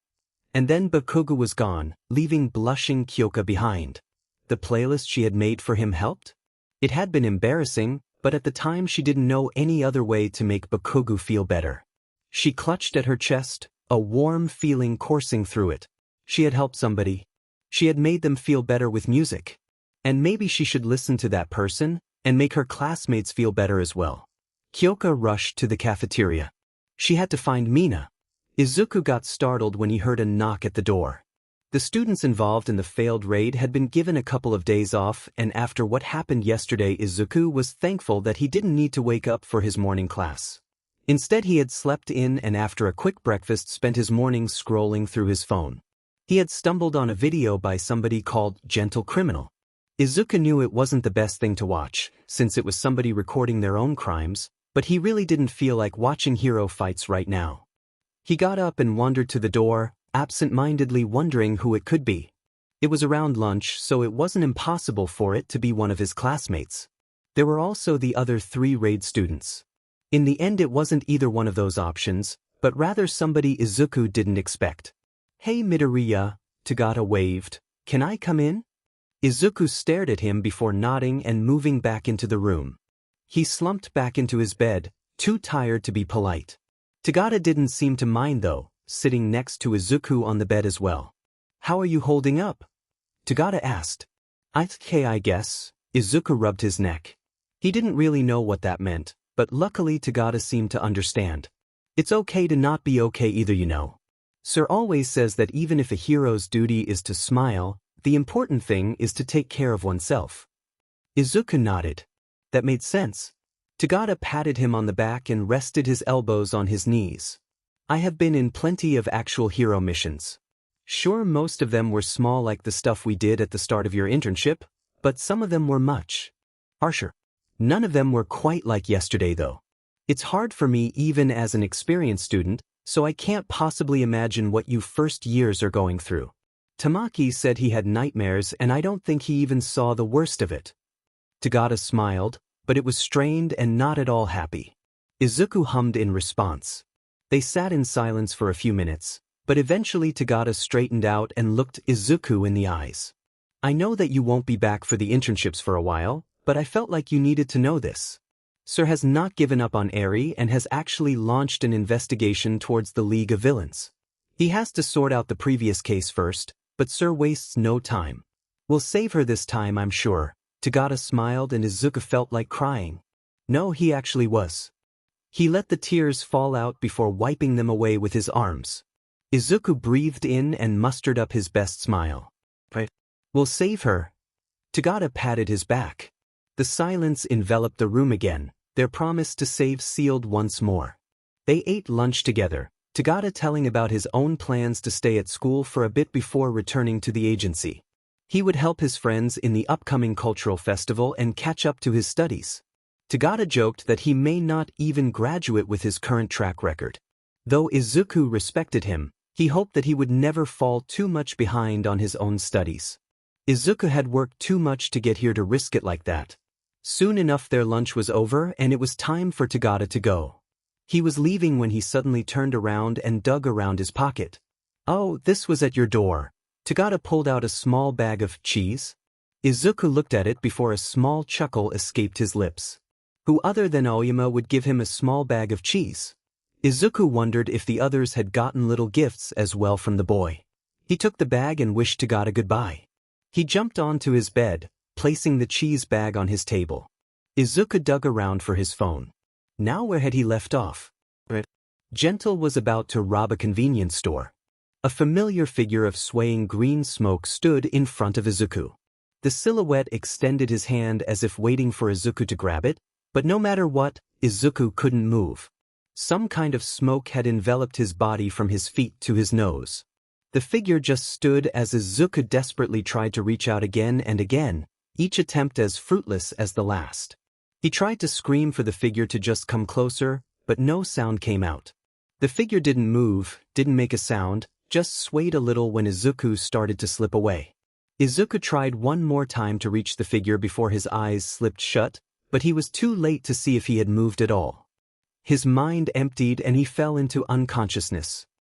Speaker 1: And then Bakugo was gone, leaving blushing Kyoka behind. The playlist she had made for him helped? It had been embarrassing, but at the time she didn't know any other way to make Bakugo feel better. She clutched at her chest, a warm feeling coursing through it. She had helped somebody. She had made them feel better with music. And maybe she should listen to that person, and make her classmates feel better as well. Kyoka rushed to the cafeteria. She had to find Mina. Izuku got startled when he heard a knock at the door. The students involved in the failed raid had been given a couple of days off and after what happened yesterday Izuku was thankful that he didn't need to wake up for his morning class. Instead he had slept in and after a quick breakfast spent his mornings scrolling through his phone. He had stumbled on a video by somebody called Gentle Criminal. Izuku knew it wasn't the best thing to watch, since it was somebody recording their own crimes, but he really didn't feel like watching hero fights right now. He got up and wandered to the door, absent-mindedly wondering who it could be. It was around lunch, so it wasn't impossible for it to be one of his classmates. There were also the other 3 raid students. In the end it wasn't either one of those options, but rather somebody Izuku didn't expect. "Hey Midoriya," Tagata waved. "Can I come in?" Izuku stared at him before nodding and moving back into the room. He slumped back into his bed, too tired to be polite. Tagata didn't seem to mind though, sitting next to Izuku on the bed as well. "How are you holding up?" Tagata asked. "Okay, I guess." Izuku rubbed his neck. He didn't really know what that meant, but luckily Tagata seemed to understand. "It's okay to not be okay either, you know. Sir always says that even if a hero's duty is to smile, the important thing is to take care of oneself." Izuku nodded. That made sense. Tagata patted him on the back and rested his elbows on his knees. "I have been in plenty of actual hero missions. Sure, most of them were small like the stuff we did at the start of your internship, but some of them were much harsher. None of them were quite like yesterday though. It's hard for me even as an experienced student, so I can't possibly imagine what you first years are going through." Tamaki said he had nightmares and I don't think he even saw the worst of it. Tagata smiled, but it was strained and not at all happy. Izuku hummed in response. They sat in silence for a few minutes, but eventually Tagata straightened out and looked Izuku in the eyes. "I know that you won't be back for the internships for a while, but I felt like you needed to know this. Sir has not given up on Eri and has actually launched an investigation towards the League of Villains. He has to sort out the previous case first, but Sir wastes no time. We'll save her this time, I'm sure." Tagata smiled and Izuku felt like crying. No, he actually was. He let the tears fall out before wiping them away with his arms. Izuku breathed in and mustered up his best smile. "Right. We'll save her." Tagata patted his back. The silence enveloped the room again, their promise to save sealed once more. They ate lunch together, Tagata telling about his own plans to stay at school for a bit before returning to the agency. He would help his friends in the upcoming cultural festival and catch up to his studies. Tagata joked that he may not even graduate with his current track record. Though Izuku respected him, he hoped that he would never fall too much behind on his own studies. Izuku had worked too much to get here to risk it like that. Soon enough their lunch was over and it was time for Tagata to go. He was leaving when he suddenly turned around and dug around his pocket. "Oh, this was at your door." Tagata pulled out a small bag of cheese. Izuku looked at it before a small chuckle escaped his lips. Who other than Aoyama would give him a small bag of cheese? Izuku wondered if the others had gotten little gifts as well from the boy. He took the bag and wished Tagata goodbye. He jumped onto his bed, placing the cheese bag on his table. Izuku dug around for his phone. Now where had he left off? Gentle was about to rob a convenience store. A familiar figure of swaying green smoke stood in front of Izuku. The silhouette extended his hand as if waiting for Izuku to grab it, but no matter what, Izuku couldn't move. Some kind of smoke had enveloped his body from his feet to his nose. The figure just stood as Izuku desperately tried to reach out again and again, each attempt as fruitless as the last. He tried to scream for the figure to just come closer, but no sound came out. The figure didn't move, didn't make a sound, just swayed a little when Izuku started to slip away. Izuku tried one more time to reach the figure before his eyes slipped shut, but he was too late to see if he had moved at all. His mind emptied and he fell into unconsciousness.